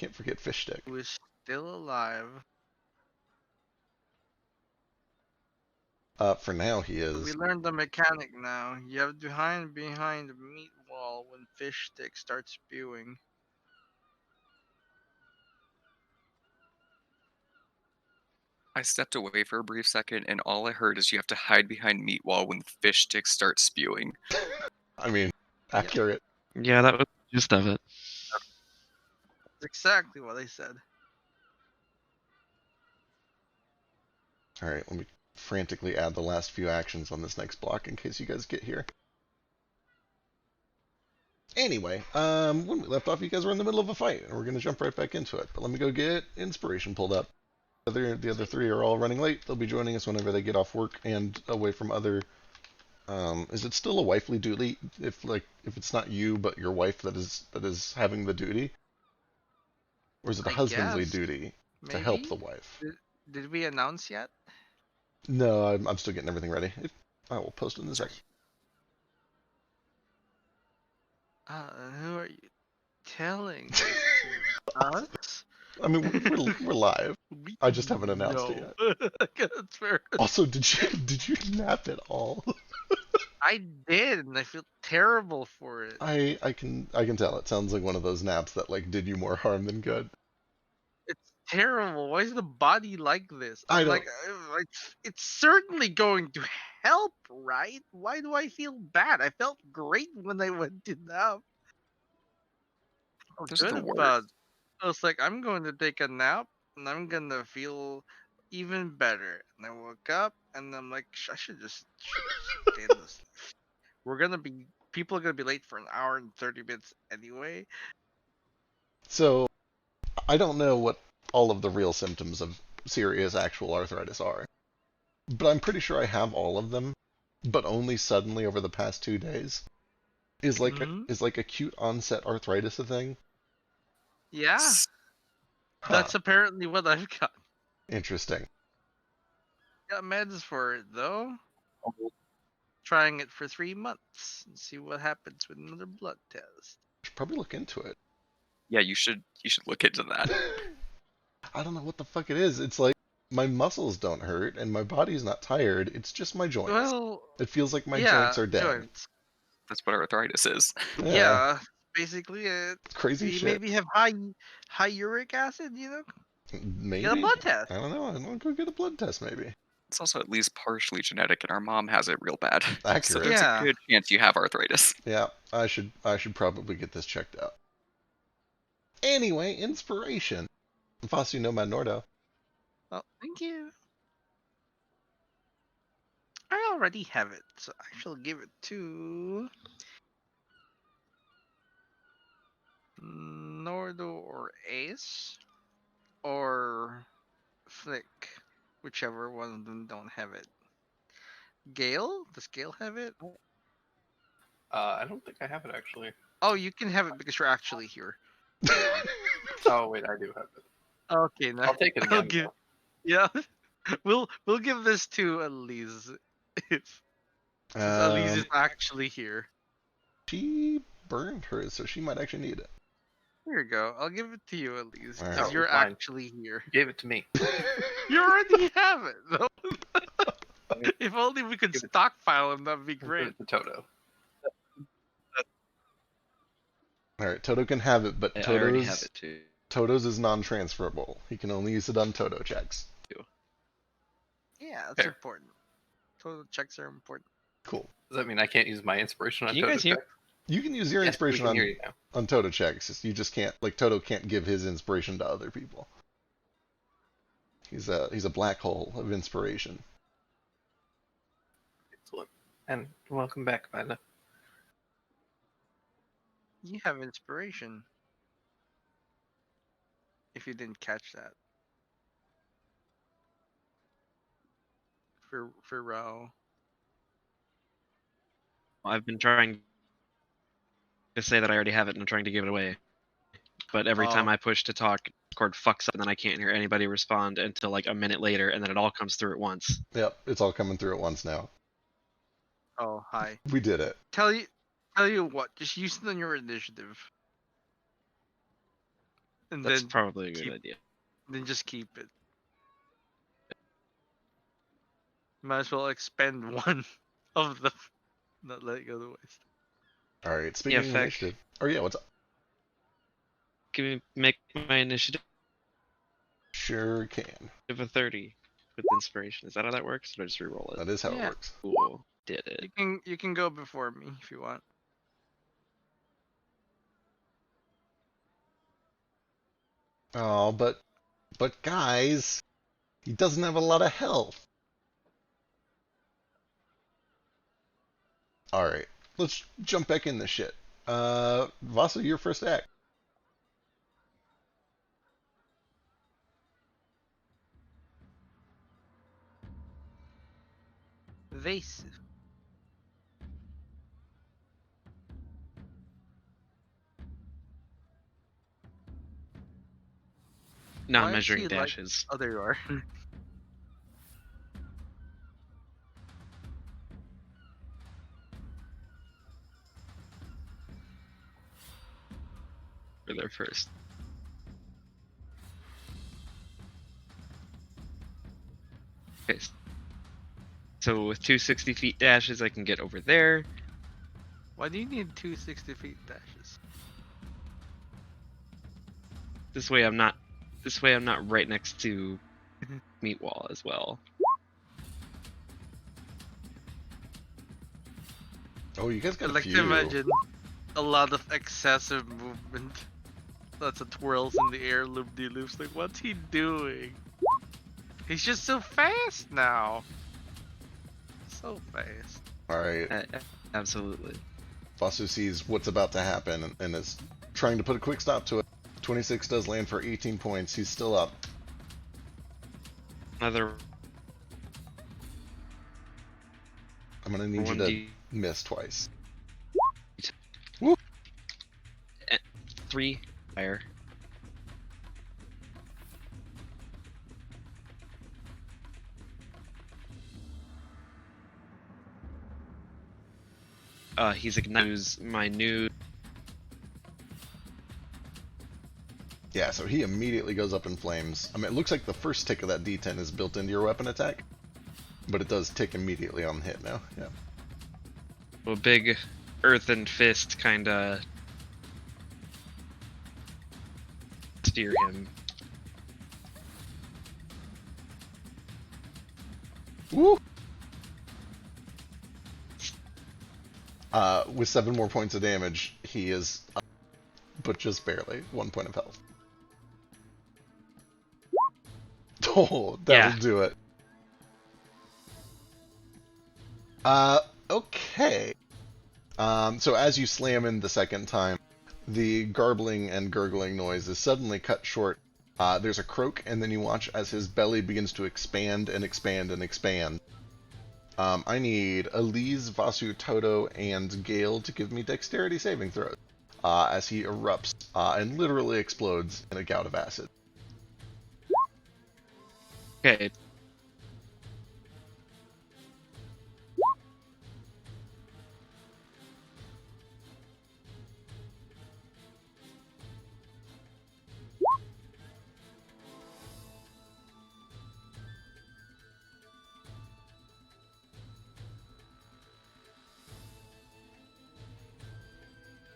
Can't forget Fish Stick. Who is still alive. For now, he We is. learned the mechanic now. You have to hide behind the meat wall when Fish Stick starts spewing. I stepped away for a brief second, and all I heard is you have to hide behind meat wall when fish sticks start spewing. I mean, accurate. Yeah, that was the gist of it. That's exactly what I said. Alright, let me frantically add the last few actions on this next block in case you guys get here. Anyway, when we left off, you guys were in the middle of a fight, and we're going to jump right back into it. But let me go get inspiration pulled up. The other three are all running late. They'll be joining us whenever they get off work and away from other. Is it still a wifely duty if it's not you but your wife that is having the duty, or is it a husbandly duty to help the wife? Did we announce yet? No, I'm still getting everything ready. I will post it in a second. Who are you telling this to? Us? I mean, we're live. I just haven't announced it yet. That's fair. Also, did you nap at all? I did, and I feel terrible for it. I can tell. It sounds like one of those naps that like did you more harm than good. It's terrible. Why is the body like this? I don't. Like, it's certainly going to help, right? Why do I feel bad? I felt great when I went to nap. Those are the worst. About. I was like, I'm going to take a nap, and I'm gonna feel even better. And I woke up, and I'm like, I should just stay in this. People are gonna be late for an hour and 30 minutes anyway. So, I don't know what all of the real symptoms of serious actual arthritis are, but I'm pretty sure I have all of them, but only suddenly over the past 2 days. Is like acute onset arthritis a thing? Yeah, that's apparently what I've got. Interesting. Got meds for it though. Trying it for 3 months and see what happens with another blood test. Should probably look into it. Yeah, you should look into that. I don't know what the fuck it is. It's like my muscles don't hurt and my body's not tired. It's just my joints. Well, it feels like my joints are dead. Joints. That's what arthritis is. Yeah, basically it. Crazy you shit. Maybe have high uric acid, you know? Maybe. Get a blood test. I don't know. I'm gonna go get a blood test maybe. It's also at least partially genetic, and our mom has it real bad. Accurate. So there's a good chance you have arthritis. Yeah, I should probably get this checked out. Anyway, inspiration. Fasu no man Nordo. Well, thank you. I already have it, so I shall give it to Nordo or Ace or Flick, whichever one of them don't have it. Gale? Does Gale have it? I don't think I have it actually. Oh, you can have it because you're actually here. Oh wait, I do have it. Okay, now I'll take it again. Yeah, we'll give this to Elise if Elise is actually here. She burned hers, so she might actually need it. Here you go. I'll give it to you, Elise, because Alright. you're Fine. actually here. You gave it to me. You already have it, though. If only we could stockpile them, that'd be great. Give it to Toto. Alright, Toto can have it, but I already have it too. Toto's is non-transferable. He can only use it on Toto checks. Yeah, that's Fair. important. Total checks are important. Cool. Does that mean I can't use my inspiration on Can you Toto guys hear? check? You can use your Yes, inspiration we can hear you now. on Toto checks. You just can't, like, Toto can't give his inspiration to other people. He's a black hole of inspiration. Excellent. And welcome back, Amanda. You have inspiration. If you didn't catch that. For Rao. I've been trying to say that I already have it and I'm trying to give it away. But every time I push to talk, Discord fucks up and then I can't hear anybody respond until like a minute later and then it all comes through at once. Yep, it's all coming through at once now. Oh, hi. We did it. Tell you what, just use it on your initiative. And That's then probably a good idea. Then just keep it. Might as well expend one of them. Not let it go to waste. Alright, speaking of Feck. initiative. Oh yeah, what's up? Make my initiative Sure can. a 30 with inspiration. Is that how that works? Or did I just reroll it? That is how it Yeah. works. Cool. Did it. You can go before me if you want. Oh, but guys, he doesn't have a lot of health. Alright, let's jump back in this shit. Vasu, your first act. Evasive. Now Why I'm is measuring he like- dashes. Oh, there you are. We're there first. Okay. So with 260 feet dashes, I can get over there. Why do you need 260 feet dashes? This way I'm not right next to meat wall as well. Oh, you guys I got a like few. to imagine a lot of excessive movement. Lots of twirls in the air, loop-de-loops. Like, what's he doing? He's just so fast now. So fast. Alright, Absolutely. Vasu sees what's about to happen and is trying to put a quick stop to it. 26 does land for 18 points. He's still up. Another I'm gonna need you to 1d miss twice. 3 fire. He's ignites my new. Yeah, so he immediately goes up in flames. I mean, it looks like the first tick of that D10 is built into your weapon attack, but it does tick immediately on hit now. Yeah. A big earthen fist kind of steer him. Woo! With 7 more points of damage, he is up, but just barely. 1 point of health. Oh, that'll do it. Okay. So as you slam in the second time, the garbling and gurgling noise is suddenly cut short. There's a croak, and then you watch as his belly begins to expand and expand and expand. I need Elise, Vasu, Toto, and Gale to give me dexterity saving throws as he erupts and literally explodes in a gout of acid. Okay.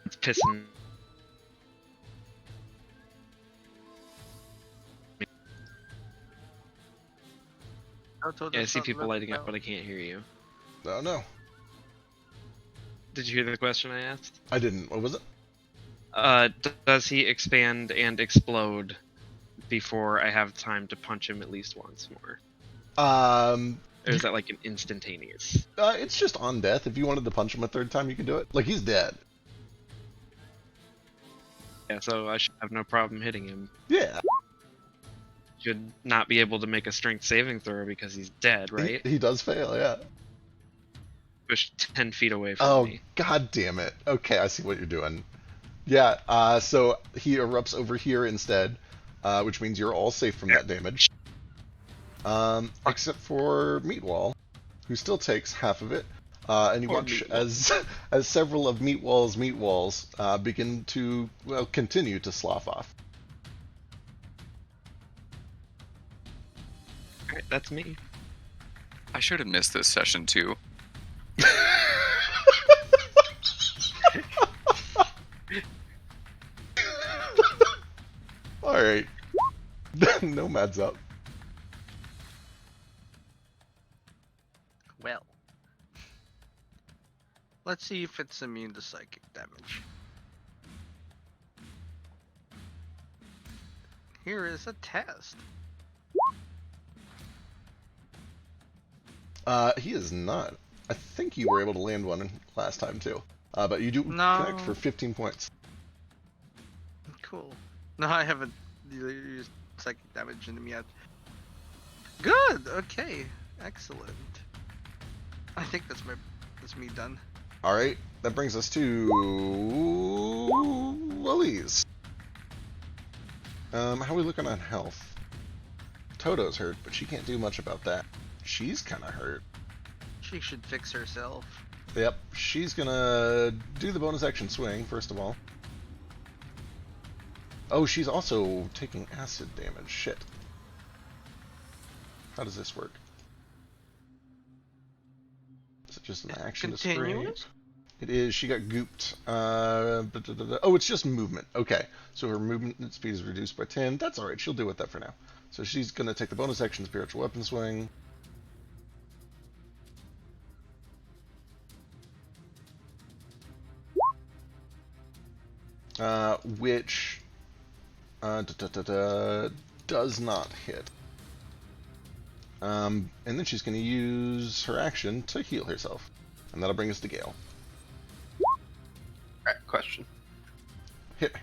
It's pissing. Yeah, I see people lighting up, but I can't hear you. Oh no, Did you hear the question I asked? I didn't. What was it? Does he expand and explode before I have time to punch him at least once more? Or is that like an instantaneous? It's just on death. If you wanted to punch him a third time, you can do it. Like, he's dead. Yeah, so I should have no problem hitting him. Yeah. Should not be able to make a strength saving throw because he's dead, right? He does fail, yeah. Push 10 feet away from Oh, me. god damn it. Okay, I see what you're doing. Yeah, so he erupts over here instead, which means you're all safe from that damage. Except for Meatwall, who still takes half of it. And you Poor watch Meatwall. as several of Meatwall's meatwalls begin to, well, continue to slough off. Alright, that's me. I should have missed this session too. Alright. Nomad's up. Well. Let's see if it's immune to psychic damage. Here is a test. He is not. I think you were able to land one last time too. But you do connect for 15 points. Cool. No, I haven't used psychic damage in him yet. Good. Okay. Excellent. I think that's me done. All right, that brings us to Elise. How are we looking on health? Toto's hurt, but she can't do much about that. She's kind of hurt. She should fix herself. Yep, she's gonna do the bonus action swing first of all. Oh, she's also taking acid damage. Shit. How does this work? Is it just an action to spray? It is. She got gooped. Oh, it's just movement. Okay, so her movement speed is reduced by 10. That's alright. She'll deal with that for now. So she's gonna take the bonus action spiritual weapon swing. Which does not hit. And then she's going to use her action to heal herself. And that'll bring us to Gale. Alright, question. Hit me.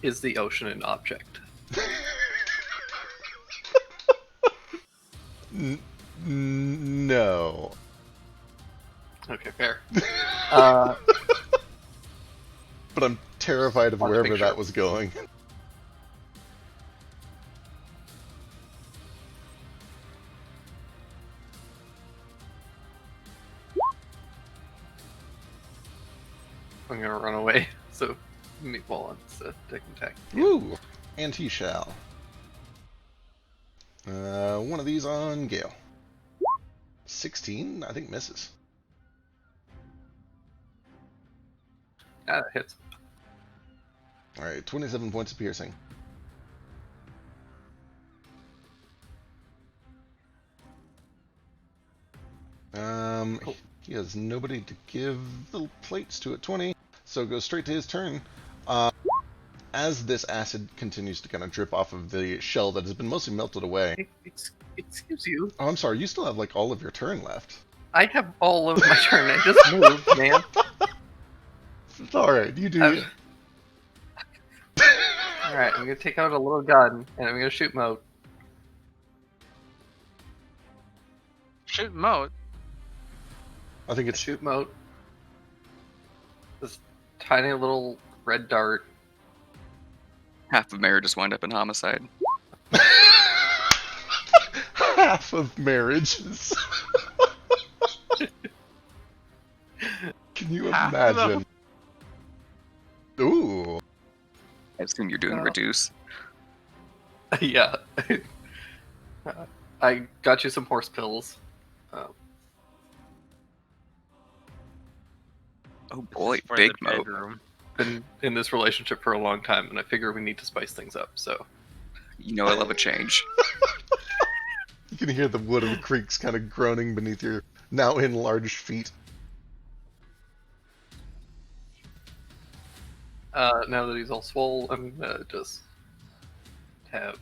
Is the ocean an object? No. Okay, fair. But I'm terrified of wherever that was going. I'm gonna run away, so meatball wants to take an attack. Woo! And he shall. One of these on Gale. 16, I think misses. Ah, that hits. Alright, 27 points of piercing. Cool. He has nobody to give little plates to at 20, so it goes straight to his turn. As this acid continues to kind of drip off of the shell that has been mostly melted away. Excuse you. Oh, I'm sorry, you still have like all of your turn left. I have all of my turn. I just moved, man. It's alright, you do it. Alright, I'm gonna take out a little gun and I'm gonna shoot Moat. Shoot Moat. I think it's Shoot Moat. This tiny little red dart. Half of marriages wind up in homicide. half of marriages. Can you imagine? Ooh. I assume you're doing reduce. Yeah. I got you some horse pills. Oh boy, For big the Mo. bedroom. Been in this relationship for a long time, and I figure we need to spice things up, so. You know I love a change. You can hear the wood of the creaks kind of groaning beneath your now enlarged feet. Now that he's all swole, I'm gonna just have,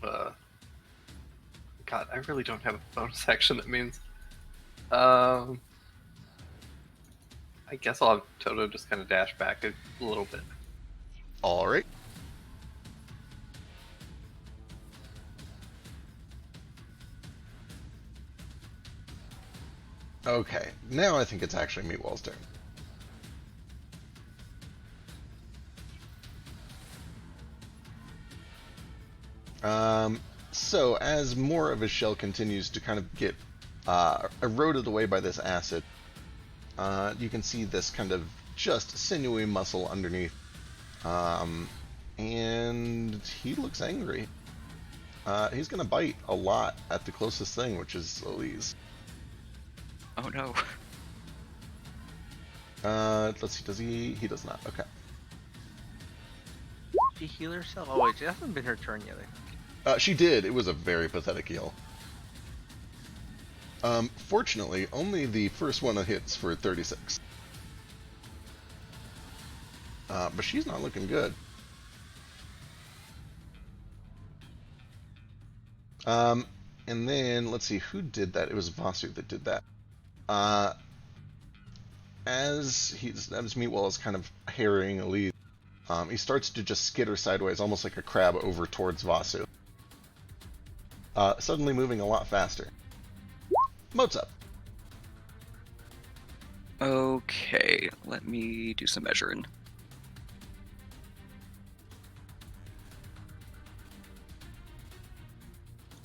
God, I really don't have a bonus action that means. I guess I'll have Toto just kind of dash back a little bit. Alright. Okay, now I think it's actually Meatwall's turn. So as more of his shell continues to kind of get eroded away by this acid, you can see this kind of just sinewy muscle underneath, and he looks angry. He's gonna bite a lot at the closest thing, which is Elise. Oh no. Let's see, does he? He does not. Okay. She heal herself? Oh wait, it hasn't been her turn yet. She did. It was a very pathetic heal. Fortunately, only the first one hits for 36. But she's not looking good. And then, let's see, who did that? It was Vasu that did that. As Meatwall is kind of harrying Elise, he starts to just skitter sideways, almost like a crab, over towards Vasu. Suddenly moving a lot faster. Moat's up. Okay, let me do some measuring.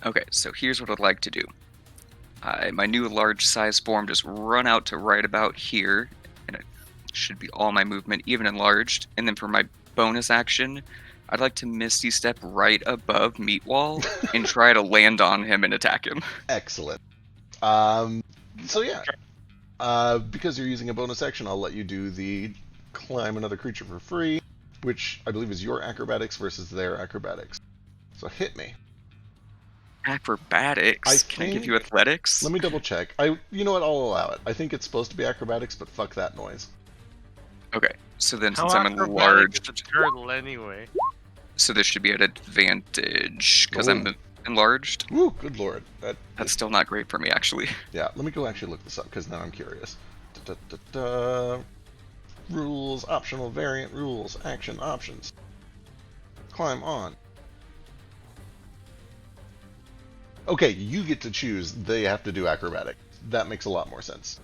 Okay, so here's what I'd like to do. My new large size form just run out to right about here, and it should be all my movement, even enlarged. And then for my bonus action, I'd like to Misty Step right above Meatwall and try to land on him and attack him. Excellent. So yeah, because you're using a bonus action, I'll let you do the climb another creature for free, which I believe is your acrobatics versus their acrobatics. So hit me. Acrobatics? Can I give you athletics? Let me double check. You know what? I'll allow it. I think it's supposed to be acrobatics, but fuck that noise. Okay, so then How since I'm acrobatic enlarged, is a turtle anyway? so this should be at advantage because I'm Ooh. enlarged. Woo, good lord. That's still not great for me, actually. Yeah, let me go actually look this up, because now I'm curious. Rules, optional variant rules, action options. Climb on. Okay, you get to choose. They have to do acrobatic. That makes a lot more sense.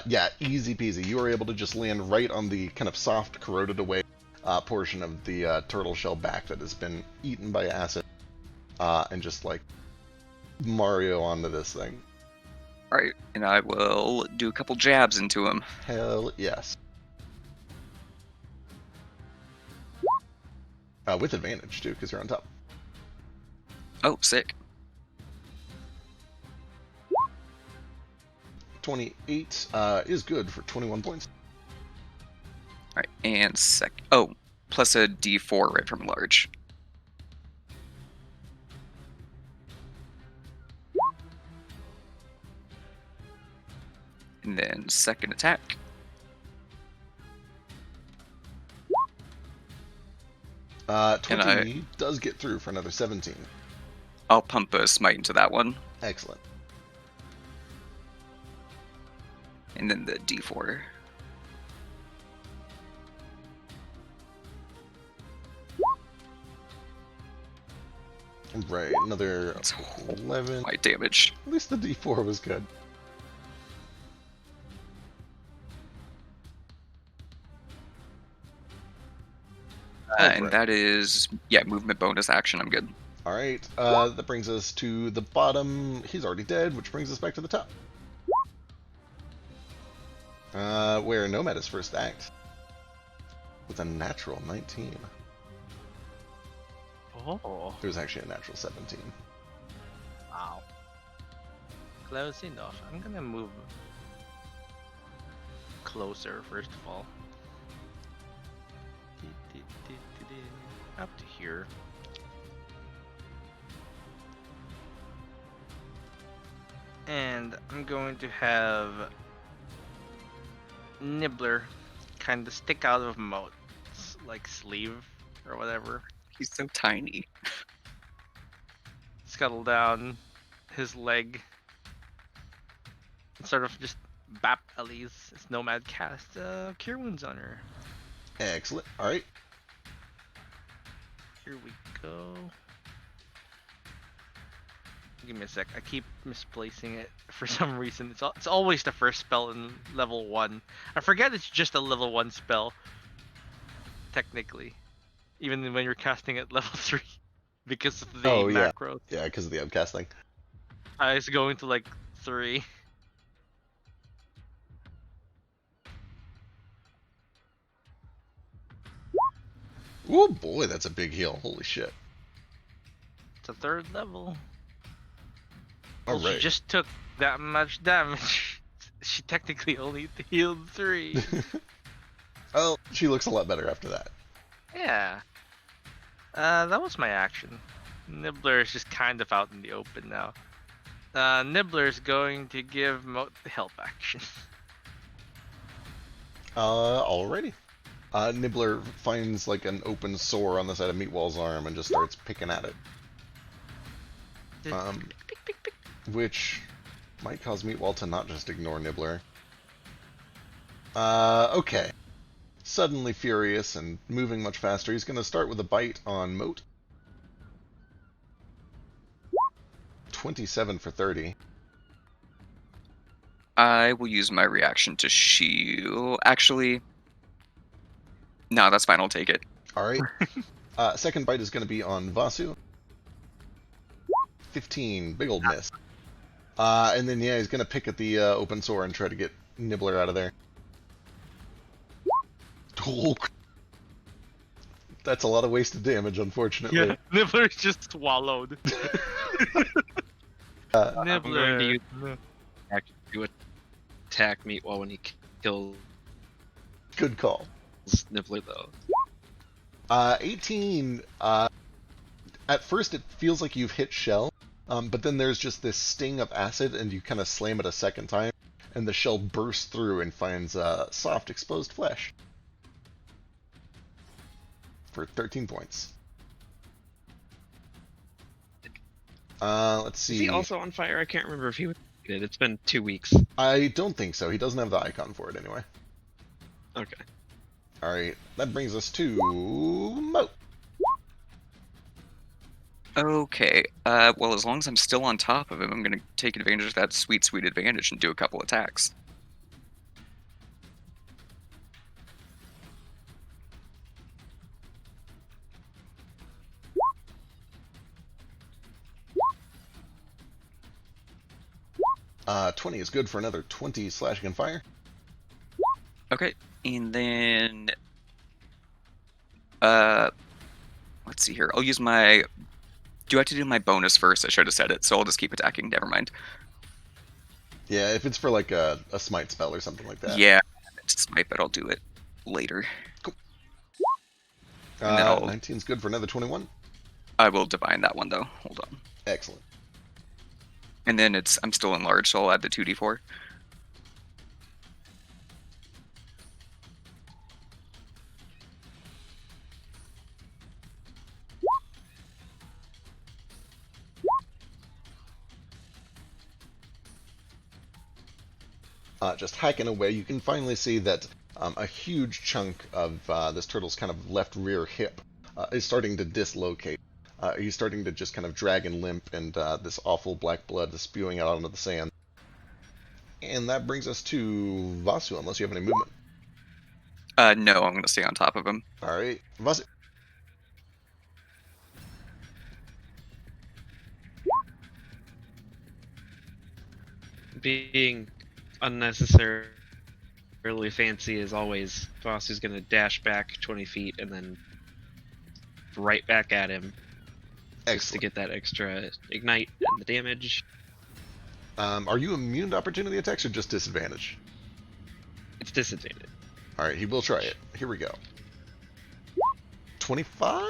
Yeah, easy peasy. You are able to just land right on the kind of soft, corroded away portion of the turtle shell back that has been eaten by acid, and just like Mario onto this thing. Alright, and I will do a couple jabs into him. Hell yes. With advantage too, because you're on top. Oh, sick. 28 is good for 21 points. Alright, and oh, plus a d4 right from large. And then second attack. Uh, 20 does get through for another 17. I'll pump a smite into that one. Excellent. And then the d4. Right, another That's 11. My damage. At least the D4 was good. And Right. that is, yeah, movement bonus action. I'm good. Alright, that brings us to the bottom. He's already dead, which brings us back to the top. Where Nomad is first act. With a natural 19. Oh, It was actually a natural 17. wow. Close enough. I'm gonna move closer first of all. Up to here. And I'm going to have Nibbler kind of stick out of Moat's like sleeve or whatever. He's so tiny. Scuttle down his leg and sort of just bap Elise. It's Nomad cast Cure Wounds on her. Excellent. Alright. Here we go. Give me a sec. I keep misplacing it for some reason. It's always the first spell in level 1. I forget it's just a level 1 spell. Technically. Even when you're casting at level 3. Because of the macros. Yeah, because of the upcasting. I was going to like 3. Oh boy, that's a big heal. Holy shit. It's a 3rd level. All Well, she right. just took that much damage. She technically only healed 3. Well, she looks a lot better after that. Yeah. That was my action. Nibbler is just kind of out in the open now. Nibbler is going to give Moat the help action. Alrighty. Nibbler finds like an open sore on the side of Meatwall's arm and just starts picking at it. Which might cause Meatwall to not just ignore Nibbler. Okay. Suddenly furious and moving much faster, he's going to start with a bite on Moat. 27 for 30. I will use my reaction to shield. Actually, no, that's fine. I'll take it. Alright. Second bite is going to be on Vasu. 15. Big old miss. And then, yeah, he's going to pick at the open sore and try to get Nibbler out of there. Oh, that's a lot of wasted damage, unfortunately. Yeah, Nibbler just swallowed. I'm going to use action to attack Meatwall when he kills Good call. Nibbler, though. 18. At first, it feels like you've hit shell, but then there's just this sting of acid, and you kind of slam it a second time, and the shell bursts through and finds soft, exposed flesh. For 13 points. Let's see. Is he also on fire? I can't remember if he was. It's been 2 weeks. I don't think so. He doesn't have the icon for it anyway. Okay. Alright, that brings us to Moat. Okay. Well, as long as I'm still on top of him, I'm gonna take advantage of that sweet, sweet advantage and do a couple attacks. Uh, 20 is good for another 20 slashing and fire. Okay, and then let's see here. I'll use my. Do I have to do my bonus first? I should have said it, so I'll just keep attacking. Never mind. Yeah, if it's for like a smite spell or something like that. Yeah, it's smite, but I'll do it later. And then 19 is good for another 21. I will divine that one though. Hold on. Excellent. And then I'm still enlarged, so I'll add the 2d4. Just hacking away, you can finally see that a huge chunk of this turtle's kind of left rear hip is starting to dislocate. He's starting to just kind of drag and limp, and this awful black blood is spewing out onto the sand. And that brings us to Vasu, unless you have any movement. No, I'm going to stay on top of him. Alright, Vasu. Being unnecessarily fancy as always, Vasu's gonna dash back 20 feet and then right back at him. Just to Excellent. get that extra ignite and the damage. Are you immune to opportunity attacks or just disadvantage? It's disadvantage. Alright, he will try it. Here we go. 25?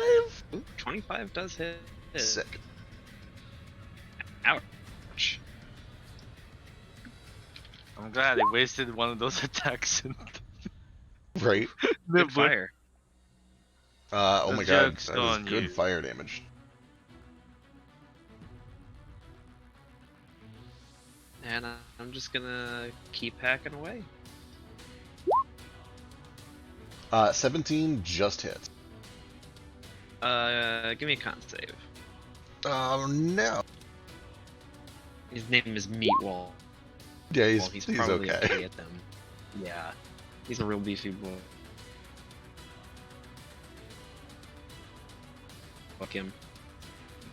Ooh, 25 does hit. Sick. Ouch. I'm glad I wasted one of those attacks. Right? Good fire. Oh The my god, joke's that is on good you. fire damage. And I'm just gonna keep hacking away. 17 just hits. Give me a con save. Oh no. His name is Meatwall. Yeah, Well, he's probably okay. at them. Yeah, he's a real beefy boy. Fuck him.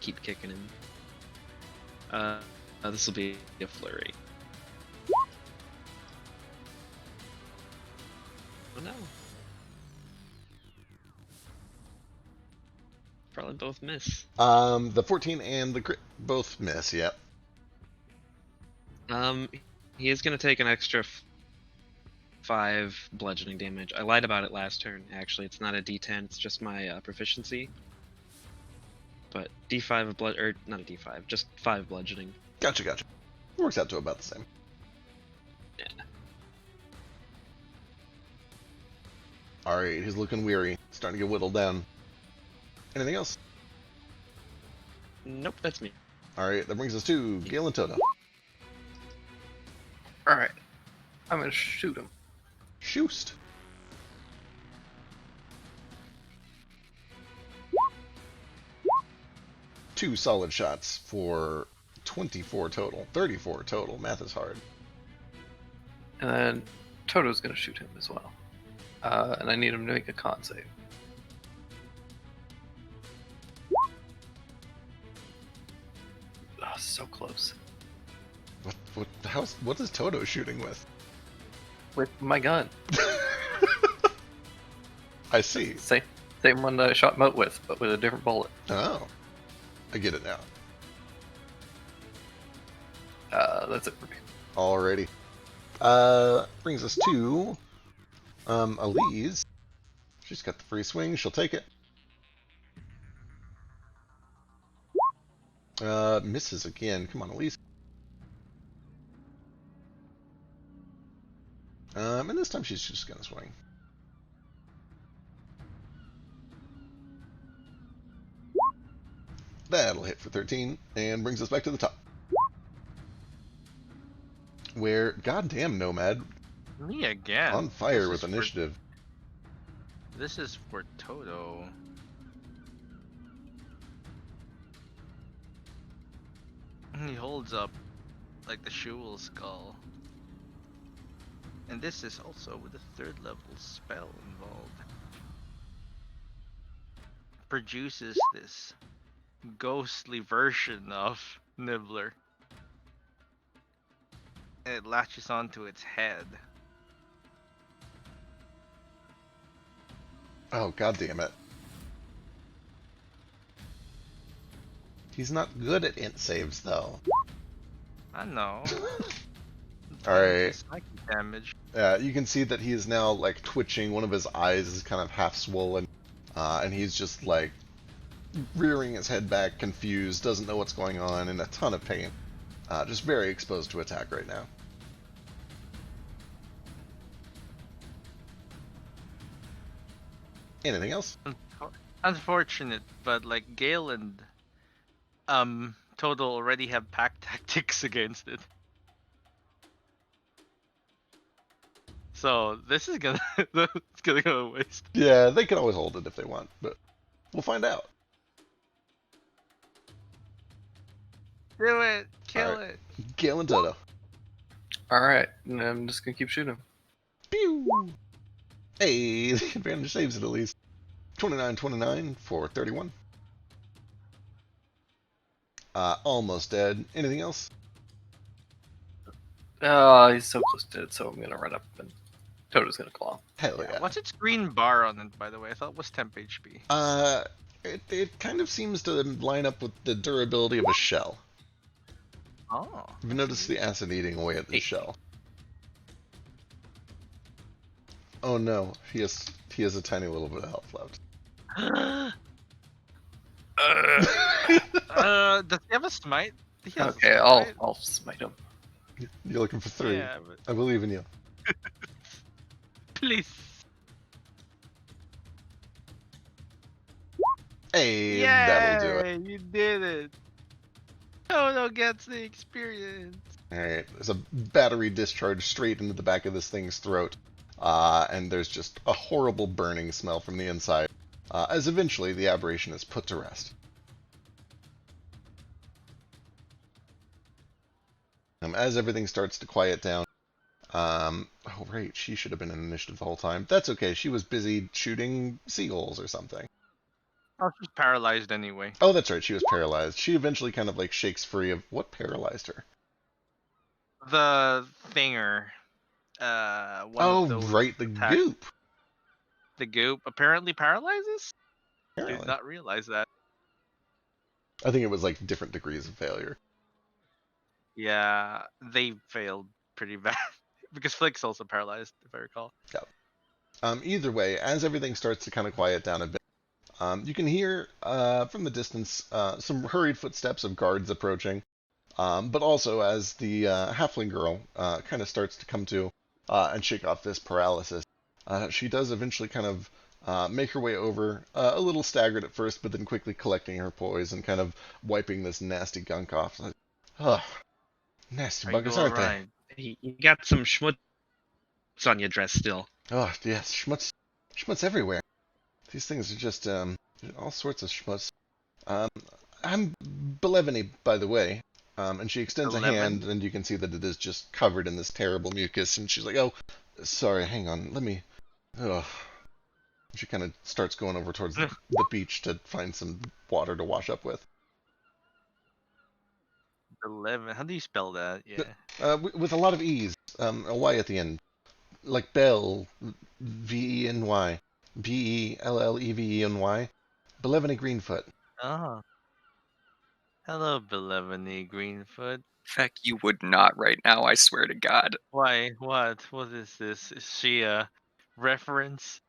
Keep kicking him. This will be a flurry. Oh no. Probably both miss. The 14 and the crit both miss. Yep. He is going to take an extra 5 bludgeoning damage. I lied about it last turn, actually. It's not a d10, it's just my proficiency. But d5 of blood, or not a d5, just 5 bludgeoning. Gotcha. Works out to about the same. Yeah. Alright, he's looking weary. Starting to get whittled down. Anything else? Nope, that's me. Alright, that brings us to Gale and Toto. Alright. I'm gonna shoot him. Shoost. Two solid shots for 24 total. 34 total. Math is hard. And then Toto's gonna shoot him as well. And I need him to make a con save. Oh, so close. What is Toto shooting with? With my gun. I see. Same one that I shot Moat with, but with a different bullet. Oh. I get it now. That's it for me. Alrighty. Brings us to Elise. She's got the free swing. She'll take it. Misses again. Come on, Elise. And this time she's just gonna swing. That'll hit for 13 and brings us back to the top. Where, goddamn Nomad, Me again. on fire This with is for- initiative. This is for Toto. He holds up like the Shul skull. And this is also with a 3rd level spell involved. Produces this ghostly version of Nibbler. And it latches onto its head. Oh, goddamn it. He's not good at int saves, though. I know. Alright. Psychic damage. You can see that he is now, like, twitching. One of his eyes is kind of half swollen. And he's just, like, rearing his head back, confused, doesn't know what's going on, in a ton of pain. Just very exposed to attack right now. Anything else? Unfortunate, but like Gale and Toto already have pack tactics against it. So this is gonna it's gonna go to waste. Yeah, they can always hold it if they want, but we'll find out. Do it! Kill Alright. it! Gale and Toto. Alright, and I'm just gonna keep shooting him. Pew! Hey, the advantage saves it at least. 29 for 31. Almost dead. Anything else? He's so close to it, so I'm gonna run up and Toto's gonna claw him. Hell yeah. What's its green bar on it, by the way? I thought it was temp HP. It kind of seems to line up with the durability of a shell. Oh. You've noticed the acid eating away at the shell. Oh no, he has a tiny little bit of health left. Does he have a smite? He has a Okay, smite. I'll smite him. You're looking for 3. Yeah, but I believe in you. please. Hey, Yay! that'll do it. You did it. Toto gets the experience. Alright, there's a battery discharge straight into the back of this thing's throat. And there's just a horrible burning smell from the inside. As eventually the aberration is put to rest. As everything starts to quiet down. Oh right, she should have been in initiative the whole time. That's okay, she was busy shooting seagulls or something. Oh, she's paralyzed anyway. Oh, that's right, she was paralyzed. She eventually kind of like shakes free of what paralyzed her. The thinger. One Oh, of those right, the attacks. goop. The goop apparently paralyzes? Apparently. Did not realize that. I think it was like different degrees of failure. Yeah, they failed pretty bad because Flick's also paralyzed, if I recall. Either way, as everything starts to kind of quiet down a bit, you can hear from the distance some hurried footsteps of guards approaching. But also, as the halfling girl kind of starts to come to and shake off this paralysis, she does eventually kind of make her way over, a little staggered at first, but then quickly collecting her poise and kind of wiping this nasty gunk off. Ugh, nasty Are you buggers, aren't they? alright? You got some schmutz on your dress still. Oh, yes, schmutz everywhere. These things are just all sorts of schmutz. Um, I'm Belevany, by the way. And she extends a 11? hand, and you can see that it is just covered in this terrible mucus. And she's like, "Oh, sorry, hang on, let me." Ugh. She kind of starts going over towards the beach to find some water to wash up with. 11. How do you spell that? Yeah. With a lot of e's, a y at the end, like Bell, Veny, Belleveny, Belevany Greenfoot. Oh. Hello, Belevany Greenfoot. Feck, you would not right now, I swear to God. Why? What? What is this? Is she a reference?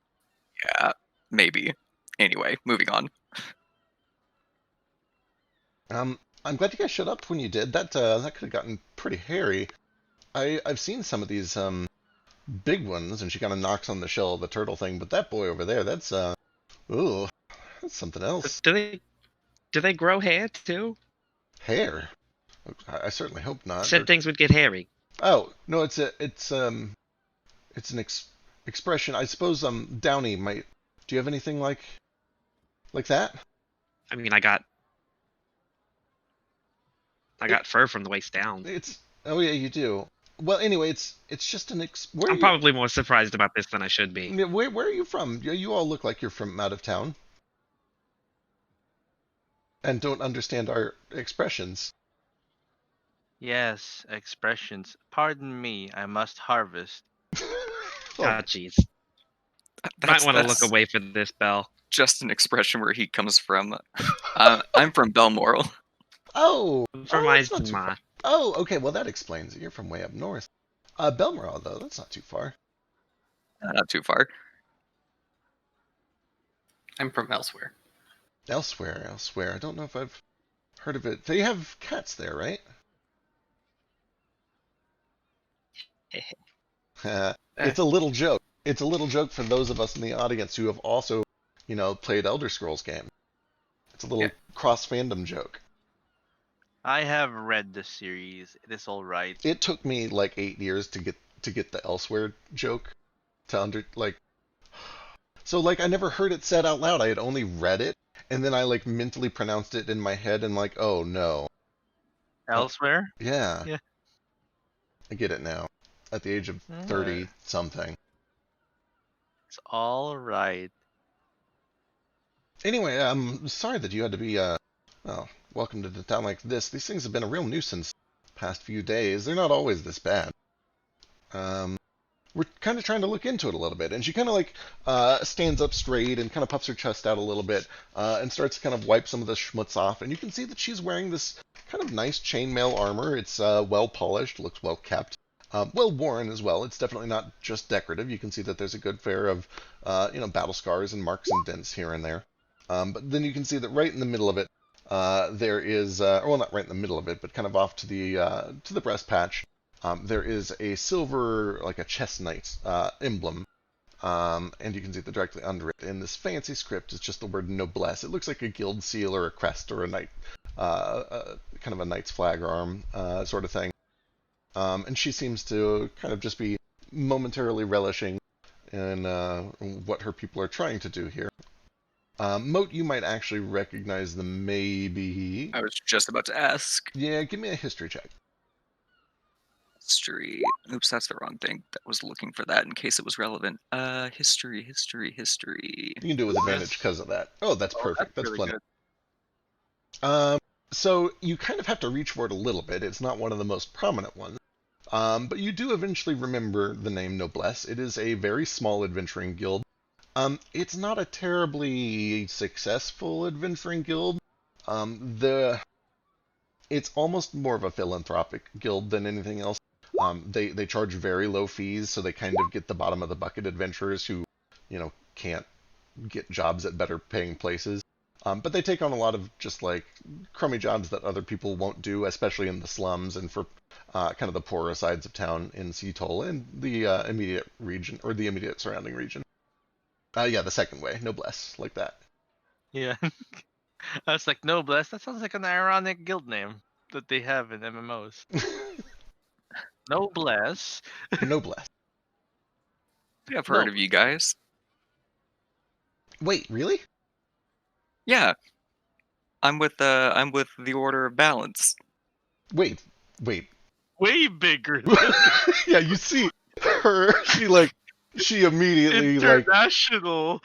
Yeah, maybe. Anyway, moving on. I'm glad you guys showed up when you did. That could have gotten pretty hairy. I've seen some of these big ones, and she kind of knocks on the shell of the turtle thing. But that boy over there, that's ooh, that's something else. Do they grow hair too? Hair? I certainly hope not. Said things would get hairy. Oh no, it's an expression. I suppose Downey might. Do you have anything like that? I mean, I got fur from the waist down. It's oh yeah, you do. Well, anyway, it's just where I'm probably more surprised about this than I should be. where are you from? You all look like you're from out of town and don't understand our expressions. Yes, expressions. Pardon me, I must harvest. Ah, jeez. That's, Might want to that's look away for this, Bell. just an expression where he comes from. I'm from Balmoral. Oh, From that's not too Isma. far. Oh, okay. Well, that explains it. You're from way up north. Belmorall, though, that's not too far. Not too far. I'm from elsewhere. Elsewhere. I don't know if I've heard of it. They have cats there, right? It's a little joke. It's a little joke for those of us in the audience who have also, played Elder Scrolls game. It's a little cross fandom joke. I have read the series. It is alright. It took me like 8 years to get the elsewhere joke So I never heard it said out loud. I had only read it, and then I mentally pronounced it in my head and oh no. Elsewhere? Yeah. Yeah. I get it now. At the age of 30 something. It's alright. Anyway, I'm sorry that you had to be welcome to the town like this. These things have been a real nuisance past few days. They're not always this bad. We're kind of trying to look into it a little bit. And she kind of stands up straight and kind of puffs her chest out a little bit and starts to kind of wipe some of the schmutz off. And you can see that she's wearing this kind of nice chainmail armor. It's well polished, looks well kept, well worn as well. It's definitely not just decorative. You can see that there's a good fair of battle scars and marks and dents here and there. But then you can see that right in the middle of it, there is, well, not right in the middle of it, but kind of off to the breast patch. There is a silver, like a chess knight emblem, and you can see that directly under it in this fancy script is just the word noblesse. It looks like a guild seal or a crest or a knight, kind of a knight's flag arm sort of thing. And she seems to kind of just be momentarily relishing in what her people are trying to do here. Moat, you might actually recognize them, maybe. I was just about to ask. Yeah, give me a history check. History. Oops, that's the wrong thing. That was looking for that in case it was relevant. History. You can do it with advantage because of that. Oh, that's perfect. That's really plenty. good. So you kind of have to reach for it a little bit. It's not one of the most prominent ones. But you do eventually remember the name Noblesse. It is a very small adventuring guild. It's not a terribly successful adventuring guild. It's almost more of a philanthropic guild than anything else. They charge very low fees, so they kind of get the bottom of the bucket adventurers who, can't get jobs at better paying places. But they take on a lot of just like crummy jobs that other people won't do, especially in the slums and for kind of the poorer sides of town in Seatoll and the immediate region or the immediate surrounding region. Yeah, the second way, noblesse, like that. Yeah. I was like, Noblesse, that sounds like an ironic guild name that they have in MMOs. Noblesse. Noblesse. Yeah, I've heard No. of you guys. Wait, really? Yeah, I'm with the Order of Balance. Wait. Way bigger. Yeah, you see her. She immediately International.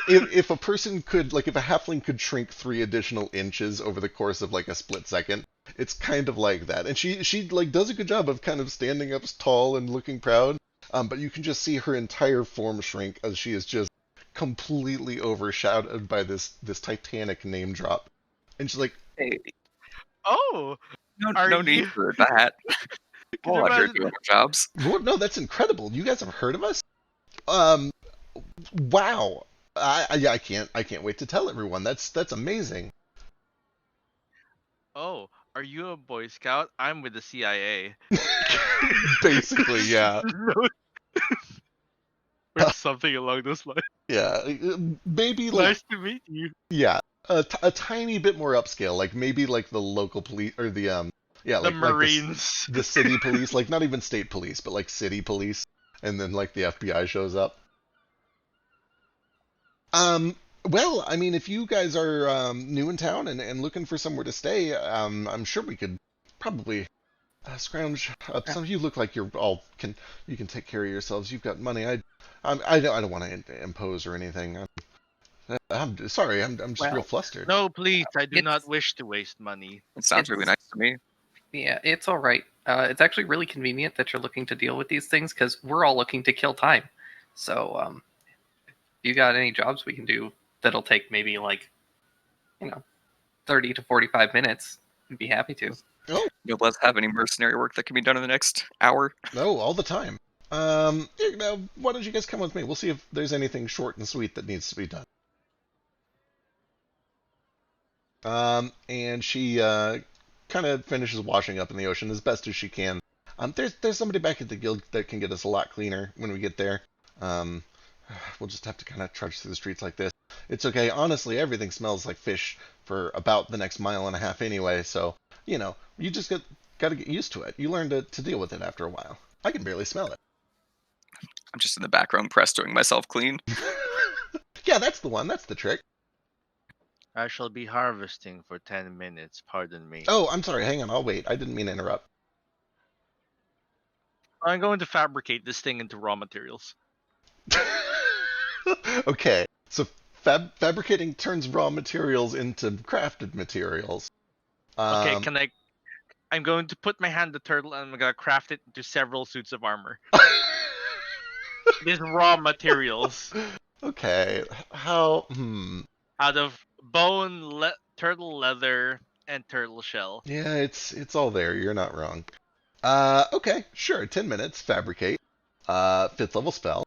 if a person could if a halfling could shrink 3 additional inches over the course of like a split second, it's kind of like that. And she does a good job of kind of standing up tall and looking proud. But you can just see her entire form shrink as she is just completely overshadowed by this titanic name drop. And she's like, Hey, Oh, no Are need you- for that. Can you All under imagine- doing our jobs. "Well, no, that's incredible. You guys have heard of us? Wow. I can't wait to tell everyone. That's amazing." oh, are you a Boy Scout? I'm with the CIA. Basically, yeah. Or something along those lines. Yeah, maybe Nice to meet you. yeah, a tiny bit more upscale, like maybe like the local police or the yeah, The like Marines. the city police, like not even state police, but like city police, and then like the FBI shows up. Well, I mean, if you guys are new in town and looking for somewhere to stay, I'm sure we could probably scrounge up. Some of you look like you can take care of yourselves. You've got money. I don't want to impose or anything. I'm sorry. I'm just Well, real flustered. No, please, I do not It's- wish to waste money. It sounds really nice to me. Yeah, it's all right. It's actually really convenient that you're looking to deal with these things because we're all looking to kill time. So, if you got any jobs we can do that'll take maybe 30 to 45 minutes, I'd be happy to. Oh, You'll let us have any mercenary work that can be done in the next hour. no, all the time. Here, now, why don't you guys come with me? We'll see if there's anything short and sweet that needs to be done. And she kind of finishes washing up in the ocean as best as she can. There's somebody back at the guild that can get us a lot cleaner when we get there. We'll just have to kind of trudge through the streets like this. It's okay. Honestly, everything smells like fish for about the next mile and a half anyway. So you just got to get used to it. You learn to deal with it after a while. I can barely smell it. I'm just in the background press doing myself clean. Yeah, that's the one. That's the trick. I shall be harvesting for 10 minutes, pardon me. Oh, I'm sorry. Hang on. I'll wait. I didn't mean to interrupt. I'm going to fabricate this thing into raw materials. Okay, so fabricating turns raw materials into crafted materials. Okay, I'm going to put my hand the turtle and I'm gonna craft it into several suits of armor. These raw materials Okay, how? out of bone, turtle leather, and turtle shell. Yeah, it's all there. You're not wrong. Okay, sure. 10 minutes. Fabricate. 5th level spell.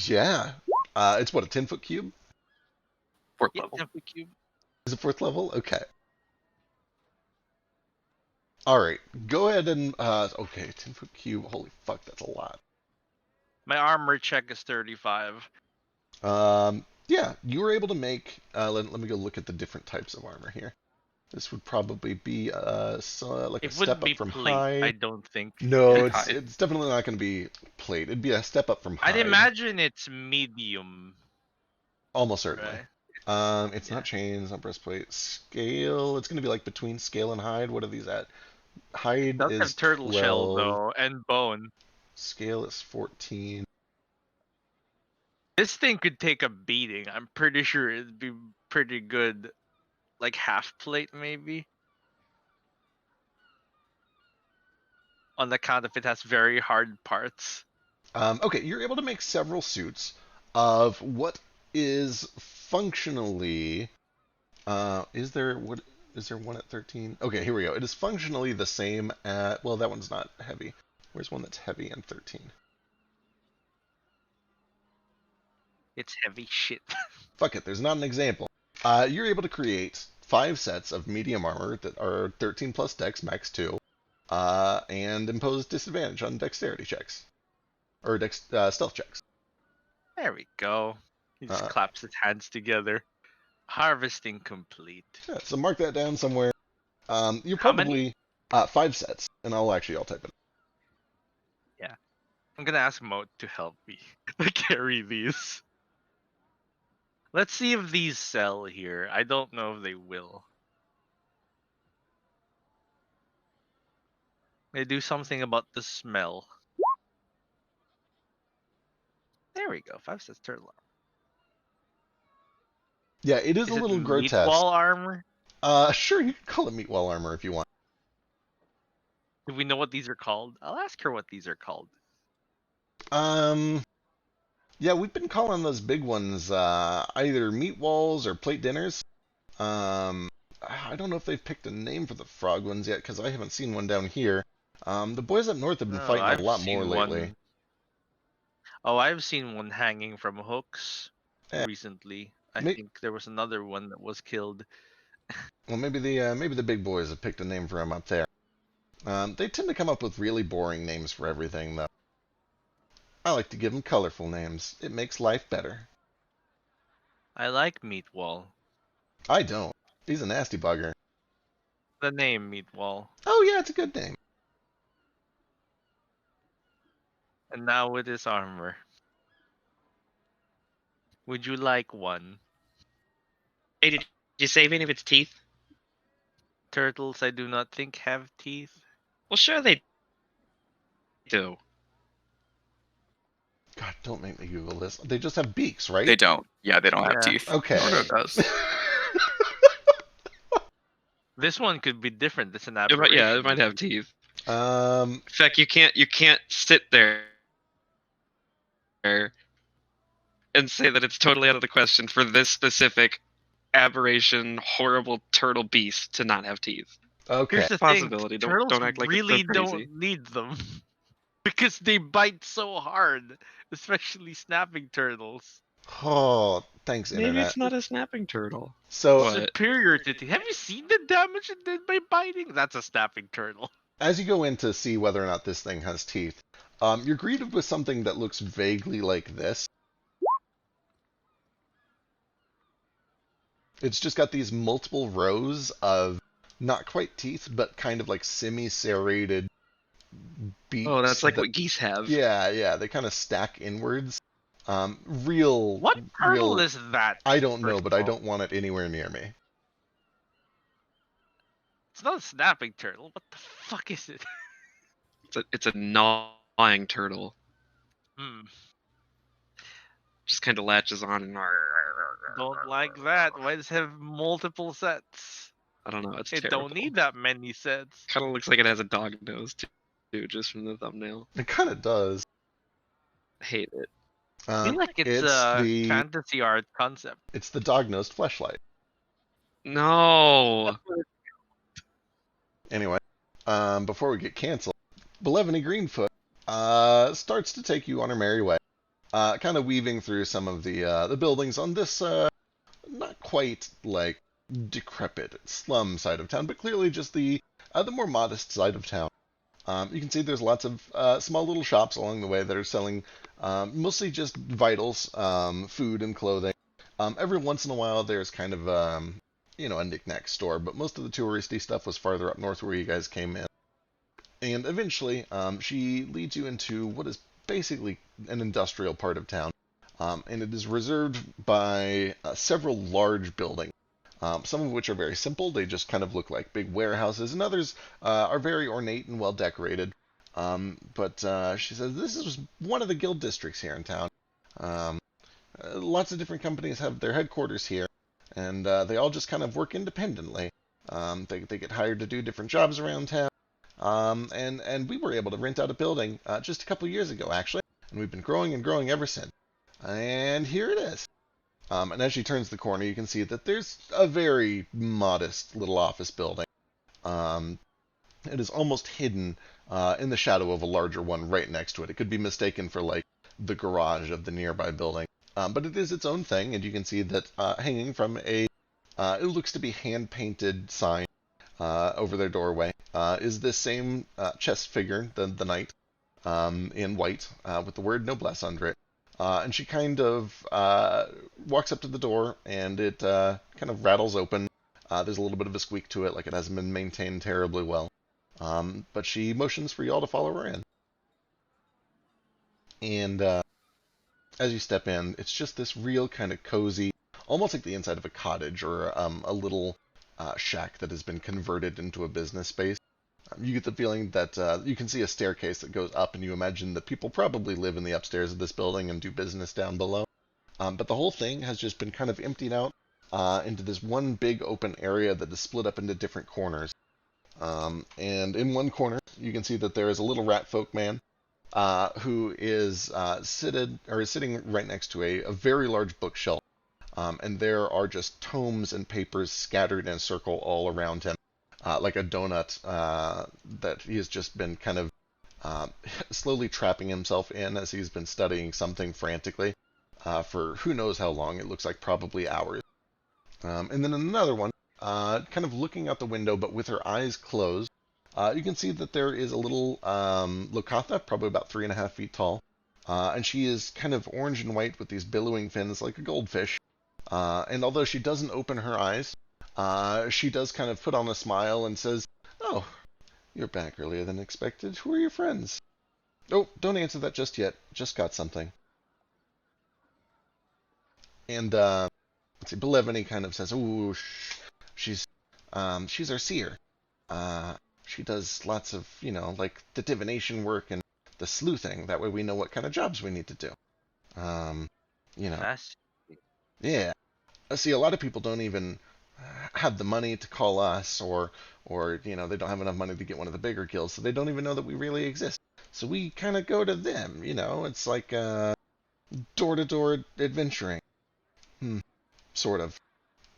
Yeah. It's what, a 10-foot cube? Fourth Yeah, level. temple cube. Is it 4th level? Okay. All right. Go ahead and okay, 10-foot cube. Holy fuck, that's a lot. My armor check is 35. Yeah, you were able to make. Let me go look at the different types of armor here. This would probably be like a It step wouldn't up be from plate, hide. I don't think. No, Yeah, it's hide. it's definitely not going to be plate. It'd be a step up from hide. I'd imagine it's medium. Almost certainly. Right? It's not chains, not breastplate. Scale. It's going to be like between scale and hide. What are these at? Hide It does is have turtle shell 12. though, and bone. Scale is 14. This thing could take a beating. I'm pretty sure it'd be pretty good, like half plate maybe. On the count if it has very hard parts. Okay, you're able to make several suits of what is functionally Is there one at 13? Okay, here we go. It is functionally the same at, well, that one's not heavy. Where's one that's heavy and 13? It's heavy shit. Fuck it, there's not an example. You're able to create 5 sets of medium armor that are 13 plus dex, max 2, and impose disadvantage on dexterity checks. Or stealth checks. There we go. He just Uh, claps his hands together. Harvesting complete. Yeah, so mark that down somewhere. You're How many? probably 5 sets, and I'll type it. I'm gonna ask Moat to help me carry these. Let's see if these sell here. I don't know if they will. They do something about the smell. There we go. 5 sets turtle armor. Yeah, it is a Is it little meat grotesque. wall armor? Sure, you can call it meat wall armor if you want. Do we know what these are called? I'll ask her what these are called. Yeah, we've been calling those big ones either meat walls or plate dinners. I don't know if they've picked a name for the frog ones yet, because I haven't seen one down here. The boys up north have been Oh, fighting I've a lot more seen lately. one. Oh, I've seen one hanging from hooks Eh, recently. I may- think there was another one that was killed. Well, maybe the big boys have picked a name for them up there. They tend to come up with really boring names for everything, though. I like to give them colorful names. It makes life better. I like meat wall. I don't. He's a nasty bugger. The name meat wall. Oh yeah, it's a good name. And now with his armor. Would you like one? Hey, did you save any of its teeth? Turtles, I do not think, have teeth. Well, sure they do. God, don't make me Google this. They just have beaks, right? They don't. Yeah, they don't have Yeah. teeth. Okay. Dodo does. This one could be different. It's an It aberration. might, yeah, it might have teeth. um, In fact, you can't sit there and say that it's totally out of the question for this specific aberration, horrible turtle beast to not have teeth. okay. Here's the Possibility. thing. Don't Turtles act like it's so really crazy. don't need them. Because they bite so hard. Especially snapping turtles. Oh, thanks, Maybe Internet. it's not a snapping turtle. So, What? Superior to teeth. Have you seen the damage it did by biting? That's a snapping turtle. as you go in to see whether or not this thing has teeth, you're greeted with something that looks vaguely like this. It's just got these multiple rows of not quite teeth, but kind of like semi-serrated beaks. Oh, that's like that- what geese have. Yeah, they kind of stack inwards. Real. What turtle real, is that? I don't know, first but of I all? don't want it anywhere near me. It's not a snapping turtle. What the fuck is it? It's a gnawing turtle. Hmm. Just kind of latches on and. Don't like that. Why does it have multiple sets? I don't know. It's It terrible. don't need that many sets. Kind of looks like it has a dog nose too, just from the thumbnail. It kind of does. I hate it. I feel like it's a the fantasy art concept. it's the dog-nosed fleshlight. No. Anyway, before we get canceled, Belevany Greenfoot starts to take you on her merry way, kind of weaving through some of the buildings on this not quite like decrepit slum side of town, but clearly just the more modest side of town. You can see there's lots of small little shops along the way that are selling mostly just vitals, food and clothing. Every once in a while there's kind of a knick-knack store, but most of the touristy stuff was farther up north where you guys came in. And eventually, she leads you into what is basically an industrial part of town, and it is reserved by several large buildings. Some of which are very simple, they just kind of look like big warehouses, and others are very ornate and well decorated. But she says this is one of the guild districts here in town. Lots of different companies have their headquarters here, and they all just kind of work independently. They get hired to do different jobs around town, and we were able to rent out a building just a couple years ago, actually, and we've been growing and growing ever since. And here it is. And as she turns the corner, you can see that there's a very modest little office building. It is almost hidden in the shadow of a larger one right next to it. It could be mistaken for like the garage of the nearby building. But it is its own thing, and you can see that hanging from a, it looks to be hand-painted sign over their doorway, is this same chess figure, the knight, in white, with the word noblesse under it. And she kind of walks up to the door, and it kind of rattles open. There's a little bit of a squeak to it, like it hasn't been maintained terribly well. But she motions for y'all to follow her in. And as you step in, it's just this real kind of cozy, almost like the inside of a cottage or a little shack that has been converted into a business space. You get the feeling that you can see a staircase that goes up, and you imagine that people probably live in the upstairs of this building and do business down below. But the whole thing has just been kind of emptied out into this one big open area that is split up into different corners. And in one corner, you can see that there is a little rat folk man who is sitting right next to a very large bookshelf. And there are just tomes and papers scattered in a circle all around him, like a donut that he has just been kind of slowly trapping himself in as he's been studying something frantically for who knows how long. It looks like probably hours. And then another one, kind of looking out the window, but with her eyes closed, you can see that there is a little Lokatha, probably about 3.5 feet tall, and she is kind of orange and white with these billowing fins like a goldfish. And although she doesn't open her eyes, she does kind of put on a smile and says, "Oh, you're back earlier than expected. Who are your friends?" "Oh, don't answer that just yet. Just got something." And let's see, Belevany kind of says, "Ooh, she's our seer. She does lots of, like the divination work and the sleuthing. That way we know what kind of jobs we need to do. That's Yeah. See, a lot of people don't even have the money to call us, or they don't have enough money to get one of the bigger guilds, so they don't even know that we really exist. So we kind of go to them, It's like door-to-door adventuring. Sort of.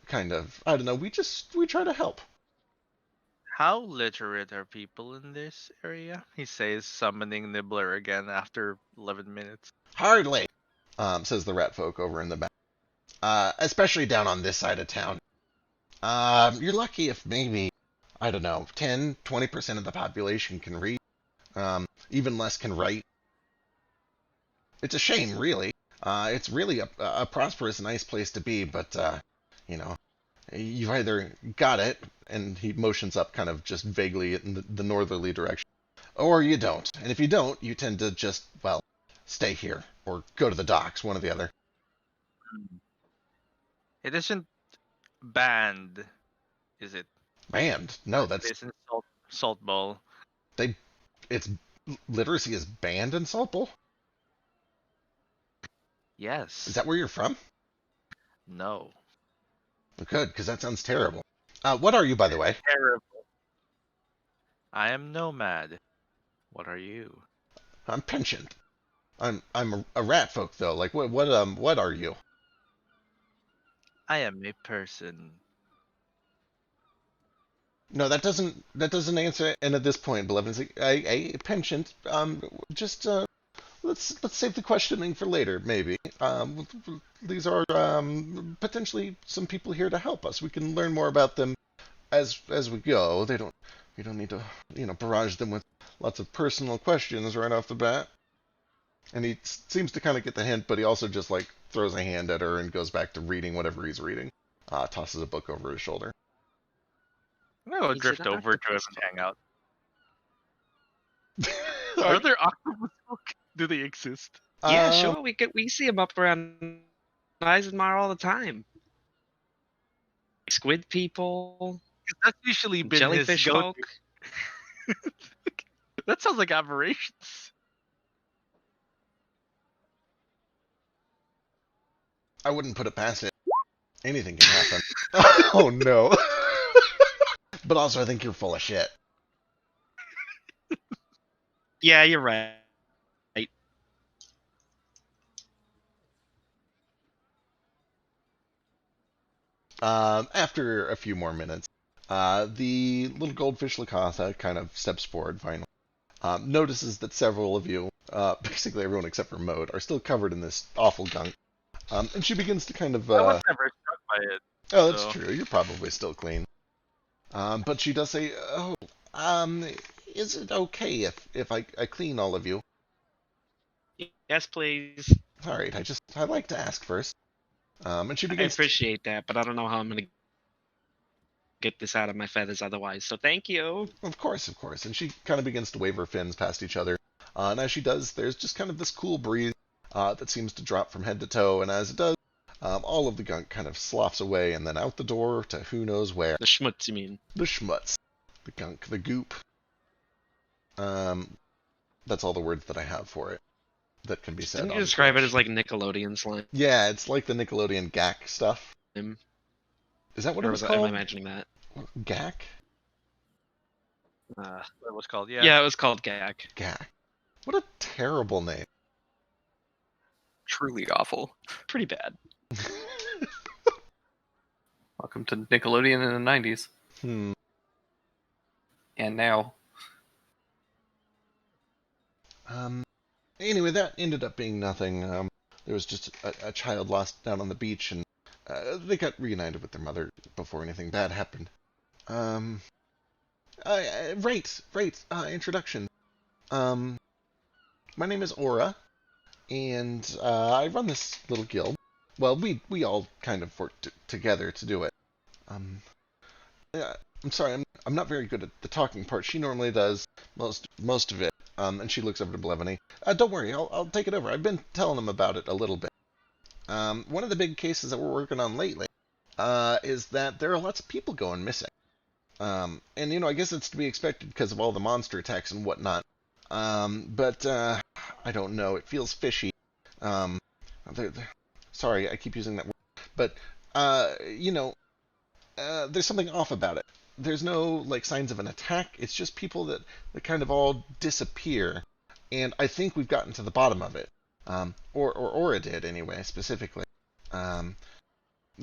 Kind of. I don't know. We try to help." How literate are people in this area? He says, summoning Nibbler again after 11 minutes. "Hardly," says the rat folk over in the back. "Especially down on this side of town. You're lucky if maybe, I don't know, 10, 20% of the population can read. Even less can write. It's a shame, really. It's really a prosperous, nice place to be, but, you've either got it," and he motions up kind of just vaguely in the northerly direction, "or you don't. And if you don't, you tend to just, well, stay here, or go to the docks, one or the other." It isn't banned, is it? Banned? No, It isn't salt bowl. it's literacy is banned in Saltbull? Yes. Is that where you're from? No. Good, because that sounds terrible. What are you, by the way? Terrible. I am Nomad. What are you? I'm pensioned. I'm a rat folk though. Like what are you? I am a person. No, that doesn't answer. And at this point, Beloved's like, a penchant. Just let's save the questioning for later, maybe. These are potentially some people here to help us. We can learn more about them as we go. We don't need to barrage them with lots of personal questions right off the bat. And he seems to kind of get the hint, but he also just like throws a hand at her and goes back to reading whatever he's reading. Tosses a book over his shoulder. I'm gonna go He's drift an over to him octopus and hang out. Are there octopus folk? Do they exist? Yeah, sure. We see them up around Eisenmar all the time. Squid people, That's usually been jellyfish his go-to. folk. That sounds like aberrations. I wouldn't put it past it. Anything can happen. Oh no. But also, I think you're full of shit. Yeah, you're right. After a few more minutes, the little goldfish Lakatha kind of steps forward finally. Notices that several of you, basically everyone except for Mode, are still covered in this awful gunk. And she begins to kind of. I was never struck by it. Oh, that's so- true. You're probably still clean. But she does say, "Oh, is it okay if I clean all of you?" Yes, please. All right. I like to ask first. And she I begins. appreciate that, but I don't know how I'm gonna get this out of my feathers otherwise. So thank you. Of course. And she kind of begins to wave her fins past each other. And as she does, there's just kind of this cool breeze that seems to drop from head to toe. And as it does, all of the gunk kind of sloughs away and then out the door to who knows where. The schmutz, you mean? The schmutz, the gunk, the goop. That's all the words that I have for it that can be said. Didn't you on describe it Twitch. as like Nickelodeon slime? Yeah, it's like the Nickelodeon GAC stuff. Is that what it Or was am I called? imagining that? GAC? What it was called, Yeah, it was called GAC. GAC. What a terrible name. Truly awful. Pretty bad. Welcome to Nickelodeon in the 90s. And now. Anyway, that ended up being nothing. There was just a child lost down on the beach, and they got reunited with their mother before anything bad happened. Introduction. My name is Aura, and I run this little guild. Well, we all kind of worked together to do it. I'm sorry, I'm not very good at the talking part. She normally does most of it. And she looks over to Blevany. Don't worry, I'll take it over. I've been telling them about it a little bit. One of the big cases that we're working on lately is that there are lots of people going missing. And I guess it's to be expected because of all the monster attacks and whatnot. But I don't know. It feels fishy. Sorry, I keep using that word. But there's something off about it. There's no signs of an attack. It's just people that kind of all disappear, and I think we've gotten to the bottom of it. Or Aura did anyway, specifically. Do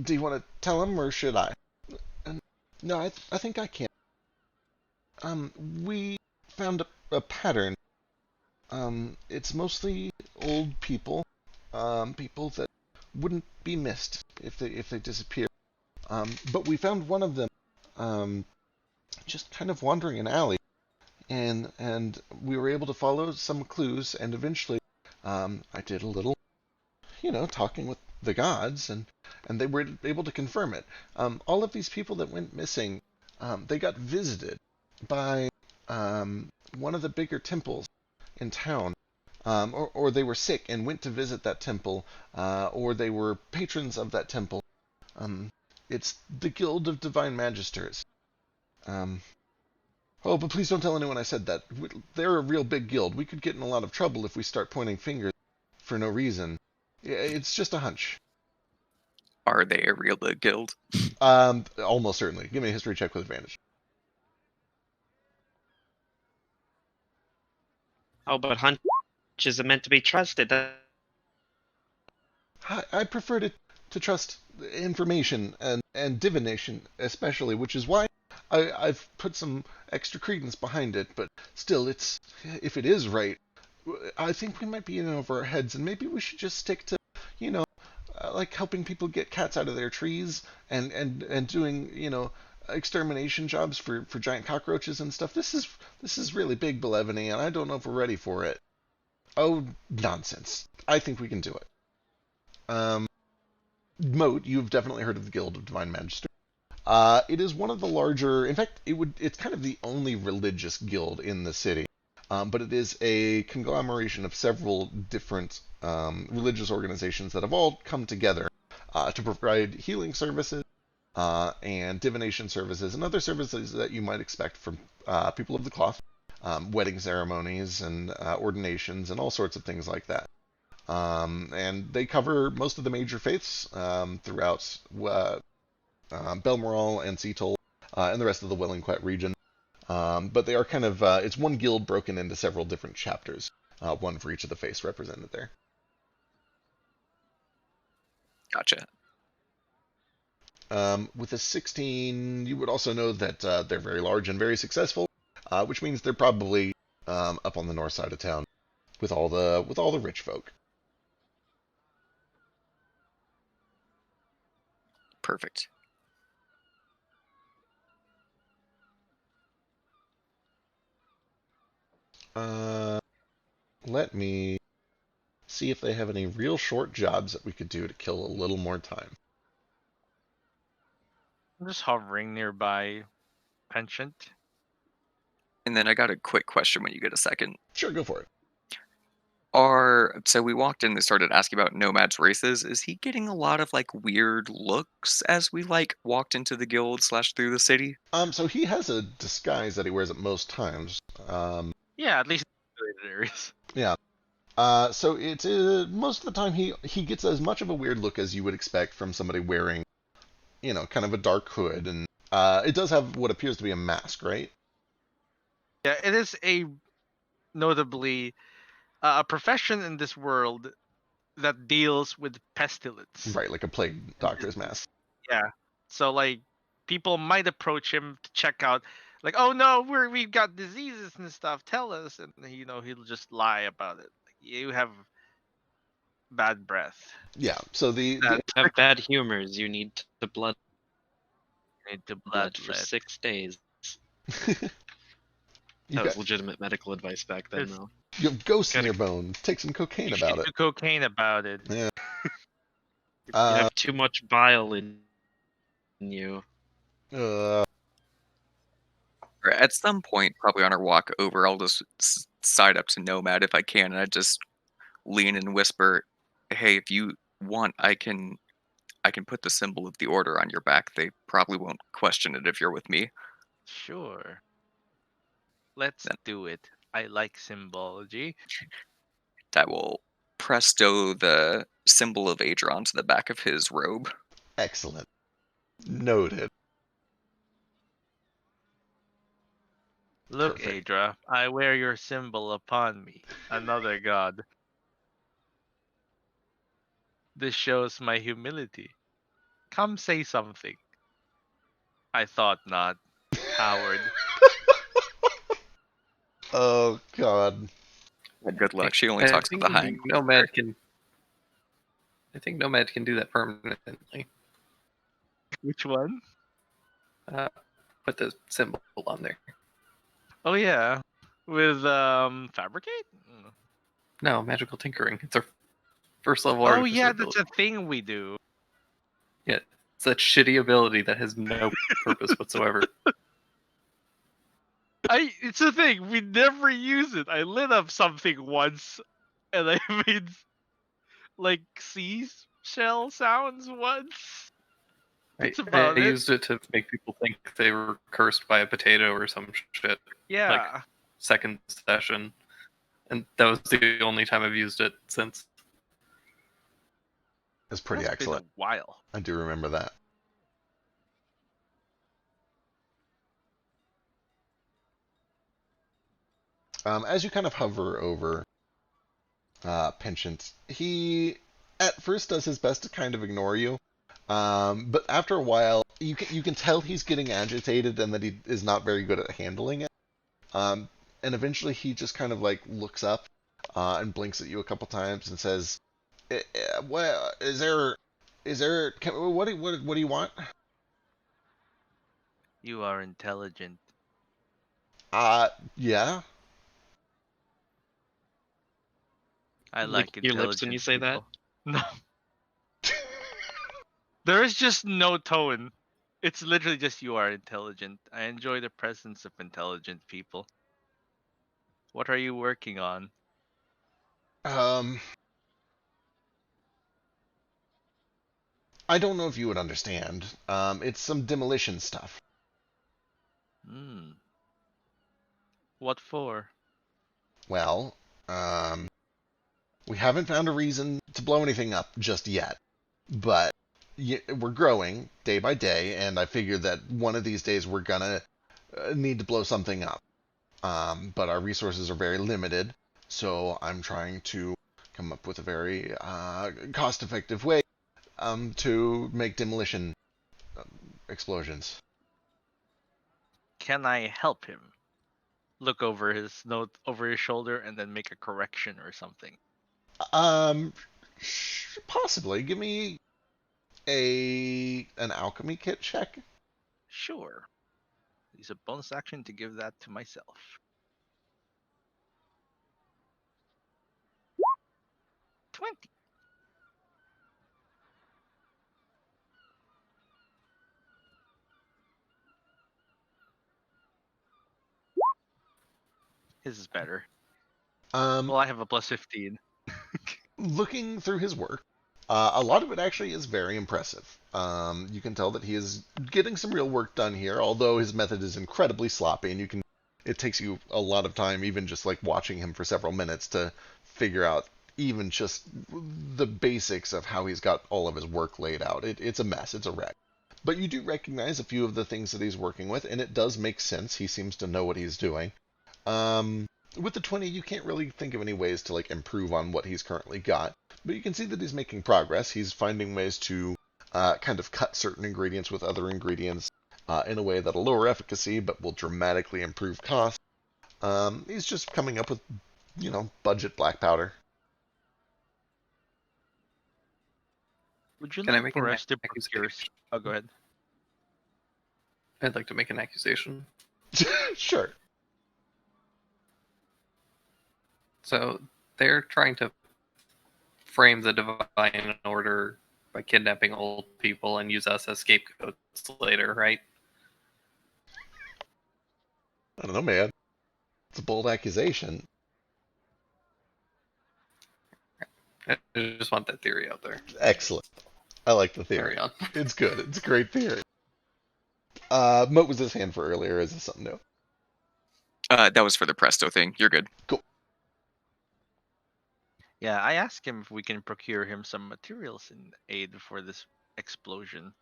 you want to tell him, or should I? No, I think I can. We found a pattern. It's mostly old people, people that wouldn't be missed if they disappear. But we found one of them. Just kind of wandering an alley, and we were able to follow some clues, and eventually, I did a little, talking with the gods, and they were able to confirm it. All of these people that went missing, they got visited by one of the bigger temples in town, or they were sick and went to visit that temple, or they were patrons of that temple. It's the Guild of Divine Magisters. Oh, but please don't tell anyone I said that. They're a real big guild. We could get in a lot of trouble if we start pointing fingers for no reason. It's just a hunch. Are they a real big guild? Almost certainly. Give me a history check with advantage. Oh, but hunches are meant to be trusted. I prefer to trust information and divination, especially, which is why I've put some extra credence behind it. But still, if it is right, I think we might be in over our heads, and maybe we should just stick to, helping people get cats out of their trees and doing, extermination jobs for giant cockroaches and stuff. This is really big, Belevany, and I don't know if we're ready for it. Oh, nonsense. I think we can do it. Moat, you've definitely heard of the Guild of Divine Magister. It is one of the larger, in fact, it's kind of the only religious guild in the city. But it is a conglomeration of several different religious organizations that have all come together to provide healing services and divination services and other services that you might expect from people of the cloth, wedding ceremonies and ordinations and all sorts of things like that. And they cover most of the major faiths throughout Belmoral and Seattle and the rest of the Wellingquet region. But they are kind of, it's one guild broken into several different chapters, one for each of the faiths represented there. Gotcha. With a 16, you would also know that they're very large and very successful, which means they're probably up on the north side of town with all the rich folk. Perfect. Let me see if they have any real short jobs that we could do to kill a little more time. I'm just hovering nearby penchant. And then I got a quick question when you get a second. Sure, go for it. So we walked in, they started asking about Nomad's races. Is he getting a lot of like weird looks as we like walked into the guild / through the city? So he has a disguise that he wears at most times. Yeah, at least in areas. Yeah. So it's most of the time he gets as much of a weird look as you would expect from somebody wearing, kind of a dark hood, and it does have what appears to be a mask, right? Yeah, it is a notably a profession in this world that deals with pestilence. Right, like a plague doctor's mask. Yeah. So like people might approach him to check out, like, oh no, we've got diseases and stuff. Tell us, and he'll just lie about it. Like, you have bad breath. Yeah. So the Have bad humors. You need to blood Need to blood for bloodlet. 6 days. you That was got legitimate medical advice back then, It's- though. you have ghosts in Gotta- your bones. Take some cocaine You about should it. do cocaine about it. Yeah. You have too much bile in you. Or at some point, probably on our walk over, I'll just side up to Nomad if I can, and I just lean and whisper, "Hey, if you want, I can put the symbol of the order on your back. They probably won't question it if you're with me." Sure. Let's do it. I like symbology. That will presto the symbol of Adron to the back of his robe. Excellent. Noted. Look, Perfect. Adra, I wear your symbol upon me, another god. This shows my humility. Come say something. I thought not. Coward. Oh God. Good luck. She only I talks think about the high. Nomad can. I think Nomad can do that permanently. Which one? Put the symbol on there. Oh yeah. With fabricate? No, magical tinkering. It's our first level Oh artificer yeah, ability. that's a thing we do. Yeah, it's that shitty ability that has no purpose whatsoever. It's a thing. We never use it. I lit up something once and I made like seashell sounds once. That's about I it. used it to make people think they were cursed by a potato or some shit. Yeah. Second session, and that was the only time I've used it since. That's pretty That's been excellent. a while. I do remember that. As you kind of hover over Penchant, he at first does his best to kind of ignore you, but after a while, you can tell he's getting agitated and that he is not very good at handling it. And eventually, he just kind of like looks up and blinks at you a couple times and says, "Well, what do you want?" You are intelligent. Yeah. I Lick like your intelligent lips when you say that? people. No. There is just no tone. It's literally just you are intelligent. I enjoy the presence of intelligent people. What are you working on? I don't know if you would understand. It's some demolition stuff. Hmm. What for? Well, we haven't found a reason to blow anything up just yet, but we're growing day by day, and I figured that one of these days we're gonna need to blow something up. But our resources are very limited, so I'm trying to come up with a very cost-effective way to make demolition explosions. Can I help him? Look over his note over his shoulder and then make a correction or something. Possibly. Give me an alchemy kit check. Sure. Use a bonus action to give that to myself. 20. His is better. Well, I have a plus 15. Looking through his work, a lot of it actually is very impressive. You can tell that he is getting some real work done here, although his method is incredibly sloppy, and it takes you a lot of time, even just like watching him for several minutes, to figure out even just the basics of how he's got all of his work laid out. It's a mess. It's a wreck. But you do recognize a few of the things that he's working with, and it does make sense. He seems to know what he's doing. With the 20, you can't really think of any ways to like improve on what he's currently got, but you can see that he's making progress. He's finding ways to kind of cut certain ingredients with other ingredients in a way that'll lower efficacy, but will dramatically improve cost. He's just coming up with, budget black powder. Would you Can I like make for an us to procure? accusation? Oh, go ahead. I'd like to make an accusation. Sure. So they're trying to frame the divine order by kidnapping old people and use us as scapegoats later, right? I don't know, man. It's a bold accusation. I just want that theory out there. Excellent. I like the theory. Carry on. It's good. It's a great theory. Moat was his hand for earlier. Is this something new? That was for the Presto thing. You're good. Cool. Yeah, I asked him if we can procure him some materials in aid for this explosion.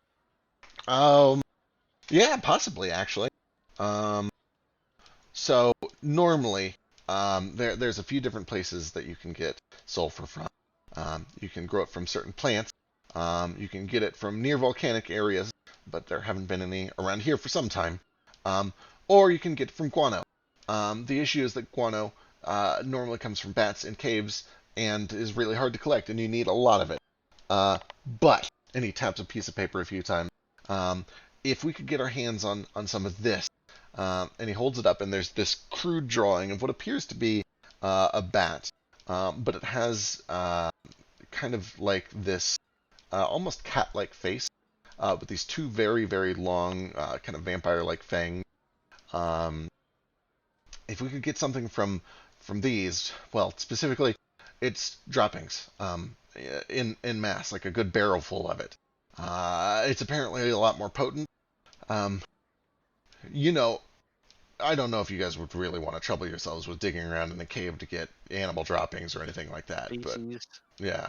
Yeah, possibly actually. So normally, there's a few different places that you can get sulfur from. You can grow it from certain plants. You can get it from near volcanic areas, but there haven't been any around here for some time. Or you can get it from guano. The issue is that guano normally comes from bats in caves and is really hard to collect, and you need a lot of it. But, and he taps a piece of paper a few times, if we could get our hands on some of this, and he holds it up, and there's this crude drawing of what appears to be a bat, but it has kind of like this almost cat-like face, with these two very, very long, kind of vampire-like fangs. If we could get something from these, well, specifically, it's droppings in mass, like a good barrel full of it. It's apparently a lot more potent. I don't know if you guys would really want to trouble yourselves with digging around in a cave to get animal droppings or anything like that. But Species. yeah,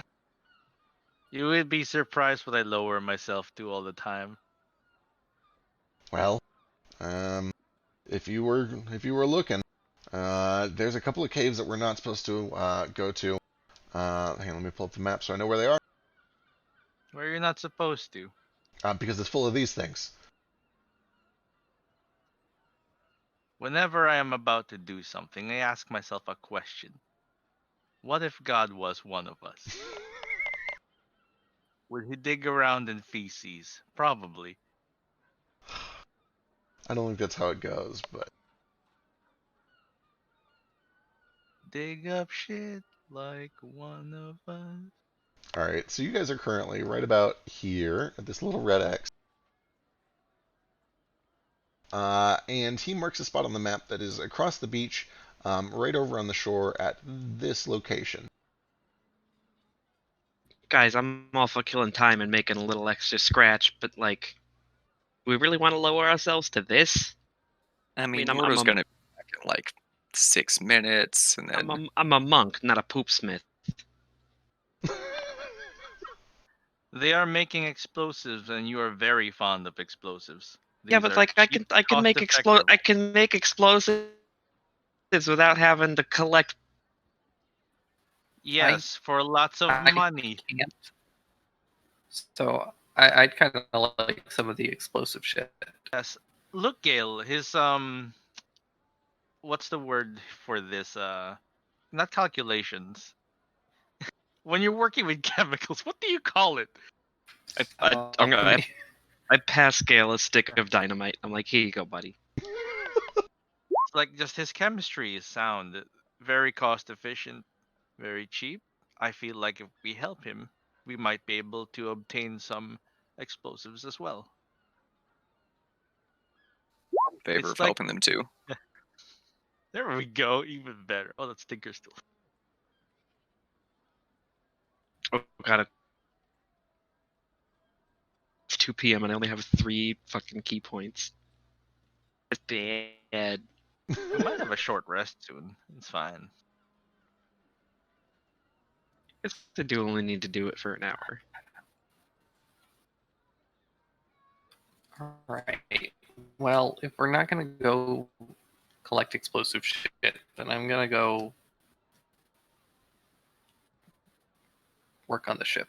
You would be surprised what I lower myself to all the time. well, if you were looking, there's a couple of caves that we're not supposed to go to. Hang on, let me pull up the map so I know where they are. Where you're not supposed to. Because it's full of these things. Whenever I am about to do something, I ask myself a question. What if God was one of us? Would he dig around in feces? Probably. I don't think that's how it goes, but Dig up shit like one of us. all right. So you guys are currently right about here at this little red X. And he marks a spot on the map that is across the beach, right over on the shore at this location. Guys, I'm all for killing time and making a little extra scratch, but like, we really want to lower ourselves to this? I mean, I'm Morto's a- gonna be back in like 6 minutes, and then I'm a monk, not a poopsmith. They are making explosives, and you are very fond of explosives. Yeah, These but are like I cheap, can make cost-effective. I can make explosives without having to collect. Yes, for lots of I money. can't. So I'd kind of like some of the explosive shit. Yes. Look, Gale, his what's the word for this? Not calculations. When you're working with chemicals, what do you call it? I pass Gale a stick of dynamite. I'm like, here you go, buddy. It's like just his chemistry is sound, very cost efficient, very cheap. I feel like if we help him, we might be able to obtain some explosives as well. In favor It's of like- helping them too. There we go, even better. Oh, that's Tinker still. Oh god, it's 2 p.m. and I only have 3 fucking key points. It's bad. We might have a short rest soon. It's fine. I do only need to do it for an hour. Alright. Well, if we're not gonna go collect explosive shit, then I'm gonna go work on the ship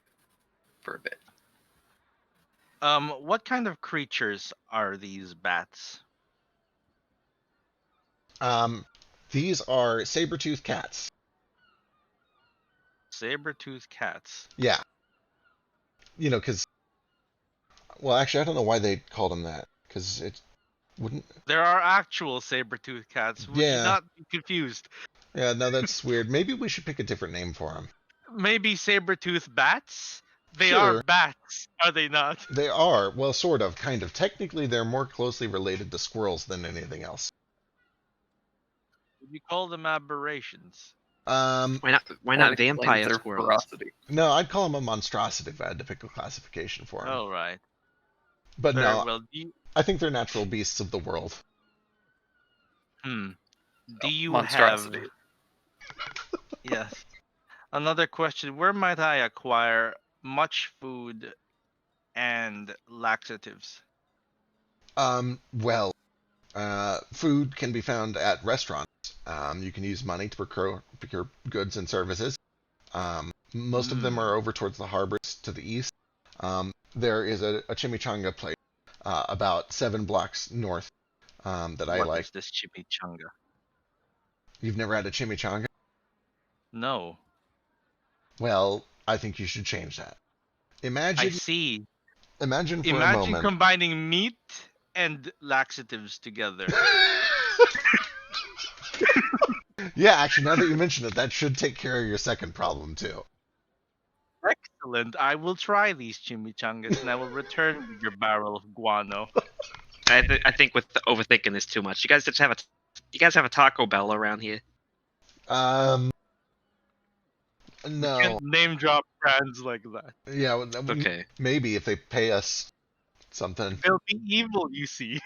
for a bit. What kind of creatures are these bats? These are saber-toothed cats. Saber-toothed cats. Yeah. You know, because... Well, actually, I don't know why they called them that. Because it wouldn't... There are actual saber-toothed cats. Would Yeah. you not be confused? Yeah, no, that's weird. Maybe we should pick a different name for them. Maybe saber-toothed bats? They Sure. are bats, are they not? They are. Well, sort of, kind of. Technically, they're more closely related to squirrels than anything else. Would you call them aberrations? Why not That explains vampire their squirrels? ferocity. No, I'd call them a monstrosity if I had to pick a classification for them. All right. But Very no, well. Do you, I think they're natural beasts of the world. do you Monstrosity. have... Yes. Another question. Where might I acquire much food and laxatives? Well, food can be found at restaurants. You can use money to procure goods and services. Most of them are over towards the harbors to the east. There is a chimichanga place about 7 blocks north that I What like. is this chimichanga? You've never had a chimichanga? No. Well, I think you should change that. Imagine, I see. imagine for a Imagine moment. combining meat and laxatives together. Yeah, actually, now that you mention it, that should take care of your second problem too. Excellent. I will try these chimichangas and I will return with your barrel of guano. I think with overthinking this too much. You guys have a Taco Bell around here? No. Can't name drop brands like that. Yeah, well, Okay. maybe if they pay us something. They'll be evil, you see.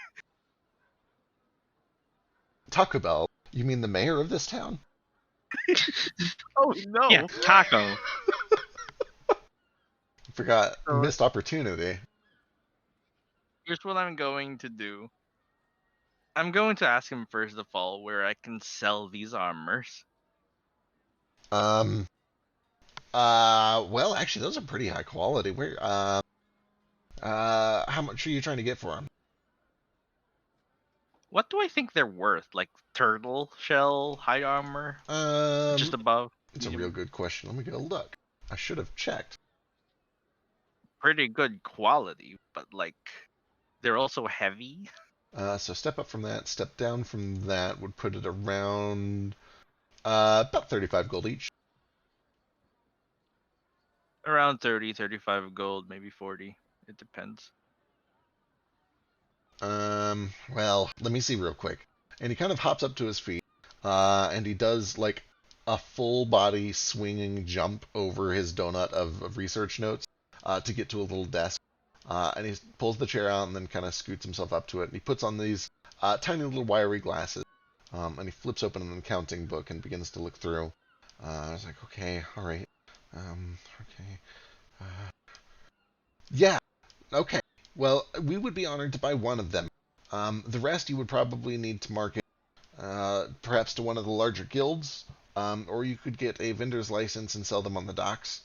Taco Bell? You mean the mayor of this town? Oh no. Yeah, taco. Forgot. So- Missed opportunity. Here's what I'm going to do. I'm going to ask him first of all where I can sell these armors. Well, actually, those are pretty high quality. How much are you trying to get for them? What do I think they're worth? Like turtle shell, high armor, just above? It's a medium? real good question. Let me go look. I should have checked. Pretty good quality, but like they're also heavy. So step up from that, step down from that would put it around about 35 gold each. Around 30, 35 gold, maybe 40. It depends. Well, let me see real quick. And he kind of hops up to his feet, and he does like a full body swinging jump over his donut of research notes to get to a little desk. And he pulls the chair out and then kind of scoots himself up to it. And he puts on these tiny little wiry glasses, and he flips open an accounting book and begins to look through. I was like, okay, all right, okay, yeah, okay. Well, we would be honored to buy one of them. The rest you would probably need to market, perhaps to one of the larger guilds, or you could get a vendor's license and sell them on the docks.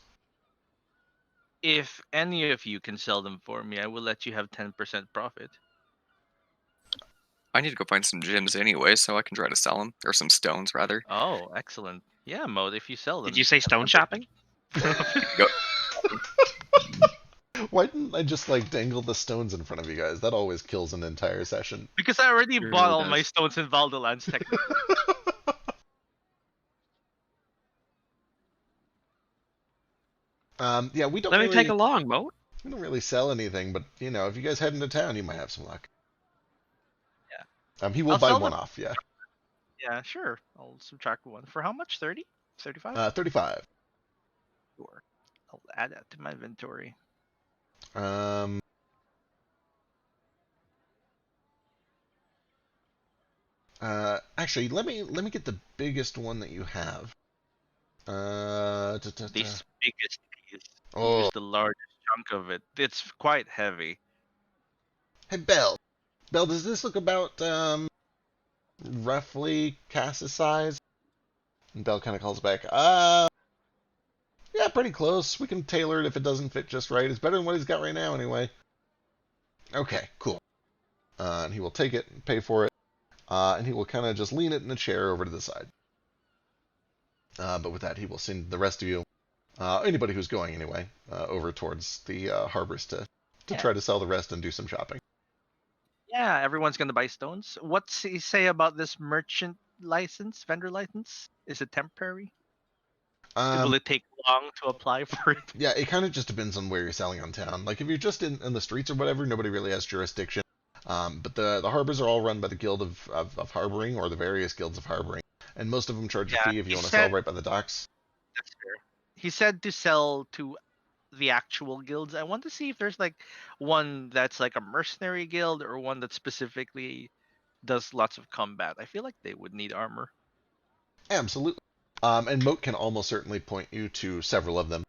If any of you can sell them for me, I will let you have 10% profit. I need to go find some gems anyway, so I can try to sell them, or some stones rather. Oh, excellent. Yeah, Mode, if you sell them. Did you say stone shopping? Go. Why didn't I just like dangle the stones in front of you guys? That always kills an entire session. Because I already It bought really all my does. stones in Valdelands, technically. Yeah, we don't Let me really tag along, Mo. we don't really sell anything, but you know, if you guys head into town, you might have some luck. Yeah. He will I'll buy sell one them. off. Yeah. Yeah, sure. I'll subtract one. For how much? 30? 35? 35. Sure. I'll add that to my inventory. Um. Actually, let me get the biggest one that you have. This biggest piece. Oh, Use the largest chunk of it. It's quite heavy. hey Bell. Bell, does this look about roughly Cass's size? And Bell kind of calls back. Yeah, pretty close. We can tailor it if it doesn't fit just right. It's better than what he's got right now, anyway. Okay, cool. And he will take it and pay for it. And he will kind of just lean it in a chair over to the side. But with that, he will send the rest of you, anybody who's going anyway, over towards the harbors to Yeah. try to sell the rest and do some shopping. Yeah, everyone's gonna buy stones. What's he say about this merchant license, vendor license? Is it temporary? Will it take long to apply for it? Yeah, it kind of just depends on where you're selling on town. Like if you're just in the streets or whatever, nobody really has jurisdiction. But the harbors are all run by the Guild of Harboring, or the various guilds of harboring, and most of them charge a Yeah, fee if you he want to sell said- right by the docks. That's fair. He said to sell to the actual guilds. I want to see if there's like one that's like a mercenary guild or one that specifically does lots of combat. I feel like they would need armor. Absolutely. And Moat can almost certainly point you to several of them.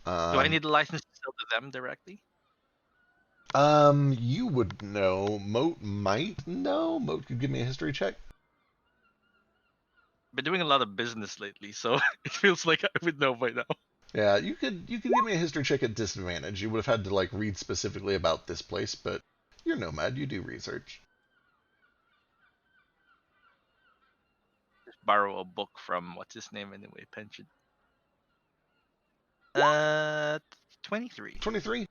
Do I need a license to sell to them directly? You would know. Moat might know. Moat could give me a history check. Been doing a lot of business lately, so it feels like I would know by now. Yeah, you could give me a history check at disadvantage. You would have had to like read specifically about this place, but you're nomad. You do research. Just borrow a book from what's his name anyway, Pension. 23. 23.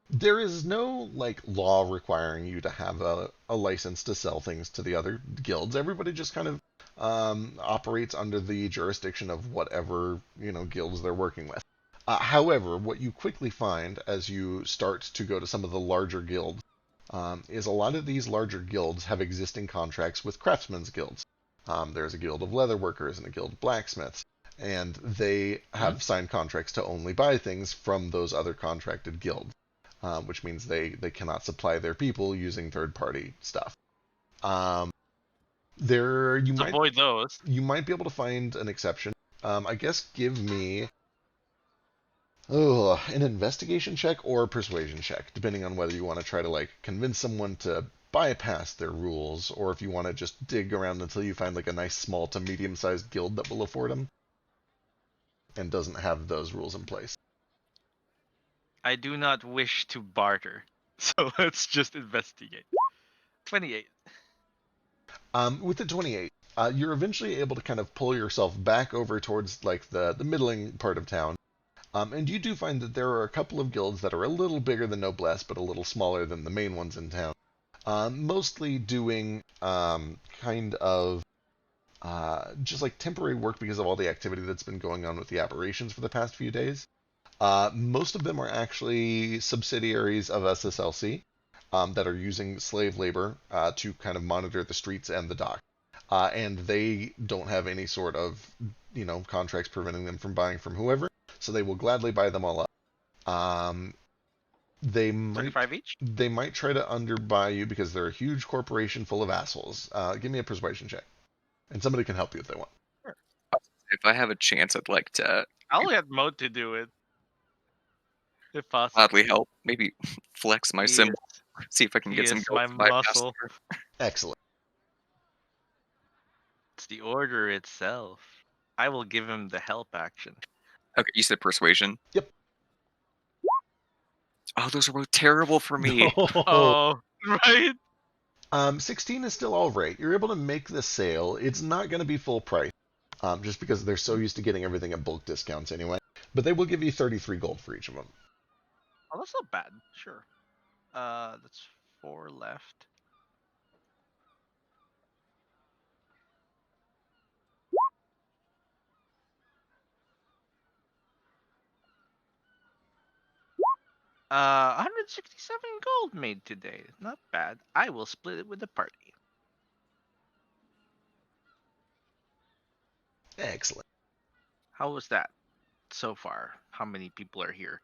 There is no like law requiring you to have a license to sell things to the other guilds. Everybody just kind of operates under the jurisdiction of whatever guilds they're working with. However, what you quickly find as you start to go to some of the larger guilds is a lot of these larger guilds have existing contracts with craftsmen's guilds. There's a guild of leather workers and a guild of blacksmiths, and they have signed contracts to only buy things from those other contracted guilds. Which means they cannot supply their people using third-party stuff. Avoid those. You might be able to find an exception. I guess give me an investigation check or a persuasion check, depending on whether you want to try to like convince someone to bypass their rules, or if you want to just dig around until you find like a nice small to medium-sized guild that will afford them and doesn't have those rules in place. I do not wish to barter, so let's just investigate. 28. With the 28, you're eventually able to kind of pull yourself back over towards like the middling part of town. And you do find that there are a couple of guilds that are a little bigger than Noblesse, but a little smaller than the main ones in town. Mostly doing kind of just like temporary work because of all the activity that's been going on with the aberrations for the past few days. Most of them are actually subsidiaries of SSLC that are using slave labor to kind of monitor the streets and the dock. And they don't have any sort of, contracts preventing them from buying from whoever, so they will gladly buy them all up. They might 35 each? They might try to underbuy you because they're a huge corporation full of assholes. Give me a persuasion check, and somebody can help you if they want. If I have a chance, I'd like to I'll get Mode to do it. If possible. oddly help. Maybe flex my symbol. See if I can He get some is gold my to bypass muscle. there. Excellent. It's the order itself. I will give him the help action. Okay, you said persuasion. Yep. Oh, those are both terrible for me. Oh, right. 16 is still all right. You're able to make the sale. It's not going to be full price, just because they're so used to getting everything at bulk discounts anyway. But they will give you 33 gold for each of them. Oh, that's not bad. Sure. That's 4 left. Uh, 167 gold made today. Not bad. I will split it with the party. Excellent. How was that so far? How many people are here?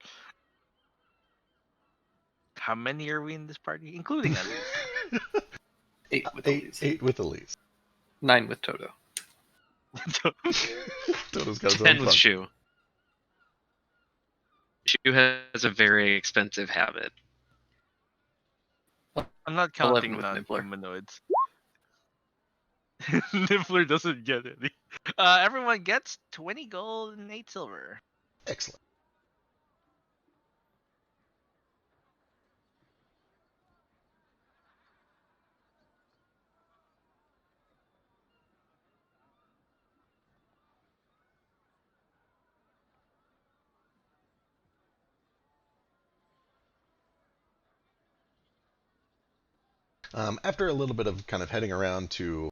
How many are we in this party, including Elise? 8 with eight, Elise. 8 with Elise. 9 with Toto. Toto's got his 10 own with fun. Shu. Shu has a very expensive habit. I'm not 11 counting with Nibbler. non-humanoids. Nibbler doesn't get any. Everyone gets 20 gold and 8 silver. Excellent. After a little bit of kind of heading around to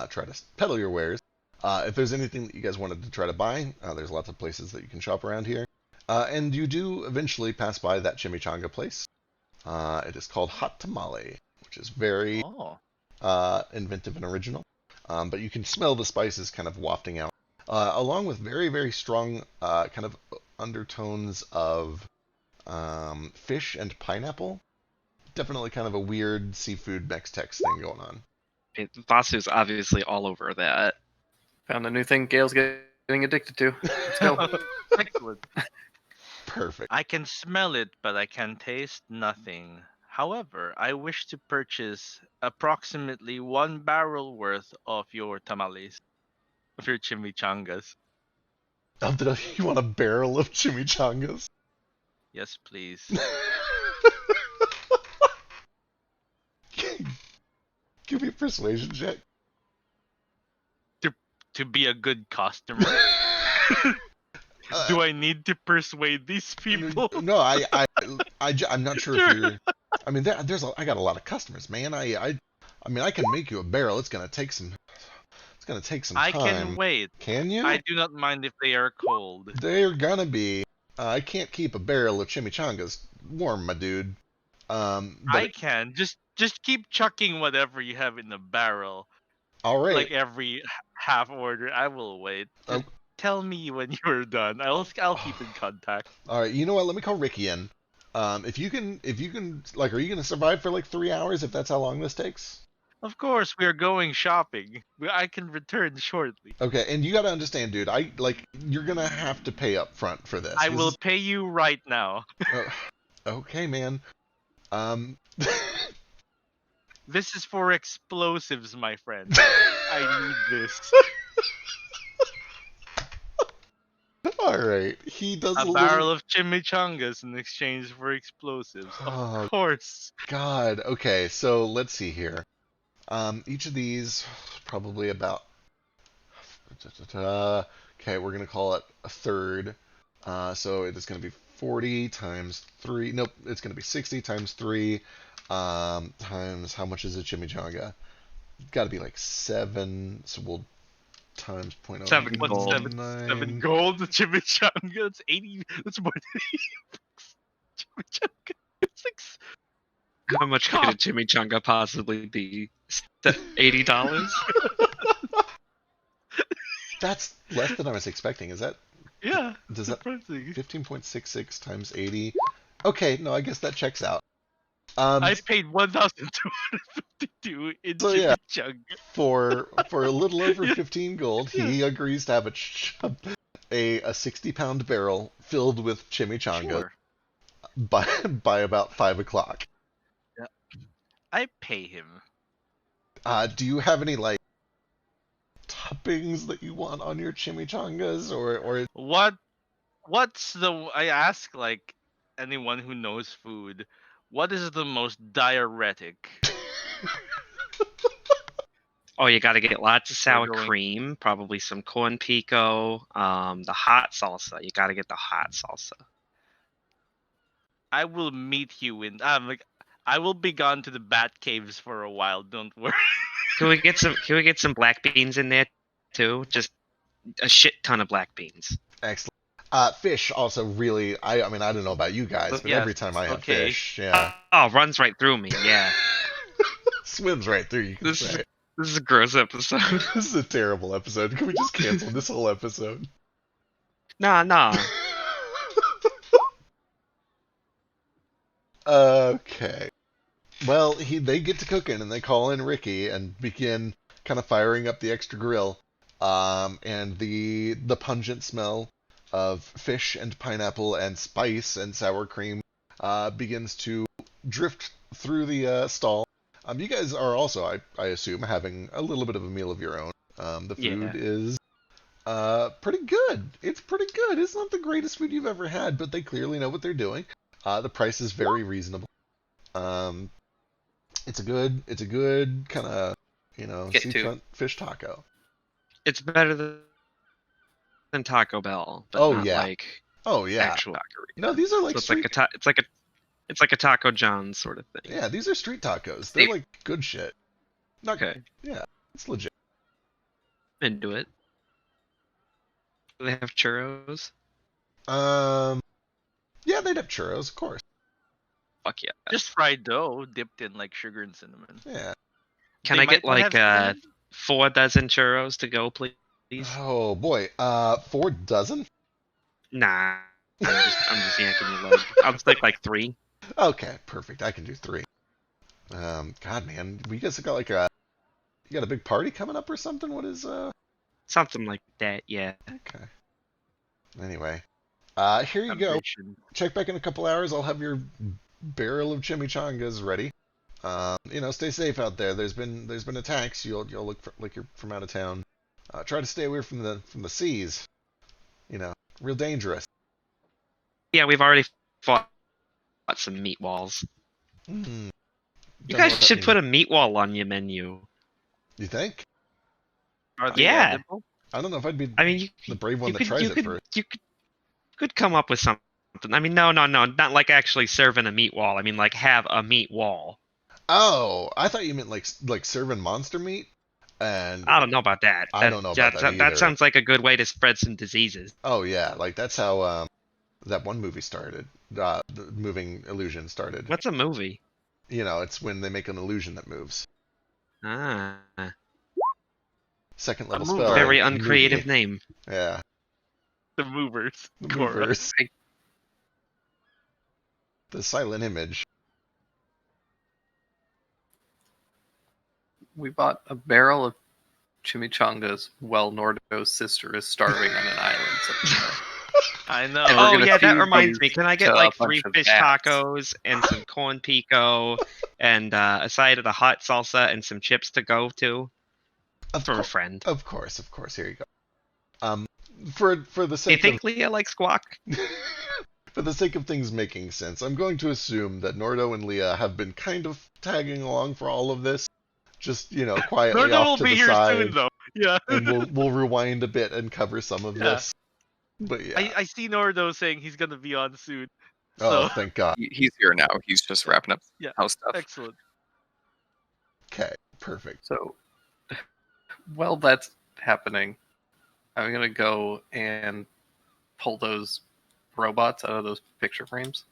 try to peddle your wares, if there's anything that you guys wanted to try to buy, there's lots of places that you can shop around here. And you do eventually pass by that chimichanga place. It is called Hot Tamale, which is very Oh. inventive and original. But you can smell the spices kind of wafting out, along with very, very strong kind of undertones of fish and pineapple. Definitely kind of a weird seafood Mex-Tex thing going on. Vasu's obviously all over that. Found a new thing Gail's getting addicted to. Let's go. Excellent. Perfect. I can smell it, but I can taste nothing. However, I wish to purchase approximately 1 barrel worth of your tamales, of your chimichangas. You want a barrel of chimichangas? Yes, please. Give me a persuasion check. To be a good customer. Do I need to persuade these people? No, I'm not sure if you're. I mean, I got a lot of customers, man. I mean, I can make you a barrel. It's gonna take some. It's gonna take some I time. can wait. Can you? I do not mind if they are cold. They're gonna be. I can't keep a barrel of chimichangas warm, my dude. But I can. Just keep chucking whatever you have in the barrel. all right. Like every half order. I will wait. Oh. Just tell me when you're done. I'll keep in contact. All right. You know what? Let me call Ricky in. If you can, like, are you gonna survive for like 3 hours if that's how long this takes? Of course, we are going shopping. I can return shortly. Okay, and you gotta understand, dude. You're gonna have to pay up front for this. I will pay you right now. Okay, man. This is for explosives, my friend. I need this. All right. He does A barrel of chimichangas in exchange for explosives. Oh, Of course. God. Okay, so let's see here. Each of these probably about. Okay, we're gonna call it a third. So it is gonna be 40 times 3. Nope, it's gonna be 60 times 3. Times how much is a chimichanga? Got to be like 7. So we'll times 0.09. 7 What's gold. 7 gold? Chimichanga. That's 80. That's more than 80 bucks. Chimichanga. It's like. How much could a chimichanga possibly be? $80? That's less than I was expecting. Is that? Yeah. Does that Surprising. 15.66 times 80? Okay, no, I guess that checks out. I paid 1,252 in So, yeah. chimichanga. For a little over Yeah. 15 gold, Yeah. he agrees to have a 60-pound barrel filled with chimichanga Sure. by about 5 o'clock. I pay him. Do you have any like toppings that you want on your chimichangas, or What I ask like anyone who knows food, what is the most diuretic? Oh, you got to get lots of sour going- cream, probably some corn pico, the hot salsa. You got to get the hot salsa. I will meet you in. I will be gone to the bat caves for a while. Don't worry. Can we get some black beans in there too? Just a shit ton of black beans. Excellent. Fish also really. I mean, I don't know about you guys, but Yes, every time I have okay. fish, yeah, Oh, runs right through me. Yeah. swims right through. You can This say. is a gross episode. This is a terrible episode. Can we just cancel this whole episode? Nah. Okay. Well, they get to cooking and they call in Ricky and begin kind of firing up the extra grill. And the pungent smell of fish and pineapple and spice and sour cream begins to drift through the stall. You guys are also, I assume, having a little bit of a meal of your own. The food is pretty good. It's pretty good. It's not the greatest food you've ever had, but they clearly know what they're doing. The price is very reasonable. It's a good kind of, seafront fish taco. It's better than Taco Bell, but Oh, not yeah. like Oh yeah. actual taqueria. No, these are like So it's like a Taco John's sort of thing. yeah, these are street tacos. They're like good shit. Not, Okay. Yeah, it's legit. Into it. Do they have churros? Yeah, they'd have churros, of course. Fuck yeah. Just fried dough dipped in like sugar and cinnamon. Yeah. Can They I get might not like have cinnamon. 4 dozen churros to go, please? Oh boy. 4 dozen? Nah. I'm just yanking your leg. I'll just take like 3. Okay, perfect. I can do 3. God, man, you guys got like you got a big party coming up or something? What is Something like that, yeah. Okay. Anyway, here you go. Celebration. Check back in a couple hours. I'll have your barrel of chimichangas ready. Stay safe out there. There's been attacks. You'll look like you're from out of town. Try to stay away from the seas. Real dangerous. Yeah, we've already fought some meat walls. Mm. You guys should put a meat wall on your menu. You think? Are they Yeah. edible? I don't know if I'd be I mean, the brave one that tries it first. You could come up with something. I mean, no, not like actually serving a meat wall. I mean, like have a meat wall. Oh, I thought you meant like serving monster meat. And I don't know about that. I don't know about that either. That sounds like a good way to spread some diseases. Oh yeah, like that's how that one movie started. The moving illusion started. What's a movie? It's when they make an illusion that moves. Ah, Second level mover. spell. very uncreative movie. name. Yeah. The movers. The Cora. movers. The silent image. We bought a barrel of chimichangas while Nordo's sister is starving on an island somewhere. I know. And we're Oh gonna yeah, that feed reminds me. these Can I to get a like bunch 3 of fish bats. tacos and some corn pico and a side of the hot salsa and some chips to go to Of, for a cour- friend? of course. Here you go. For the Do you sake think Leah likes squawk? for the sake of things making sense, I'm going to assume that Nordo and Leah have been kind of tagging along for all of this. Just quietly Nordo off will to be the here side, soon, though. Yeah. and we'll rewind a bit and cover some of Yeah. this. But yeah. I see Nordo saying he's gonna be on soon. Oh, So thank God. He's here now. He's just wrapping up Yeah. house stuff. excellent. Okay, perfect. So, while that's happening, I'm gonna go and pull those robots out of those picture frames.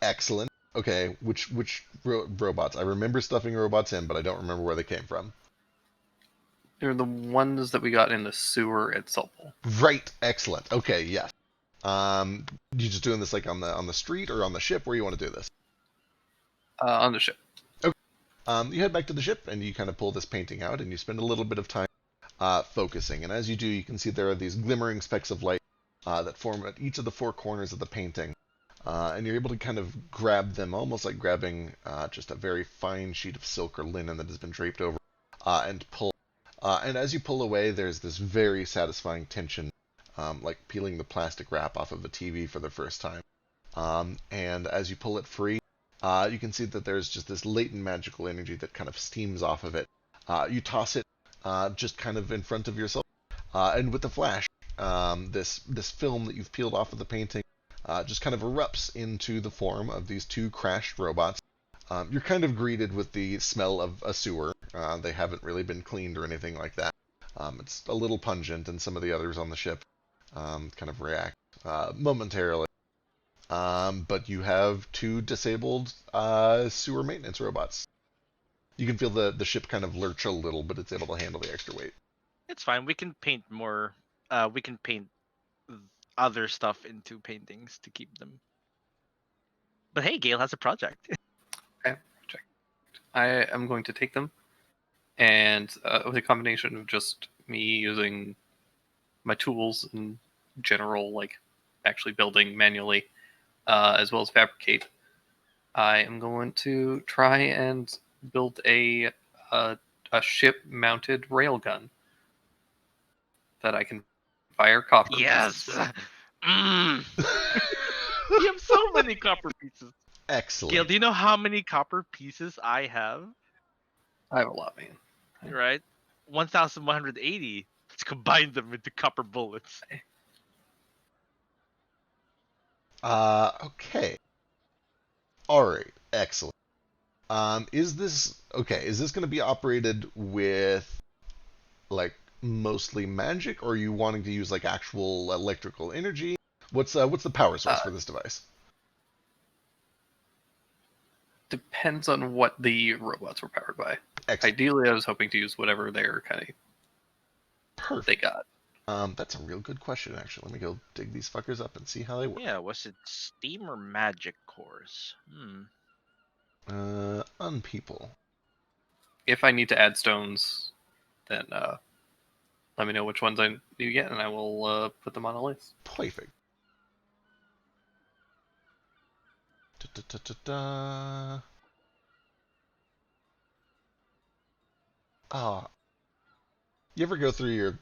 Excellent. Okay, which robots? I remember stuffing robots in, but I don't remember where they came from. They're the ones that we got in the sewer at Saltpole. Right. Excellent. Okay. Yes. You just doing this like on the street or on the ship? Where you want to do this? On the ship. You head back to the ship and you kind of pull this painting out and you spend a little bit of time focusing. And as you do, you can see there are these glimmering specks of light that form at each of the 4 corners of the painting. And you're able to kind of grab them, almost like grabbing just a very fine sheet of silk or linen that has been draped over, and pull And as you pull away, there's this very satisfying tension, like peeling the plastic wrap off of a TV for the first time. And as you pull it free, you can see that there's just this latent magical energy that kind of steams off of it. You toss it just kind of in front of yourself, and with the flash, this film that you've peeled off of the painting just kind of erupts into the form of these two crashed robots. You're kind of greeted with the smell of a sewer. They haven't really been cleaned or anything like that. It's a little pungent, and some of the others on the ship kind of react momentarily. But you have two disabled sewer maintenance robots. You can feel the ship kind of lurch a little, but it's able to handle the extra weight. It's fine. We can paint more. We can paint other stuff into paintings to keep them. But hey, Gail has a project. Okay, project. I am going to take them, and with a combination of just me using my tools and general, like actually building manually, as well as fabricate, I am going to try and build a ship-mounted railgun that I can fire copper Yes. pieces. Mm. You have so many copper pieces. Excellent. Gail, do you know how many copper pieces I have? I have a lot, man. Right, 1,180. Let's combine them into copper bullets. Okay. Alright, excellent. Is this going to be operated with like mostly magic, or are you wanting to use like actual electrical energy? What's the power source for this device? Depends on what the robots were powered by. Excellent. Ideally, I was hoping to use whatever they're kind of Perfect. they got. That's a real good question, actually. Let me go dig these fuckers up and see how they work. Yeah, was it steam or magic cores? Unpeople. If I need to add stones, then let me know which ones I need to get, and I will put them on a list. Perfect. Da-da-da-da-da. You ever go through your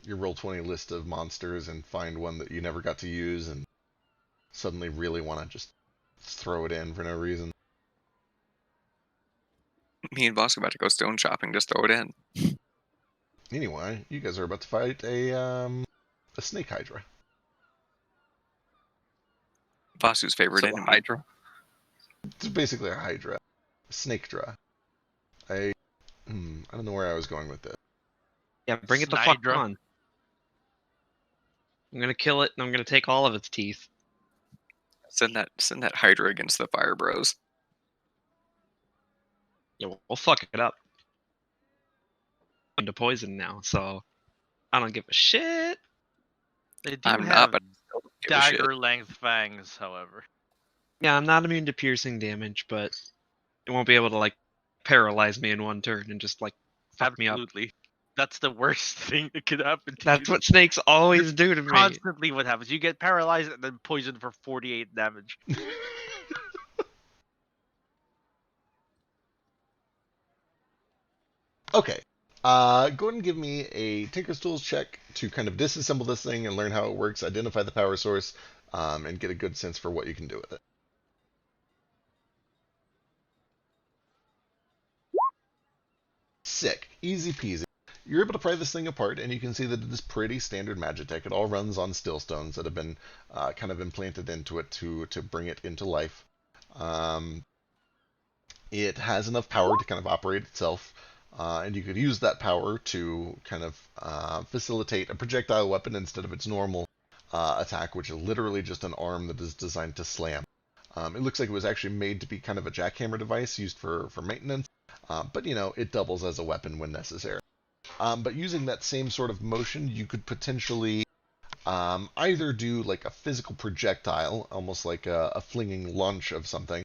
Roll20 list of monsters and find one that you never got to use and suddenly really want to just throw it in for no reason? Me and Boss are about to go stone shopping. Just throw it in. Anyway, you guys are about to fight a snake hydra. Vasu's favorite So enemy. Hydra. It's basically a hydra, a snake dra. I don't know where I was going with this. Yeah, bring it the fuck Snydra. on. I'm gonna kill it, and I'm gonna take all of its teeth. Send that Hydra against the Fire Bros. Yeah, we'll fuck it up. I'm into poison now, so I don't give a shit. They do I'm have not, but I don't give a shit. dagger length fangs, however. Yeah, I'm not immune to piercing damage, but it won't be able to like paralyze me in one turn and just like fuck me up. Absolutely. That's the worst thing that could happen to That's you. what snakes always do to me. Constantly what happens. You get paralyzed and then poisoned for 48 damage. Okay. Go ahead and give me a Tinker's Tools check to kind of disassemble this thing and learn how it works, identify the power source, and get a good sense for what you can do with it. Sick. Easy peasy. You're able to pry this thing apart, and you can see that it is pretty standard Magitech. It all runs on stillstones that have been kind of implanted into it to bring it into life. It has enough power to kind of operate itself, and you could use that power to kind of facilitate a projectile weapon instead of its normal attack, which is literally just an arm that is designed to slam. It looks like it was actually made to be kind of a jackhammer device used for maintenance, but you know, it doubles as a weapon when necessary. But using that same sort of motion, you could potentially either do like a physical projectile, almost like a flinging launch of something,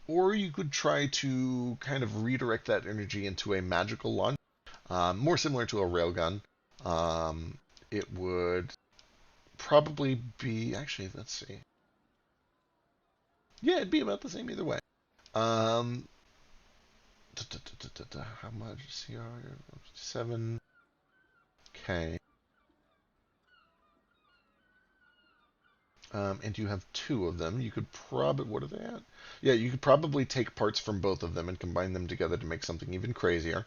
or you could try to kind of redirect that energy into a magical launch, more similar to a railgun. It would probably be, actually, let's see. Yeah, it'd be about the same either way. How much? CR 7. Okay. And you have 2 of them. You could probably, what are they at? Yeah, you could probably take parts from both of them and combine them together to make something even crazier.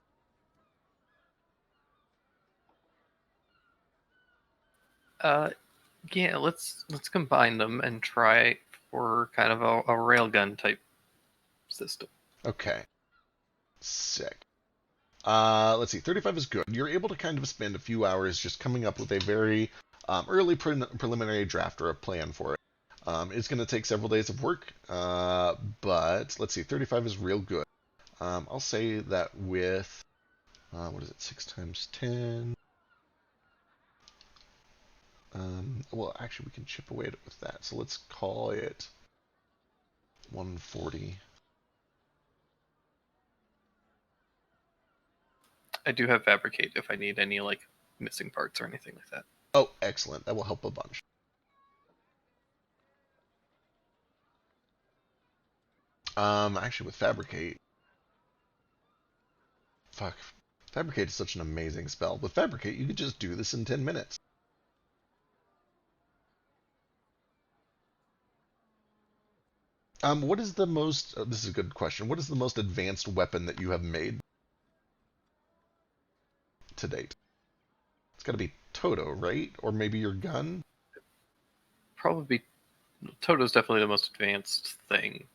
Yeah, let's combine them and try for kind of a railgun type system. Okay. Sick. Let's see. 35 is good. You're able to kind of spend a few hours just coming up with a very early preliminary draft or a plan for it. It's going to take several days of work, but let's see. 35 is real good. I'll say that with, what is it, 6 times 10? Well, actually, we can chip away at it with that. So let's call it 140. I do have fabricate if I need any like missing parts or anything like that. Oh, excellent. That will help a bunch. Actually, with fabricate, fuck, fabricate is such an amazing spell. With fabricate, you could just do this in 10 minutes. What is the most? This is a good question. What is the most advanced weapon that you have made to date? It's got to be Toto, right? Or maybe your gun? Probably Toto's definitely the most advanced thing.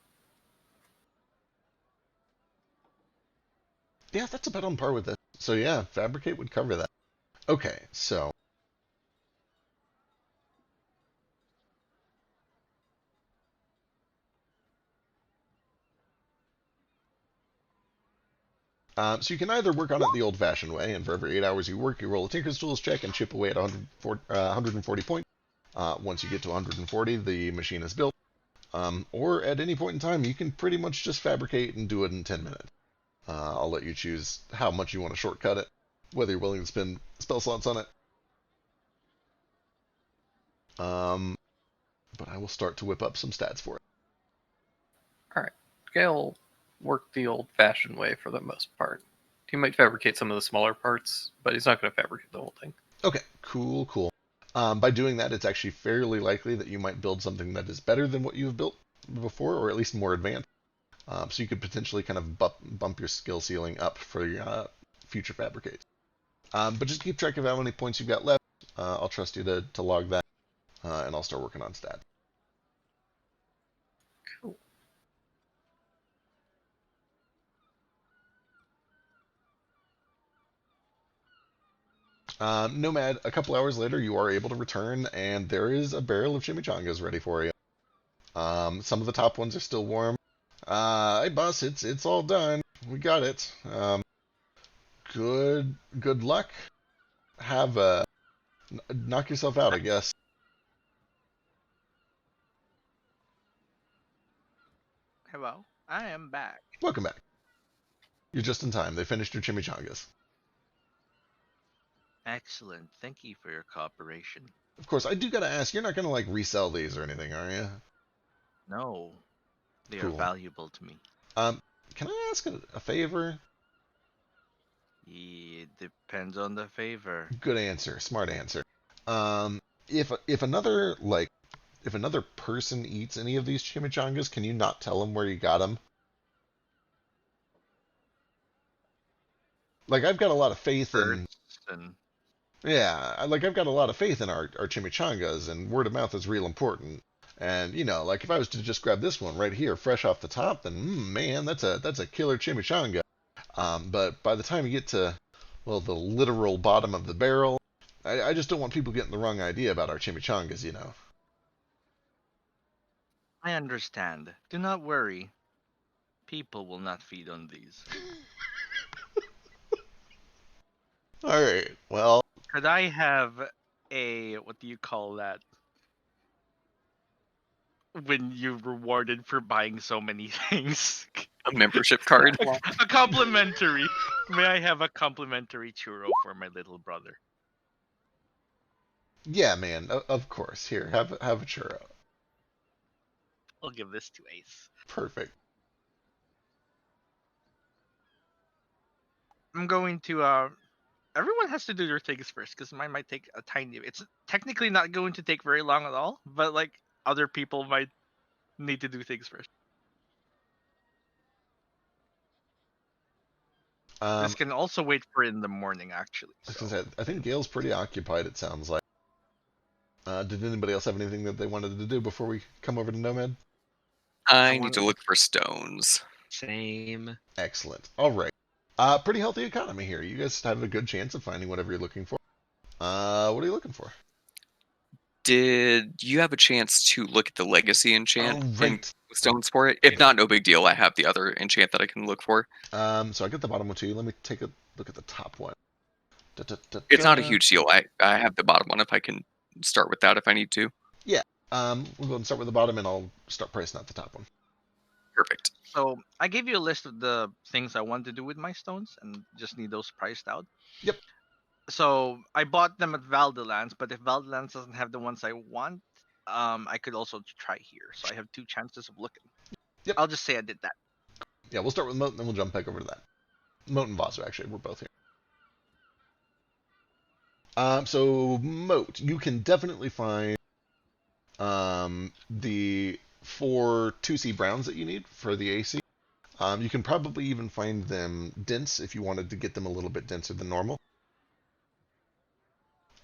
Yeah, that's about on par with it. So yeah, fabricate would cover that. Okay, so so you can either work on it the old-fashioned way, and for every 8 hours you work, you roll a Tinker's Tools check and chip away at 140 points. Once you get to 140, the machine is built. Or at any point in time, you can pretty much just fabricate and do it in 10 minutes. I'll let you choose how much you want to shortcut it, whether you're willing to spend spell slots on it. But I will start to whip up some stats for it. Alright. Gale worked the old fashioned way for the most part. He might fabricate some of the smaller parts, but he's not going to fabricate the whole thing. Okay, cool, cool. By doing that, it's actually fairly likely that you might build something that is better than what you've built before, or at least more advanced. So you could potentially kind of bump your skill ceiling up for your future fabricates. But just keep track of how many points you've got left. I'll trust you to log that, and I'll start working on stats. Cool. Nomad, a couple hours later, you are able to return, and there is a barrel of chimichangas ready for you. Some of the top ones are still warm. Hey, boss, it's all done. We got it. Good luck. Have knock yourself out, I guess. Hello, I am back. Welcome back. You're just in time. They finished your chimichangas. Excellent. Thank you for your cooperation. Of course, I do gotta ask. You're not gonna like resell these or anything, are you? No, they are Cool. valuable to me. Can I ask a favor? It depends on the favor. Good answer. Smart answer. If another person eats any of these chimichangas, can you not tell them where you got them? Like I've got a lot of faith in. And Yeah, I've got a lot of faith in our chimichangas, and word of mouth is real important. And like if I was to just grab this one right here, fresh off the top, then man, that's a killer chimichanga. But by the time you get to, well, the literal bottom of the barrel, I just don't want people getting the wrong idea about our chimichangas, I understand. Do not worry. People will not feed on these. All right, well, Could I have what do you call that? When you're rewarded for buying so many things. A membership card. A complimentary. May I have a complimentary churro for my little brother? yeah, man, of course. Here, have a churro. I'll give this to Ace. Perfect. I'm going to everyone has to do their things first because mine might take a tiny. It's technically not going to take very long at all, but like other people might need to do things first. This can also wait for in the morning, actually. I was So. gonna say, I think Gail's pretty occupied. It sounds like. Did anybody else have anything that they wanted to do before we come over to Nomad? I need to look for stones. Same. Excellent. All right. Pretty healthy economy here. You guys have a good chance of finding whatever you're looking for. What are you looking for? Did you have a chance to look at the legacy enchant Oh, and right. stones for it? If not, no big deal. I have the other enchant that I can look for. So I got the bottom one to you. Let me take a look at the top one. It's not a huge deal. I have the bottom one if I can start with that if I need to. Yeah. We'll go and start with the bottom, and I'll start pricing out the top one. Perfect. So I gave you a list of the things I want to do with my stones, and just need those priced out. Yep. So I bought them at Valdelands, but if Valdelands doesn't have the ones I want, I could also try here. So I have 2 chances of looking. Yep. I'll just say I did that. Yeah, we'll start with Moat, and then we'll jump back over to that. Moat and Vasu, actually, we're both here. So Moat, you can definitely find the 4 2C browns that you need for the AC. You can probably even find them dense if you wanted to get them a little bit denser than normal.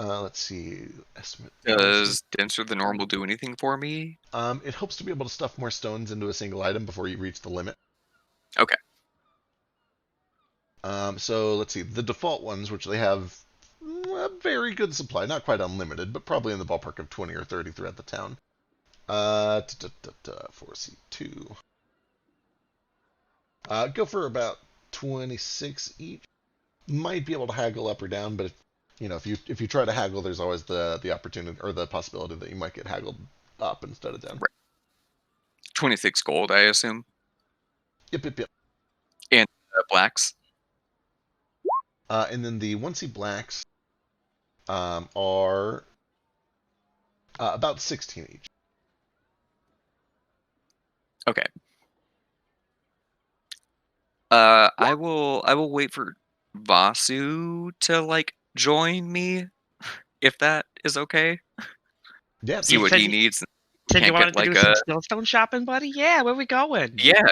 Let's see. Estimate. Does denser than normal do anything for me? It helps to be able to stuff more stones into a single item before you reach the limit. Okay. So let's see. The default ones, which they have a very good supply, not quite unlimited, but probably in the ballpark of 20 or 30 throughout the town. 4C2. Go for about 26 each. Might be able to haggle up or down, but if you try to haggle, there's always the opportunity or the possibility that you might get haggled up instead of down. Right. 26 gold, I assume. Yep. And blacks. And then the 1C blacks are about 16 each. Okay. I will wait for Vasu to join me, if that is okay. Yeah. See You what said he you- needs. Said you Can't wanted get to do some Stillstone shopping, buddy? Yeah, where we going? Yeah.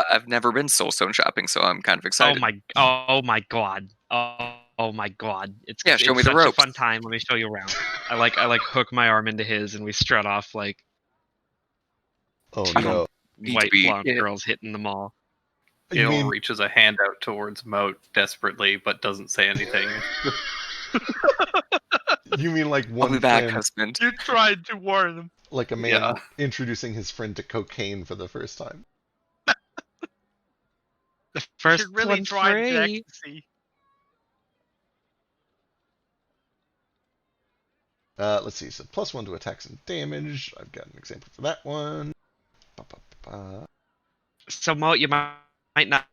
I've never been soulstone shopping, so I'm kind of excited. Oh my god. Oh my god. It's Show me the such a ropes. fun time. Let me show you around. I hook my arm into his and we strut off like Oh I don't- no. Need to white be- blonde yeah. girls hitting the mall. You Gil mean reaches a hand out towards Moat desperately, but doesn't say anything. like I'll one be back, friend, husband. You tried to warn him. like a man Yeah. introducing his friend to cocaine for the first time? The You first should really one's try the free. ecstasy. Let's see. So +1 to attacks and damage. I've got an example for that one. So Mo, you might not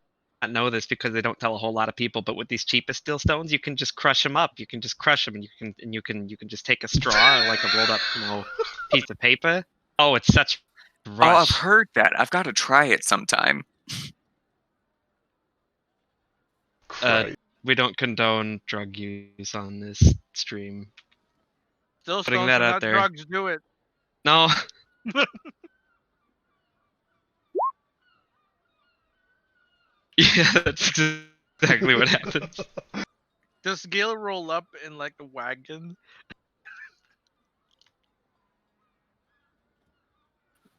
know this because they don't tell a whole lot of people, but with these cheapest steel stones, you can just crush them up. You can just crush them, and you can just take a straw, like a rolled up, piece of paper. Oh, it's such a rush. Oh, I've heard that. I've got to try it sometime. Christ. We don't condone drug use on this stream. Still Putting stones that are out not there. drugs. Do it. No. Yeah, that's exactly what happens. Does Gil roll up in like a wagon?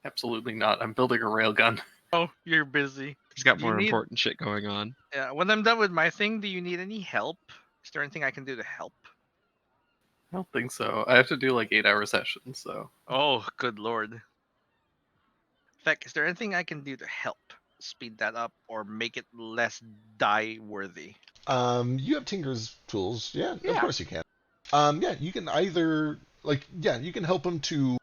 Absolutely not. I'm building a railgun. Oh, you're busy. He's got You more need- important shit going on. Yeah. When I'm done with my thing, do you need any help? Is there anything I can do to help? I don't think so. I have to do like 8-hour sessions, so. Oh, good lord. Feck, is there anything I can do to help speed that up or make it less die worthy? You have Tinker's tools. Yeah, of Yeah. course you can. You can either you can help him to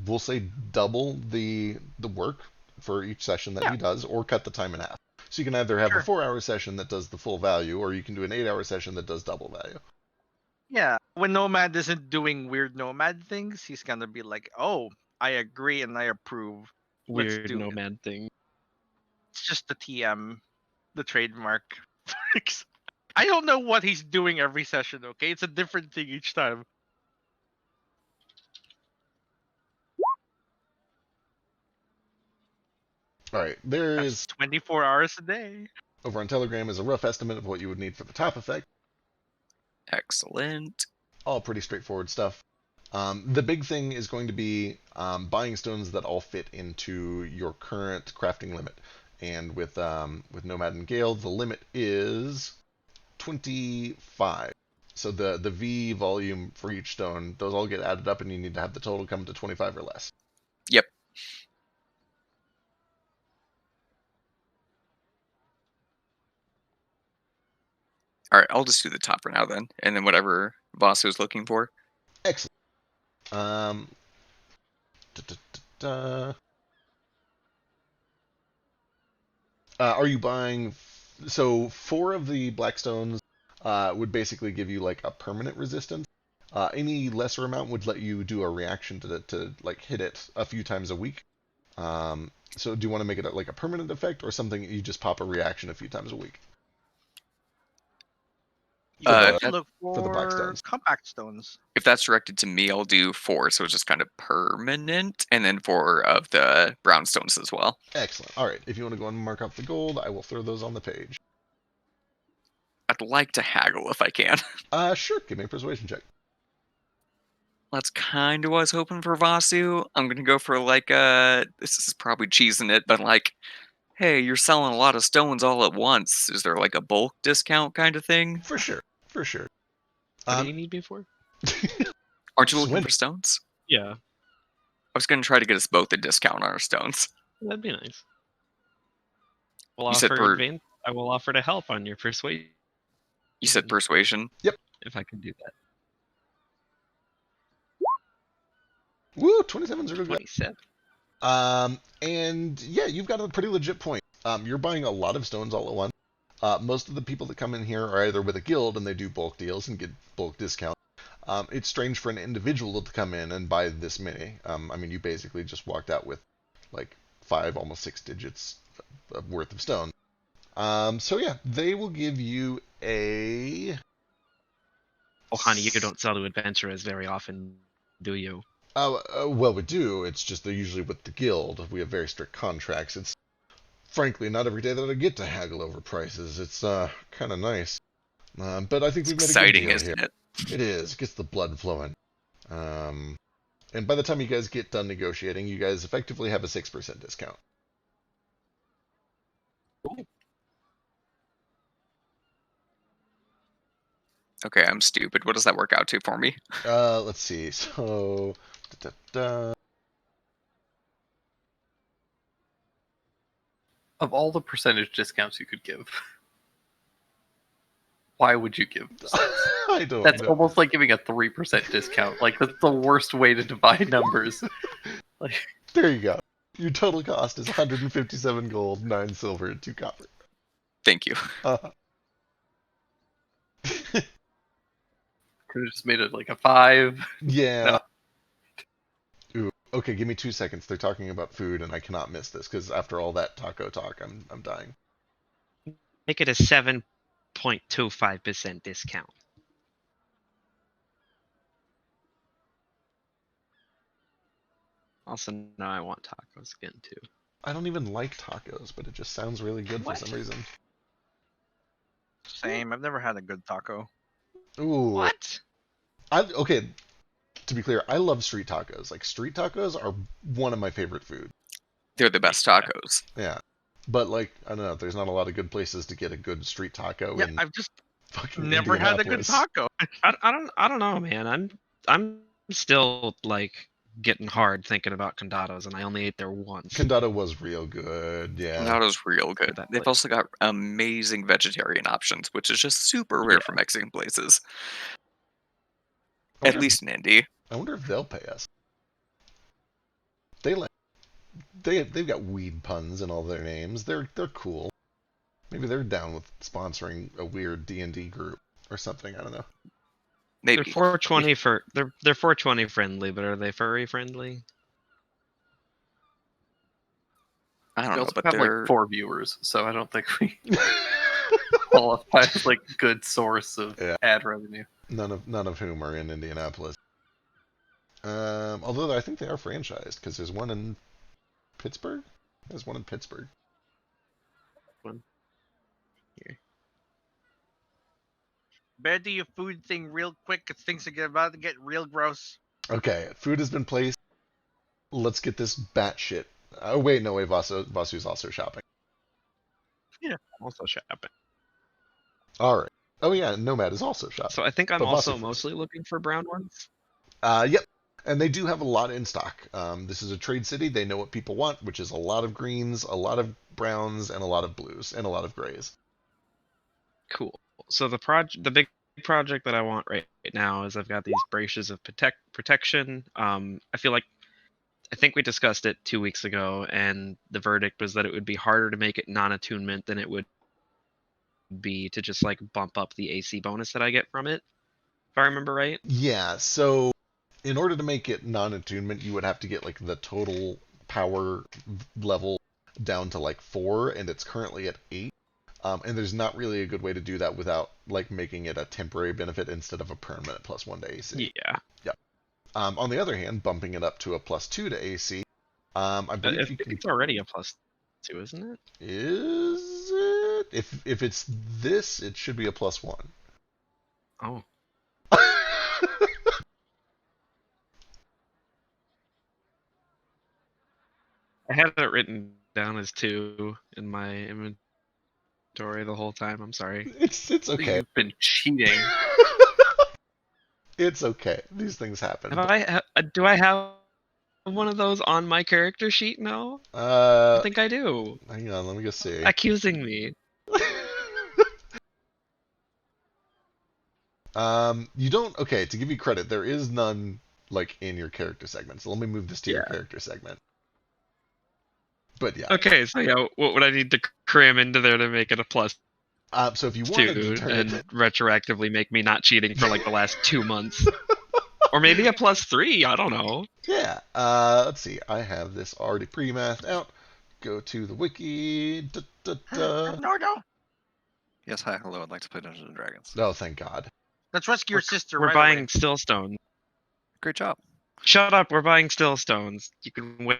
we'll say double the work for each session that he does, or cut the time in half. So you can either have Sure. a 4-hour session that does the full value, or you can do an 8-hour session that does double value. Yeah. When Nomad isn't doing weird Nomad things, he's gonna be like, "Oh, I agree and I approve." Let's Weird do it. nomad thing. It's just the TM, the trademark. I don't know what he's doing every session. Okay, it's a different thing each time. All right, there That's is 24 hours a day. over on Telegram is a rough estimate of what you would need for the top effect. Excellent. All pretty straightforward stuff. The big thing is going to be buying stones that all fit into your current crafting limit. And with Nomad and Gale, the limit is 25. So the V volume for each stone, those all get added up, and you need to have the total come to 25 or less. Yep. All right, I'll just do the top for now then, and then whatever Vasu is looking for. Excellent. Um, da, da, da, da. Are you buying? So 4 of the black stones would basically give you like a permanent resistance. Any lesser amount would let you do a reaction to like hit it a few times a week. So do you want to make it like a permanent effect or something you just pop a reaction a few times a week? You Uh, have to look for the black for stones. compact stones. If that's directed to me, I'll do 4, so it's just kind of permanent, and then 4 of the brown stones as well. Excellent. All right. If you want to go and mark up the gold, I will throw those on the page. I'd like to haggle if I can. Sure. Give me a persuasion check. That's kind of what I was hoping for Vasu. I'm going to go for like this is probably cheesing it, but like, hey, you're selling a lot of stones all at once. Is there like a bulk discount kind of thing? For sure. For sure. What do you need me for? Aren't you looking Swindle. for stones? Yeah, I was going to try to get us both a discount on our stones. that'd be nice. We'll You said offer I will offer to help on your persuasion. You said persuasion? If I can do that. Woo, 27's real good. 27. And yeah, you've got a pretty legit point. You're buying a lot of stones all at once. Most of the people that come in here are either with a guild and they do bulk deals and get bulk discounts. It's strange for an individual to come in and buy this many. I mean, you basically just walked out with like 5, almost 6 digits worth of stones. So yeah, they will give you a... Oh, honey, you don't sell to adventurers very often, do you? Well, we do. It's just they're usually with the guild. We have very strict contracts. It's frankly not every day that I get to haggle over prices. It's kind of nice. But I think It's we've made exciting, a good deal isn't here. it? It is. It gets the blood flowing. And by the time you guys get done negotiating, you guys effectively have a 6% discount. Okay, I'm stupid. What does that work out to for me? Let's see. So, Of all the percentage discounts you could give, why would you give this? I don't That's know. almost like giving a 3% discount. Like, that's the worst way to divide numbers. Like, There you go. Your total cost is 157 gold, 9 silver, and 2 copper. Thank you. could have just made it like a 5. Yeah. Ooh. Okay, give me 2 seconds. They're talking about food, and I cannot miss this because after all that taco talk, I'm dying. Make it a 7.25% discount. Also, now I want tacos again too. I don't even like tacos, but it just sounds really good What? for some reason. Same. I've never had a good taco. Ooh. What? Okay, to be clear, I love street tacos. Like, street tacos are one of my favorite foods. They're the best tacos. Yeah. But, like, I don't know, there's not a lot of good places to get a good street taco Yeah, in I've just fucking never had a good Indianapolis. taco. I don't know, man. I'm still like getting hard thinking about condados, and I only ate there once. Condado was real good, yeah. Condado's real good. That They've place. also got amazing vegetarian options, which is just super rare for Mexican places. I At wonder, least in Indy. I wonder if they'll pay us. They've got weed puns in all their names. They're cool. Maybe they're down with sponsoring a weird D&D group or something. I don't know. Maybe. They're 420 for they're 420 friendly, but are they furry friendly? I we don't know, also but have they're like 4 viewers, so I don't think we. qualify as like good source of Yeah. ad revenue. None of whom are in Indianapolis. Although I think they are franchised because there's one in Pittsburgh. There's one in Pittsburgh. One here. Better do your food thing real quick, cause things are about to get real gross. Okay, food has been placed. Let's get this batshit. Oh wait, no way. Vasu's also shopping. Also shopping. All right. Oh yeah, Nomad is also shopping. So I think I'm But also Vasu first. mostly looking for brown ones. Yep. And they do have a lot in stock. This is a trade city. They know what people want, which is a lot of greens, a lot of browns, and a lot of blues, and a lot of grays. Cool. So the big project that I want right now is I've got these braces of protection. I think we discussed it 2 weeks ago, and the verdict was that it would be harder to make it non-attunement than it would be to just like bump up the AC bonus that I get from it, if I remember right. Yeah, so in order to make it non-attunement, you would have to get like the total power level down to like 4, and it's currently at 8. And there's not really a good way to do that without like making it a temporary benefit instead of a permanent +1 to AC. Yeah. Yep. On the other hand, bumping it up to a +2 to AC, I believe I you think can. it's already a +2, isn't it? Is it? If it's this, it should be a +1. Oh. I had it written down as 2 in my inventory the whole time. I'm sorry. It's okay. You've been cheating. It's okay. These things happen. Do I have one of those on my character sheet? No. I think I do. Hang on, let me go see. Accusing me. You don't. Okay, to give you credit, there is none like in your character segment. So let me move this to your Yeah. character segment. But yeah. Okay, so yeah, what would I need to cram into there to make it a +2 So if you wanted to turn and it, retroactively make me not cheating for like the last 2 months? Or maybe a +3, I don't know. yeah. Let's see. I have this already pre-mathed out. Go to the wiki. No. Yes, hi, hello. I'd like to play Dungeons and Dragons. Oh, thank God. Let's rescue your sister. We're right buying away. stillstones. Great job. Shut up, we're buying stillstones. You can wait.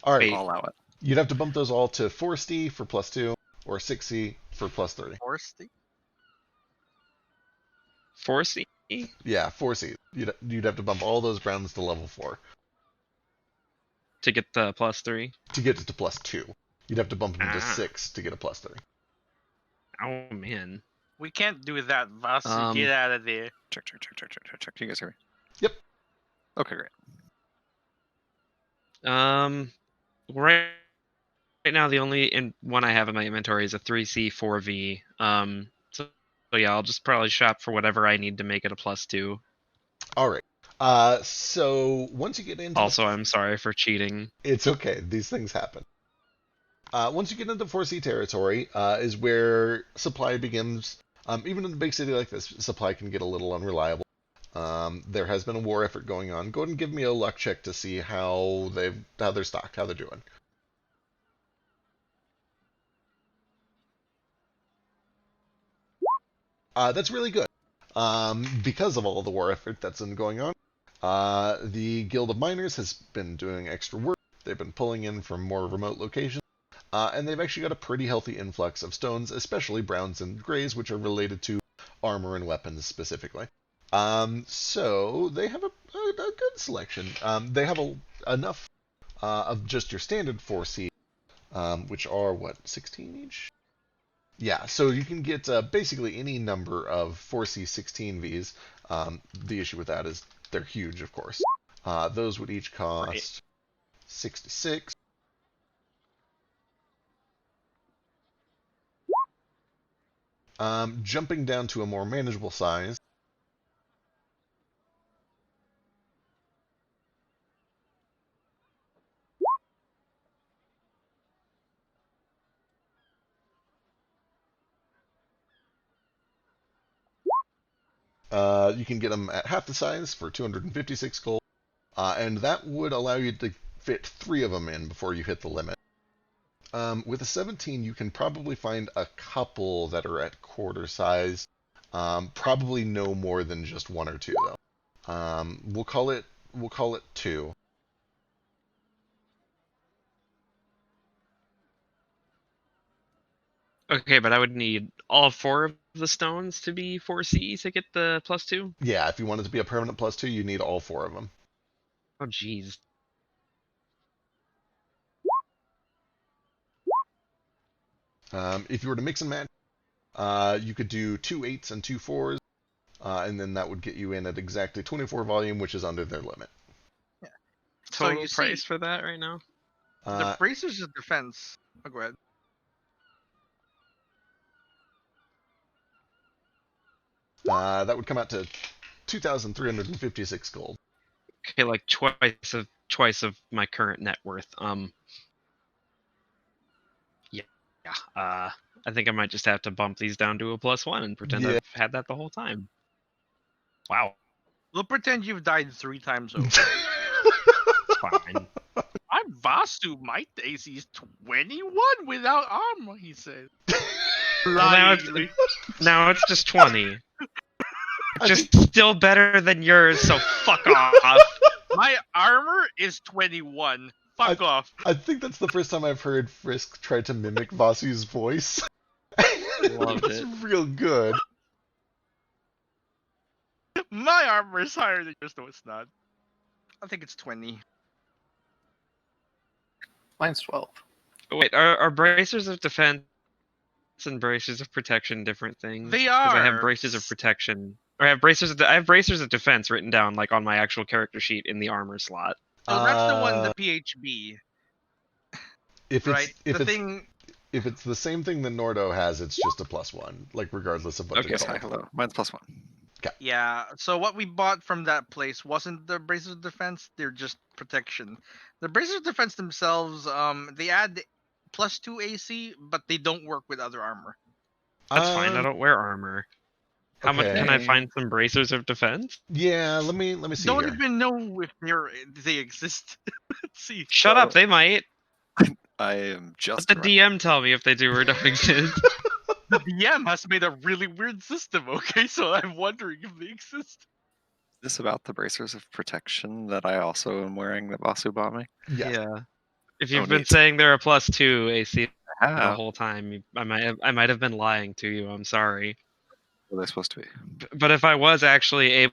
All right. I'll allow it. You'd have to bump those all to 4C for +2 or 6C for +3. Horsey? 4C? Yeah, 4C. You'd have to bump all those browns to level 4 To get the +3? to get it to +2. You'd have to bump them to Ah. 6 to get a +3. Oh, man. We can't do that, Vasu. Get out of there. Check. Can you guys hear me? Yep. Okay, great. Right now, the only one I have in my inventory is a 3C 4V. So yeah, I'll just probably shop for whatever I need to make it a +2. All right. So once you get into Also, I'm sorry for cheating. it's okay. These things happen. Once you get into 4C territory, is where supply begins. Even in a big city like this, supply can get a little unreliable. There has been a war effort going on. Go ahead and give me a luck check to see how they're stocked, how they're doing. That's really good. Because of all the war effort that's been going on, the Guild of Miners has been doing extra work. They've been pulling in from more remote locations. And they've actually got a pretty healthy influx of stones, especially browns and grays, which are related to armor and weapons specifically. So they have a good selection. They have enough of just your standard 4C, which are, 16 each? Yeah, so you can get basically any number of 4C 16Vs. The issue with that is they're huge, of course. Those would each cost 66. Jumping down to a more manageable size. You can get them at half the size for 256 gold, and that would allow you to fit 3 of them in before you hit the limit. With a 17, you can probably find a couple that are at quarter size. Probably no more than just one or two, though. We'll call it two. Okay, but I would need all 4 of the stones to be 4C to get the +2? Yeah, if you want it to be a permanent +2, you need all 4 of them. Oh, jeez. If you were to mix and match, you could do 2 8s and 2 4s, and then that would get you in at exactly 24 volume, which is under their limit. So Total you price see, for that right now? the bracers of defense. Oh, go ahead. That would come out to 2,356 gold. Okay, like twice of my current net worth. Yeah. I think I might just have to bump these down to a +1 and pretend Yeah. I've had that the whole time. Wow. We'll pretend you've died 3 times over. It's fine. I'm Vasu. My AC is 21 without armor, he said. Well, now it's just 20. Just still better than yours, so fuck off. My armor is 21. Fuck off. I think that's the first time I've heard Frisk try to mimic Vasu's voice. Loved It's it. real good. My armor is higher than yours, no, it's not. I think it's 20. Mine's 12. Wait, are bracers of defense and bracers of protection different things? They Because I have are. bracers of protection. Or I have bracers of defense written down like on my actual character sheet in the armor slot. So that's the one, the PHB, If right? it's The thing. if it's the same thing that Nordo has, it's just a +1, like regardless of what Okay, they're Yes, hi, called. hello. Mine's +1. Yeah. So what we bought from that place wasn't the bracers of defense. They're just protection. The bracers of defense themselves, they add +2 AC, but they don't work with other armor. That's fine. I don't wear armor. How much can I Okay. find some bracers of defense? Yeah, let me see Don't here. even know if they exist. Let's see. Shut up, they might. I am Let just the DM tell me if they do or don't exist. The DM has made a really weird system, okay? So I'm wondering if they exist. this about the bracers of protection that I also am wearing that Vasu bought me. Yeah. If you've Oh, been neat. saying they're a +2 AC I the have. whole time, I might have been lying to you. I'm sorry. What are they supposed to be? But if I was actually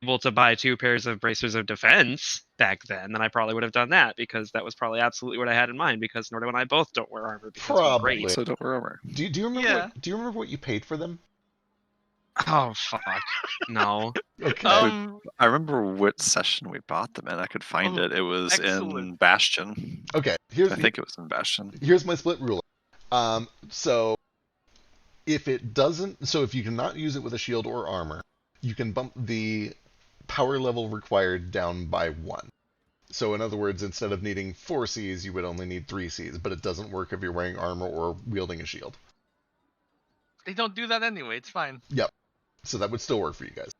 able to buy 2 pairs of bracers of defense back then I probably would have done that, because that was probably absolutely what I had in mind, because Nordo and I both don't wear armor because we're Probably. great. So don't wear armor. Do you remember Yeah. do you remember what you paid for them? Oh fuck. No. Okay. I remember what session we bought them in. I could find Oh, it. It was in excellent. Bastion. Okay. I think it was in Bastion. Here's my split ruler. So if you cannot use it with a shield or armor, you can bump the power level required down by 1. So in other words, instead of needing 4 Cs, you would only need 3 Cs, but it doesn't work if you're wearing armor or wielding a shield. They don't do that anyway. It's fine. So that would still work for you guys.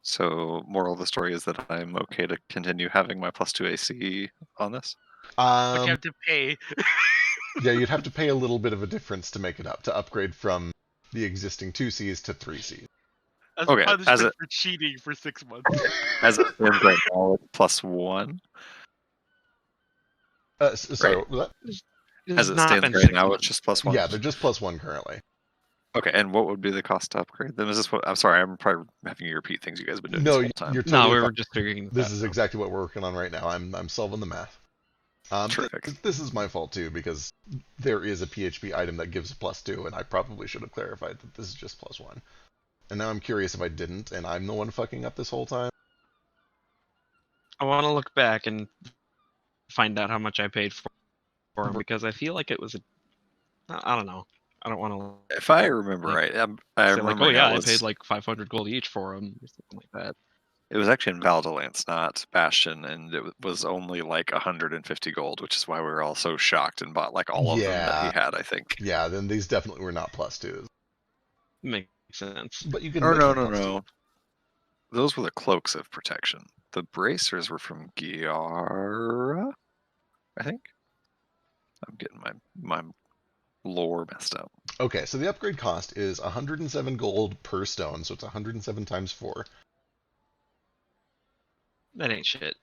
So moral of the story is that I'm okay to continue having my +2 AC on this. But you have to pay. Yeah, you'd have to pay a little bit of a difference to make it up, to upgrade from the existing 2 Cs to 3 Cs. As Okay, punishment as for cheating for 6 months. As it stands right now, it's +1. Sorry, Right. what? As it not stands been right 6 now, months. it's just +1. Yeah, they're just +1 currently. Okay, and what would be the cost to upgrade them? Is this what? I'm sorry, I'm probably having you repeat things you guys have been doing No, this whole time. you're No, totally we fine. were just figuring This that is out. exactly what we're working on right now. I'm solving the math. Terrific. This is my fault too, because there is a PHP item that gives a +2, and I probably should have clarified that this is just +1. And now I'm curious if I didn't, and I'm the one fucking up this whole time. I want to look back and find out how much I paid for them, because I feel like it was I don't know. I don't want to If I remember Like, right, say I like, remember oh yeah, it was, I paid like 500 gold each for them, or something like that. it was actually in Valdolance, not Bastion, and it was only like 150 gold, which is why we were all so shocked and bought like all of them that Yeah. he had, I think. Yeah, then these definitely were not +2s. Makes sense. But you can Or make no, them no, +2. no. Those were the cloaks of protection. The bracers were from Giara, I think. I'm getting my lore messed up. Okay, so the upgrade cost is 107 gold per stone, so it's 107 times 4. That ain't shit.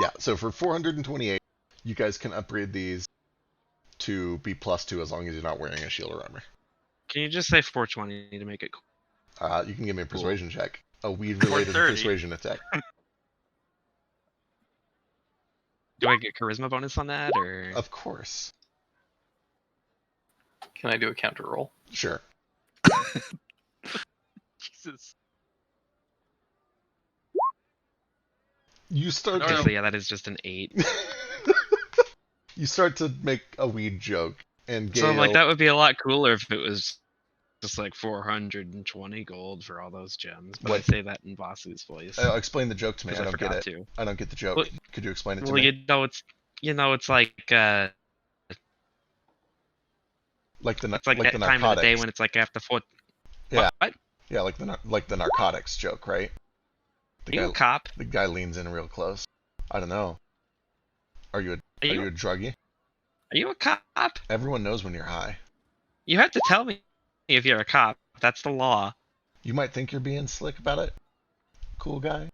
Yeah, so for 428, you guys can upgrade these to be +2 as long as you're not wearing a shield or armor. Can you just say 420 to make it cool? You can give me a Cool. persuasion check. A weed-related 430. persuasion attack. Do I get charisma bonus on that, or? Of course. Can I do a counter roll? Sure. Jesus. You start No, to no. So yeah, that is just an 8. you start to make a weed joke, and So Gale, like that would be a lot cooler if it was just like 420 gold for all those gems. But I What? say that in Vasu's voice. explain the joke to me. 'cause I don't get forgot it. to. I don't get the joke. Well- Could you explain it to Well, me? it's like Like the it's like like that the time of the day narcotics. when it's like after 4. Yeah. What? Yeah, like the narcotics joke, right? Are you a cop? The guy leans in real close. I don't know. Are you a druggie? Are you a cop? Everyone knows when you're high. You have to tell me if you're a cop. That's the law. You might think you're being slick about it, cool guy.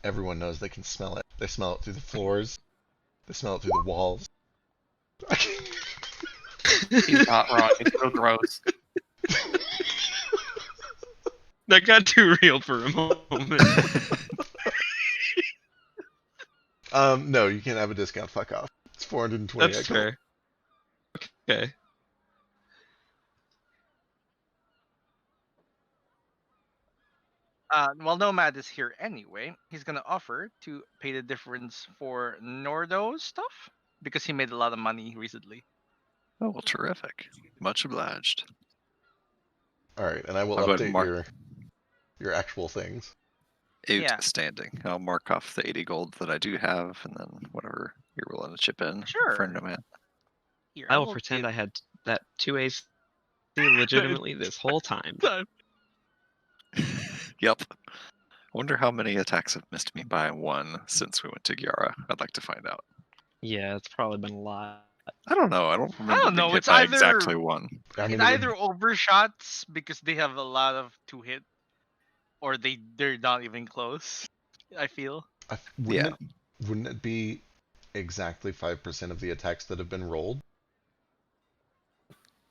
Everyone knows they can smell it. They smell it through the floors. They smell it through the walls. He's not wrong. It's so gross. That got too real for a moment. No, you can't have a discount. Fuck off. It's 420. That's fair. Okay. Well, Nomad is here anyway. He's gonna offer to pay the difference for Nordo's stuff because he made a lot of money recently. Oh, well, terrific. Much obliged. All right, and I will I'll go ahead and update mark- your actual things. Outstanding. I'll mark off the 80 gold that I do have, and then whatever you're willing to chip in. Sure. For Nomad. Here, I will pretend I had that 2 AC legitimately this whole time. Yep. I wonder how many attacks have missed me by 1 since we went to Gyara. I'd like to find out. Yeah, it's probably been a lot. I don't know. I don't remember don't being know, hit it's by either- exactly 1. I mean, It either overshots because they have a lot of 2-hit, or they're not even close. I feel. wouldn't it be exactly 5% of the attacks that have been rolled?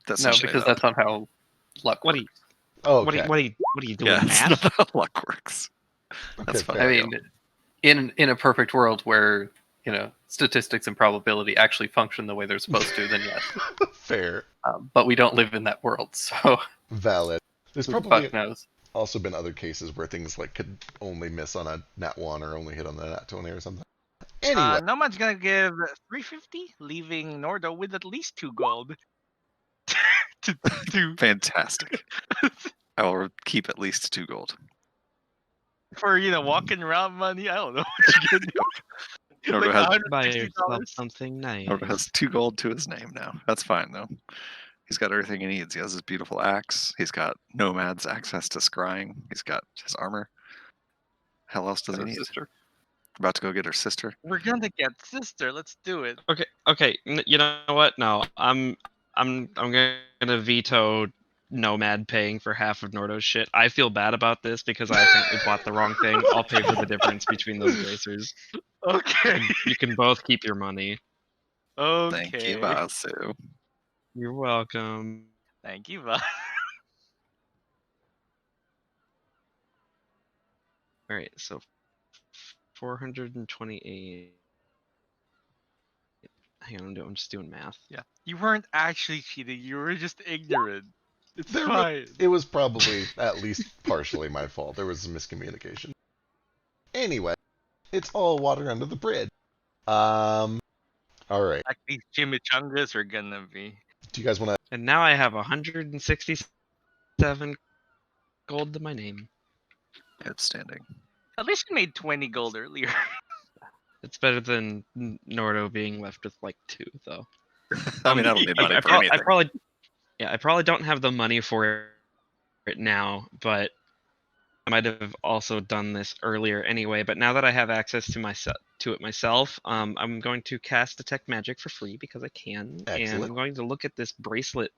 That's No, not because it. that's not how luck What do works. you Oh, what okay. are you doing, Yeah, that's math? not how luck works. Okay, That's fine. fair. I mean, in a perfect world where statistics and probability actually function the way they're supposed to, then yes. Fair. But we don't live in that world, so Valid. There's who the probably fuck knows? also been other cases where things like could only miss on a nat 1 or only hit on the nat 20 or something. Anyway, Nomad's gonna give 350, leaving Nordo with at least 2 gold. to Fantastic. I will keep at least 2 gold. for walking around money. I don't know what you can do. Nordo Like has, Buy yourself $160. something nice. Nordo has 2 gold to his name now. That's fine though. He's got everything he needs. He has his beautiful axe. He's got Nomad's access to scrying. He's got his armor. Hell else does he Her need? sister. About to go get her sister. We're gonna get sister. Let's do it. Okay. You know what? No, I'm gonna veto Nomad paying for half of Nordo's shit. I feel bad about this because I think we bought the wrong thing. I'll pay for the difference between those bracers. Okay. You can both keep your money. Okay. Thank you, Vasu. You're welcome. Thank you, Bob. All right, so 428. Hang on, I'm just doing math. Yeah. You weren't actually cheating. You were just ignorant. It's There wa- fine. it was probably at least partially my fault. There was some miscommunication. Anyway, it's all water under the bridge. All right. Like these chimichangas are gonna be. Do you guys want to? And now I have 167 gold to my name. Outstanding. At least you made 20 gold earlier. It's better than Nordo being left with like 2, though. I mean, I don't need money I for anything. probably don't have the money for it now, but might have also done this earlier anyway, but now that I have access to it myself, I'm going to cast Detect Magic for free because I can, and Excellent. I'm going to look at this bracelet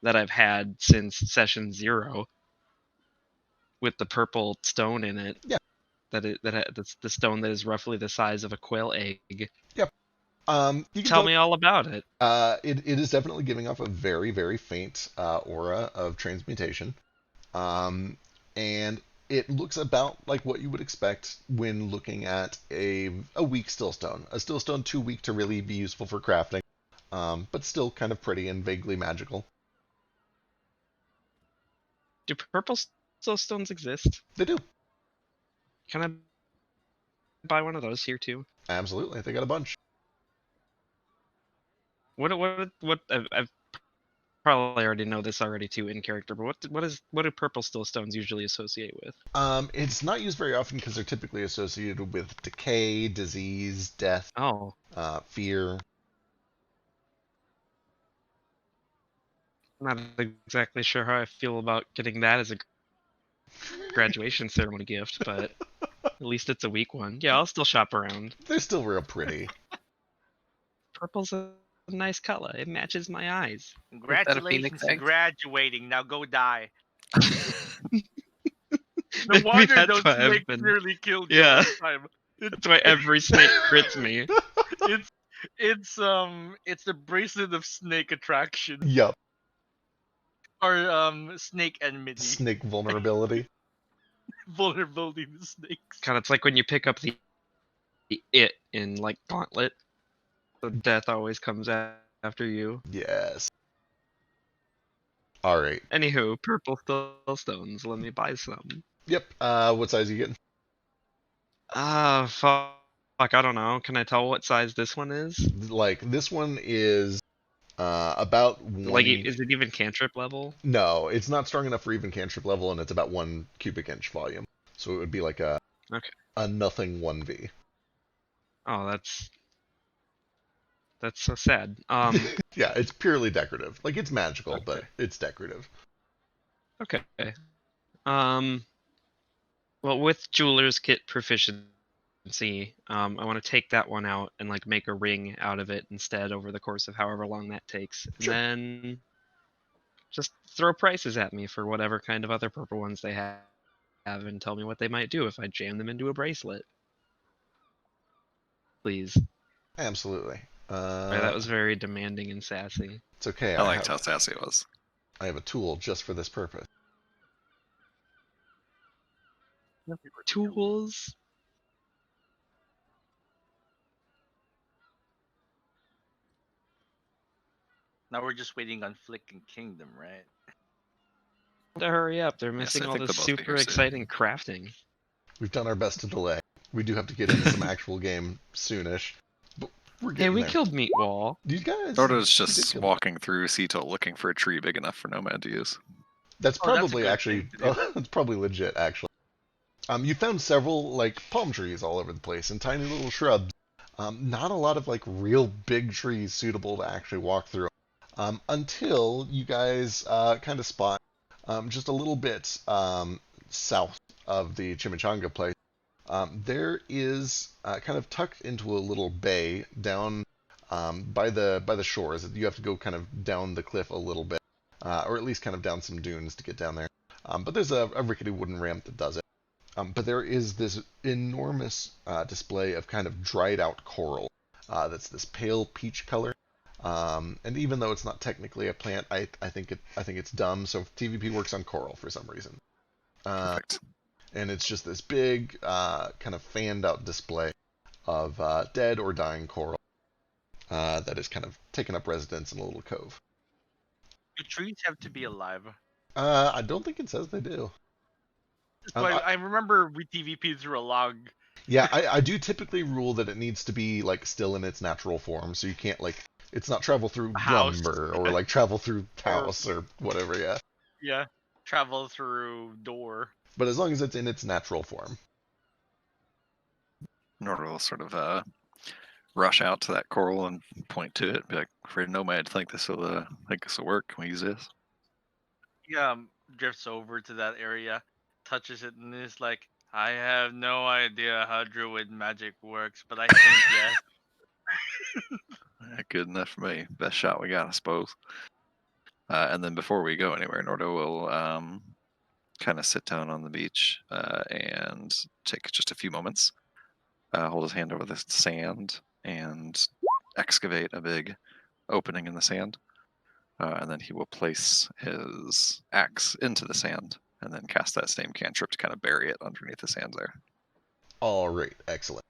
that I've had since session 0 with the purple stone in it. Yeah. That's the stone that is roughly the size of a quail egg. You can Tell me all about it. It is definitely giving off a very, very faint aura of transmutation. And it looks about like what you would expect when looking at a weak stillstone. A stillstone too weak to really be useful for crafting, but still kind of pretty and vaguely magical. Do purple stillstones exist? They do. Can I buy one of those here too? Absolutely. They got a bunch. What I've probably already know this already too in character, but what do purple stillstones usually associate with? It's not used very often because they're typically associated with decay, disease, death, fear. I'm not exactly sure how I feel about getting that as a graduation ceremony gift, but at least it's a weak one. Yeah, I'll still shop around. They're still real pretty. Purple's a nice color. It matches my eyes. Congratulations to egg? graduating. Now go die. No Maybe wonder that's those why I've snakes been- nearly killed you Yeah. all the time. That's why every snake crits me. It's the bracelet of snake attraction Yup. or snake enmity. Snake vulnerability. Vulnerability to snakes. God, it's like when you pick up the it in like Gauntlet. The death always comes after you. Yes. All right. Anywho, purple stillstones. Let me buy some. Yep. What size are you getting? Fuck. I don't know. Can I tell what size this one is? Like this one is about one. Like, is it even cantrip level? No, it's not strong enough for even cantrip level, and it's about 1 cubic inch volume. So it would be like a nothing 1v. Oh, that's so sad. Yeah, it's purely decorative. Like it's magical, but Okay. it's decorative. Okay. Well, with jeweler's kit proficiency, I want to take that one out and like make a ring out of it instead over the course of however long that takes, and Sure. then just throw prices at me for whatever kind of other purple ones they have, and tell me what they might do if I jam them into a bracelet. Please. Absolutely. Sorry, that was very demanding and sassy. It's okay. I liked how sassy it was. I have a tool just for this purpose. Tools. Now we're just waiting on Flick and Kingdom, right? To hurry up. They're Yes, missing I all think this they'll both be super here soon. exciting crafting. We've done our best to delay. We do have to get into some actual game soonish. But we're Hey, getting we there. killed Meatwall. You guys. Ordo's you did just kill- walking through Sito looking for a tree big enough for Nomad to use. That's Oh, that's a probably good actually. thing to do. That's probably legit, actually. You found several like palm trees all over the place and tiny little shrubs. Not a lot of like real big trees suitable to actually walk through. Until you guys kind of spot just a little bit south of the Chimichanga place. There is kind of tucked into a little bay down by the shores. You have to go kind of down the cliff a little bit, or at least kind of down some dunes to get down there. But there's a rickety wooden ramp that does it. But there is this enormous display of kind of dried out coral that's this pale peach color. And even though it's not technically a plant, I think it's dumb. So TVP works on coral for some reason. Perfect. And it's just this big kind of fanned out display of dead or dying coral that is kind of taken up residence in a little cove. Do trees have to be alive? I don't think it says they do. So I remember we TVP through a log. Yeah, I do typically rule that it needs to be like still in its natural form, so you can't like it's not travel through House. lumber or like travel through house or whatever. Yeah, Yeah, travel through door. but as long as it's in its natural form. Ordo will sort of rush out to that coral and point to it. Be like, "Afraid Nomad, think this will work? Can we use this?" Yeah, drifts over to that area, touches it and is like, I have no idea how druid magic works, but I think yes. Good enough for me. Best shot we got, I suppose. And then before we go anywhere, Nordo will kind of sit down on the beach and take just a few moments, hold his hand over the sand, and excavate a big opening in the sand. And then he will place his axe into the sand and then cast that same cantrip to kind of bury it underneath the sand there. All right, excellent.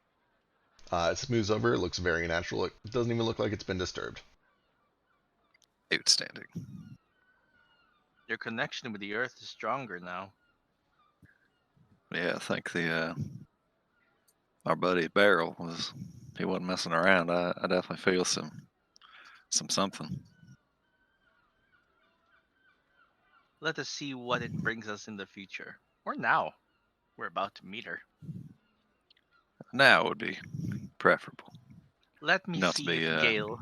It smooths over. It looks very natural. It doesn't even look like it's been disturbed. Outstanding. Your connection with the earth is stronger now. Yeah, I think our buddy Barrel he wasn't messing around. I definitely feel some something. Let us see what it brings us in the future. Or now. We're about to meet her. Now would be preferable. Let me Not to see be if Gale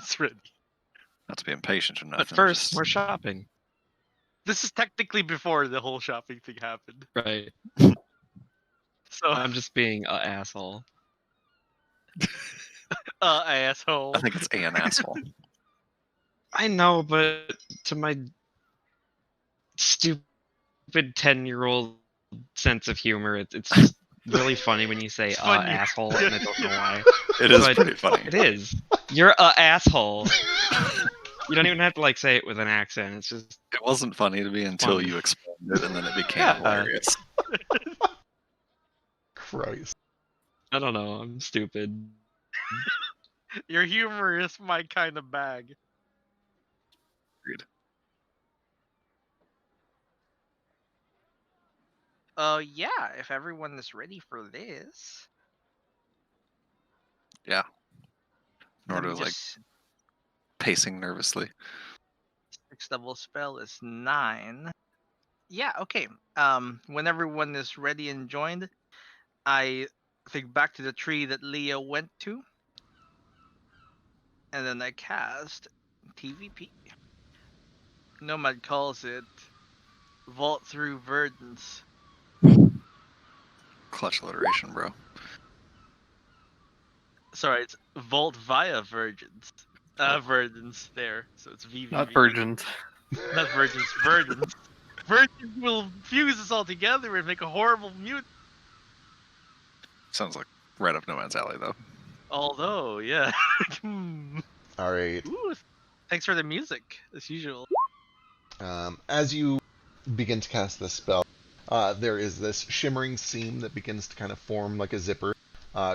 is ready. not to be impatient or nothing. But first, just- we're shopping. This is technically before the whole shopping thing happened. Right. So, I'm just being an asshole. asshole. I think it's an asshole. I know, but to my stupid 10-year-old sense of humor, it's just really funny when you say It's funny. asshole, and I don't know why. It is But pretty funny. It is. You're a asshole. You don't even have to like say it with an accent. It's just It wasn't funny to me until Funny. you explained it, and then it became Yeah. hilarious. Christ. I don't know. I'm stupid. Your humor is my kind of bag. Agreed. Yeah, if everyone is ready for this. Yeah. let me Nordo like just- pacing nervously. 6th level spell is 9. Yeah, okay. When everyone is ready and joined, I think back to the tree that Leah went to. And then I cast TVP. Nomad calls it Vault Through Verdance. Clutch alliteration, bro. Sorry, it's Vault via Virgins. Verdance there. So it's VVV. Not virgins. Not Virgins, Verdance. Virgins will fuse us all together and make a horrible mute. Sounds like right up No Man's Alley, though. Although, yeah. Hmm. All right. Ooh, thanks for the music, as usual. As you begin to cast this spell, there is this shimmering seam that begins to kind of form like a zipper,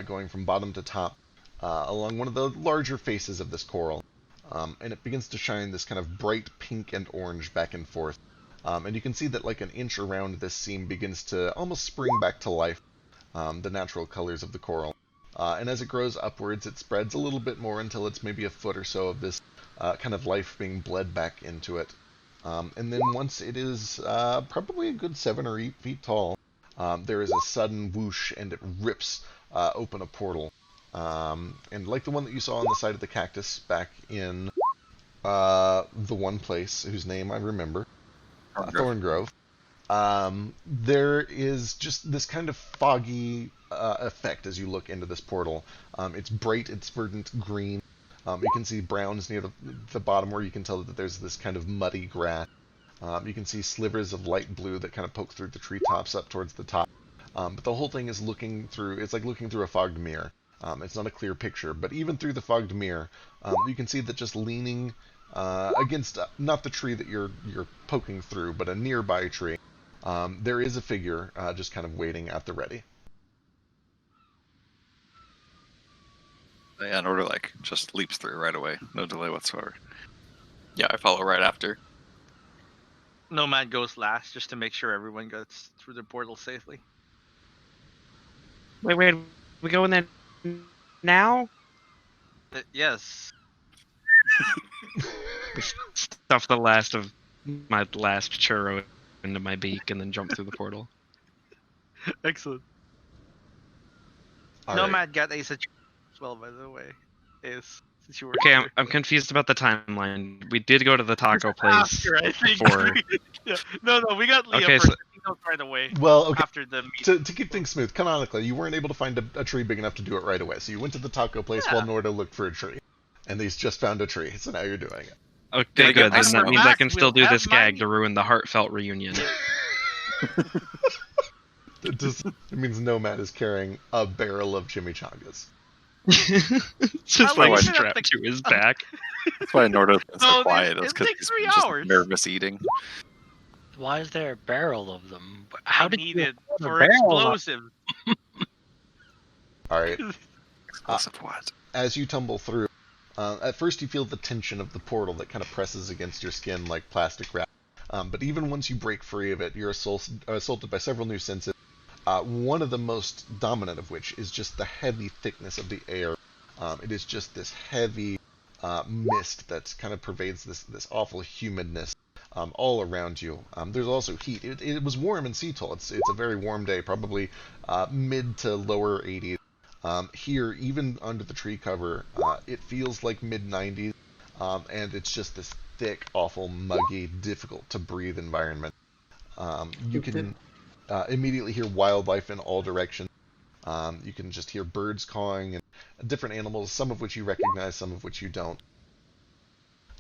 going from bottom to top, along one of the larger faces of this coral. And it begins to shine this kind of bright pink and orange back and forth. And you can see that like an inch around this seam begins to almost spring back to life, the natural colors of the coral. And as it grows upwards, it spreads a little bit more until it's maybe a foot or so of this kind of life being bled back into it. And then once it is probably a good 7 or 8 feet tall, there is a sudden whoosh and it rips open a portal. And like the one that you saw on the side of the cactus back in the one place whose name I remember, Thorngrove, there is just this kind of foggy effect as you look into this portal. It's bright, it's verdant green. You can see browns near the bottom where you can tell that there's this kind of muddy grass. You can see slivers of light blue that kind of poke through the treetops up towards the top. But the whole thing is it's like looking through a fogged mirror. It's not a clear picture, but even through the fogged mirror, you can see that just leaning against, not the tree that you're poking through, but a nearby tree, there is a figure just kind of waiting at the ready. Yeah, Nordo like just leaps through right away, no delay whatsoever. Yeah, I follow right after. Nomad goes last just to make sure everyone gets through the portal safely. Wait. We go in there now? Yes. Stuff the last of my last churro into my beak and then jump through the portal. Excellent. All Nomad right. got a situation as well, by the way. Since you were Okay, here. I'm confused about the timeline. We did go to the taco place After, I think. before. Yeah. No, we got Leah Okay, first. so- built right away Well, okay. after the meeting. To keep things smooth, canonically, you weren't able to find a tree big enough to do it right away. So you went to the taco place while Nordo looked for a tree, and he's just found a tree. So now you're doing it. Okay, Did I get good. my Then that means I back, can still we'll do this have gag mine. to ruin the heartfelt reunion. It means Nomad is carrying a barrel of chimichangas. It's just I like like it at strapped the- to his back. That's why Nordo's been so No, quiet. it It's because takes he's 3 been just hours. nervous eating. Why is there a barrel of them? I How did need you it afford a for barrel of- explosive. All right. Explosive what? As you tumble through, at first you feel the tension of the portal that kind of presses against your skin like plastic wrap. But even once you break free of it, you're assaulted by several new senses. One of the most dominant of which is just the heavy thickness of the air. It is just this heavy mist that kind of pervades this awful humidness all around you. There's also heat. It was warm in Seattle. It's a very warm day, probably mid to lower 80s. Here, even under the tree cover, it feels like mid 90s, and it's just this thick, awful, muggy, difficult to breathe environment. You can immediately hear wildlife in all directions. You can just hear birds cawing and different animals, some of which you recognize, some of which you don't.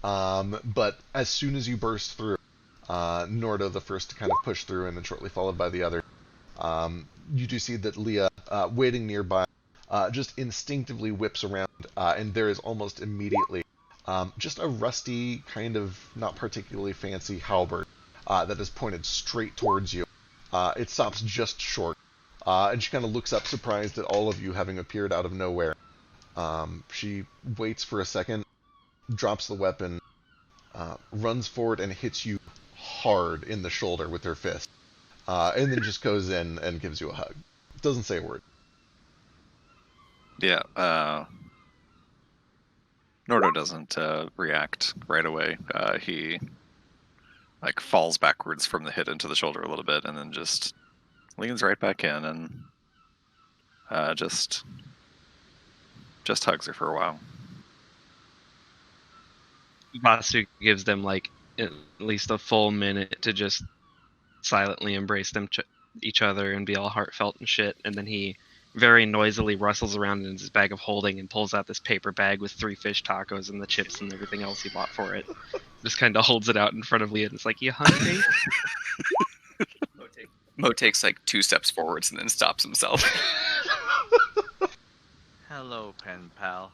But as soon as you burst through, Nordo the first to kind of push through, and then shortly followed by the other, you do see that Leah, waiting nearby, just instinctively whips around, and there is almost immediately just a rusty, kind of not particularly fancy halberd that is pointed straight towards you. It stops just short, and she kind of looks up surprised at all of you having appeared out of nowhere. She waits for a second, drops the weapon, runs forward and hits you hard in the shoulder with her fist, and then just goes in and gives you a hug. Doesn't say a word. Yeah. Nordo doesn't react right away. He like falls backwards from the hit into the shoulder a little bit, and then just leans right back in and just hugs her for a while. Vasu gives them like at least a full minute to just silently embrace each other and be all heartfelt and shit, and then he very noisily rustles around in his bag of holding and pulls out this paper bag with 3 fish tacos and the chips and everything else he bought for it. Just kind of holds it out in front of Leah and it's like, you hungry? Mo takes like 2 steps forwards and then stops himself. Hello, pen pal.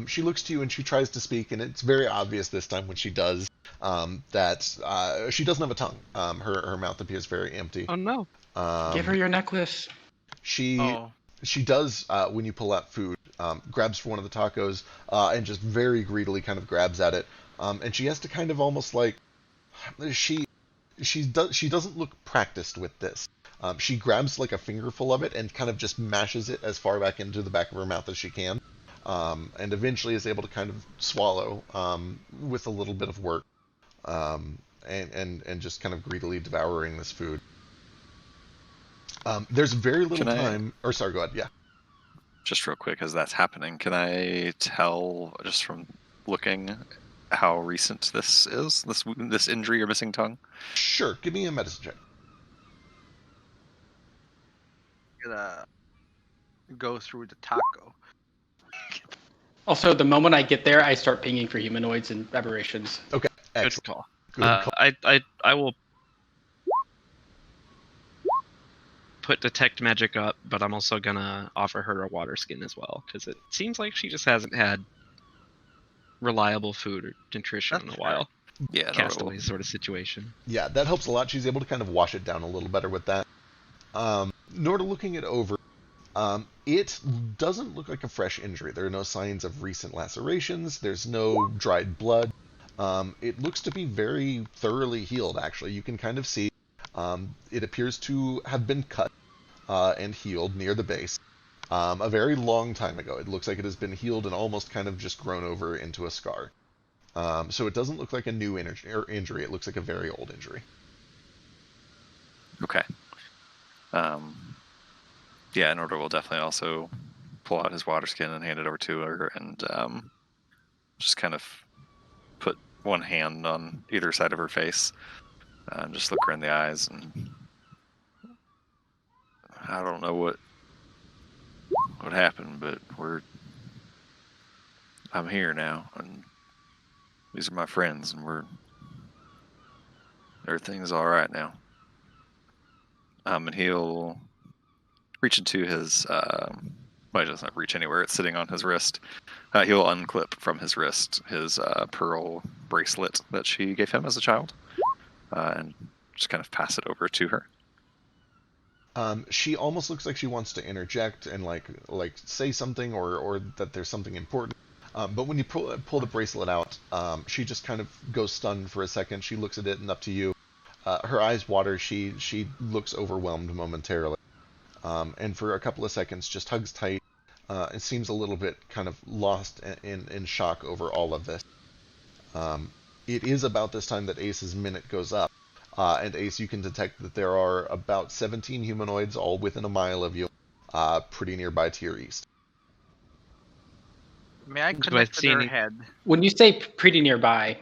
She looks to you and she tries to speak, and it's very obvious this time when she does that she doesn't have a tongue. Her mouth appears very empty. Oh no. Give her your necklace. She does, when you pull out food, grabs for one of the tacos and just very greedily kind of grabs at it. And she has to kind of almost like she doesn't look practiced with this. She grabs like a fingerful of it and kind of just mashes it as far back into the back of her mouth as she can, and eventually is able to kind of swallow with a little bit of work, and just kind of greedily devouring this food. There's very little time. Or sorry, go ahead. Yeah. Just real quick, as that's happening, can I tell just from looking how recent this is? This injury or missing tongue? Sure. Give me a medicine check. Gonna go through the taco. Also, the moment I get there, I start pinging for humanoids and aberrations. Okay. Good Excellent. call. Good call. I will put detect magic up, but I'm also gonna offer her a water skin as well, because it seems like she just hasn't had reliable food or nutrition That's in a fair. while. Yeah, Castaway sort of situation. Yeah, that helps a lot. She's able to kind of wash it down a little better with that. Norda looking it over, it doesn't look like a fresh injury. There are no signs of recent lacerations. There's no dried blood. It looks to be very thoroughly healed, actually. You can kind of see it appears to have been cut and healed near the base a very long time ago. It looks like it has been healed and almost kind of just grown over into a scar. So it doesn't look like a new injury. It looks like a very old injury. Okay. Yeah, Nordo will definitely also pull out his water skin and hand it over to her, and just kind of put one hand on either side of her face, Just look her in the eyes, and I don't know what happened, but I'm here now, and these are my friends, and everything's all right now. And he'll reach into his, well, he doesn't reach anywhere. It's sitting on his wrist. He'll unclip from his wrist his pearl bracelet that she gave him as a child, and just kind of pass it over to her. She almost looks like she wants to interject and like say something or that there's something important. But when you pull the bracelet out, she just kind of goes stunned for a second. She looks at it and up to you. Her eyes water. She looks overwhelmed momentarily, and for a couple of seconds just hugs tight. And seems a little bit kind of lost in shock over all of this. It is about this time that Ace's minute goes up. And Ace, you can detect that there are about 17 humanoids all within a mile of you, pretty nearby to your east. May I Do I connect with see her any- head? When you say pretty nearby,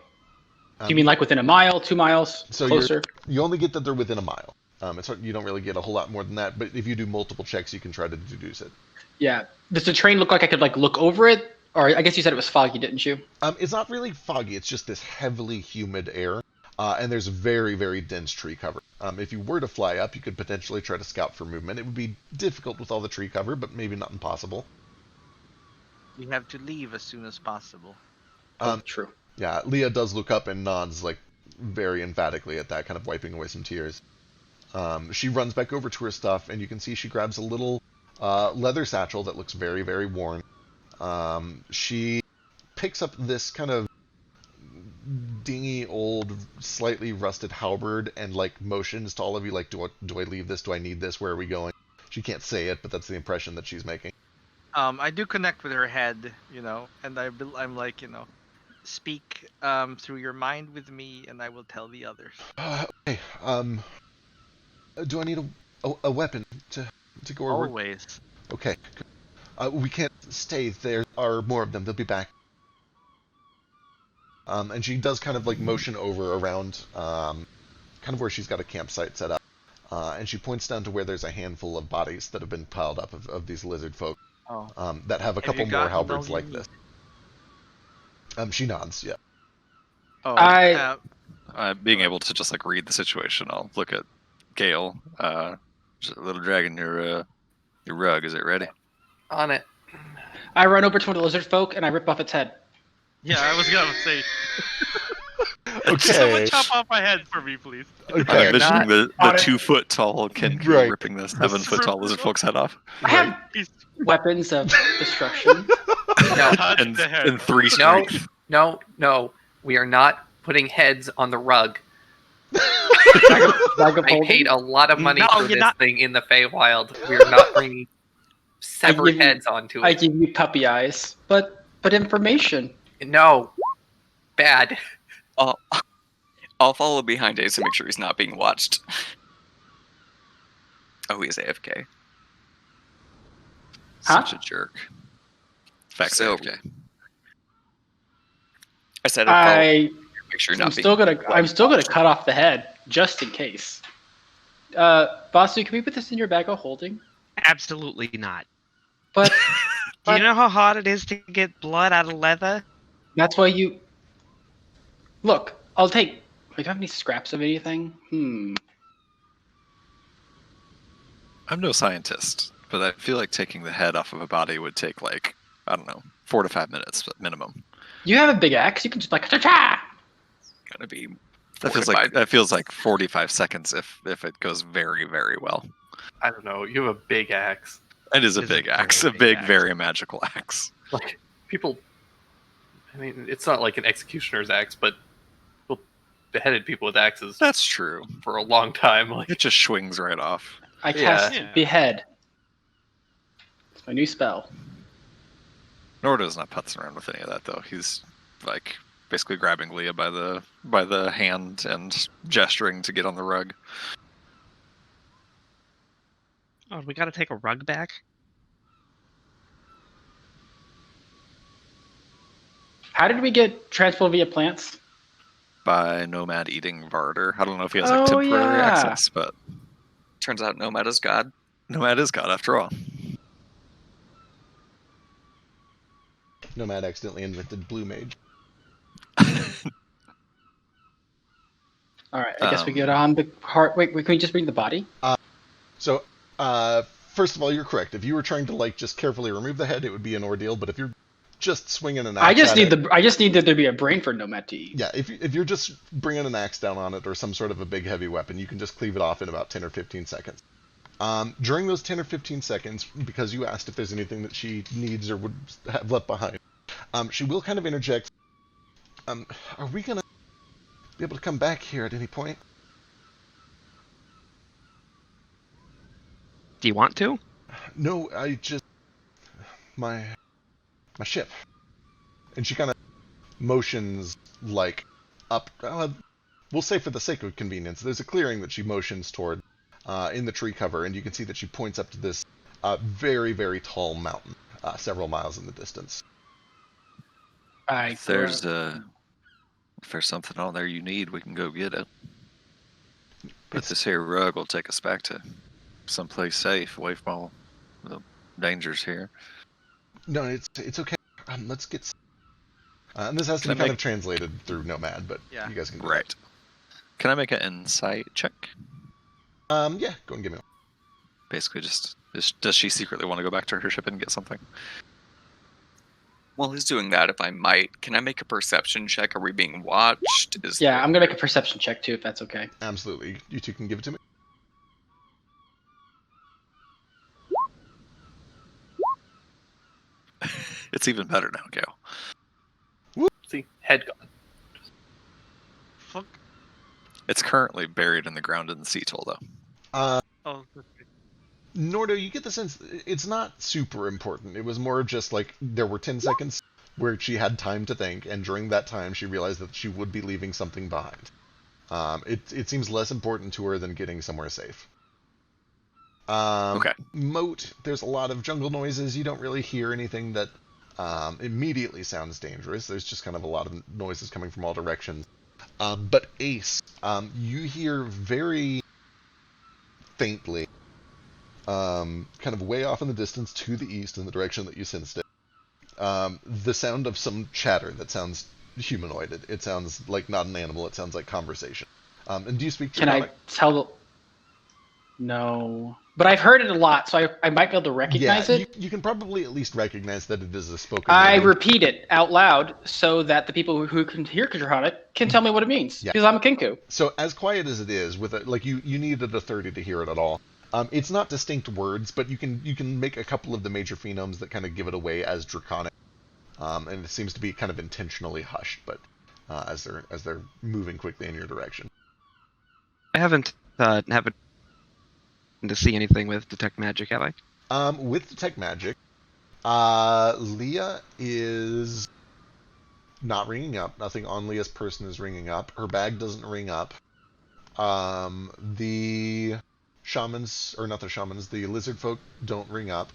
do you mean like within a mile, 2 miles, So closer? you only get that they're within a mile. You don't really get a whole lot more than that, but if you do multiple checks, you can try to deduce it. Yeah. Does the train look like I could like look over it? Or I guess you said it was foggy, didn't you? It's not really foggy. It's just this heavily humid air, and there's very, very dense tree cover. If you were to fly up, you could potentially try to scout for movement. It would be difficult with all the tree cover, but maybe not impossible. We have to leave as soon as possible. True. Yeah, Leah does look up and nods like very emphatically at that, kind of wiping away some tears. She runs back over to her stuff, and you can see she grabs a little leather satchel that looks very, very worn. She picks up this kind of dingy, old, slightly rusted halberd and like motions to all of you like, do I leave this? Do I need this? Where are we going? She can't say it, but that's the impression that she's making. I do connect with her head, and I'm like, speak through your mind with me, and I will tell the others. Okay. Do I need a weapon to go over? Always. Okay. We can't stay. There are more of them. They'll be back. And she does kind of like motion over around, kind of where she's got a campsite set up. And she points down to where there's a handful of bodies that have been piled up of these lizard folk. That have a couple you more got halberds all like you this. She nods, yeah. Being able to just like read the situation, I'll look at Gale. Just a little dragon, your rug, is it ready? On it. I run over to one of the lizard folk and I rip off its head. Yeah, I was gonna say. Okay. Someone chop off my head for me, please. Okay. I'm envisioning the on it. 2-foot tall Ken Right. ripping the 7-foot tall lizard folk's head off. I have weapons of destruction. No, Touch And, the head. and 3 no, strength. no. We are not putting heads on the rug. Bag of I holding. paid a lot of money No, for you're this not- thing in the Feywild. We are not bringing severed give you- heads onto I it. give you puppy eyes, but information. No. Bad. I'll follow behind Ace and make sure he's not being watched. Oh, he's AFK. Huh? Such a jerk. Fact So- AFK. I said I'll follow, I'm make sure you're not still being... gonna cut off the head just in case. Basu, can we put this in your bag of holding? Absolutely not. But Do you know how hard it is to get blood out of leather? that's why you look. I'll take. Like, do you have any scraps of anything? I'm no scientist, but I feel like taking the head off of a body would take like, I don't know, 4 to 5 minutes at minimum. You have a big axe. You can just like cha-cha! Gonna be... That feels like 45 seconds if it goes very, very well. I don't know. You have a big axe. It is a It's a big axe, very a big big, axe. very magical axe. Like, people. I mean, it's not like an executioner's axe, but people beheaded people with axes That's true. for a long time. Like, It just swings right off. I Yeah. cast Yeah. behead. It's my new spell. Nordo's not putzing around with any of that though. He's like basically grabbing Leah by the hand and gesturing to get on the rug. Oh, we gotta take a rug back? How did we get transport via plants? by Nomad eating Varder. I don't know if he has Oh, temporary yeah. access, but Turns out Nomad is God. Nomad is God after all. Nomad accidentally invented Blue Mage. All right, I guess we get on the heart. Wait, can we just bring the body? So, first of all, you're correct. If you were trying to like just carefully remove the head, it would be an ordeal. But if you're just swinging an axe, I just at need I just need there to be a brain for Nomad to eat. Yeah, if you're just bringing an axe down on it or some sort of a big heavy weapon, you can just cleave it off in about 10 or 15 seconds. During those 10 or 15 seconds, because you asked if there's anything that she needs or would have left behind, she will kind of interject. Are we gonna be able to come back here at any point? Do you want to? No, I just my ship, and she kind of motions like up. We'll say for the sake of convenience, there's a clearing that she motions toward in the tree cover, and you can see that she points up to this very, very tall mountain, several miles in the distance. If there's something on there you need, we can go get it. But this here rug will take us back to someplace safe, away from all the dangers here. No, it's okay. Let's get. And this has to be kind of translated through Nomad, but you guys can do Right. Can I make an insight check? Yeah, go and give me one. Basically, does she secretly want to go back to her ship and get something? While he's doing that, if I might, can I make a perception check? Are we being watched? I'm gonna make a perception check too, if that's okay. Absolutely. You two can give it to me. It's even better now, Gale. See, head gone. Fuck. It's currently buried in the ground in the sea toll, though. Oh. Nordo, you get the sense it's not super important. It was more just like there were 10 seconds where she had time to think, and during that time she realized that she would be leaving something behind. It seems less important to her than getting somewhere safe. Okay. Moat, there's a lot of jungle noises. You don't really hear anything that immediately sounds dangerous. There's just kind of a lot of noises coming from all directions. But Ace, you hear very faintly, kind of way off in the distance to the east in the direction that you sensed it, the sound of some chatter that sounds humanoid. It sounds like not an animal. It sounds like conversation. And do you speak Draconic? Can I tell? No, but I've heard it a lot, so I might be able to recognize it. You can probably at least recognize that it is a spoken I word. repeat it out loud so that the people who can hear Draconic can tell me what it means, because I'm a Kinku. So as quiet as it is, with it, like you needed a 30 to hear it at all. It's not distinct words, but you can make a couple of the major phonemes that kind of give it away as Draconic, and it seems to be kind of intentionally hushed, but as they're moving quickly in your direction. I haven't happened to see anything with detect magic, have I? With detect magic, Leah is not ringing up. Nothing on Leah's person is ringing up. Her bag doesn't ring up. The shamans, or not the shamans, the lizard folk don't ring up.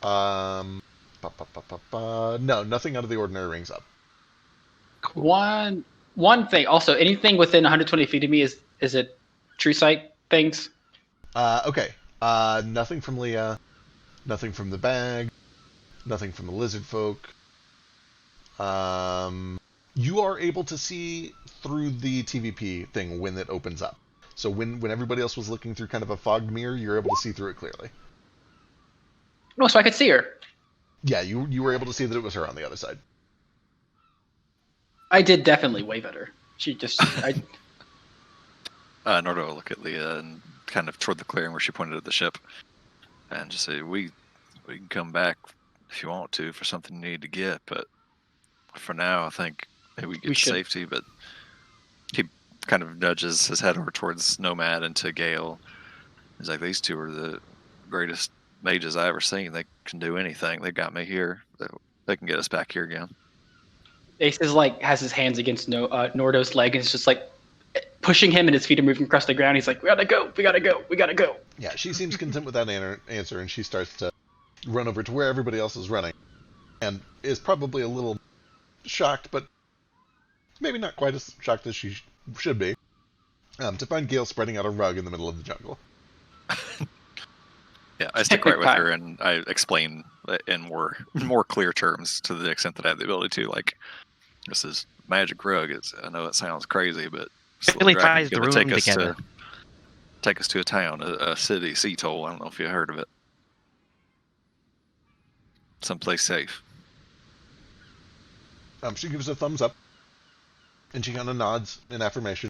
No, nothing out of the ordinary rings up. One thing. Also, anything within 120 feet of me is it true sight things? Okay. Nothing from Leah. Nothing from the bag. Nothing from the lizard folk. You are able to see through the TVP thing when it opens up. So when everybody else was looking through kind of a fogged mirror, you're able to see through it clearly. Oh, so I could see her. Yeah, you were able to see that it was her on the other side. I did definitely wave at her. She just... Nordo will look at Leah and kind of toward the clearing where she pointed at the ship, and just say, we can come back if you want to for something you need to get, but for now I think maybe we get to safety. But he kind of nudges his head over towards Nomad and to Gale. He's like, these two are the greatest mages I ever seen. They can do anything. They got me here. They can get us back here again. Ace is has his hands against Nordo's leg, and it's just like pushing him, and his feet are moving across the ground. He's like, we gotta go. Yeah, she seems content with that answer, and she starts to run over to where everybody else is running, and is probably a little shocked, but maybe not quite as shocked as she should be, to find Gale spreading out a rug in the middle of the jungle. Yeah, I stick right with her, and I explain in more clear terms to the extent that I have the ability to. Like, this is magic rug. I know it sounds crazy, but It really ties the room take us together. to a town, a city, Seattle. I don't know if you heard of it. Someplace safe. She gives a thumbs up, and she kind of nods in affirmation.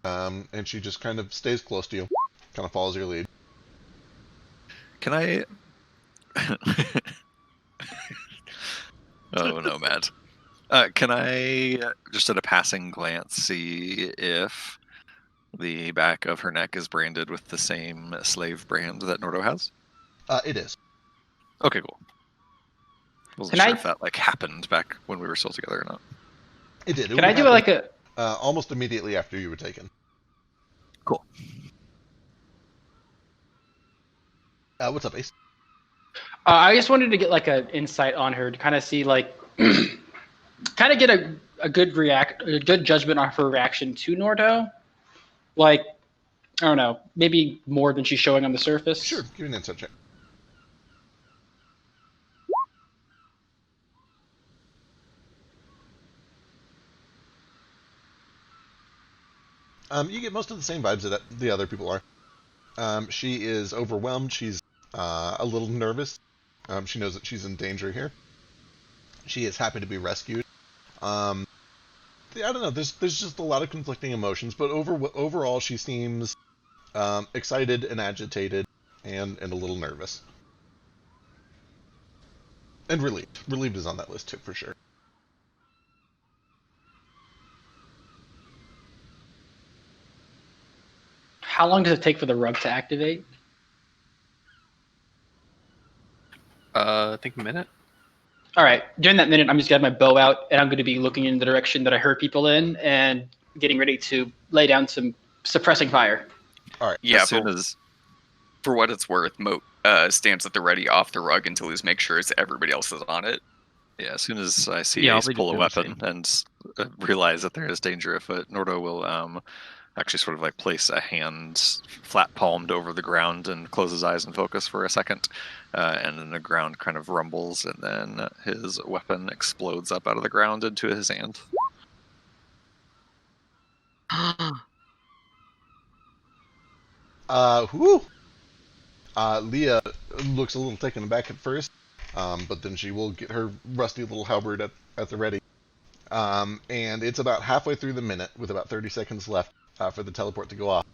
And she just kind of stays close to you, kind of follows your lead. Can I? Oh no, Matt. Can I just at a passing glance see if the back of her neck is branded with the same slave brand that Nordo has? It is. Okay, cool. Wasn't sure if that like happened back when we were still together or not. It did. Can I do like a almost immediately after you were taken? Cool. What's up, Ace? I just wanted to get like an insight on her to kind of see like, kind of get a good judgment on her reaction to Nordo. Like, I don't know, maybe more than she's showing on the surface. Sure, give me an insight check. You get most of the same vibes that the other people are. She is overwhelmed. She's a little nervous. She knows that she's in danger here. She is happy to be rescued. I don't know. There's just a lot of conflicting emotions, but overall, she seems excited and agitated, and a little nervous, and relieved. Relieved is on that list too, for sure. How long does it take for the rug to activate? I think a minute. All right. During that minute, I'm just getting my bow out, and I'm going to be looking in the direction that I heard people in, and getting ready to lay down some suppressing fire. All right. Yeah, As soon as for what it's worth, Moat stands at the ready off the rug until he's make sure everybody else is on it. Yeah, as soon as I see Yeah, I'll Ace be pull a doing the weapon and realize that there is danger afoot, Nordo will actually sort of like place a hand flat palmed over the ground and close his eyes and focus for a second. And then the ground kind of rumbles, and then his weapon explodes up out of the ground into his hand. Whew. Leah looks a little taken aback at first, but then she will get her rusty little halberd at the ready. And it's about halfway through the minute, with about 30 seconds left for the teleport to go off,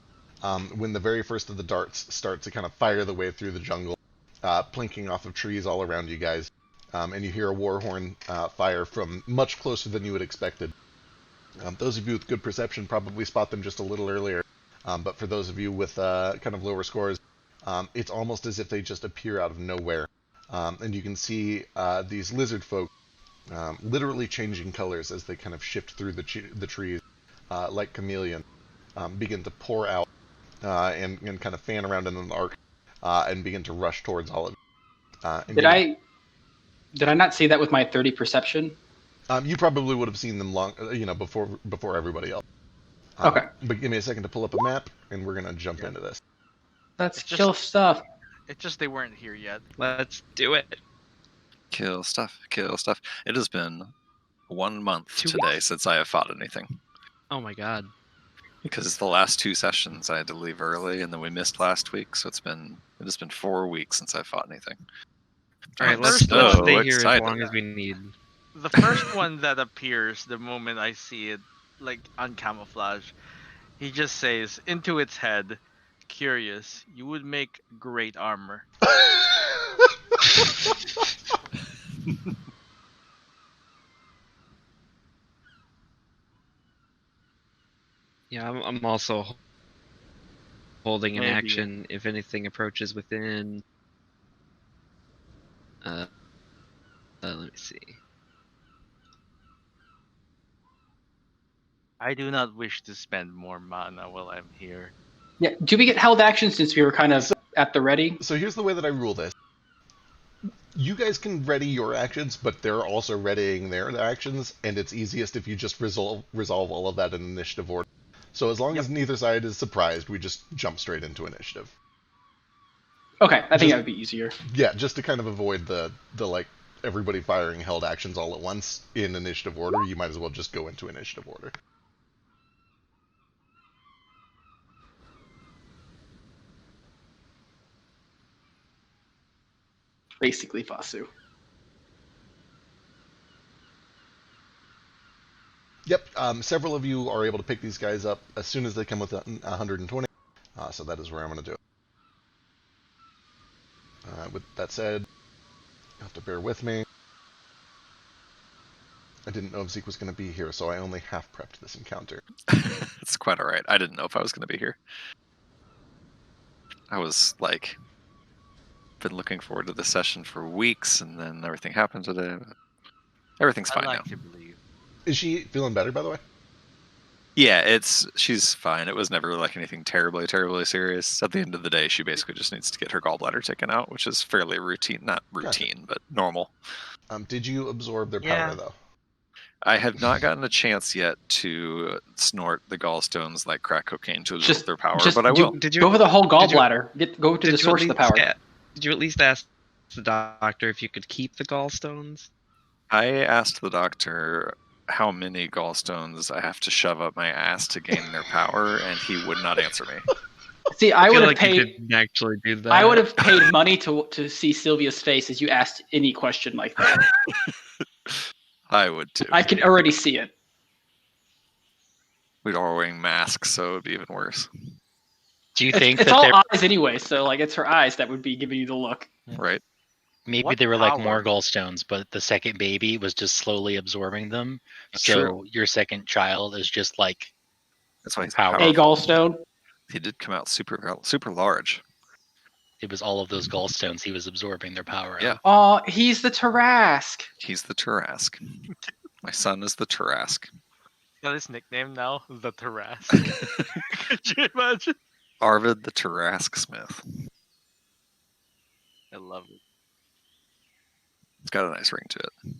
when the very first of the darts start to kind of fire the way through the jungle, plinking off of trees all around you guys. And you hear a war horn fire from much closer than you would expected. Those of you with good perception probably spot them just a little earlier, but for those of you with kind of lower scores, it's almost as if they just appear out of nowhere. And you can see these lizard folk literally changing colors as they kind of shift through the trees, like chameleons, begin to pour out and kind of fan around in an arc and begin to rush towards all of you. Did I not see that with my 30 perception? You probably would have seen them before everybody else. Okay. But give me a second to pull up a map, and we're gonna jump into this. Let's kill stuff. It's just they weren't here yet. Let's do it. Kill stuff, kill stuff. It has been 1 month 2 today weeks? since I have fought anything. Oh my god. Because the last 2 sessions I had to leave early, and then we missed last week, so it has been 4 weeks since I fought anything. All right, I'm let's so stay here excited. as long as we need. The first one that appears the moment I see it, like on camouflage, he just says into its head, "Curious, you would make great armor." Yeah, I'm also holding an Maybe. action if anything approaches within. Let me see. I do not wish to spend more mana while I'm here. Yeah. Do we get held action since we were kind of at the ready? So here's the way that I rule this. You guys can ready your actions, but they're also readying their actions, and it's easiest if you just resolve all of that in initiative order. So as long as neither side is surprised, we just jump straight into initiative. Okay, I think Just- that would be easier. Yeah, just to kind of avoid the like everybody firing held actions all at once in initiative order, you might as well just go into initiative order. Basically, Fasu. Yep, several of you are able to pick these guys up as soon as they come within 120. So that is where I'm going to do it. With that said, you have to bear with me. I didn't know if Zeke was going to be here, so I only half prepped this encounter. It's quite all right. I didn't know if I was going to be here. I was like, been looking forward to this session for weeks, and then everything happened today. Everything's I fine like now. to believe. Is she feeling better, by the way? Yeah, she's fine. It was never like anything terribly, terribly serious. At the end of the day, she basically just needs to get her gallbladder taken out, which is fairly routine. Not routine, but normal. Did you absorb their Yeah. power, though? I have not gotten a chance yet to snort the gallstones like crack cocaine to absorb their power, but I will. Did you Go for the whole did you- gallbladder. Go to the source of the power. Did you at least ask the doctor if you could keep the gallstones? I asked the doctor how many gallstones I have to shove up my ass to gain their power, and he would not answer me. See, I feel would have like you paid. didn't actually do that. I would have paid money to see Sylvia's face as you asked any question like that. I would too. I can already see it. We'd all wearing masks, so it would be even worse. Do you It's, think it's that all there, eyes anyway, so like it's her eyes that would be giving you the look. Right? maybe What there were like more power? gallstones, but the second baby was just slowly absorbing them? So True. your second child is just like That's why he's Power. A powerful. gallstone. He did come out super large. it was all of those gallstones he was absorbing their power Yeah. of. Oh, he's the Tarask. He's the Tarask. My son is the Tarask. Got his nickname now, the Tarask. Could you imagine? Arvid the Tarask Smith. I love it. It's got a nice ring to it.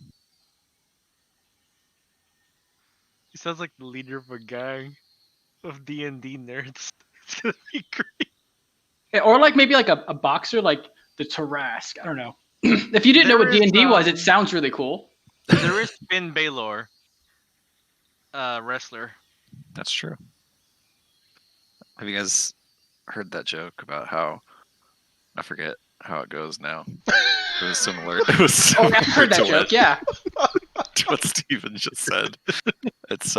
He sounds like the leader of a gang of D&D nerds. It's gonna be great. Yeah, or like maybe like a boxer, like the Tarask. I don't know. If you didn't know what There is, D&D was, it sounds really cool. There is Finn Balor, wrestler. That's true. Have you guys heard that joke about how I forget how it goes now? It was similar. It was Oh, similar I've heard that to joke. Yeah. to what Steven just said. It's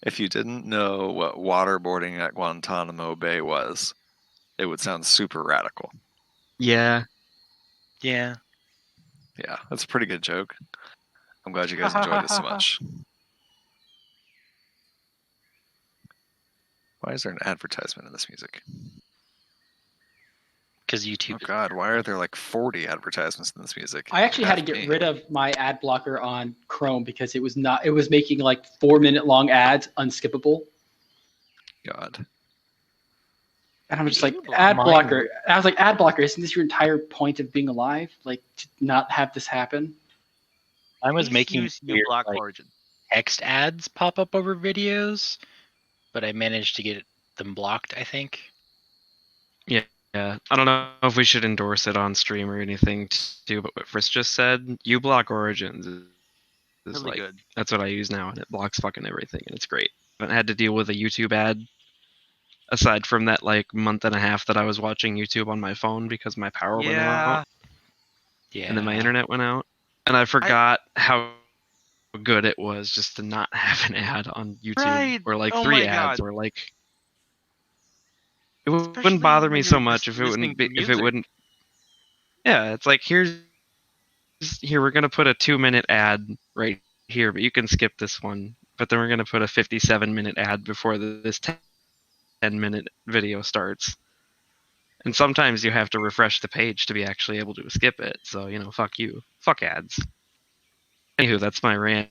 if you didn't know what waterboarding at Guantanamo Bay was, it would sound super radical. Yeah. Yeah. Yeah, that's a pretty good joke. I'm glad you guys enjoyed it so much. Why is there an advertisement in this music? Because YouTube. Oh god, why are there like 40 advertisements in this music? I actually had to Half get me. rid of my ad blocker on Chrome because it was making like 4-minute long ads unskippable. God. And I'm just like, YouTube ad mine- blocker. I was like, ad blocker, isn't this your entire point of being alive? Like, to not have this happen? I was Please making use weird, uBlock like, Origin. text ads pop up over videos, but I managed to get them blocked, I think. Yeah. I don't know if we should endorse it on stream or anything too, but what Frisk just said, uBlock Origins is Really like good. that's what I use now, and it blocks fucking everything, and it's great. I haven't had to deal with a YouTube ad aside from that like month and a half that I was watching YouTube on my phone because my power went Yeah. out Yeah. and then my internet went out, and I forgot how good it was just to not have an ad on YouTube Right. or like Oh 3 my ads God. or like it Especially wouldn't bother when me you're so much just if it listening wouldn't be to if it music. wouldn't. Yeah, it's like here we're gonna put a 2-minute ad right here, but you can skip this one. But then we're gonna put a 57-minute ad before this 10-minute video starts. And sometimes you have to refresh the page to be actually able to skip it. So fuck you, fuck ads. Anywho, that's my rant.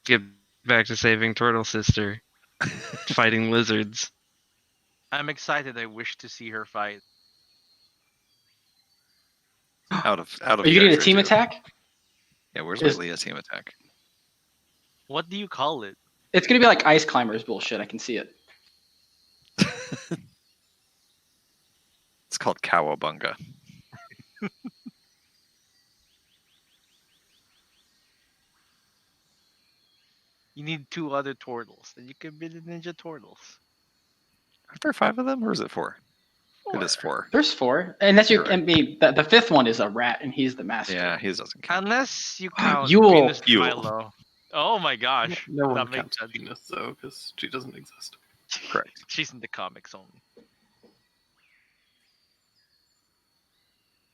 Get back to saving Turtle Sister, fighting lizards. I'm excited. I wish to see her fight. Out of Are you getting a character, team too. attack? Yeah, where's Is- my Leah team attack? What do you call it? It's gonna be like ice climbers bullshit. I can see it. It's called Cowabunga. You need 2 other turtles, then you can be the Ninja Turtles. Are there 5 of them, or is it 4? It is 4. There's 4, and that's You're your. I mean, the 5th one is a rat, and he's the master. Yeah, he doesn't count. Unless you count Yule. Venus de Yule. Milo. Oh my gosh. No one that makes counts sense. Venus though, because she doesn't exist. Correct. She's in the comics only.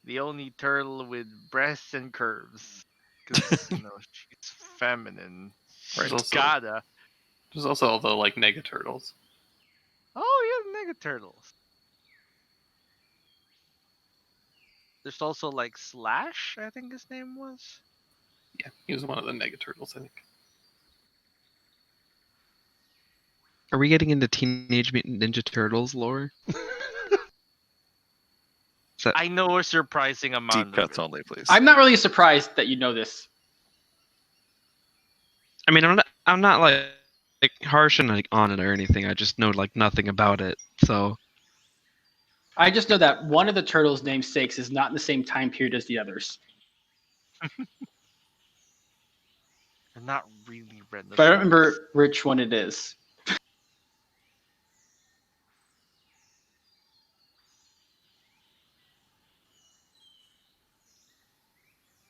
The only turtle with breasts and curves. Because, she's feminine. Right. She's Also- gotta. There's also all the like Nega Turtles. Oh, yeah, Mega Turtles. There's also like Slash, I think his name was. Yeah, he was one of the Nega Turtles, I think. Are we getting into Teenage Mutant Ninja Turtles lore? I know a surprising amount Deep of cuts it. only, please. I'm not really surprised that you know this. I mean, I'm not like harsh and like on it or anything. I just know like nothing about it. So I just know that one of the turtles' namesakes is not in the same time period as the others. They're not really red. But I don't remember which one it is.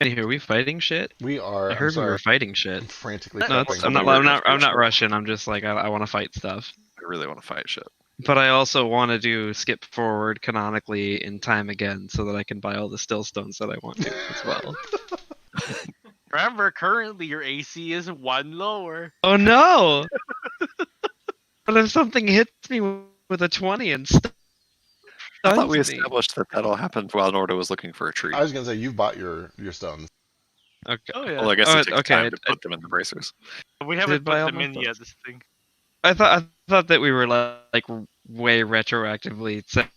anywho, are we fighting shit? We are. I I'm heard we sorry, were fighting shit. I'm frantically No, typing. I'm not rushing. I'm just like I want to fight stuff. I really want to fight shit. But I also want to do skip forward canonically in time again so that I can buy all the still stones that I want to as well. Remember, currently your AC is 1 lower. Oh no! But if something hits me with a 20 and stuns I thought we me. established that all happened while Nordo was looking for a tree. I was gonna say you've bought your stones. Okay. Oh yeah. Well, I guess it takes okay, time to put them in the bracers. We haven't did buy put all them my in yet. This thing. I thought that we were like way retroactively saying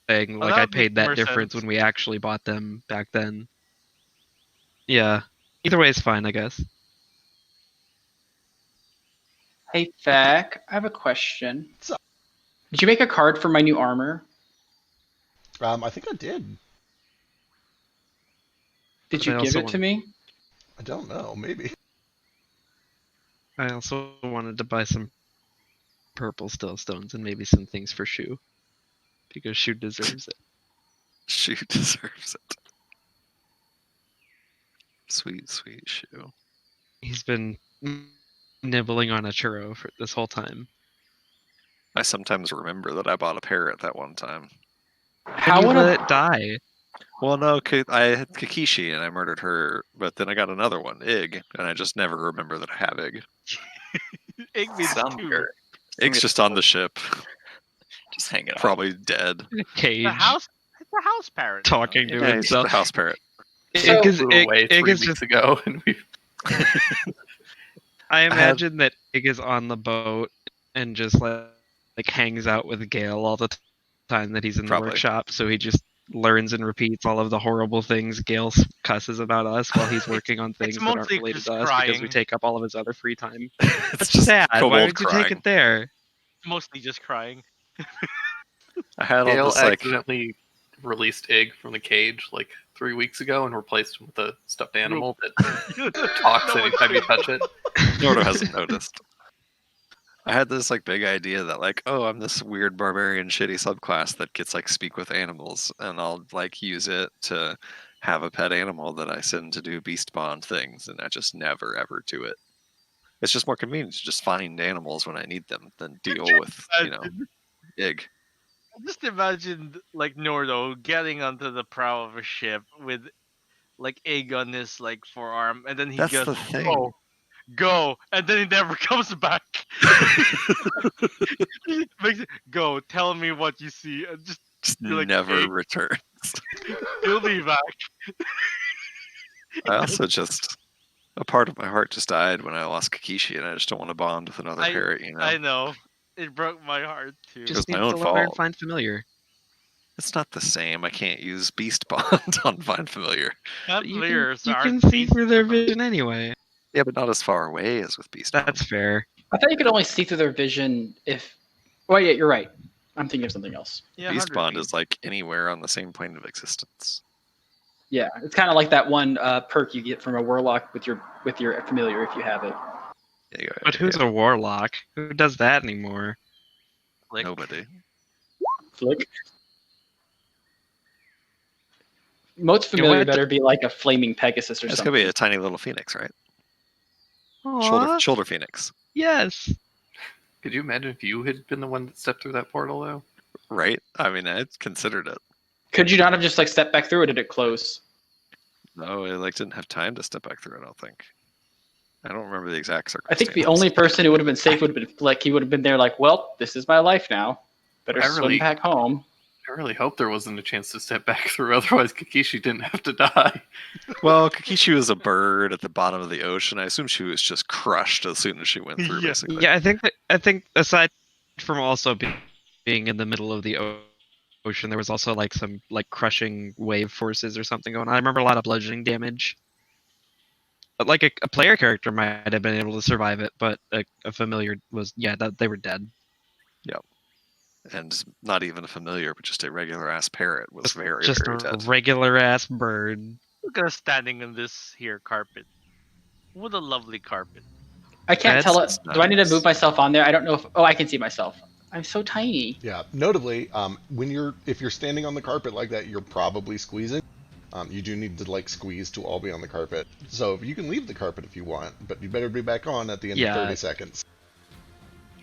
Oh, like that I would make paid that more difference sense. when we actually bought them back then. Yeah. Either way is fine, I guess. Hey, Feck, I have a question. What's up? Did you make a card for my new armor? I think I did. Did But you I give also it to me? I don't know. Maybe. I also wanted to buy some purple still stones and maybe some things for Shu. Because Shu deserves it. She deserves it. Sweet, sweet shoe. He's been nibbling on a churro for this whole time. I sometimes remember that I bought a parrot that one time. How How do you would let I? it die? Well, no, I had Kikishi and I murdered her, but then I got another one, Ig, and I just never remember that I have Ig. Igby's Some too. girl. Ig's just on the ship, Just hanging out. probably dead. Cage. The house. It's a house parrot. Talking to Yeah, he's just himself. a house parrot. So- Ig is, Flew Ig, away Ig 3 is weeks just, ago, and we. I had- imagine that Ig is on the boat and just like hangs out with Gale all the time that he's in the Probably. workshop. So he just learns and repeats all of the horrible things Gale cusses about us while he's working on things that aren't mostly related just to us because we crying. take up all of his other free time. It's That's just sad. Why kobold would you crying. take it there? Mostly just crying. I had all Gale this like accidentally released Ig from the cage like 3 weeks ago and replaced him with a stuffed animal that talks anytime you touch it. Nordo hasn't noticed. I had this like big idea that like, oh, I'm this weird barbarian shitty subclass that gets like speak with animals, and I'll like use it to have a pet animal that I send to do beast bond things, and I just never ever do it. It's just more convenient to just find animals when I need them than deal with, Ig. I just imagined like Nordo getting onto the prow of a ship with like Egg on his like forearm, and then he That's goes, the thing. go, and then he never comes back. He makes it, go, tell me what you see, and just Just You're like, never Ig. returns. he'll be back. I also just a part of my heart just died when I lost Kikishi, and I just don't want to bond with another parrot. I know. It broke my heart too. was Just my needs own to learn fault. find familiar. It's not the same. I can't use Beast Bond on Find Familiar. Not You mirrors can, you are can see beast through their bonds. vision anyway. Yeah, but not as far away as with Beast Bond. That's fair. I thought you could only see through their vision if. Oh yeah, you're right. I'm thinking of something else. Yeah, Beast 100 Bond feet. is like anywhere on the same plane of existence. Yeah, it's kind of like that one perk you get from a warlock with your familiar if you have it. Yeah, But who's a warlock? Who does that anymore? Like, nobody? Flick. Most familiar what? better be like a flaming Pegasus or It's something. gonna be a tiny little phoenix, right? Shoulder, Aw, shoulder phoenix, yes. Could you imagine if you had been the one that stepped through that portal, though? right? I mean, I considered it. Could you not have just like stepped back through, or did it close? No, I didn't have time to step back through. I don't think. I don't remember the exact I circumstances. think the only person who would have been safe would have been Flick. He would have been there like, well, this is my life now. Better I swim really- back home. I really hope there wasn't a chance to step back through, otherwise Kikishi didn't have to die. Well, Kakishi was a bird at the bottom of the ocean. I assume she was just crushed as soon as she went through. Yeah. Basically. Yeah, I think aside from also being in the middle of the ocean, there was also like some like crushing wave forces or something going on. I remember a lot of bludgeoning damage. But like a player character might have been able to survive it, but a familiar was that they were dead. And not even a familiar, but just a regular ass parrot was very, Just very a dead. regular ass bird. look at us standing on this here carpet. What a lovely carpet. I can't tell it. That's Do I need to nice. move myself on there? I don't know if. Oh, I can see myself. I'm so tiny. Yeah. Notably, if you're standing on the carpet like that, you're probably squeezing. You do need to like squeeze to all be on the carpet. So you can leave the carpet if you want, but you better be back on at the end Yeah. of 30 seconds.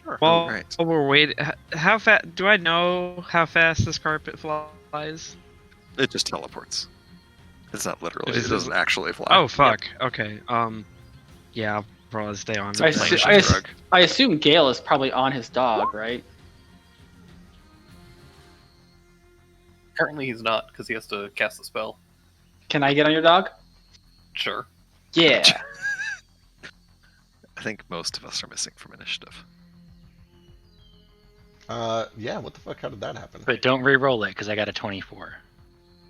Sure. Well, right. while we're waiting, how fast? Do I know how fast this carpet flies? It just teleports. It's not literally. Is It it- doesn't actually fly. Oh fuck. Okay. Yeah, I'll probably stay on. It's a I, plane assu- ship I, ass- drug. I assume Gale is probably on his dog, right? Currently he's not, because he has to cast a spell. Can I get on your dog? Sure. Yeah. I think most of us are missing from initiative. Yeah. What the fuck? How did that happen? But don't re-roll it because I got a 24.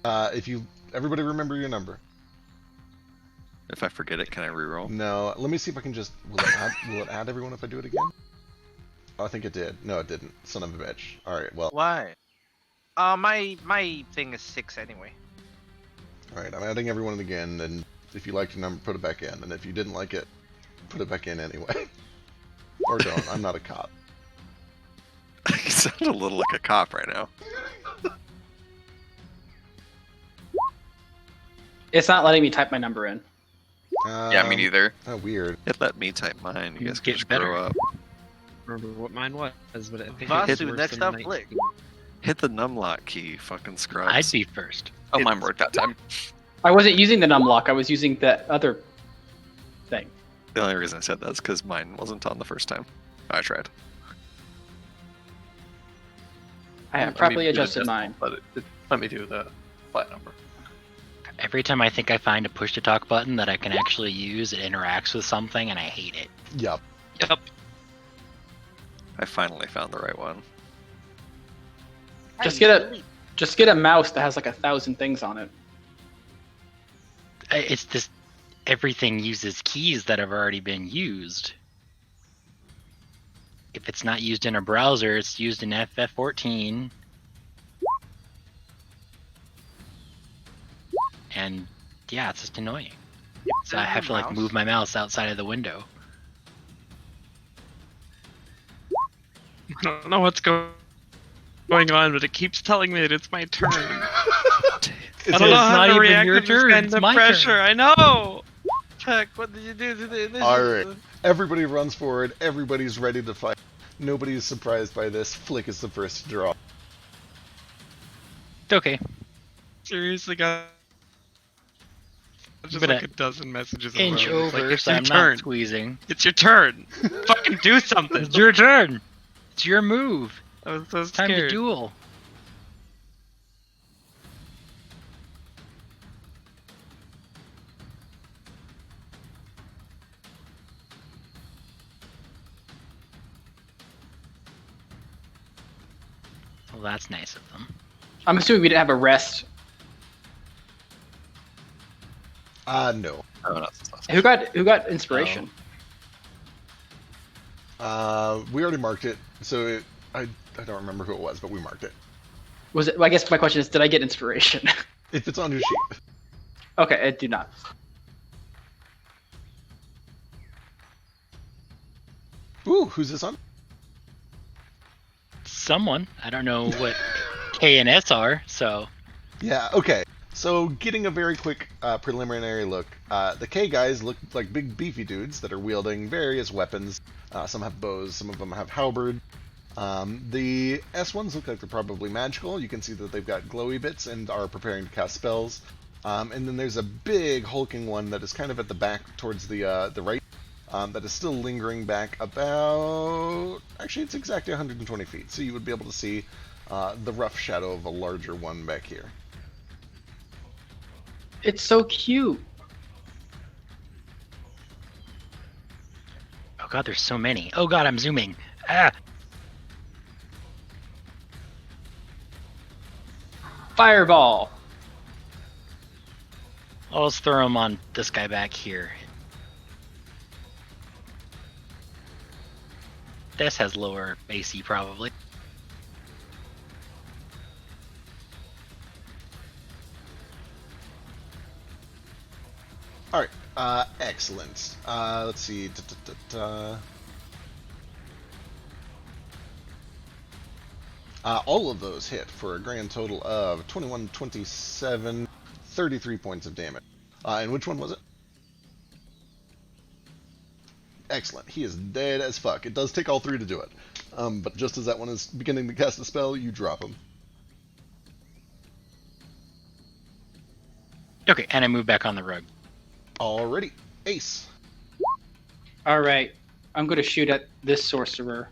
Everybody remember your number. If I forget it, can I reroll? No. Let me see if I can just. Will it add everyone if I do it again? Oh, I think it did. No, it didn't. Son of a bitch. All right. Well. Why? My thing is 6 anyway. All right. I'm adding everyone again, and if you liked your number, put it back in, and if you didn't like it, put it back in anyway. Or don't. I'm not a cop. You sound a little like a cop right now. It's not letting me type my number in. Yeah, me neither. Oh, weird. It let me type mine. You guys can Get just better. grow up. remember what mine was, but I think it was Vasu, worse next than up, 19. Flick. Hit the numlock key, fucking scrubs. I'd be first. Oh, mine worked that time. I wasn't using the numlock. I was using the other thing. The only reason I said that is because mine wasn't on the first time. I tried. I Let have me properly do the adjusted decimal, mine. But let me do the flat number. Every time I think I find a push to talk button that I can actually use, it interacts with something and I hate it. Yep. Yep. I finally found the right one. Just get a mouse that has like 1,000 things on it. It's just everything uses keys that have already been used. If it's not used in a browser, it's used in FF14. And yeah, it's just annoying. So I have to like move my mouse outside of the window. I don't know what's going on, but it keeps telling me that it's my turn. I don't know It's how not to even react your to this turn, kind it's of my pressure. turn. I know. Check. What did you do today? This All is- right. Everybody runs forward. Everybody's ready to fight. Nobody is surprised by this. Flick is the first to draw. Okay. Seriously, got just But like I- a dozen messages. in a Inch row. It's over, like, it's so your I'm turn. not squeezing. It's your turn. Fucking do something. It's your turn. It's your move. I was so It's time to scared. duel. Well, that's nice of them. I'm assuming we didn't have a rest. No. Oh, no. Who got inspiration? We already marked it, so I don't remember who it was, but we marked it. Was it? Well, I guess my question is, did I get inspiration? If it's on your sheet. Okay, I do not. Ooh, who's this on? Someone. I don't know what K and S are, so. Yeah, okay. So, getting a very quick preliminary look, the K guys look like big beefy dudes that are wielding various weapons. Some have bows, some of them have halberd. The S ones look like they're probably magical. You can see that they've got glowy bits and are preparing to cast spells. And then there's a big hulking one that is kind of at the back towards the right, that is still lingering back about... Actually, it's exactly 120 feet, so you would be able to see the rough shadow of a larger one back here. It's so cute. Oh god, there's so many. Oh god, I'm zooming. Ah! Fireball. I'll just throw him on this guy back here. This has lower AC probably. Alright, excellent. Let's see. All of those hit for a grand total of 21, 27, 33 points of damage. And which one was it? Excellent. He is dead as fuck. It does take all three to do it. But just as that one is beginning to cast a spell, you drop him. Okay, and I move back on the rug. Alrighty. Ace. All right, I'm gonna shoot at this sorcerer.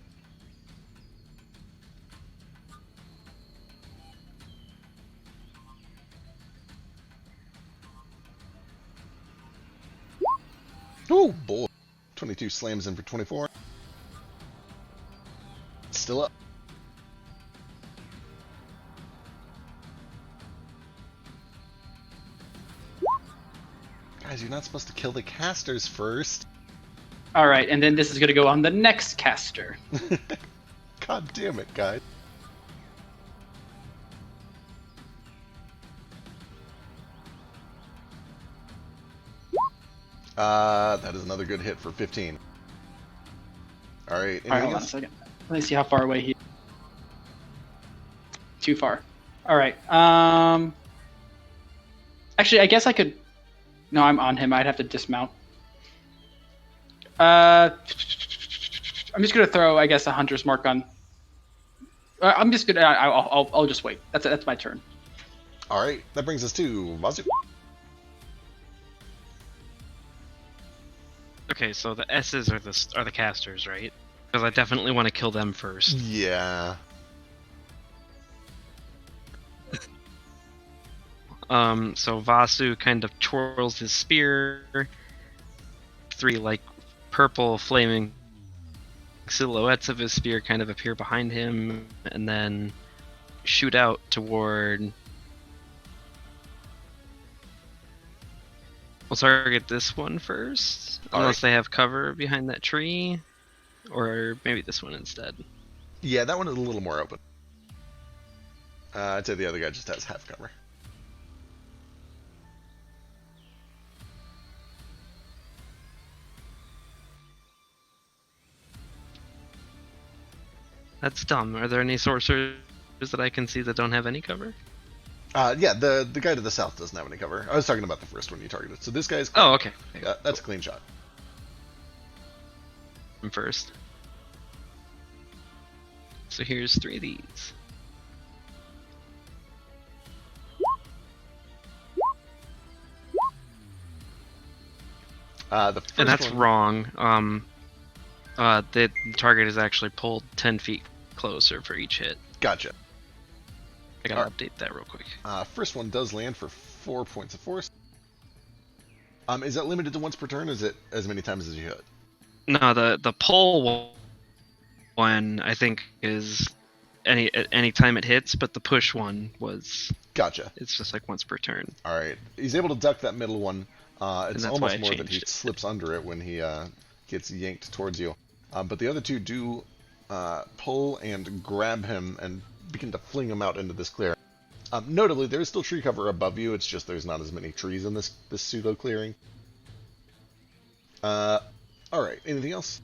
Oh boy. 22 slams in for 24. Still up. Guys, you're not supposed to kill the casters first. All right, and then this is gonna go on the next caster. God damn it, guys. That is another good hit for 15. Alright, All right, hold on a second. Let me see how far away he is. Too far. All right. Actually, I guess I could... No, I'm on him. I'd have to dismount. I'm just gonna throw, I guess, a hunter's mark on. I'm just gonna. I'll just wait. That's my turn. All right, that brings us to Vasu. Okay, so the S's are the casters, right? Because I definitely want to kill them first. Yeah. So Vasu kind of twirls his spear. 3 like purple flaming silhouettes of his spear kind of appear behind him, and then shoot out toward... We'll target this one first, unless they have cover behind that tree, or maybe this one instead. Yeah, that one is a little more open. I'd say the other guy just has half cover. That's dumb. Are there any sorcerers that I can see that don't have any cover? Yeah, the guy to the south doesn't have any cover. I was talking about the first one you targeted. So this guy's clean. Oh, okay. That's a clean shot. I'm first. So here's 3 of these. The first And that's one... wrong. The target is actually pulled 10 feet closer for each hit. Gotcha. I gotta update that real quick. First one does land for 4 points of force. Is that limited to once per turn, or is it as many times as you hit? No, the pull one I think is any time it hits, but the push one was. Gotcha. It's just like once per turn. All right. He's able to duck that middle one. It's that's why almost I more that he changed it. slips under it when he gets yanked towards you. But the other two do pull and grab him and begin to fling him out into this clearing. Notably, there is still tree cover above you. It's just there's not as many trees in this pseudo clearing. All right. Anything else?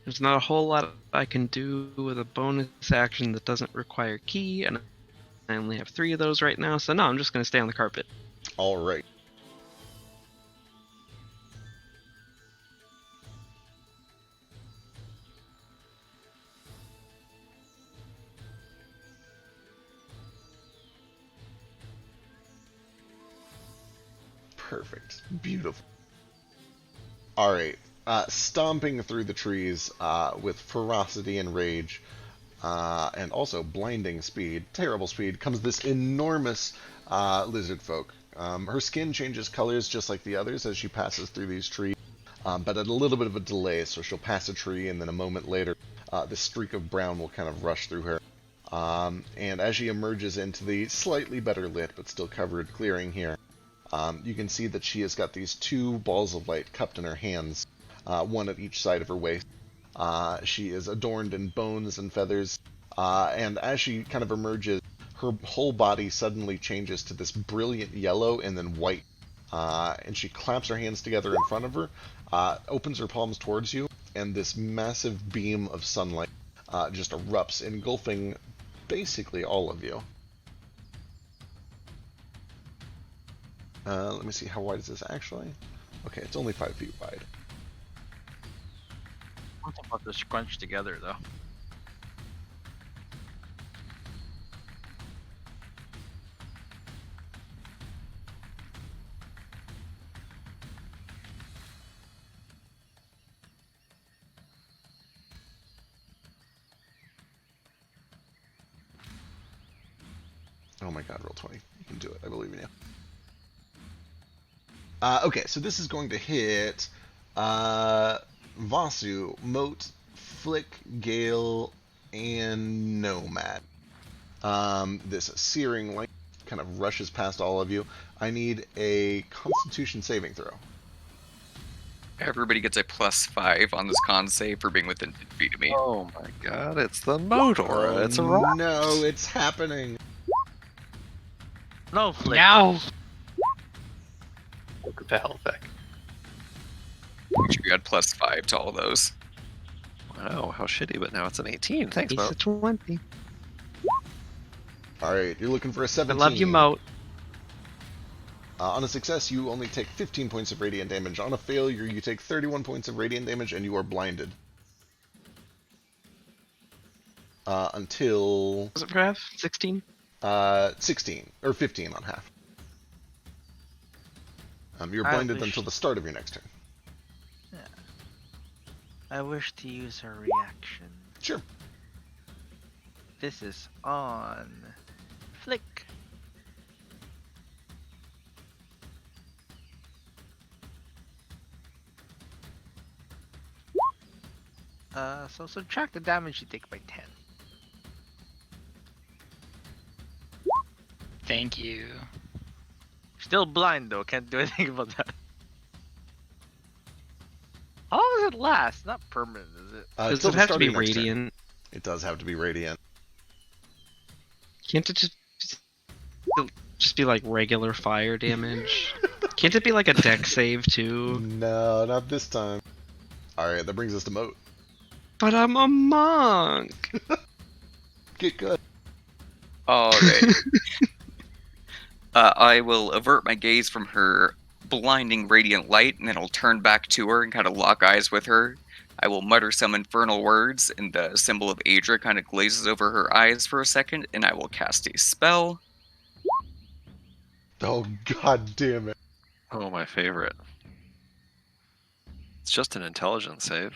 There's not a whole lot I can do with a bonus action that doesn't require key, and I only have 3 of those right now, so no, I'm just going to stay on the carpet. All right. Perfect. Beautiful. All right. Stomping through the trees with ferocity and rage, and also blinding speed, terrible speed, comes this enormous lizard folk. Her skin changes colors just like the others as she passes through these trees, but at a little bit of a delay, so she'll pass a tree and then a moment later this streak of brown will kind of rush through her. And as she emerges into the slightly better lit but still covered clearing here, you can see that she has got these 2 balls of light cupped in her hands, one at each side of her waist. She is adorned in bones and feathers, and as she kind of emerges, her whole body suddenly changes to this brilliant yellow and then white. And she claps her hands together in front of her, opens her palms towards you, and this massive beam of sunlight just erupts, engulfing basically all of you. Let me see, how wide is this actually? Okay, it's only 5 feet wide. One thing about this scrunch together, though. Oh my god, roll 20. You can do it, I believe in you. Okay, so this is going to hit Vasu, Moat, Flick, Gale, and Nomad. This searing light kind of rushes past all of you. I need a Constitution saving throw. Everybody gets a +5 on this con save for being within 10 feet of me. Oh my god, it's the Motora. Oh, It's a rock. no, it's happening. No, Flick. Now! Welcome to Hellfeck. Make sure you had +5 to all those. Wow, how shitty, but now it's an 18. Thanks, It's Mo. a 20. Alright, you're looking for a I 17. love you, Moat. On a success, you only take 15 points of radiant damage. On a failure, you take 31 points of radiant damage, and you are blinded. Until... Was it for half? 16? 16. Or 15 on half. You're blinded until the start of your next turn. Yeah. I wish to use a reaction. Sure. This is on Flick. So subtract the damage you take by 10. Thank you. Still blind though, can't do anything about that. How long does it last? Not permanent, is it? Does till it the have to start be of your next turn. radiant? It does have to be radiant. Can't it just be like regular fire damage? Can't it be like a deck save too? No, not this time. Alright, that brings us to Moat. But I'm a monk. Get good. Alright. I will avert my gaze from her blinding radiant light, and then I'll turn back to her and kind of lock eyes with her. I will mutter some infernal words, and the symbol of Aedra kind of glazes over her eyes for a second, and I will cast a spell. Oh, god damn it. Oh, my favorite. It's just an intelligence save.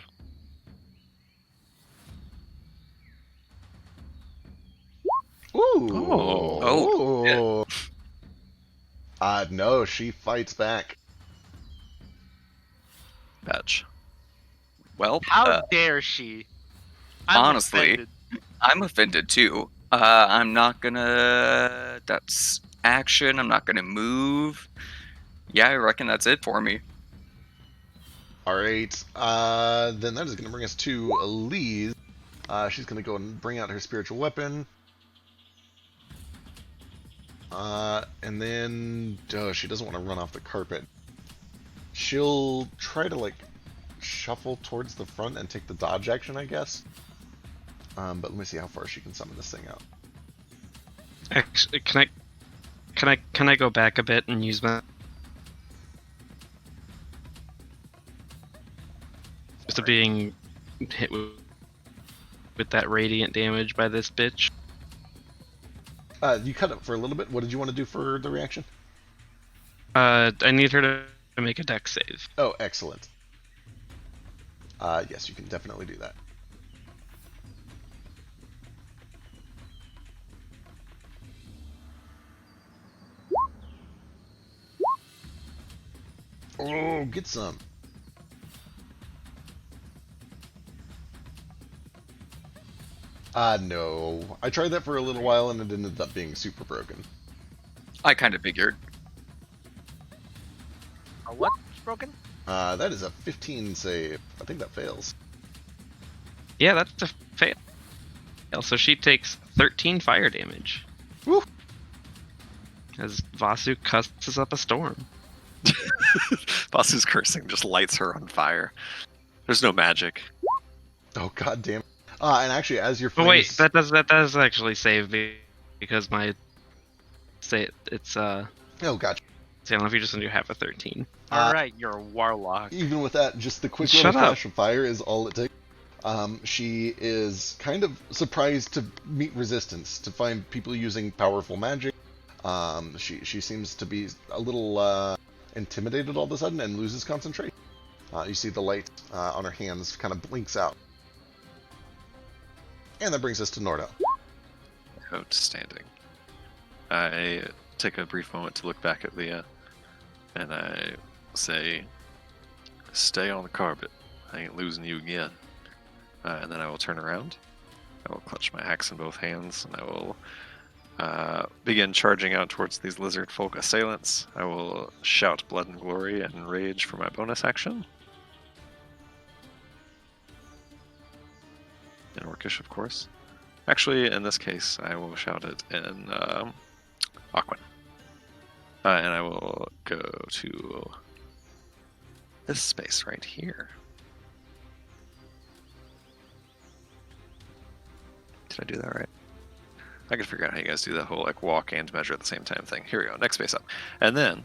Ooh. Oh. No, she fights back. Fetch. Well, How dare she? I'm honestly, offended. I'm offended too. I'm not gonna. That's action. I'm not gonna move. Yeah, I reckon that's it for me. All right. Then that is going to bring us to Elise. She's going to go and bring out her spiritual weapon. And then she doesn't want to run off the carpet. She'll try to like shuffle towards the front and take the dodge action, I guess. But let me see how far she can summon this thing out. Actually, can I go back a bit and use my to being hit with that radiant damage by this bitch? You cut it for a little bit. What did you want to do for the reaction? I need her to make a dex save. Oh, excellent. Yes, you can definitely do that. Oh, get some. No. I tried that for a little while and it ended up being super broken. I kind of figured. What's broken? That is a 15 save. I think that fails. Yeah, that's a fail. So she takes 13 fire damage. Woo! As Vasu cusses up a storm. Basu's cursing just lights her on fire. There's no magic. Oh, god damn. And actually, as your But flame wait, is... that does actually save me because my it's Oh, gotcha. I don't know if you just want to do half a 13. All right, you're a warlock. Even with that, just the quick Shut little up. flash of fire is all it takes. She is kind of surprised to meet resistance, to find people using powerful magic. She seems to be a little intimidated all of a sudden and loses concentration. You see the light on her hands kind of blinks out. And that brings us to Nordo. Outstanding. I take a brief moment to look back at Leah, and I say, "Stay on the carpet. I ain't losing you again." And then I will turn around. I will clutch my axe in both hands, and I will begin charging out towards these lizard folk assailants. I will shout blood and glory and rage for my bonus action. In Orcish, of course. Actually, in this case, I will shout it in Aquan. And I will go to this space right here. Did I do that right? I can figure out how you guys do that whole like walk and measure at the same time thing. Here we go, next space up. And then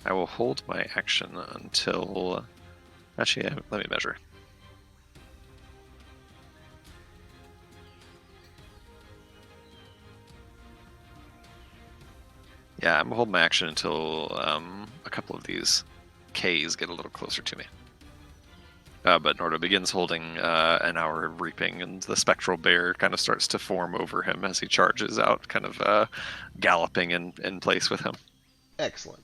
I will hold my action until... Actually, let me measure. Yeah, I'm holding my action until a couple of these Ks get a little closer to me. But Nordo begins holding an hour of reaping, and the spectral bear kind of starts to form over him as he charges out, kind of galloping in place with him. Excellent.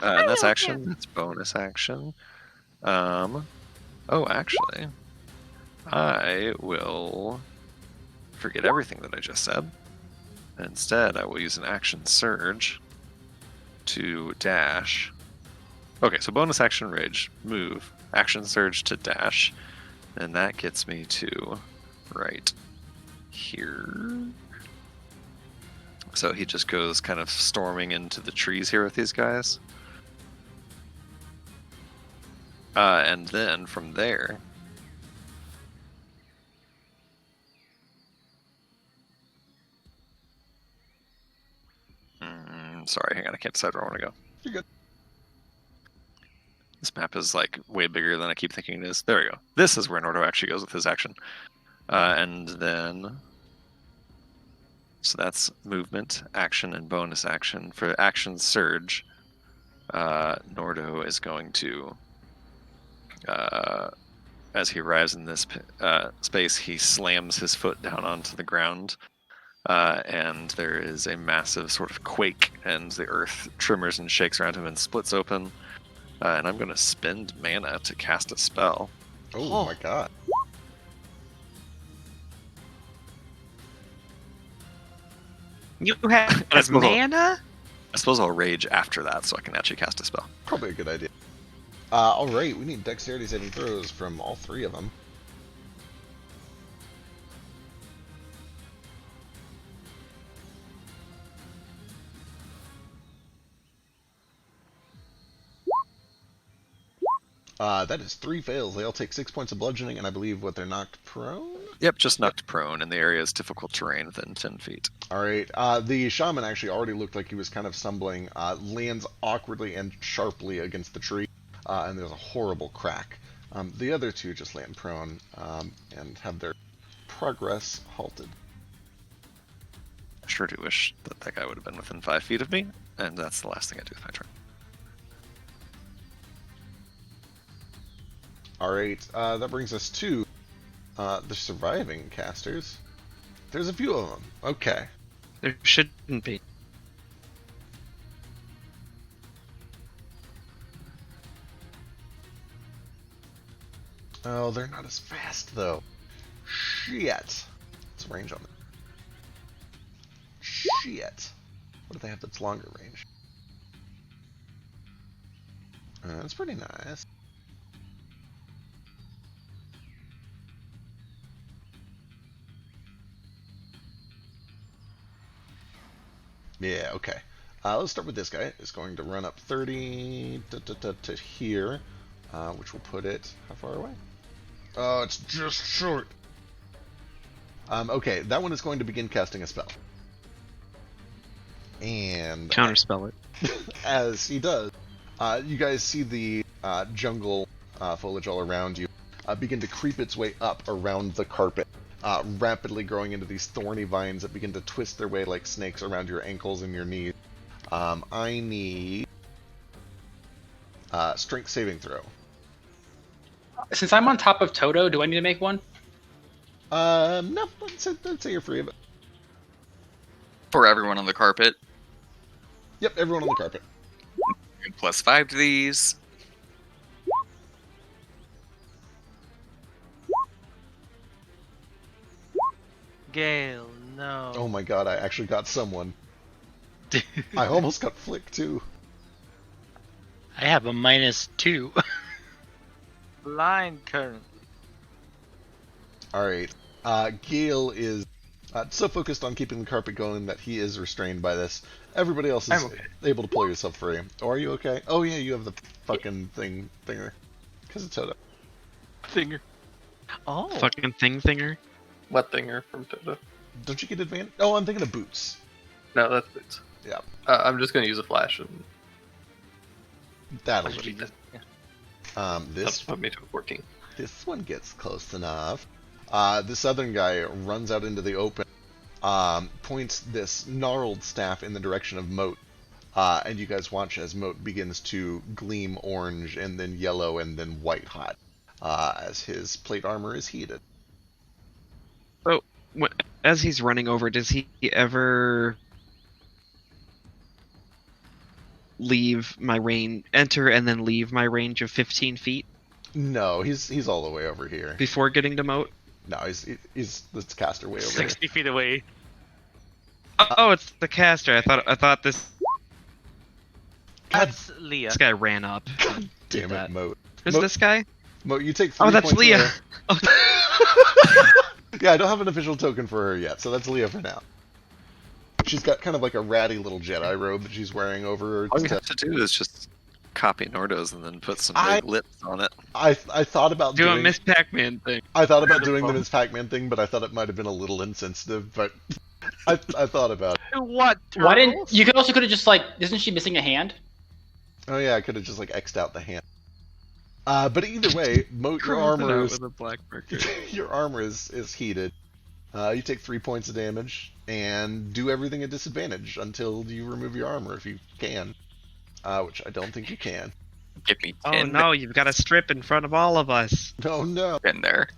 And that's action. That's bonus action. Oh, actually, I will forget everything that I just said. Instead, I will use an action surge to dash. Okay, so bonus action rage, move, action surge to dash, and that gets me to right here. So he just goes kind of storming into the trees here with these guys. And then from there, sorry, hang on, I can't decide where I want to go. You're good. This map is like way bigger than I keep thinking it is. There we go. This is where Nordo actually goes with his action. And then, so that's movement, action, and bonus action. For action surge, Nordo is going to, as he arrives in this space, he slams his foot down onto the ground and there is a massive sort of quake, and the earth tremors and shakes around him and splits open. And I'm going to spend mana to cast a spell. Oh my god. You have I suppose I'll- mana? I suppose I'll rage after that so I can actually cast a spell. Probably a good idea. Alright, we need dexterity saving throws from all three of them. That is 3 fails. They all take 6 points of bludgeoning, and I believe what they're knocked prone? Yep, just knocked prone, and the area is difficult terrain within 10 feet. Alright, the shaman actually already looked like he was kind of stumbling, lands awkwardly and sharply against the tree, and there's a horrible crack. The other two just land prone, and have their progress halted. I sure do wish that that guy would have been within 5 feet of me, and that's the last thing I do with my turn. Alright, that brings us to the surviving casters. There's a few of them. Okay. There shouldn't be. Oh, they're not as fast, though. Shit. What's the range on them? Shit. What do they have that's longer range? That's pretty nice. Yeah, okay. Let's start with this guy. It's going to run up 30 to here, which will put it how far away? Oh, it's just short. Okay, that one is going to begin casting a spell. And Counterspell it. as he does, you guys see the jungle foliage all around you begin to creep its way up around the carpet, rapidly growing into these thorny vines that begin to twist their way like snakes around your ankles and your knees. I need strength saving throw. Since I'm on top of Toto, do I need to make one? No, let's say you're free of it. For everyone on the carpet. Yep, everyone on the carpet. +5 to these. Gale, no. Oh my god, I actually got someone. I almost got Flick too. I have a -2. Blind current. Alright. Gale is so focused on keeping the carpet going that he is restrained by this. Everybody else is able to pull yourself free. Oh, are you okay? Oh yeah, you have the fucking thinger. Because it's Toto. Thinger. Oh. Fucking thinger. Wet thinger from Toto. Don't you get advantage? Oh, I'm thinking of boots. No, that's boots. Yeah. I'm just gonna use a flash and That'll Flash do. Jesus. Yeah. that'll This put me to a 14. This one gets close enough. This southern guy runs out into the open, points this gnarled staff in the direction of Moat, and you guys watch as Moat begins to gleam orange and then yellow and then white hot, as his plate armor is heated. So, as he's running over, does he ever leave my range, enter and then leave my range of 15 feet No, he's all the way over here. before getting to Moat? No, he's this caster way over here. 60 feet away. Oh, it's the caster. I thought this That's Leah. guy ran up. Damn it, that. Moat. Who's Moat- this guy? Moat, you take 3 Oh, that's points Leah. away. Oh, Yeah, I don't have an official token for her yet, so that's Leah for now. She's got kind of like a ratty little Jedi robe that she's wearing over her. All you have to do is just copy Nordo's and then put some I- big lips on it. I thought about do a doing Miss Pac-Man thing. I thought about doing the Ms. Pac-Man thing, but I thought it might have been a little insensitive. But I thought about it. What? Why didn't turtles? you could also could have just like isn't she missing a hand? Oh yeah, I could have just like X'd out the hand. But either way, Moat, your armor is with a black marker. your armor is heated. You take 3 points of damage and do everything at disadvantage until you remove your armor if you can, which I don't think you can. Give me Oh 10. no, you've got a strip in front of all of us. Oh no. In there.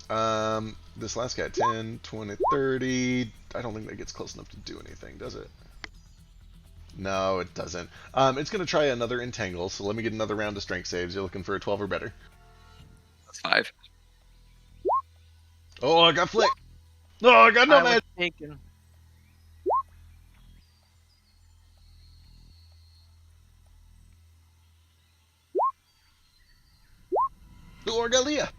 This last guy, 10, 20, 30. I don't think that gets close enough to do anything, does it? No, it doesn't. It's going to try another entangle, so let me get another round of strength saves. You're looking for a 12 or better. That's 5. Oh, I got flick. No, I got I nomad. was taken. Oh, I got Leah.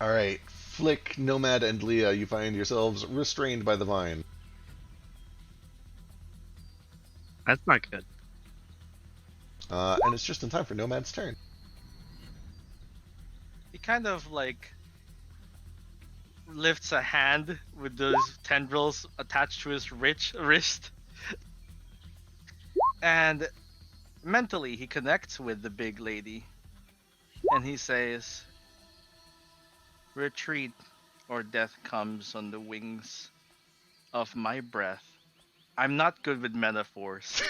Alright, Flick, Nomad, and Leah, you find yourselves restrained by the vine. That's not good. And it's just in time for Nomad's turn. He kind of like lifts a hand with those tendrils attached to his wrist, and mentally he connects with the big lady, and he says, "Retreat, or death comes on the wings of my breath." I'm not good with metaphors.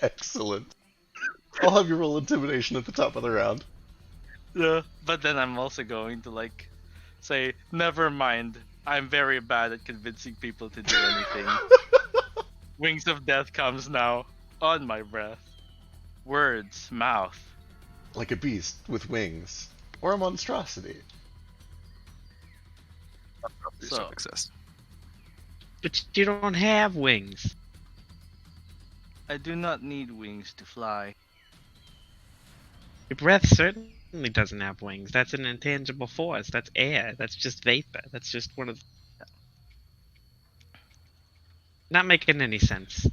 Excellent. I'll have you roll intimidation at the top of the round. Yeah, but then I'm also going to like say, "Never mind. I'm very bad at convincing people to do anything." Wings of death comes now on my breath. Words, mouth. Like a beast with wings. Or a monstrosity. These So- don't exist. But you don't have wings. I do not need wings to fly. Your breath certainly doesn't have wings. That's an intangible force. That's air. That's just vapor. That's just one of. Not making any sense.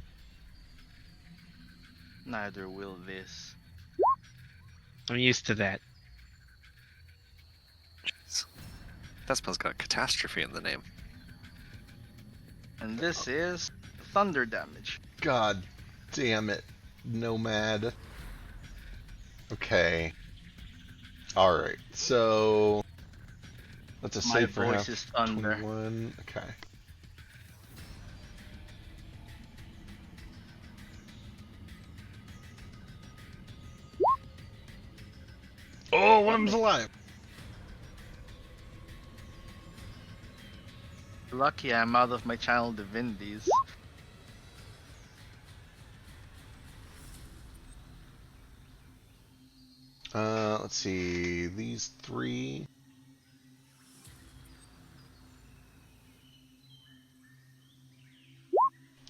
Neither will this. I'm used to that. Jeez. That spell's got catastrophe in the name. And this is thunder damage. God damn it, Nomad. Okay. Alright, so... That's a My save for voice half. is thunder. 21. Okay. Oh, one of them's alive! Lucky I'm out of my channel divinities. Let's see. These 3.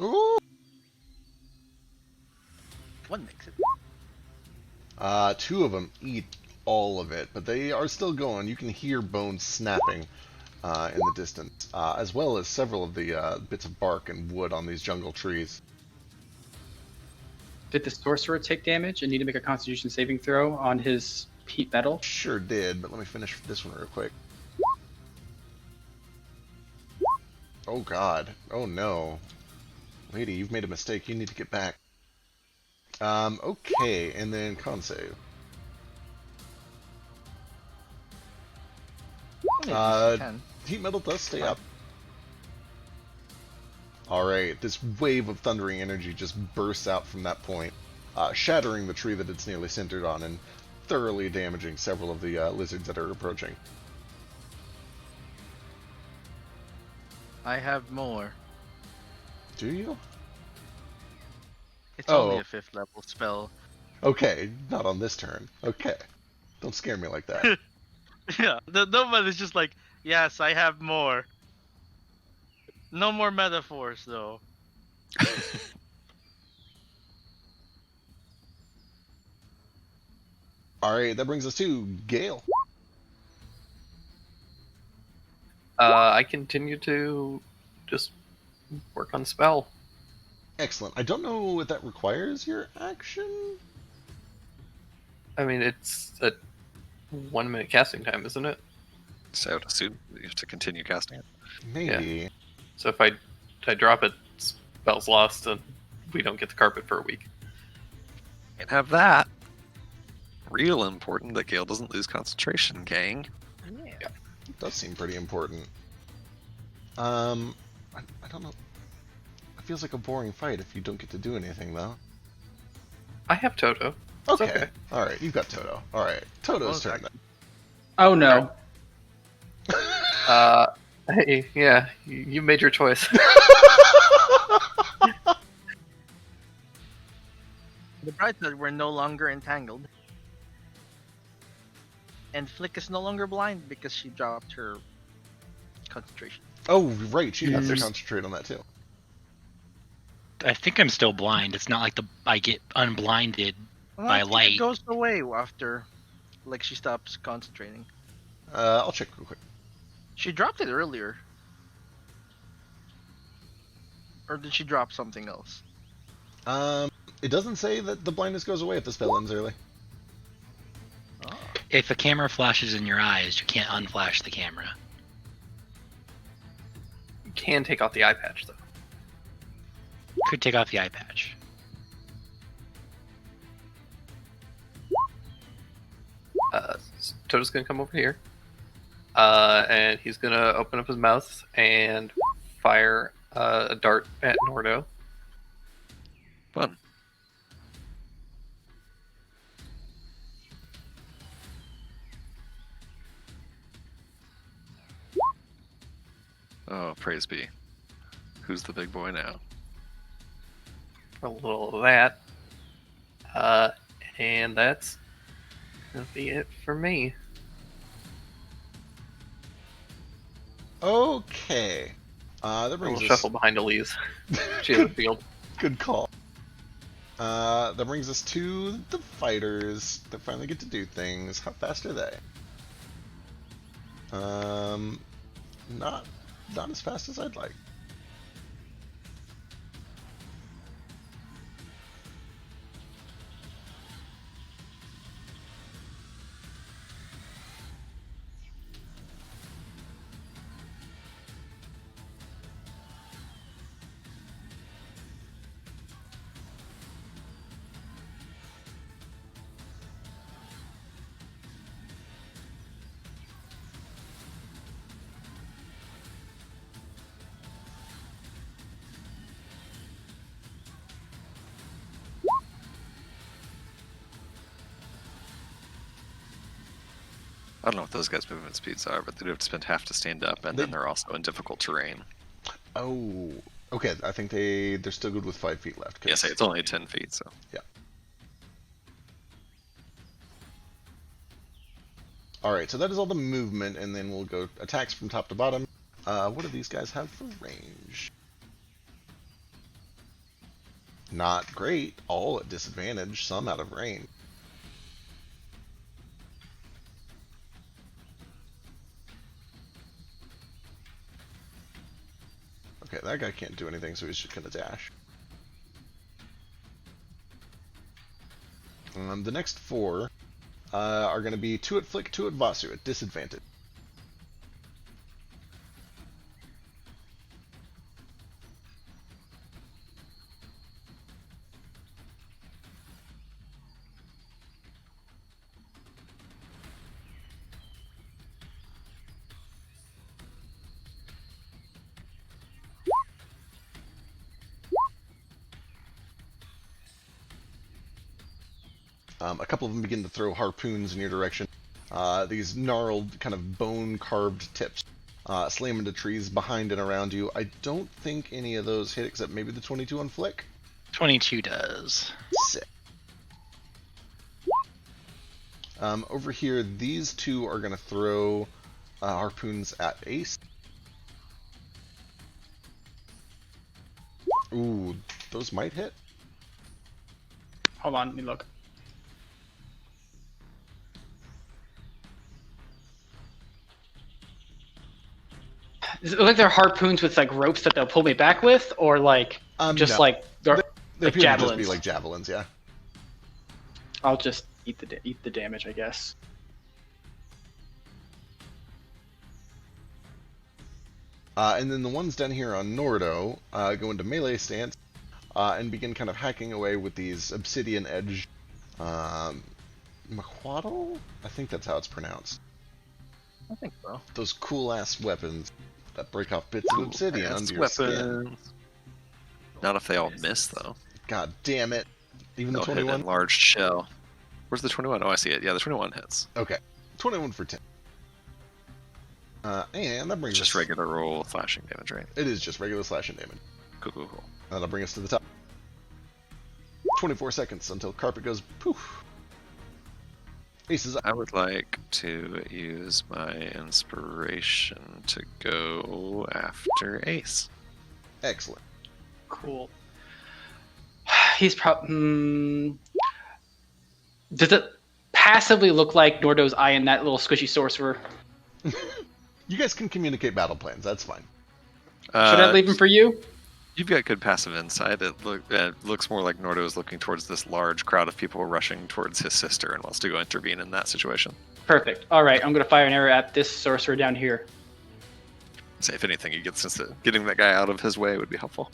Ooh! One makes it. 2 of them eat all of it, but they are still going. You can hear bones snapping in the distance, as well as several of the bits of bark and wood on these jungle trees. Did the sorcerer take damage and need to make a Constitution saving throw on his heat metal? Sure did, but let me finish this one real quick. Oh god. Oh no. Lady, you've made a mistake. You need to get back. Okay, and then con save. Heat metal does stay up. Alright, this wave of thundering energy just bursts out from that point, shattering the tree that it's nearly centered on and thoroughly damaging several of the lizards that are approaching. I have more. Do you? It's Oh. only a 5th level spell. Okay, not on this turn. Okay. Don't scare me like that. Yeah, nobody's just like, yes, I have more. No more metaphors, though. Alright, that brings us to Gale. I continue to just work on spell. Excellent. I don't know what that requires your action. I mean, it's a 1 minute casting time, isn't it? So I would assume you have to continue casting it. Maybe. So if I drop it, spell's lost, and we don't get the carpet for a week. Can't have that. Real important that Gale doesn't lose concentration, gang. It does seem pretty important. I don't know. It feels like a boring fight if you don't get to do anything, though. I have Toto. It's okay. All right, you've got Toto. All right, Toto's turn then. Oh no. Hey, yeah, you made your choice. The bright side, we're no longer entangled. And Flick is no longer blind because she dropped her concentration. Oh, right, she has to Yes. concentrate on that too. I think I'm still blind. It's not like I get unblinded Well, by I think light. it goes away after, like, she stops concentrating. I'll check real quick. She dropped it earlier. Or did she drop something else? It doesn't say that the blindness goes away if the spell ends early. Oh. If a camera flashes in your eyes, you can't unflash the camera. You can take off the eye patch though. Could take off the eye patch. Toto's gonna come over here, and he's gonna open up his mouth and fire a dart at Nordo. Fun. Oh, praise be. Who's the big boy now? A little of that, and that's gonna be it for me. Okay. That A brings little us. shuffle behind Elise. She has the field. Good call. That brings us to the fighters that finally get to do things. How fast are they? Not as fast as I'd like. I don't know what those guys' movement speeds are, but they do have to spend half to stand up, and then they're also in difficult terrain. Oh, okay. I think they're still good with 5 feet left. Yes, it's only 10 feet, so. Yeah. All right, so that is all the movement, and then we'll go attacks from top to bottom. What do these guys have for range? Not great. All at disadvantage. Some out of range. Okay, that guy can't do anything, so he's just gonna dash. The next 4 are going to be 2 at Flick, 2 at Vasu at disadvantage. A couple of them begin to throw harpoons in your direction. These gnarled, kind of bone-carved tips slam into trees behind and around you. I don't think any of those hit, except maybe the 22 on Flick. 22 does. Sick. Over here, these 2 are going to throw harpoons at Ace. Ooh, those might hit. Hold on, let me look. Does it look like they're harpoons with like ropes that they'll pull me back with, or like just No. like they're They like appear to just javelins? be like javelins, yeah. I'll just eat the damage, I guess. And then the ones down here on Nordo go into melee stance and begin kind of hacking away with these obsidian edge Maquaddle? I think that's how it's pronounced. I think so. Those cool ass weapons that break off bits of obsidian under your skin. Not if they all miss, though. God damn it. Even the They'll hit 21? enlarged shell. Where's the 21? Oh, I see it. Yeah, the 21 hits. Okay. 21 for 10. And that brings Just us... regular roll slashing damage, right? It is just regular slashing damage. Cool. That'll bring us to the top. 24 seconds until carpet goes poof. Ace is up. I would like to use my inspiration to go after Ace. Excellent. Cool. He's probably. Does it passively look like Nordo's eyeing that little squishy sorcerer? You guys can communicate battle plans. That's fine. Should I leave him for you? You've got good passive insight. It looks more like Nordo is looking towards this large crowd of people rushing towards his sister and wants to go intervene in that situation. Perfect. All right, I'm going to fire an arrow at this sorcerer down here. So if anything, he gets getting that guy out of his way would be helpful.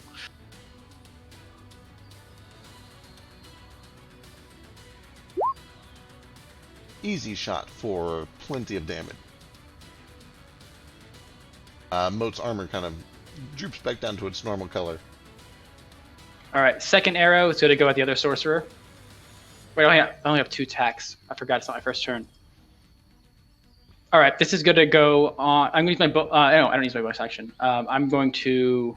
Easy shot for plenty of damage. Moat's armor kind of droops back down to its normal color. All right, second arrow is going to go at the other sorcerer. Wait, I only have 2 attacks. I forgot it's not my first turn. All right, this is going to go on. I'm going to use my no, I don't use my bonus action. I'm going to.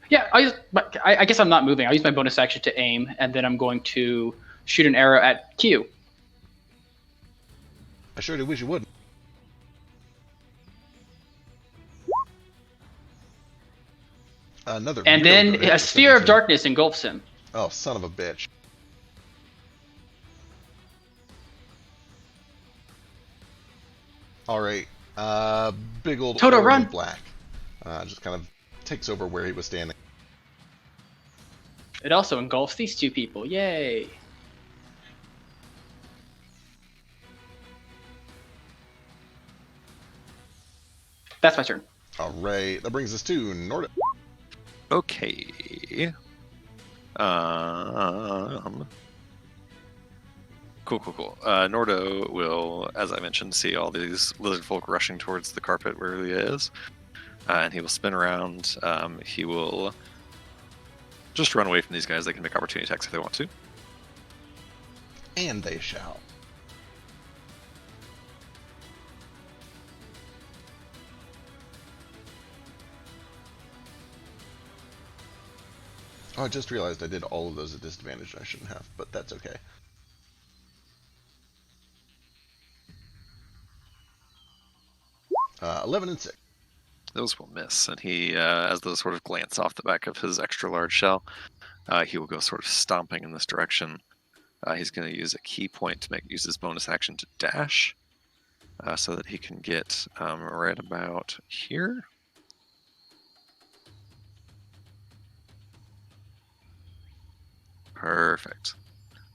Yeah, I guess I'm not moving. I'll use my bonus action to aim, and then I'm going to shoot an arrow at Q. I sure do wish you wouldn't. Another. And then a sphere of darkness engulfs him. Oh, son of a bitch. Alright. Big old Toto, orb of run! black. Just kind of takes over where he was standing. It also engulfs these 2 people. Yay! That's my turn. Alright, that brings us to Nordic. Okay. Cool. Nordo will, as I mentioned, see all these lizard folk rushing towards the carpet where he is. And he will spin around. He will just run away from these guys. They can make opportunity attacks if they want to. And they shall. Oh, I just realized I did all of those at disadvantage. I shouldn't have, but that's okay. 11 and 6. Those will miss, and he, as those sort of glance off the back of his extra large shell, he will go sort of stomping in this direction. He's going to use a key point to use his bonus action to dash, so that he can get right about here. Perfect.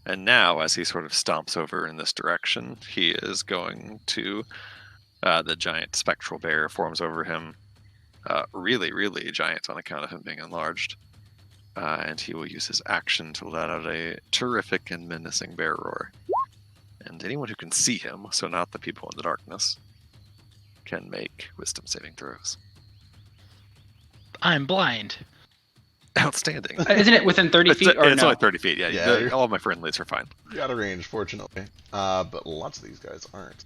And now, as he sort of stomps over in this direction, he is going to, the giant spectral bear forms over him, really giant on account of him being enlarged. And he will use his action to let out a terrific and menacing bear roar. And anyone who can see him, so not the people in the darkness, can make wisdom saving throws. I'm blind. Outstanding. Isn't it within 30 feet or it's no? only 30 feet, yeah. All my friendlies are fine. You're out of range, fortunately. But lots of these guys aren't.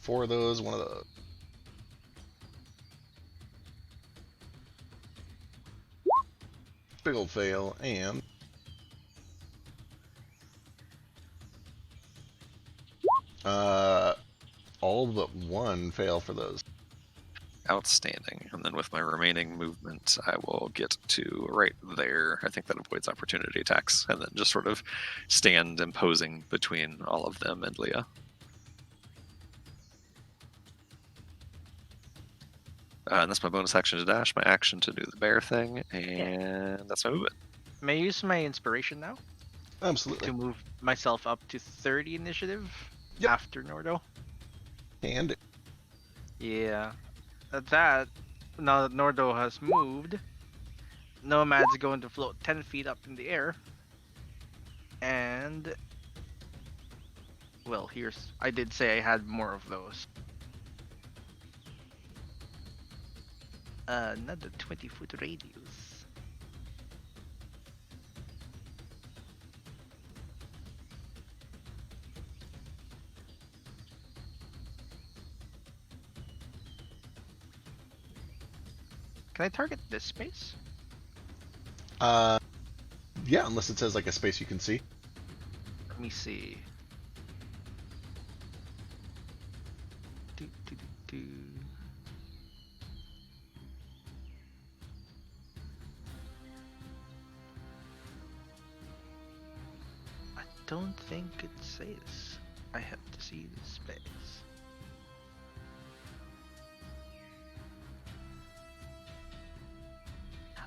4 of those, 1 of those. Big old fail, and... all but 1 fail for those. Outstanding. And then with my remaining movement, I will get to right there. I think that avoids opportunity attacks, and then just sort of stand imposing between all of them and Leah. And that's my bonus action to dash, my action to do the bear thing, and that's my movement. May I use my inspiration now Absolutely. to move myself up to 30 initiative Yep. after Nordo? And Yeah. At that, now that Nordo has moved, Nomad's going to float 10 feet up in the air. And... well, I did say I had more of those. Another 20-foot radius. Can I target this space? Yeah, unless it says like a space you can see. Let me see. Do, do, do, do. I don't think it says I have to see the space.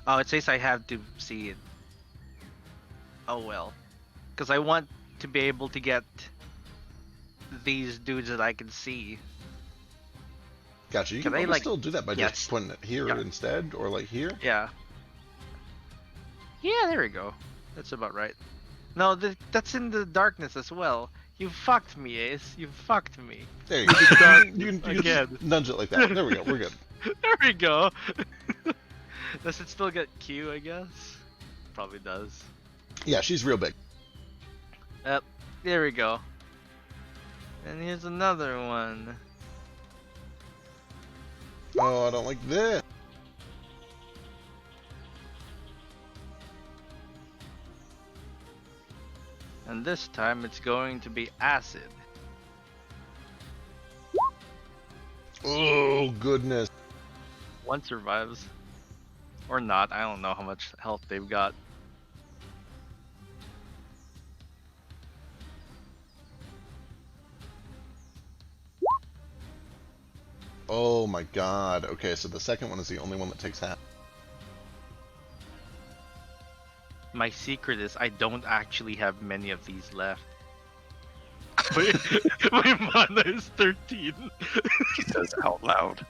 Oh, it says I have to see it. Oh well. Because I want to be able to get these dudes that I can see. Gotcha. You Can can I, probably like- still do that by yes. just putting it here Yeah. instead, or like here. Yeah. Yeah, there we go. That's about right. No, that's in the darkness as well. You fucked me, Ace. You fucked me. There you go. You can Again. just nudge it like that. There we go. We're good. There we go. Does it still get Q, I guess? Probably does. Yeah, she's real big. Yep. There we go. And here's another one. Oh, I don't like this. And this time it's going to be acid. Oh, goodness. One survives. Or not. I don't know how much health they've got. Oh my god. Okay, so the second one is the only one that takes half. My secret is I don't actually have many of these left. My mana is 13. He says out loud.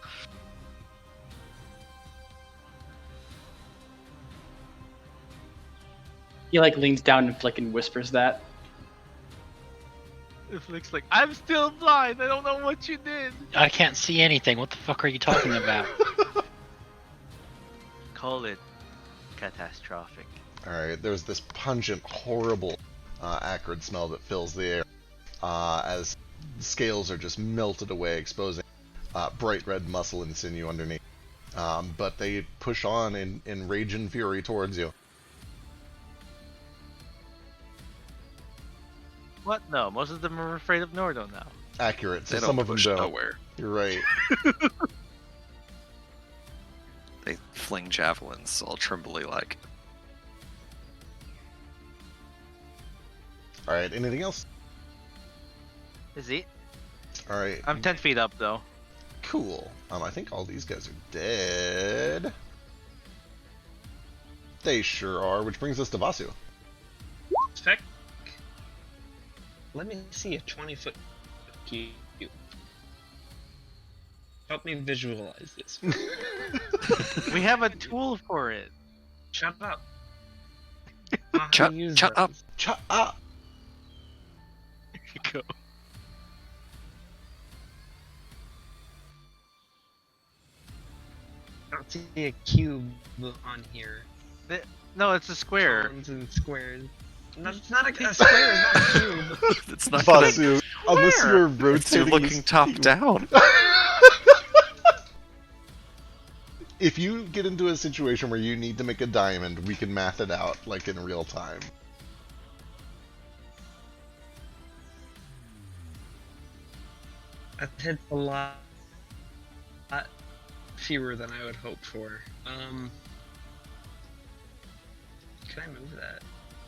He like leans down and flicking whispers that. It looks like I'm still blind. I don't know what you did. I can't see anything. What the fuck are you talking about? Call it catastrophic. Alright, there's this pungent, horrible, acrid smell that fills the air as scales are just melted away, exposing bright red muscle and sinew underneath. But they push on in rage and fury towards you. What? No, most of them are afraid of Nordo now. Accurate, so They some don't of them push don't. nowhere. You're right. They fling javelins, all trembly like. Alright, anything else? Is he? Alright, I'm 10 feet up though. cool. I think all these guys are dead. They sure are, which brings us to Vasu. Spec. Let me see a 20-foot cube. Help me visualize this. We have a tool for it. Shut up. Shut up. Shut up! Go. I don't see a cube on here. No, it's a square. Columns and squares. No, it's not a square, it's not a cube. It's not gonna, Vasu, unless you're it's rotating. you're looking top down. If you get into a situation where you need to make a diamond, we can math it out, like in real time. That hits a lot fewer than I would hope for. Can I move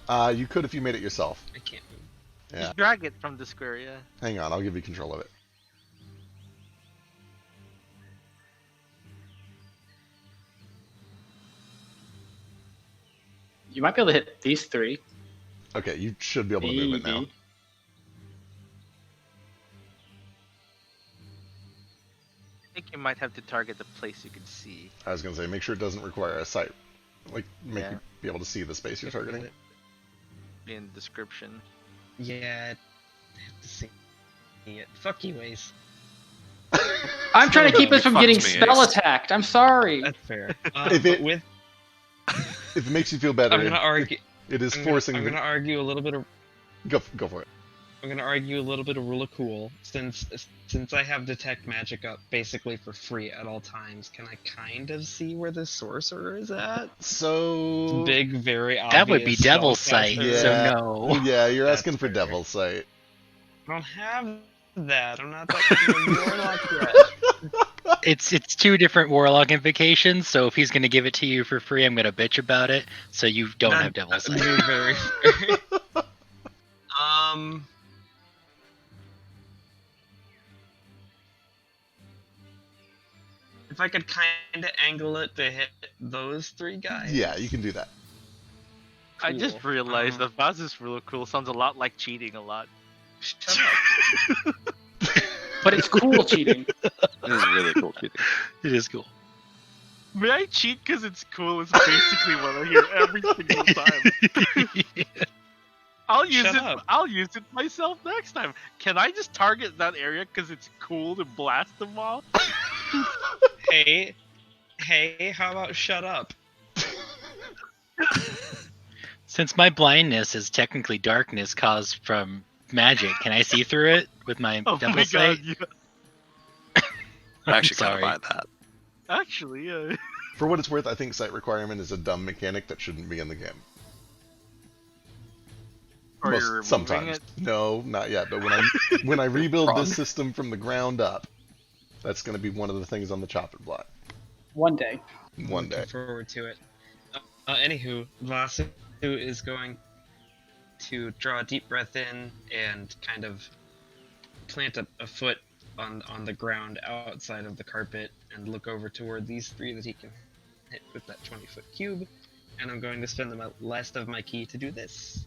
that? You could if you made it yourself. I can't move. Yeah. Just drag it from the square, yeah. Hang on, I'll give you control of it. You might be able to hit these three. Okay, you should be able to move it now. Maybe. I think you might have to target the place you can see. I was gonna say, make sure it doesn't require a sight. Like, make Yeah. you be able to see the space you're targeting. In the description. Yeah, I have to see it. Fuck you, Ace. I'm trying to keep us from Fucks getting me, spell Ace. attacked. I'm sorry. That's fair. If But it- with, If it makes you feel better, I'm gonna argue. it is I'm forcing gonna argue a little bit of. Go for it. I'm gonna argue a little bit of rule of cool. Since I have detect magic up basically for free at all times, can I kind of see where the sorcerer is at? So Big, very obvious. That would be Devil's Sight, spellcaster. so yeah, no. yeah, you're That's asking for fair. Devil's Sight. I don't have that. I'm not that kind of warlock yet. It's 2 different Warlock invocations, so if he's gonna give it to you for free, I'm gonna bitch about it, so you don't have Devil's Sight. Very fair. If I could kind of angle it to hit those 3 guys. Yeah, you can do that. I just Cool. realized that Vaz's real cool sounds a lot like cheating a lot. Shut up. But it's cool cheating. It is really cool cheating. It is cool. May I cheat because it's cool? It's basically what I hear every single time. I'll use Shut it. up. I'll use it myself next time. Can I just target that area because it's cool to blast them all? Hey, how about shut up? Since my blindness is technically darkness caused from magic, can I see through it with my Oh my Devil's god! Sight? Yeah. I actually kind sorry. of buy that. Actually, yeah. For what it's worth, I think sight requirement is a dumb mechanic that shouldn't be in the game. Or you're removing Sometimes. it. No, not yet. But when I rebuild this system from the ground up, that's going to be one of the things on the chopping block. One day. One day. Looking forward to it. Anywho, Vasu is going to draw a deep breath in and kind of plant a foot on the ground outside of the carpet and look over toward these 3 that he can hit with that 20-foot cube. And I'm going to spend the last of my key to do this.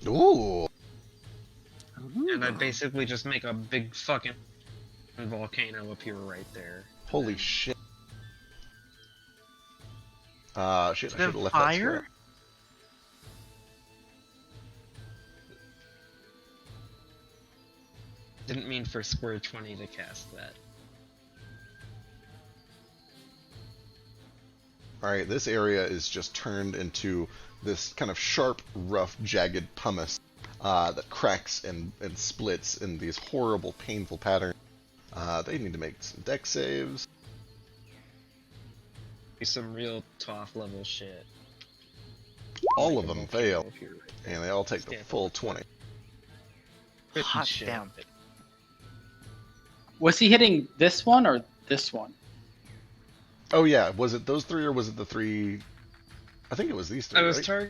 Ooh. And I basically just make a big fucking volcano appear right there. Holy shit. Shit, I should have left that Fire? square. Didn't mean for square 20 to cast that. Alright, this area is just turned into this kind of sharp, rough, jagged pumice that cracks and splits in these horrible, painful patterns. They need to make some deck saves. Be some real tough level shit. All Make of a them volcano fail, appear right there. and they all take the Stand full up. 20. Pretty Hot shit. damn. Was he hitting this one or this one? Oh yeah, was it those 3 or was it the 3? I think it was these 3, I was right?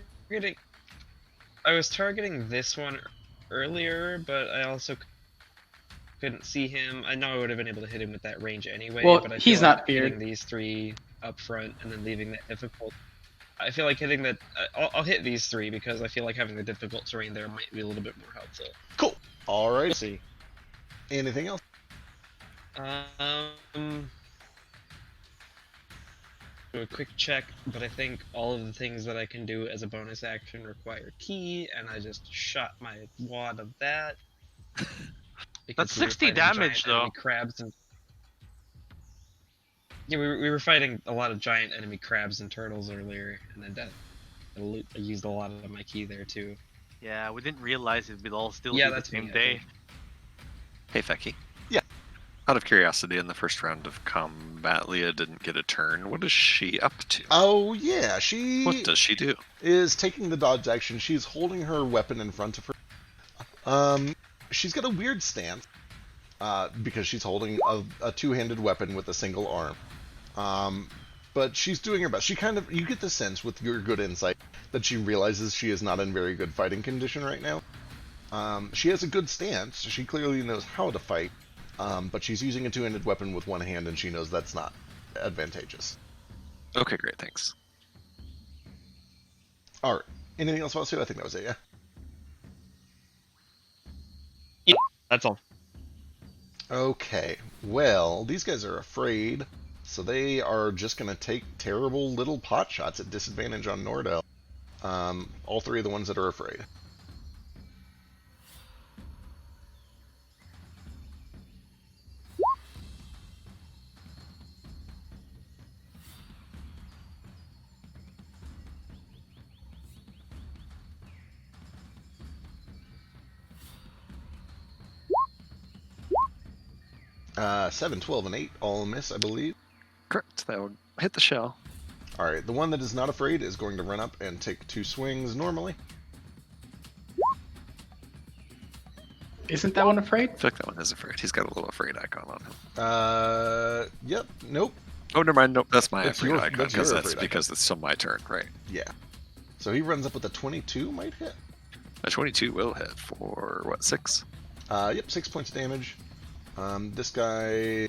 targeting this one earlier, but I also couldn't see him. I know I would have been able to hit him with that range anyway. Well, but I he's feel not like feared. hitting these 3 up front and then leaving that difficult. I feel like hitting that. I'll hit these 3 because I feel like having the difficult terrain there might be a little bit more helpful. Cool. Alright. We'll see. Anything else? Do a quick check, but I think all of the things that I can do as a bonus action require key, and I just shot my wad of that. Because That's we were 60 fighting damage, giant enemy though. crabs and yeah, we were fighting a lot of giant enemy crabs and turtles earlier, and then I used a lot of my key there too. Yeah, we didn't realize it would all still Yeah, be the that's same me, I day. think. Hey, Fecky. Yeah. Out of curiosity, in the first round of combat, Leah didn't get a turn. What is she up to? Oh yeah, she What does she do? is taking the dodge action. She's holding her weapon in front of her. She's got a weird stance because she's holding a two-handed weapon with a single arm. But she's doing her best. You get the sense with your good insight that she realizes she is not in very good fighting condition right now. She has a good stance. She clearly knows how to fight. But she's using a two-handed weapon with one hand, and she knows that's not advantageous. Okay, great, thanks. Alright. Anything else about Sue? I think that was it, yeah? That's all. Okay. Well, these guys are afraid, so they are just going to take terrible little pot shots at disadvantage on Nordell. All 3 of the ones that are afraid. 7, 12, and 8 all miss, I believe. Correct. That would hit the shell. Alright, the one that is not afraid is going to run up and take 2 swings normally. Isn't that one afraid? I feel like that one is afraid. He's got a little afraid icon on him. Yep, nope. Oh, never mind. Nope, that's my That's afraid your- icon that's your because that's afraid because it's still my turn, right? Yeah. So he runs up with a 22, might hit. A 22 will hit for what, 6? Yep, 6 points of damage. This guy.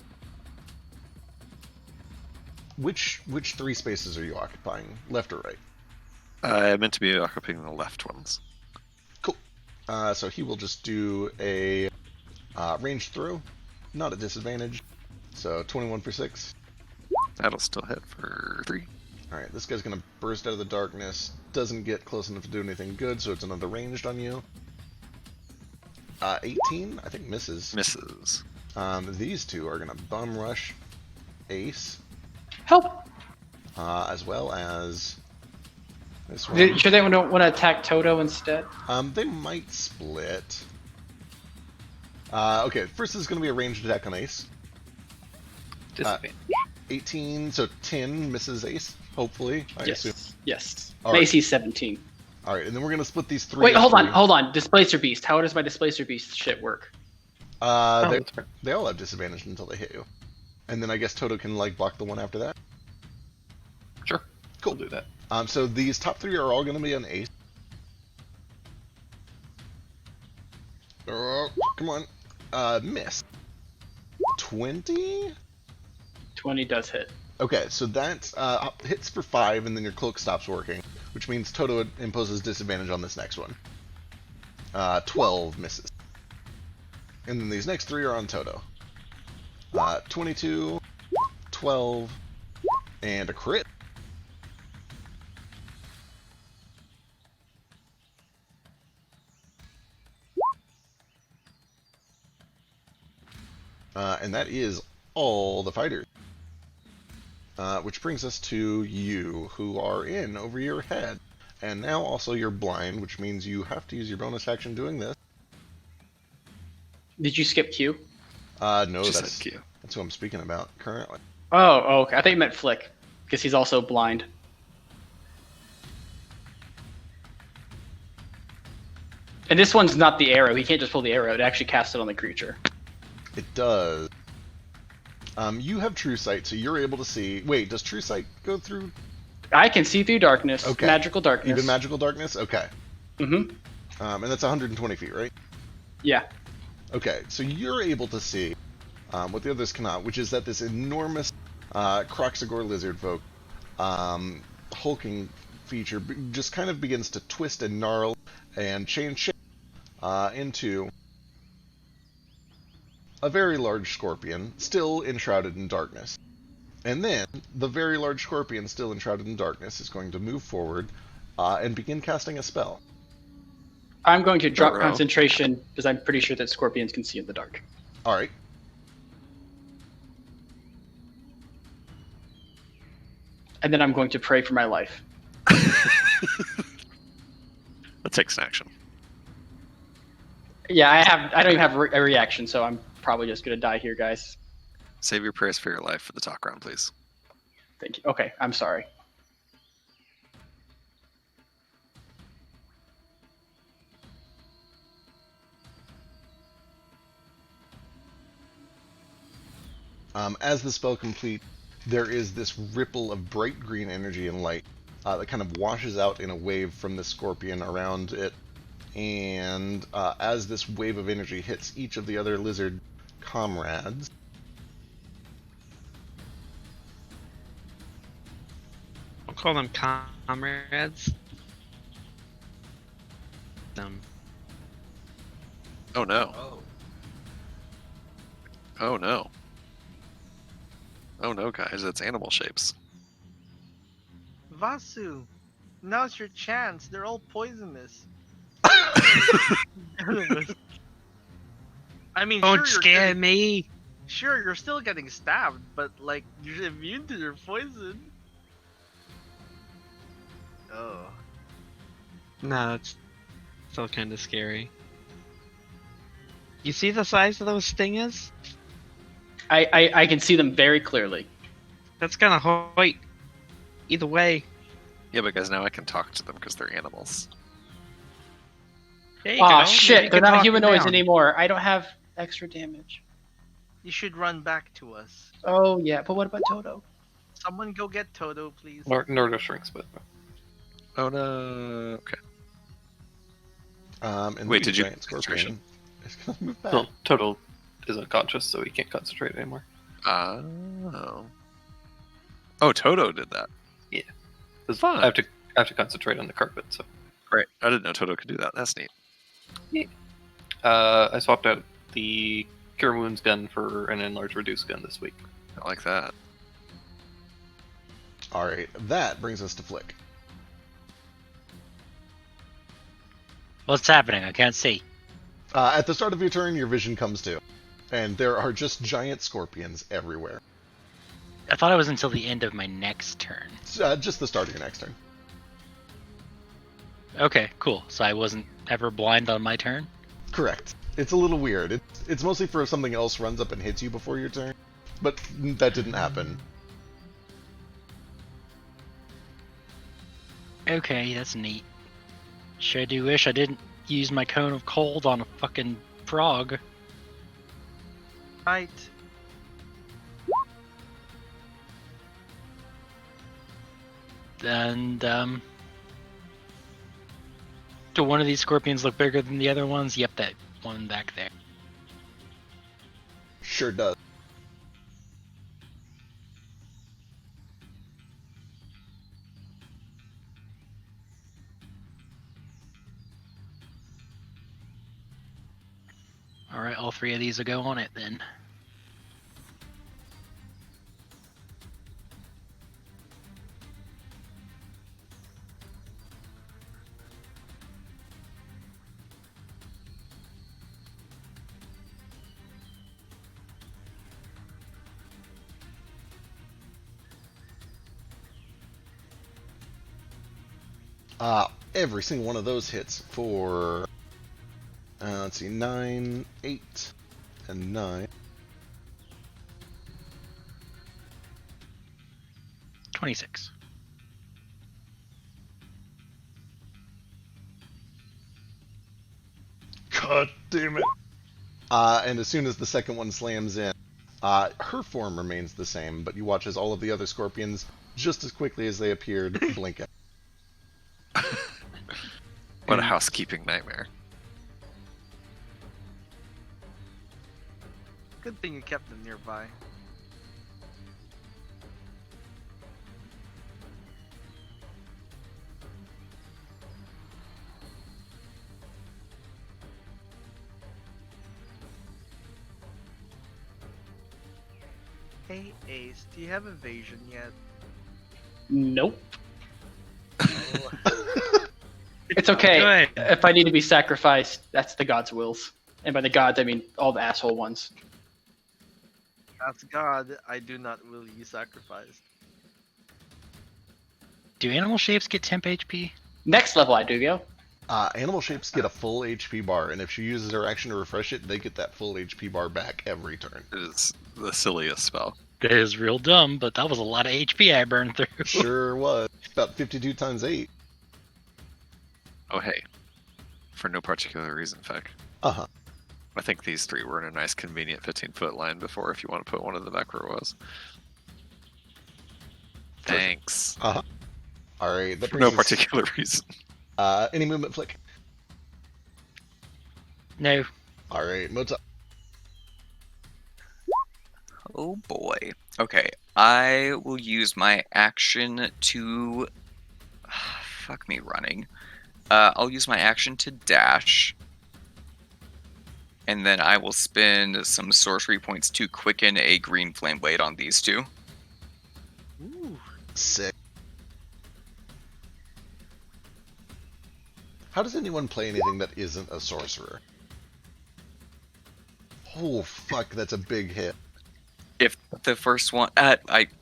Which 3 spaces are you occupying? Left or right? I meant to be occupying the left ones. Cool. So he will just do a ranged throw, not a disadvantage. So 21 for 6. That'll still hit for 3. Alright, this guy's gonna burst out of the darkness. Doesn't get close enough to do anything good, so it's another ranged on you. 18, I think misses. Misses. These two are gonna bum rush Ace, Help! as well as this one. Sure they don't want to attack Toto instead? They might split. Okay, first is gonna be a ranged attack on Ace. Disadvantage. 18, so 10 misses Ace, hopefully. I assume. Yes. All My right. AC 17. Alright, and then we're gonna split these 3. Wait, hold up on. Displacer Beast. How does my Displacer Beast shit work? Oh, They, that's fair. they all have disadvantage until they hit you. And then I guess Toto can like block the one after that. Sure. Cool. We'll do that. So these top 3 are all gonna be an Ace. Oh, come on. Miss. 20? 20 does hit. Okay, so that hits for 5, and then your cloak stops working, which means Toto imposes disadvantage on this next one. 12 misses. And then these next 3 are on Toto. 22, 12, and a crit. And that is all the fighters. Which brings us to you, who are in over your head. And now also you're blind, which means you have to use your bonus action doing this. Did you skip Q? No, Just that's said Q. that's who I'm speaking about currently. Oh, okay. I thought you meant Flick, because he's also blind. And this one's not the arrow. He can't just pull the arrow. It actually casts it on the creature. It does. You have True Sight, so you're able to see. Wait, does True Sight go through I can see through darkness. Okay. Magical darkness. even magical darkness? Okay. Mm-hmm. And that's 120 feet, right? Yeah. Okay, so you're able to see what the others cannot, which is that this enormous Croxagore lizard folk hulking feature just kind of begins to twist and gnarl and change shape into a very large scorpion, still enshrouded in darkness. And then the very large scorpion, still enshrouded in darkness, is going to move forward and begin casting a spell. I'm going to drop Uh-oh. concentration because I'm pretty sure that scorpions can see in the dark. All right. And then I'm going to pray for my life. That takes an action. Yeah, I don't even have a reaction, so I'm probably just going to die here, guys. Save your prayers for your life for the talk round, please. Thank you. Okay, I'm sorry. As the spell completes, there is this ripple of bright green energy and light that kind of washes out in a wave from the scorpion around it. And as this wave of energy hits each of the other lizard comrades, I'll call them comrades. Oh no. Oh no. Oh no, guys, it's animal shapes. Vasu, now's your chance. They're all poisonous. I mean, Don't sure, scare me. Sure, you're still getting stabbed, but like you're immune to their poison. Oh. No, it's still kind of scary. You see the size of those stingers? I can see them very clearly. That's kind of white. Either way. Yeah, because now I can talk to them because they're animals. There you Oh go. shit! Maybe you They're can not talk them humanoids down. anymore. I don't have extra damage. You should run back to us. Oh yeah, but what about Toto? Someone go get Toto, please. Nordo shrinks, but Oh no. Okay. And Wait, the did you- giant scorpion is gonna move back. well, Total is unconscious, so he can't concentrate anymore. Oh. Oh, Toto did that. 'Cause Fun. I have to concentrate on the carpet. So Great. I didn't know Toto could do that. That's neat. I swapped out the Cure Wounds gun for an Enlarge Reduce gun this week. I like that. All right, that brings us to Flick. What's happening? I can't see. At the start of your turn, your vision comes to, and there are just giant scorpions everywhere. I thought it was until the end of my next turn. Just the start of your next turn. Okay, cool. So I wasn't ever blind on my turn? Correct. It's a little weird. It's mostly for if something else runs up and hits you before your turn, but that didn't happen. Okay, that's neat. Sure do wish I didn't use my cone of cold on a fucking frog. Right. And, do one of these scorpions look bigger than the other ones? Yep, that one back there. Sure does. Alright, all three of these will go on it then. Every single one of those hits for, let's see, 9, 8, and 9. 26. God damn it. And as soon as the second one slams in, her form remains the same, but you watch as all of the other scorpions, just as quickly as they appeared, blink out. What a housekeeping nightmare. Good thing you kept them nearby. Hey Ace, do you have evasion yet? Nope. Oh. It's okay. Good. If I need to be sacrificed, that's the gods' wills. And by the gods, I mean all the asshole ones. That's God, I do not will you sacrifice. Do animal shapes get temp HP? Next level, I do, yo. Animal shapes get a full HP bar, and if she uses her action to refresh it, they get that full HP bar back every turn. It is the silliest spell. That is real dumb, but that was a lot of HP I burned through. Sure was. About 52 times 8. Oh, hey. For no particular reason, Feck. Uh-huh. I think these three were in a nice, convenient 15-foot line before if you want to put one in the back where it was. Thanks. Uh-huh. Alright, that For no brings us- particular reason. Any movement, Flick? No. Alright, Mota. Oh boy. Okay, I will use my action to... Fuck me running. I'll use my action to dash. And then I will spend some sorcery points to quicken a green flame blade on these two. Ooh. Sick. How does anyone play anything that isn't a sorcerer? Oh, fuck, that's a big hit. If the first one... I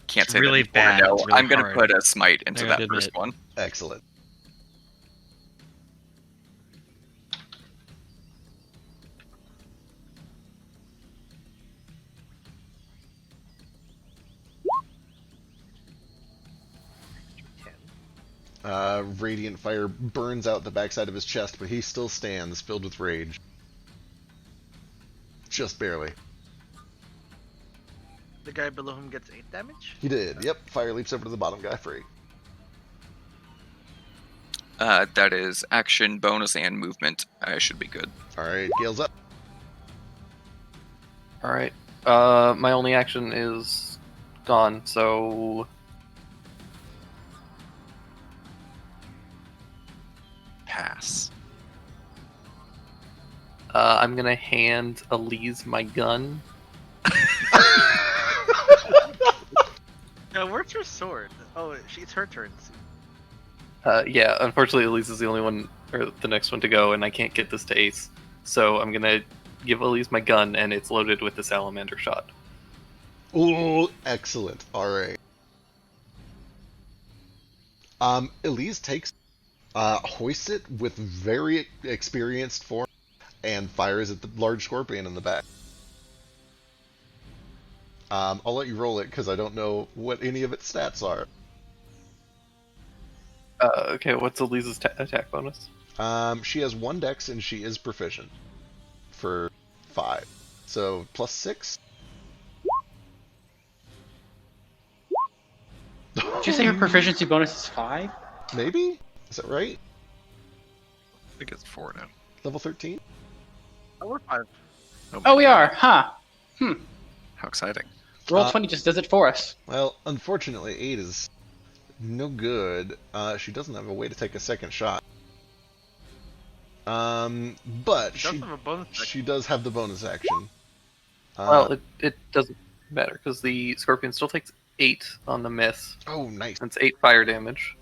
can't It's say really that before, bad. no. It's really I'm going to hard. put a smite into I that gotta first admit. one. Excellent. Radiant fire burns out the backside of his chest, but he still stands, filled with rage. Just barely. The guy below him gets 8 damage? He did. Yep. Fire leaps over to the bottom guy for 8. That is action, bonus, and movement. I should be good. Alright, Gale's up. Alright. My only action is gone, so Pass. I'm gonna hand Elise my gun. Where's your sword? Oh, it's her turn. Yeah, unfortunately Elise is the only one, or the next one to go, and I can't get this to Ace. So I'm gonna give Elise my gun, and it's loaded with the salamander shot. Ooh, excellent. Alright. Elise takes, hoists it with very experienced form, and fires at the large scorpion in the back. I'll let you roll it, because I don't know what any of its stats are. Okay, what's Elise's attack bonus? She has 1 dex, and she is proficient. For 5. So, plus 6? Did you say her proficiency bonus is 5? Maybe? Is that right? I think it's 4 now. Level 13? Oh, we're 5. Oh, we are, huh? How exciting. Roll20 just does it for us. Well, unfortunately, 8 is no good. She doesn't have a way to take a second shot. But She does have a bonus action. she does have the bonus action. Well, it doesn't matter, because the scorpion still takes 8 on the miss. Oh, nice. That's 8 fire damage.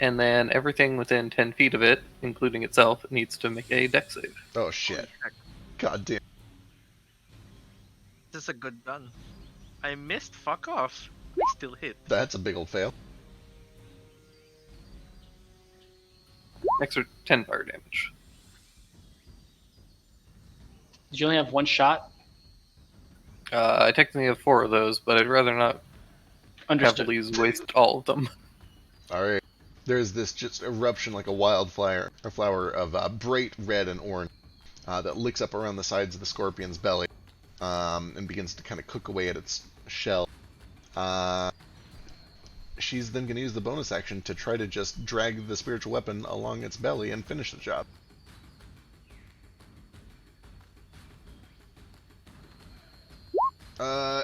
And then everything within 10 feet of it, including itself, needs to make a dex save. Oh, shit. God damn. This is a good gun. I missed, fuck off. I still hit. That's a big old fail. Extra 10 fire damage. Did you only have 1 shot? I technically have 4 of those, but I'd rather not have Understood. Elise waste all of them. Alright. There's this just eruption like a wildfire, a flower of bright red and orange that licks up around the sides of the scorpion's belly and begins to kind of cook away at its shell. She's then going to use the bonus action to try to just drag the spiritual weapon along its belly and finish the job.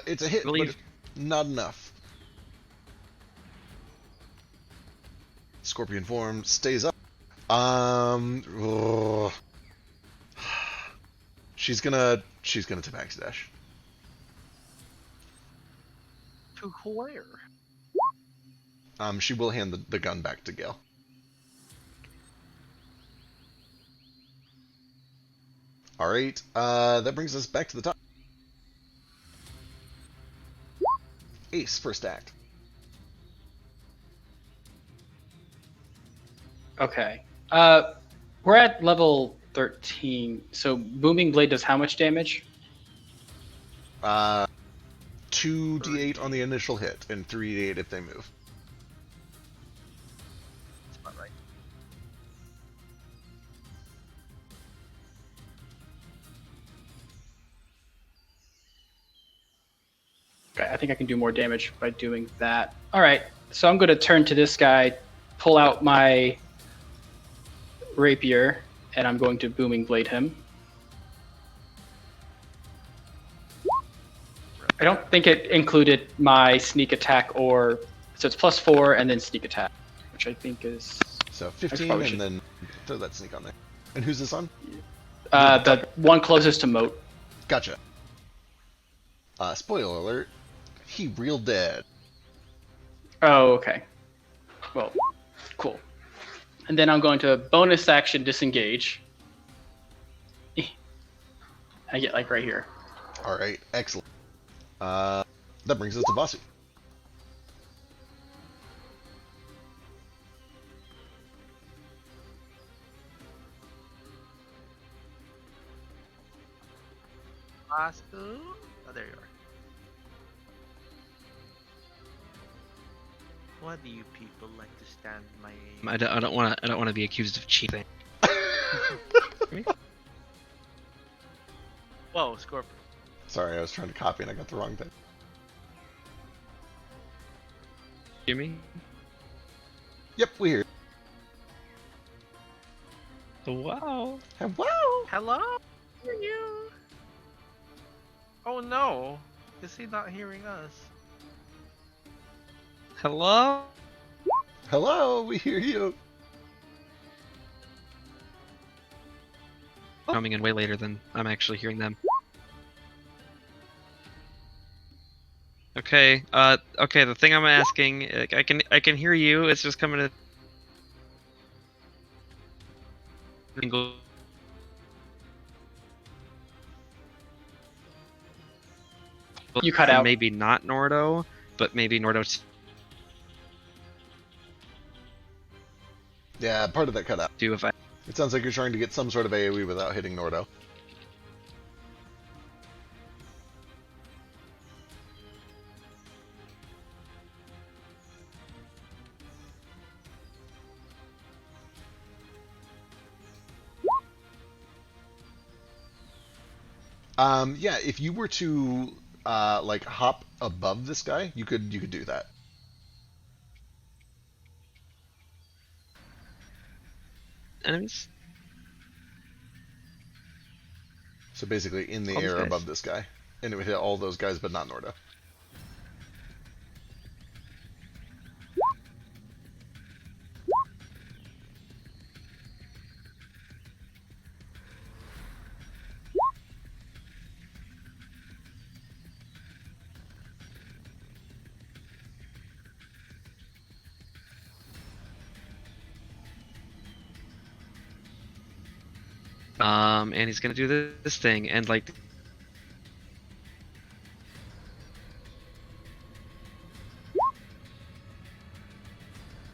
It's a hit, but not enough. Scorpion form stays up. She's gonna tabaxi dash. To where? She will hand the gun back to Gale. Alright, that brings us back to the top. Ace, first act. Okay. We're at level 13. So Booming Blade does how much damage? 2d8 on the initial hit, and 3d8 if they move. That's about right. Okay, I think I can do more damage by doing that. All right, so I'm going to turn to this guy, pull out my rapier, and I'm going to Booming Blade him. I don't think it included my sneak attack or... So it's +4 and then sneak attack, which I think is... So 15, probably and should- then throw that sneak on there. And who's this on? the one closest to Moat. Gotcha. Spoiler alert, he real dead. Oh, okay. Well, cool. And then I'm going to bonus action disengage. I get like right here. Alright, excellent. That brings us to Vasu. Oh, there you are. Why do you people like to stand my age? I don't want to be accused of cheating. Whoa, Scorpion. Sorry, I was trying to copy and I got the wrong thing. Hear me? Yep, we hear. Wow. Hello. Hello? Hear you? Oh no. Is he not hearing us? Hello? Hello, we hear you. Coming in way later than I'm actually hearing them. Okay, okay, the thing I'm asking, like, I can hear you, it's just coming to... You cut out. Maybe not Nordo, but maybe Nordo... Yeah, part of that cut out. Do if I... It sounds like you're trying to get some sort of AoE without hitting Nordo. Yeah, if you were to like hop above this guy, you could do that. Enemies? So basically in the All these air guys? above this guy. And it would hit all those guys, but not Nordo. And he's gonna do this thing, and like...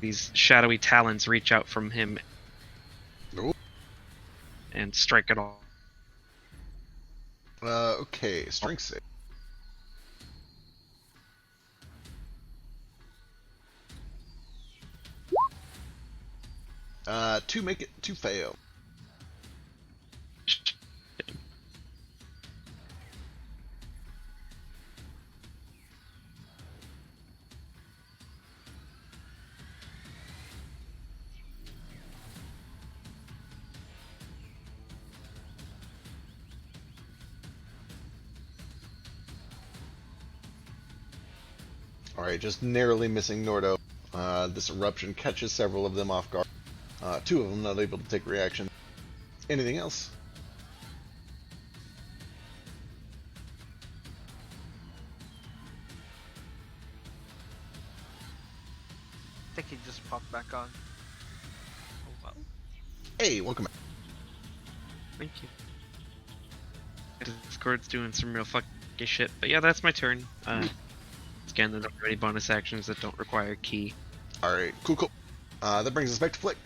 These shadowy talons reach out from him Ooh. and strike it all. Okay, strength save. Two make it, two fail. Alright, just narrowly missing Nordo. This eruption catches several of them off guard. Two of them not able to take reaction. Anything else? I think he just popped back on. Oh, wow. Hey, welcome back. Thank you. Discord's doing some real fucking shit, but yeah, that's my turn. Again, there don't any bonus actions that don't require key. Alright, cool. That brings us back to Flick.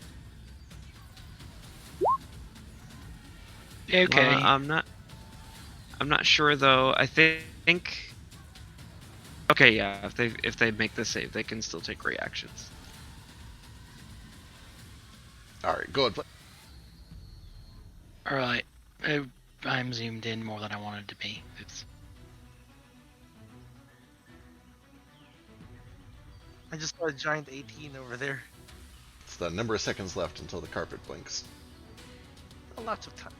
Okay. I'm not sure though. I think. Okay, yeah. If they make the save, they can still take reactions. Alright, go ahead, Flick. Alright. I'm zoomed in more than I wanted to be. Oops. I just saw a giant 18 over there. It's the number of seconds left until the carpet blinks. Lots of time.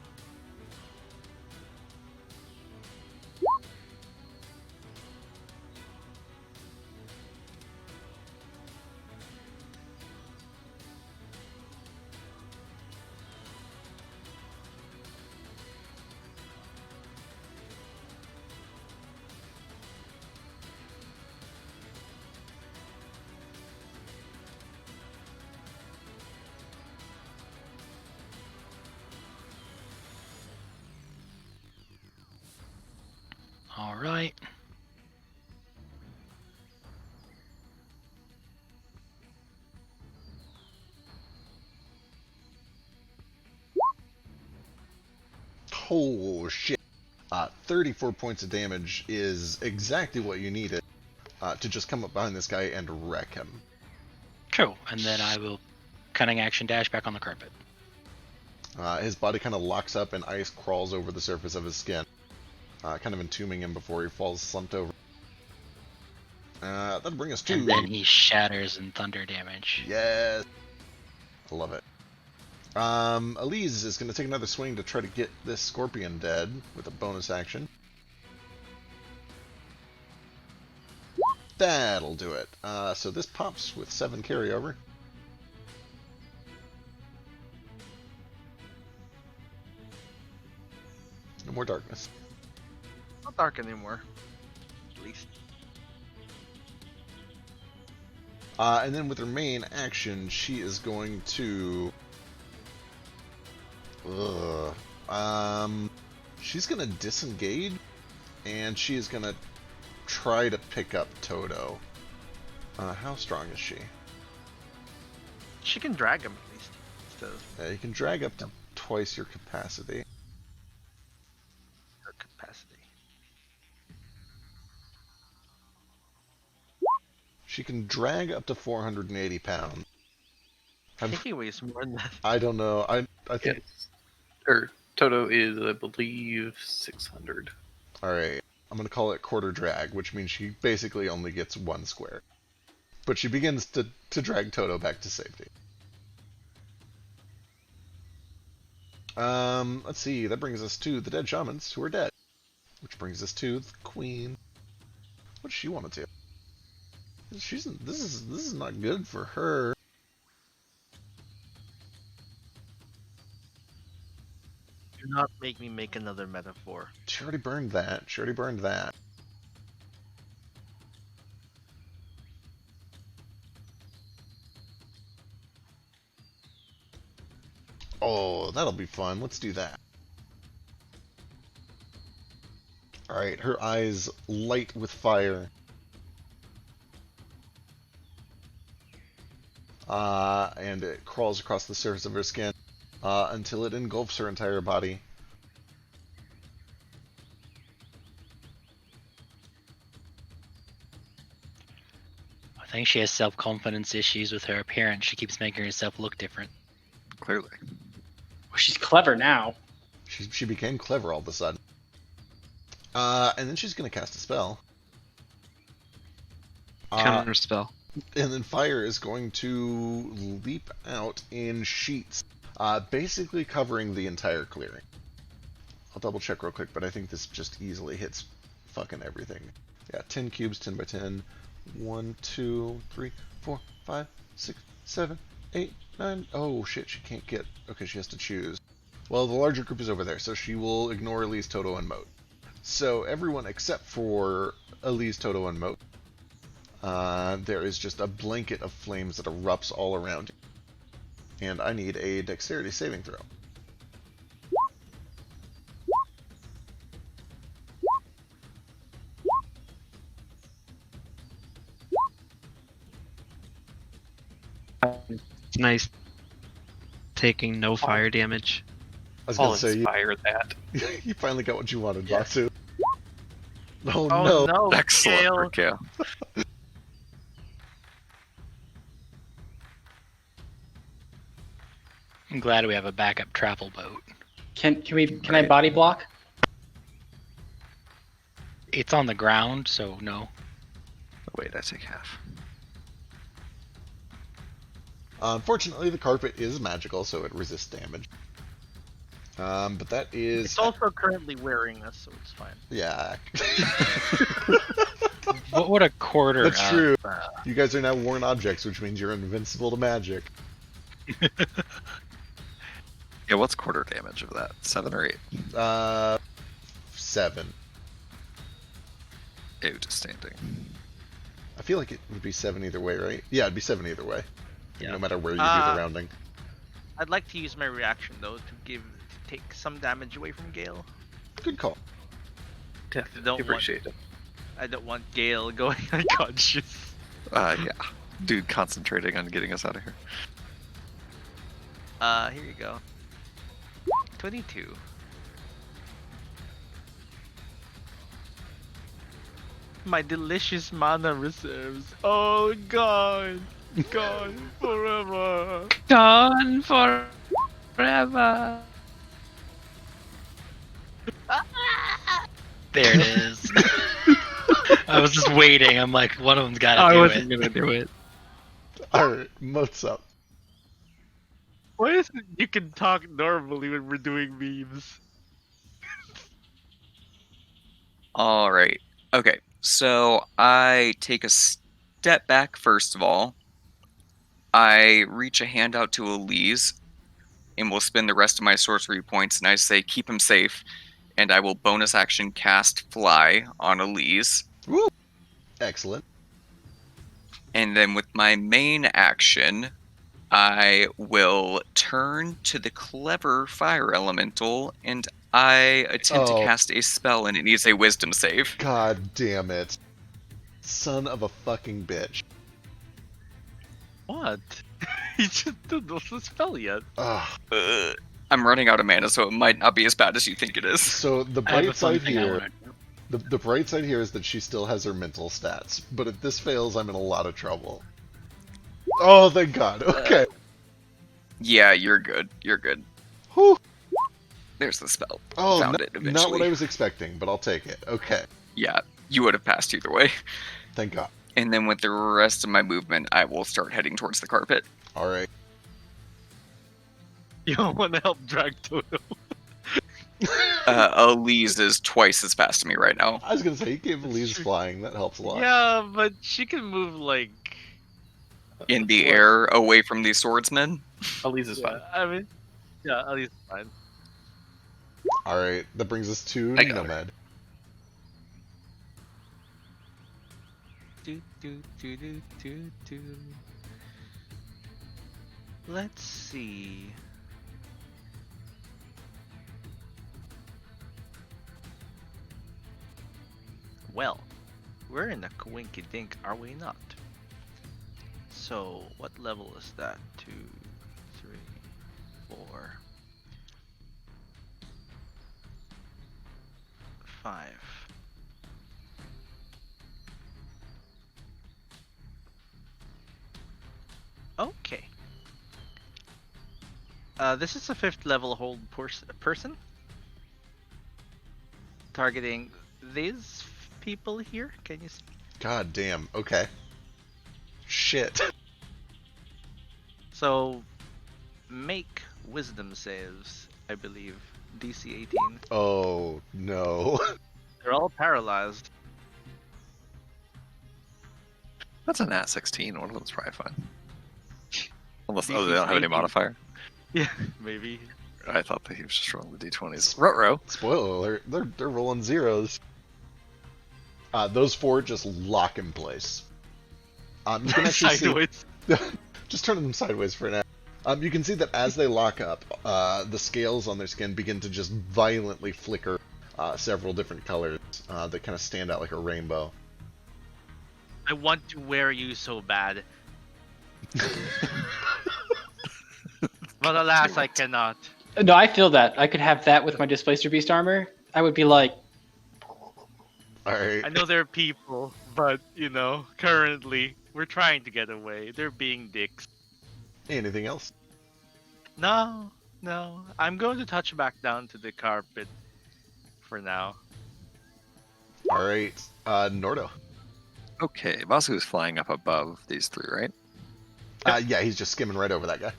Alright. Oh, shit. 34 points of damage is exactly what you needed to just come up behind this guy and wreck him. Cool. And then I will cunning action dash back on the carpet. His body kind of locks up and ice crawls over the surface of his skin, kind of entombing him before he falls slumped over. That'll bring us to... And then he shatters in thunder damage. Yes! I love it. Elise is going to take another swing to try to get this scorpion dead with a bonus action. That'll do it. So this pops with 7 carryover. No more darkness. Not dark anymore. At least. And then with her main action, she is going to... she's going to disengage, and she is going to try to pick up Toto. How strong is she? She can drag him at least. Yeah, you can drag up to twice your capacity. Her capacity. She can drag up to 480 pounds. I think he weighs more than that. I don't know. I think... Yes. Or Toto is, I believe, 600. Alright. I'm going to call it quarter drag, which means she basically only gets 1 square. But she begins to drag Toto back to safety. Let's see. That brings us to the dead shamans who are dead. Which brings us to the queen. What does she want to do? This is not good for her. Do not make me make another metaphor. She already burned that. She already burned that. Oh, that'll be fun. Let's do that. Alright, her eyes light with fire. And it crawls across the surface of her skin until it engulfs her entire body. I think she has self-confidence issues with her appearance. She keeps making herself look different. Clearly. Well, she's clever now. She became clever all of a sudden. And then she's going to cast a spell. Counter spell. And then fire is going to leap out in sheets, basically covering the entire clearing. I'll double check real quick, but I think this just easily hits fucking everything. Yeah, 10 cubes, 10 by 10. 1, 2, 3, 4, 5, 6, 7, 8, 9. Oh shit, she can't get... Okay, she has to choose. Well, the larger group is over there, so she will ignore Elise, Toto, and Moat. So everyone except for Elise, Toto, and Moat. There is just a blanket of flames that erupts all around you. And I need a dexterity saving throw. It's nice taking no fire damage. I was I'll going to say, inspire that. you finally got what you wanted, Batsu. Oh, Oh no. no! Excellent, Gale. Raquel. I'm glad we have a backup travel boat. Can I body block? It's on the ground, so no. Wait, I take half. Unfortunately, the carpet is magical, so it resists damage. But that is... It's also currently wearing us, so it's fine. Yeah. What would a quarter? That's true. You guys are now worn objects, which means you're invincible to magic. Yeah, what's quarter damage of that? 7 or 8? 7. Outstanding. I feel like it would be 7 either way, right? Yeah, it'd be 7 either way. Yeah. No matter where you do the rounding. I'd like to use my reaction though to take some damage away from Gale. Good call. Definitely appreciate it. I don't want Gale going unconscious. Yeah. Dude concentrating on getting us out of here. Here you go. 22. My delicious mana reserves. Oh god. Gone forever. Gone forever. There it is. I was just waiting. I'm like, one of them's got to I do wasn't it. gonna do it. Alright, Moat's up. Why is it you can talk normally when we're doing memes? All right. Okay. So I take a step back first of all. I reach a hand out to Elise and will spend the rest of my sorcery points, and I say, keep him safe. And I will bonus action cast Fly on Elise. Woo! Excellent. And then with my main action, I will turn to the clever fire elemental, and I attempt to Oh. cast a spell, and it needs a wisdom save. God damn it. Son of a fucking bitch. What? He just didn't know the spell yet. Ugh. I'm running out of mana, so it might not be as bad as you think it is. So the I have a bright fun side thing I here, wanna do. the bright side here is that she still has her mental stats. But if this fails, I'm in a lot of trouble. Oh, thank God. Okay. Yeah, you're good. You're good. Whew. There's the spell. Oh, Found not, it not eventually. what I was expecting, but I'll take it. Okay. Yeah, you would have passed either way. Thank God. And then with the rest of my movement, I will start heading towards the carpet. Alright. You don't want to help drag Toto. Elise is twice as fast as me right now. I was gonna say, he gave Elise flying. That helps a lot. Yeah, but she can move like In the air, away from these swordsmen. Elise is fine. I mean, yeah, at least fine. Alright, that brings us to I got her. Nomad. Let's see. Well, we're in a coinky dink, are we not? So, what level is that? 2, 3, 4, 5. Okay. This is a 5th level hold person. Targeting these people here. Can you see? God damn. Okay. Shit. So, make wisdom saves, I believe. DC 18. Oh, no. They're all paralyzed. That's a nat 16. One of them's probably fine. Unless DC they don't have any 18. modifier. Yeah, maybe. I thought that he was just rolling the d20s. Ruh-roh. Spoiler alert, they're rolling zeros. Those 4 just lock in place. You can actually Sideways. see, just turning them sideways for now. You can see that as they lock up, the scales on their skin begin to just violently flicker several different colors that kind of stand out like a rainbow. I want to wear you so bad. But alas, I cannot. No, I feel that. I could have that with my Displacer Beast armor. I would be like, Alright. I know there are people, but, you know, currently, we're trying to get away. They're being dicks. Anything else? No, I'm going to touch back down to the carpet for now. Alright. Nordo. Okay, Vasu is flying up above these 3, right? Yeah, he's just skimming right over that guy.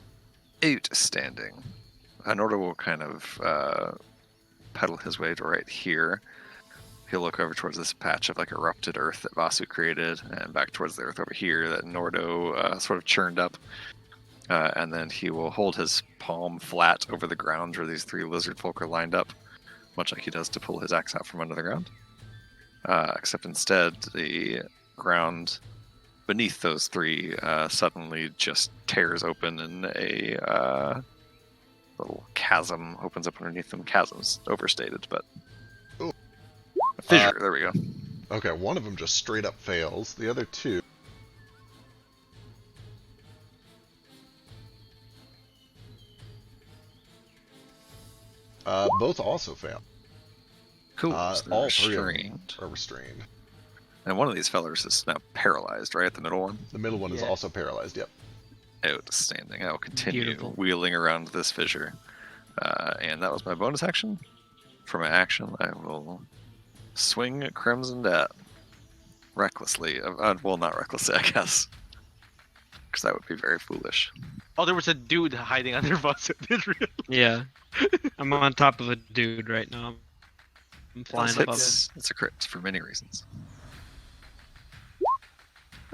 Outstanding. Nordo will kind of pedal his way to right here. He'll look over towards this patch of like erupted earth that Vasu created, and back towards the earth over here that Nordo sort of churned up. And then he will hold his palm flat over the ground where these 3 lizard folk are lined up, much like he does to pull his axe out from under the ground. Except instead, the ground beneath those 3 suddenly just tears open, and a little chasm opens up underneath them. Chasm's overstated, but Ooh. a fissure. There we go. Okay, one of them just straight up fails. The other 2. Both also fail. Cool. So they're All 3 of them restrained. are restrained. And one of these fellers is now paralyzed, right? The middle one? The middle one is Yeah. also paralyzed, yep. Outstanding. I will continue Beautiful. wheeling around this fissure. And that was my bonus action. For my action, I will swing Crimson Debt. Recklessly. Well, not recklessly, I guess. Because that would be very foolish. Oh, there was a dude hiding under bus. I didn't realize. Yeah. I'm on top of a dude right now. I'm flying above him. It's a crit for many reasons.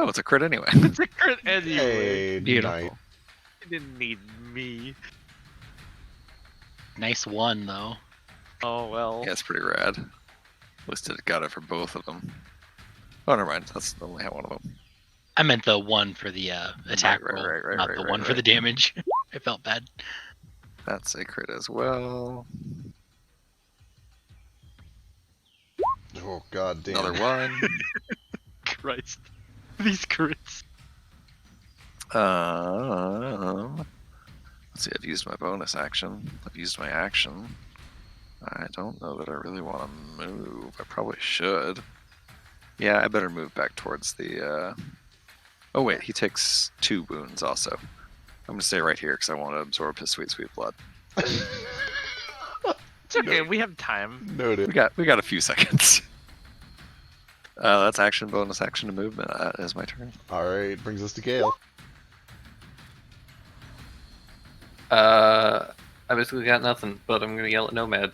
Oh, it's a crit anyway. It's a crit anyway. Hey, Beautiful. night. You didn't need me. Nice one though. Oh well. Yeah, it's pretty rad. At least it got it for both of them. Oh, never mind. That's only one of them. I meant the one for the attack Right, roll, right, not the one for the damage. I felt bad. That's a crit as well. Oh, god damn. Another one. Christ. These crits. Let's see, I've used my bonus action. I've used my action. I don't know that I really want to move. I probably should. Yeah, I better move back towards the... Oh wait, he takes 2 wounds also. I'm going to stay right here because I want to absorb his sweet, sweet blood. It's okay, we have time. Noted. We got a few seconds. That's action, bonus action, and movement. That is my turn. Alright, brings us to Gale. I basically got nothing, but I'm gonna yell at Nomad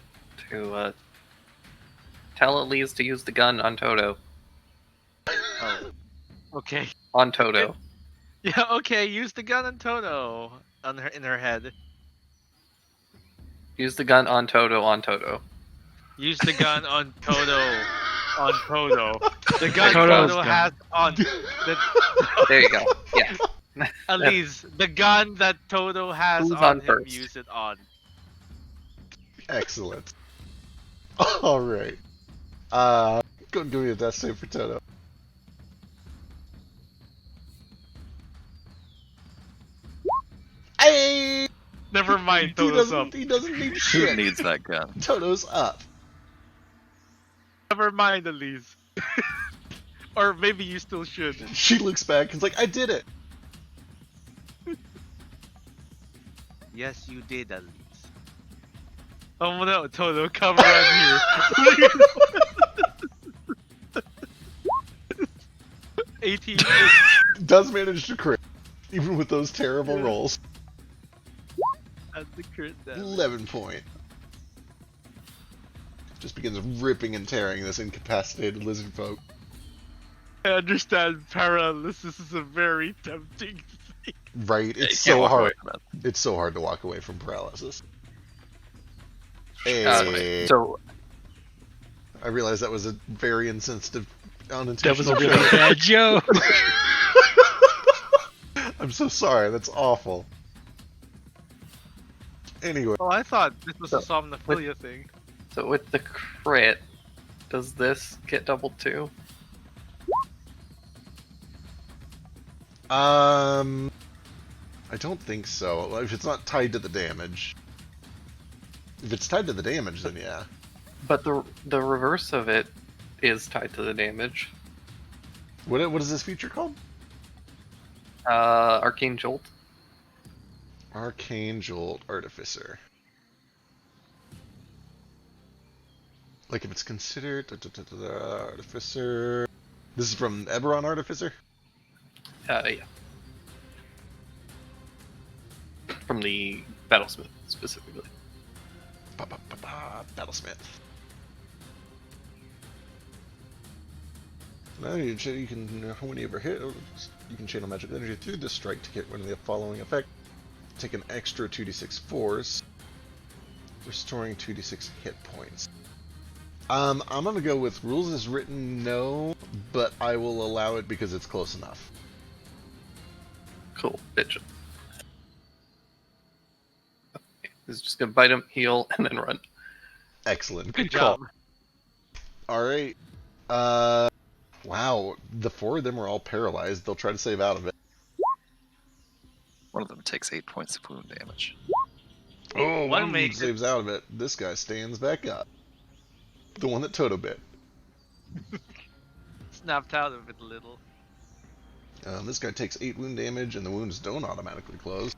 to tell Elise to use the gun on Toto. Oh. Okay. On Toto. Yeah, okay, use the gun on Toto. In her head. Use the gun on Toto on Toto. Use the gun on Toto. On Toto. The gun Toto's Toto gun. has on the There you go. Yeah. Elise, the gun that Toto has Who's on on him, first? use it on. Excellent. Alright. Go and give me a death save for Toto. Hey! Never mind, He Toto's up. doesn't, he doesn't need Who shit. needs that gun? Toto's up. Never mind, Elise. Or maybe you still should. She looks back and's like, I did it. Yes, you did, Elise. Oh no, Toto, come around here. 18. Does manage to crit, even with those terrible rolls. That's the crit damage. 11 point. Just begins ripping and tearing this incapacitated lizard folk. I understand paralysis is a very tempting thing. Right? Yeah, It's you can't so walk away hard. from it. It's so hard to walk away from paralysis. That's Hey, So I realize that was a very insensitive, That was unintentional a really joke. bad joke. I'm so sorry. That's awful. Anyway, Oh, I thought this was a So, somnophilia thing. so with the crit, does this get doubled too? I don't think so. If it's not tied to the damage. If it's tied to the damage, then yeah. But the reverse of it is tied to the damage. What is this feature called? Arcane Jolt. Arcane Jolt Artificer. Like if it's considered Artificer. This is from Eberron Artificer? Yeah. From the Battlesmith specifically. Battlesmith. Now you can, when you ever hit, you can channel magic energy through this strike to get one of the following effect. Take an extra 2d6 force, restoring 2d6 hit points. I'm gonna go with rules as written, no, but I will allow it because it's close enough. Cool. Bitch. He's just gonna bite him, heal, and then run. Excellent. Good call. job. Alright. Wow. The 4 of them are all paralyzed. They'll try to save out of it. One of them takes 8 points of wound damage. Oh, One one of them makes it. saves out of it. This guy stands back up. The one that Toto bit. snapped out of it a little. This guy takes 8 wound damage, and the wounds don't automatically close.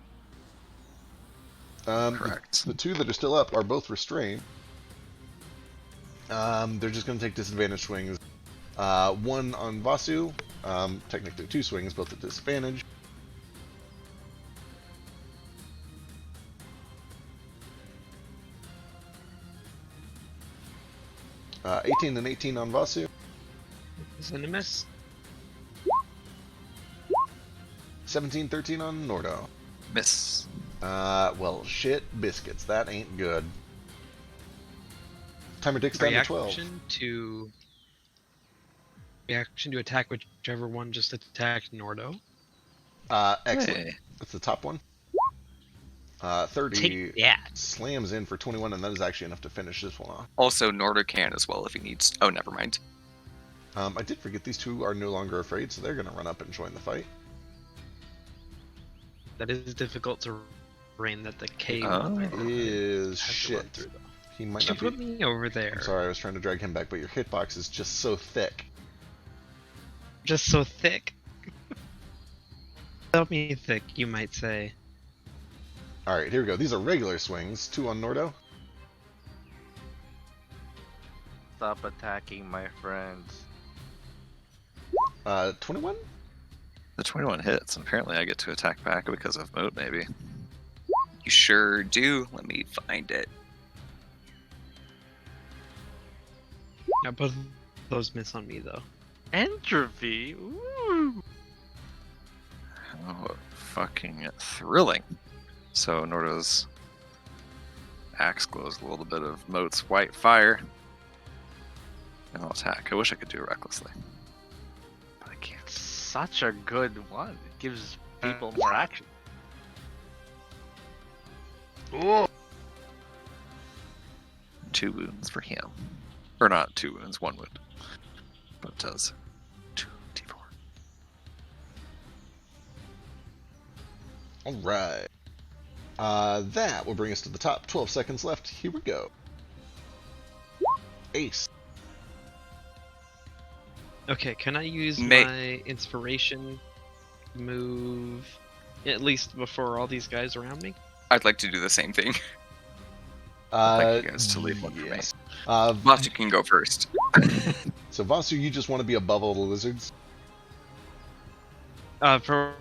Correct. The 2 that are still up are both restrained. They're just going to take disadvantage swings. 1 on Vasu. Technically 2 swings, both at disadvantage. Uh, 18 and 18 on Vasu. Is it a miss? 17, 13 on Nordo. Miss. Well, shit biscuits. That ain't good. Timer ticks down to 12. Reaction to attack whichever one just attacked Nordo. Excellent. Hey. That's the top one. 30 Take that. slams in for 21, and that is actually enough to finish this one off. Also, Nordo can as well if he needs. Oh, never mind. I did forget these 2 are no longer afraid, so they're going to run up and join the fight. That is difficult to rain that the cave Is shit. He might You not put be. me over there. I'm sorry, I was trying to drag him back, but your hitbox is just so thick. Just so thick. Tell me thick, you might say. Alright, here we go. These are regular swings. 2 on Nordo. Stop attacking my friends. 21? The 21 hits, and apparently I get to attack back because of moat, maybe. You sure do. Let me find it. Yeah, both of those miss on me though. Entropy? Ooh. Oh, fucking thrilling. So Nordo's axe glows a little bit of moat's white fire. And I'll attack. I wish I could do it recklessly. But I can't. Such a good one. It gives people more action. Ooh. 2 wounds for him. Or not 2 wounds, 1 wound. But it does 2d4. Alright. That will bring us to the top. 12 seconds left. Here we go. Ace. Okay, can I use my inspiration move at least before all these guys around me? I'd like to do the same thing. I'd like you guys to leave one for me. yes. Vasu can go first. So Vasu, you just want to be above all the lizards? For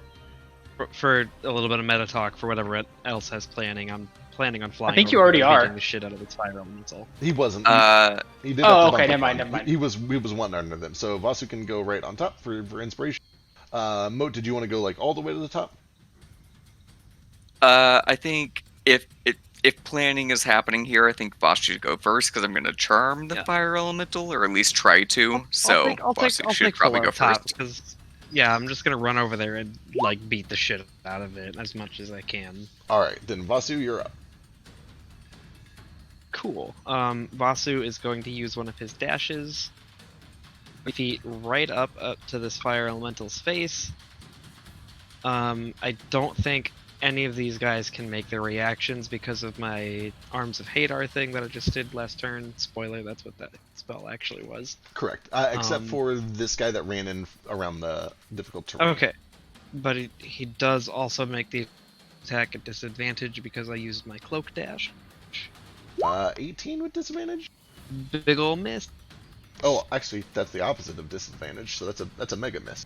a little bit of meta talk for whatever else has planning, I'm planning on flying. I think you over already and are. beating the shit out of its fire elemental. He wasn't. He did Oh, have to okay, bump never up mind, one. never mind. He was one under them. So Vasu can go right on top for inspiration. Moat, did you want to go like all the way to the top? I think if planning is happening here, I think Vasu should go first because I'm going to charm the fire elemental, or at least try to. Vasu should probably go first. Because I'm just gonna run over there and like beat the shit out of it as much as I can. All right, then Vasu, you're up. Cool. Vasu is going to use one of his dashes. Feet right up to this fire elemental's face. I don't think any of these guys can make their reactions because of my Arms of Hadar thing that I just did last turn. Spoiler, that's what that spell actually was. Correct. Except for this guy that ran in around the difficult terrain. Okay. But he does also make the attack at disadvantage because I used my cloak dash. 18 with disadvantage? Big ol' miss. Oh, actually, that's the opposite of disadvantage, so that's a mega miss.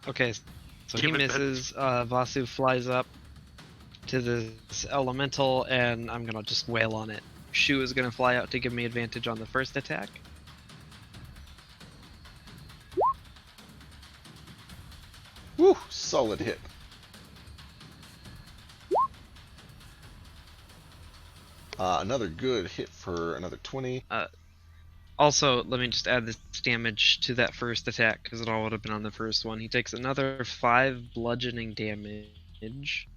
Okay, so he Give it misses. Vasu flies up to this elemental, and I'm gonna just wail on it. Shu is gonna fly out to give me advantage on the first attack. Woo! Solid hit. Another good hit for another 20. Also, let me just add this damage to that first attack, because it all would have been on the first one. He takes another 5 bludgeoning damage.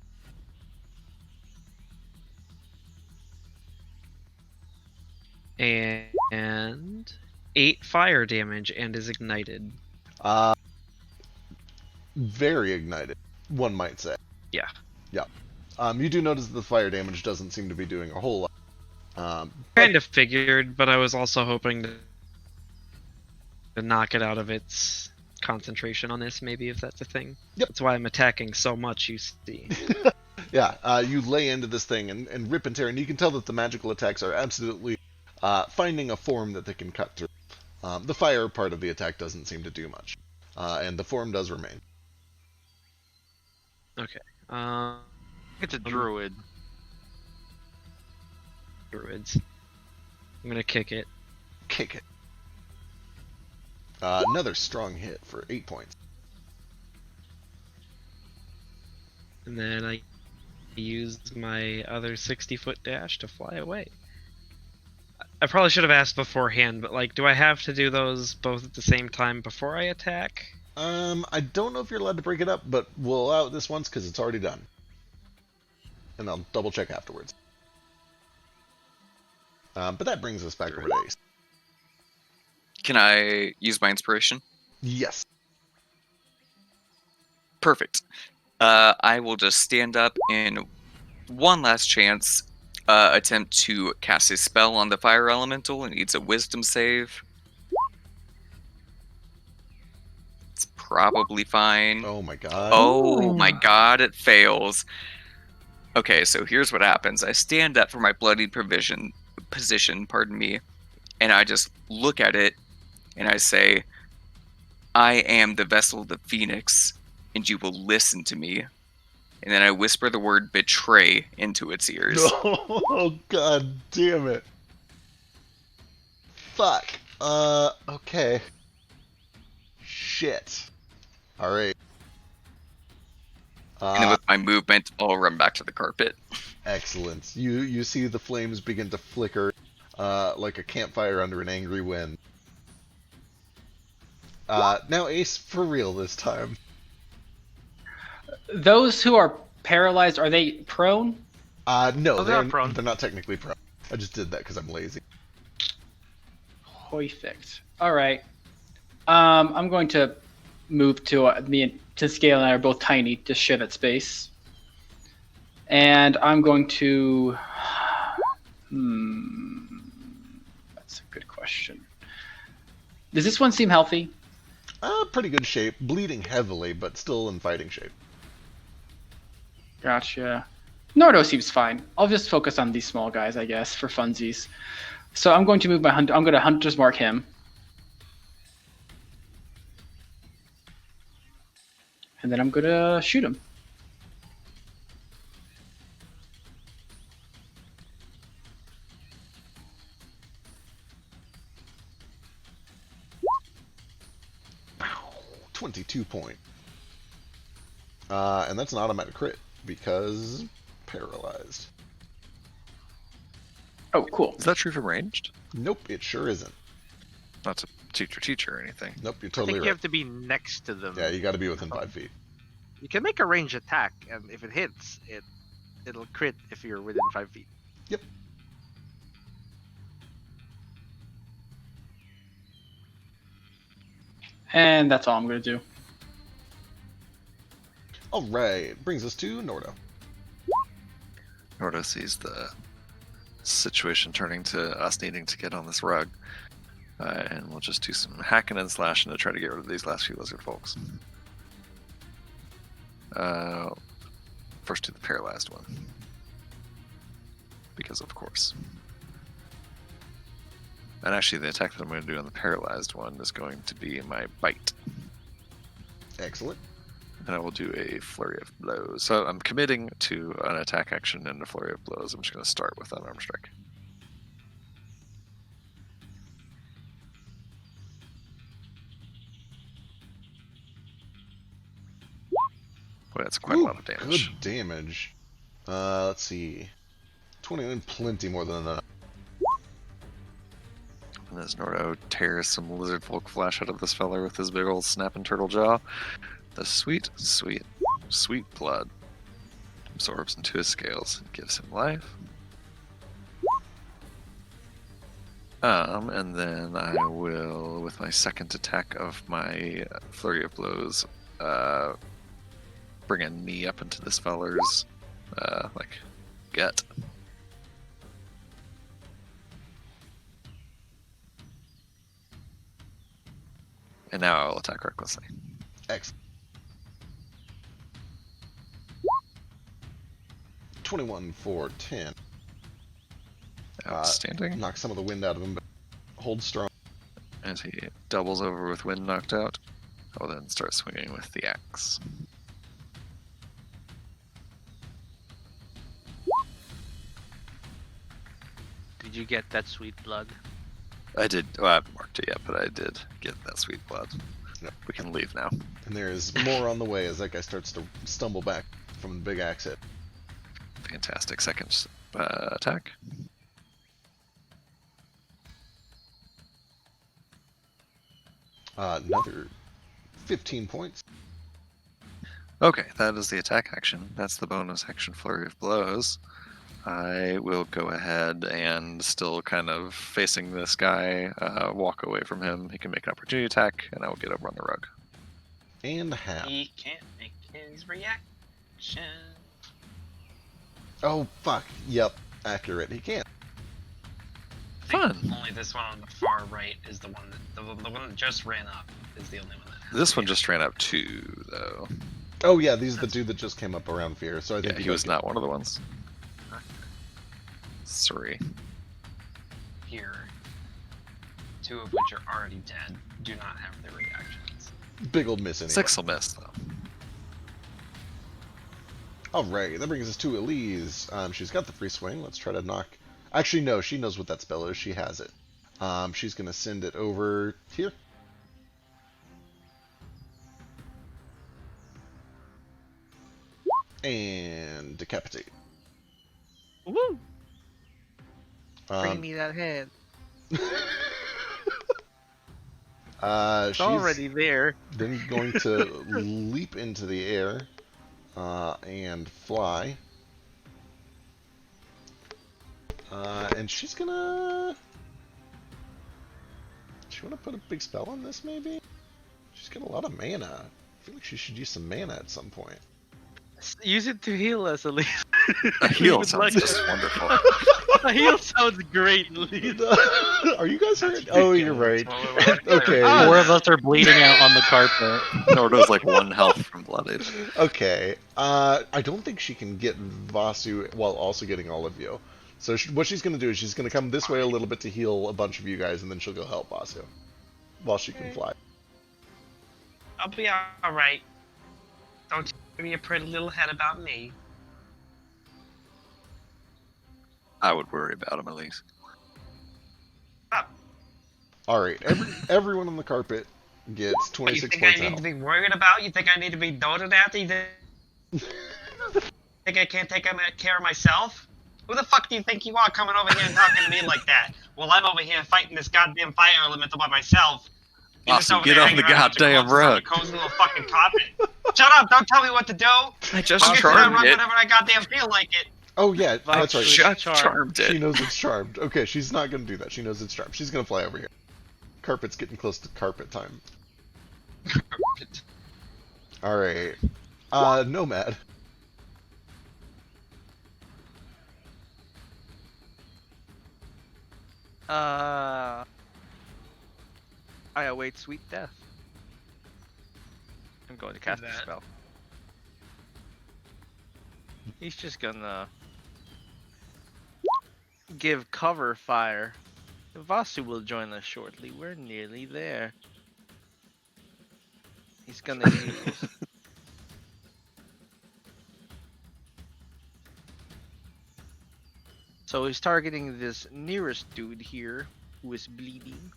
And 8 fire damage and is ignited. Very ignited, one might say. Yeah. Yeah. You do notice that the fire damage doesn't seem to be doing a whole lot. Kind of figured, but I was also hoping to knock it out of its concentration on this, maybe, if that's a thing. Yep. That's why I'm attacking so much, you see. Yeah, you lay into this thing and rip and tear, and you can tell that the magical attacks are absolutely finding a form that they can cut through. The fire part of the attack doesn't seem to do much, and the form does remain. Okay. It's a druid. Druids. I'm gonna kick it. Kick it. Another strong hit for 8 points. And then I use my other 60-foot dash to fly away. I probably should have asked beforehand, but like, do I have to do those both at the same time before I attack? I don't know if you're allowed to break it up, but we'll allow it this once because it's already done. And I'll double check afterwards. But that brings us back over to Ace. Can I use my inspiration? Yes. Perfect. I will just stand up and one last chance attempt to cast a spell on the fire elemental. It needs a wisdom save. It's probably fine. Oh my god. Oh my god, it fails. Okay, so here's what happens. I stand up for my bloodied position, pardon me, and I just look at it and I say, I am the vessel of the Phoenix, and you will listen to me. And then I whisper the word betray into its ears. Oh god damn it. Fuck. Okay. Shit. Alright. And then with my movement, I'll run back to the carpet. Excellent. You see the flames begin to flicker like a campfire under an angry wind. Now Ace, for real this time. Those who are paralyzed, are they prone? No, Oh, they're not prone. They're not technically prone. I just did that because I'm lazy. Perfect. All right. I'm going to move to Scale and I are both tiny to share that space. And I'm going to. That's a good question. Does this one seem healthy? Pretty good shape. Bleeding heavily, but still in fighting shape. Gotcha. Nordo seems fine. I'll just focus on these small guys, I guess, for funsies. So I'm going to move my I'm going to Hunter's Mark him. And then I'm going to shoot him. Wow. 22 point. And that's an automatic crit because paralyzed. Oh, cool. Is that true from ranged? Nope, it sure isn't. Not to teacher or anything. Nope, you're I totally think right. you have to be next to them. Yeah, you got to be within 5 feet. You can make a range attack, and if it hits, it'll crit if you're within 5 feet. Yep. And that's all I'm going to do. Alright, brings us to Nordo. Nordo sees the situation turning to us needing to get on this rug. And we'll just do some hacking and slashing to try to get rid of these last few lizard folks. First do the paralyzed one. Because of course. And actually the attack that I'm going to do on the paralyzed one is going to be my bite. Excellent. And I will do a flurry of blows. So I'm committing to an attack action and a flurry of blows. I'm just going to start with unarmed strike. Boy, that's quite a lot of damage. Good damage. Let's see. 21, plenty more than enough. And as Nordo tears some lizard folk flesh out of this fella with his big old snapping turtle jaw, the sweet, sweet, sweet blood absorbs into his scales and gives him life. And then I will, with my second attack of my flurry of blows, bring a knee up into this feller's, gut. And now I'll attack recklessly. Excellent. 21 for 10. Outstanding. Knock some of the wind out of him, but hold strong. As he doubles over with wind knocked out, I will then start swinging with the axe. Did you get that sweet blood? I did. Well, I haven't marked it yet, but I did get that sweet blood. Yep. We can leave now. And there is more on the way as that guy starts to stumble back from the big axe hit. Fantastic. Second attack. Another 15 points. Okay, that is the attack action. That's the bonus action, Flurry of Blows. I will go ahead and, still kind of facing this guy, walk away from him. He can make an opportunity attack, and I will get over on the rug. And half. He can't make his reaction. Oh, fuck. Yep. Accurate. He can't. Fun. Only this one on the far right is the one that the one that just ran up is the only one that has This one it. just ran up 2, though. Oh, yeah. These are the dude that just came up around Fear. So I think Yeah, he was not one of the ones. Okay. Sorry. Here, 2 of which are already dead, do not have their reactions. Big old miss anyway. 6 will miss, though. Alright, that brings us to Elise. She's got the free swing. Let's try to knock. Actually, no, she knows what that spell is. She has it. She's going to send it over here. And decapitate. Woo! Bring Um, me that head. she's It's already there. then going to leap into the air and fly. And she's gonna... She wanna put a big spell on this, maybe? She's got a lot of mana. I feel like she should use some mana at some point. Use it to heal us, at least. A heal would sounds like- just wonderful. A heal sounds great, at least. Are you guys hurt? Oh, you're right. Okay. Ah. 4 of us are bleeding out on the carpet. Nordo's like 1 health from blooded. Okay. I don't think she can get Vasu while also getting all of you. So what she's going to do is she's going to come this way a little bit to heal a bunch of you guys, and then she'll go help Vasu while she can fly. I'll be alright. Don't give me a pretty little head about me. I would worry about him at least. All right. Everyone on the carpet gets What, you 26 think points I of need to health. be worried about? You think I need to be doted after? You think I can't take care of myself? Who the fuck do you think you are coming over here and talking to me like that? Well, I'm over here fighting this goddamn fire elemental by myself. You're just Awesome, over get there on hanging the around with your goddamn corpses on rug. your cozy little fucking carpet. Shut up! Don't tell me what to do. I just I'll get to that charmed rug it. whenever I goddamn feel like it. Oh, yeah. That's right. Just Charmed. charmed She it. knows it's charmed. Okay, she's not going to do that. She knows it's charmed. She's going to fly over here. Carpet's getting close to carpet time. All right. Nomad. I await sweet death. I'm going to cast the That- spell. He's just gonna give cover fire. Vasu will join us shortly. We're nearly there. He's gonna use. So he's targeting this nearest dude here who is bleeding.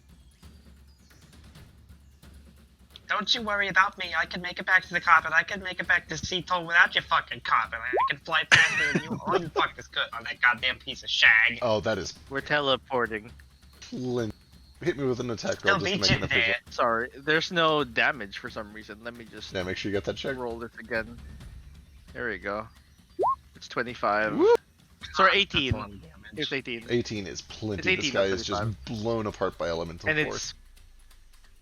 Don't you worry about me. I can make it back to the carpet. I can make it back to Seatoll without your fucking carpet. I can fly faster than you. All you fuckers could on that goddamn piece of shag. Oh, that is We're teleporting. plenty. Hit me with an attack Still roll just to beat make you it official. there. Sorry, there's no damage for some reason. Let me just Yeah, make sure you get that check. roll this again. There we go. It's 25. Woo! Sorry, That's a 18. lot of damage. It's 18. 18 is plenty. It's This 18, guy not is just 25. blown apart by elemental And force.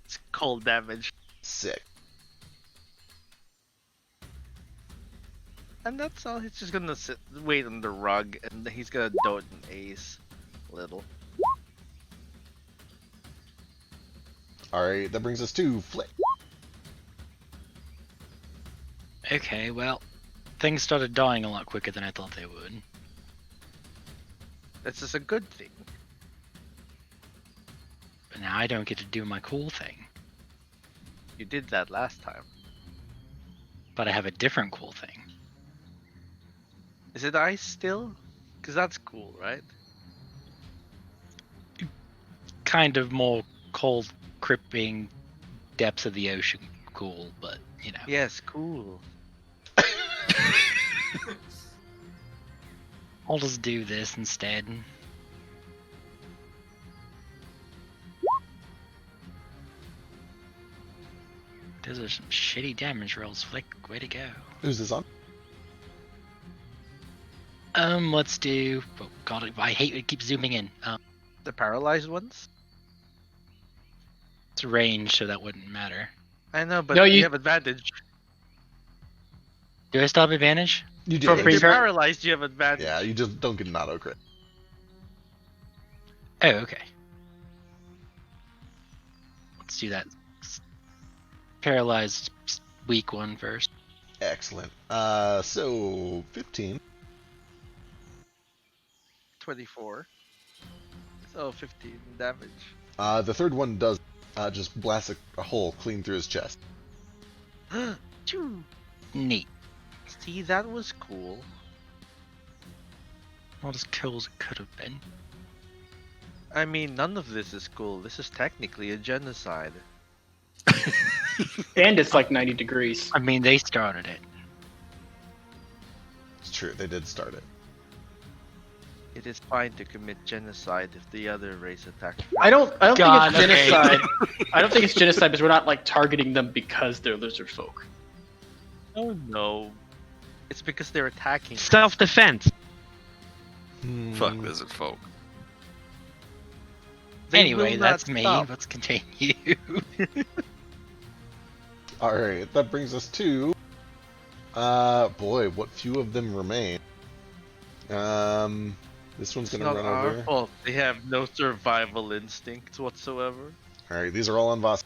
it's cold damage. Sick. And that's all. He's just gonna wait on the rug, and he's gonna dote and ace a little. Alright, that brings us to Flick. Okay, well, things started dying a lot quicker than I thought they would. This is a good thing. But now I don't get to do my cool thing. You did that last time. But I have a different cool thing. Is it ice still? Because that's cool, right? Kind of more cold, cripping depths of the ocean cool, but, you know. Yes, cool. I'll just do this instead. Those are some shitty damage rolls, Flick. Way to go. Who's this on? Let's do. Oh god, I hate it keeps zooming in. The paralyzed ones? It's range, so that wouldn't matter. I know, but No, you you- have advantage. Do I still have advantage? You For did. free If you're par- paralyzed, you have advantage. Yeah, you just don't get an auto crit. Oh, okay. Let's do that. Paralyzed weak one first. Excellent. So 15. 24. So 15 damage. The third one does just blast a hole clean through his chest. Choo. Neat. See, that was cool. Not as cool as it could have been. I mean, none of this is cool. This is technically a genocide. And it's like 90 degrees. I mean, they started it. It's true, they did start it. It is fine to commit genocide if the other race attacks. I don't God, think it's okay. genocide. I don't think it's genocide because we're not like targeting them because they're lizard folk. Oh no. It's because they're attacking. Self-defense. Fuck lizard folk. They Anyway, will not that's me. stop. Let's continue. Alright, that brings us to... boy, what few of them remain. This one's It's gonna not run our over. fault. They have no survival instincts whatsoever. Alright, these are all on Voss.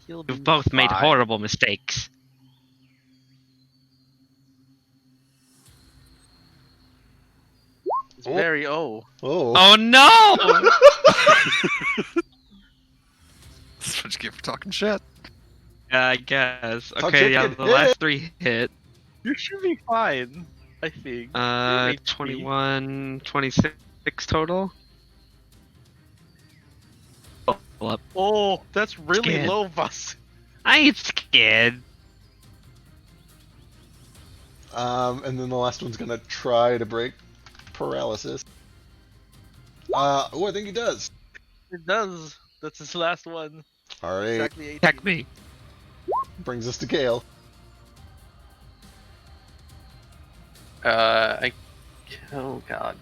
He'll be You've both made fine. horrible mistakes. It's very Oh. Oh no! That's what you get for talking shit. I guess. Talk Okay, shit, yeah, kid. the last three hit. You should be fine, I think. You're HP. 21, 26 total. Pull up. Oh, that's really Scared. low, Bus. I ain't scared. And then the last one's gonna try to break paralysis. Oh, I think he does. It does. That's his last one. Alright, Exactly 18. Attack me. brings us to Gale. Oh god.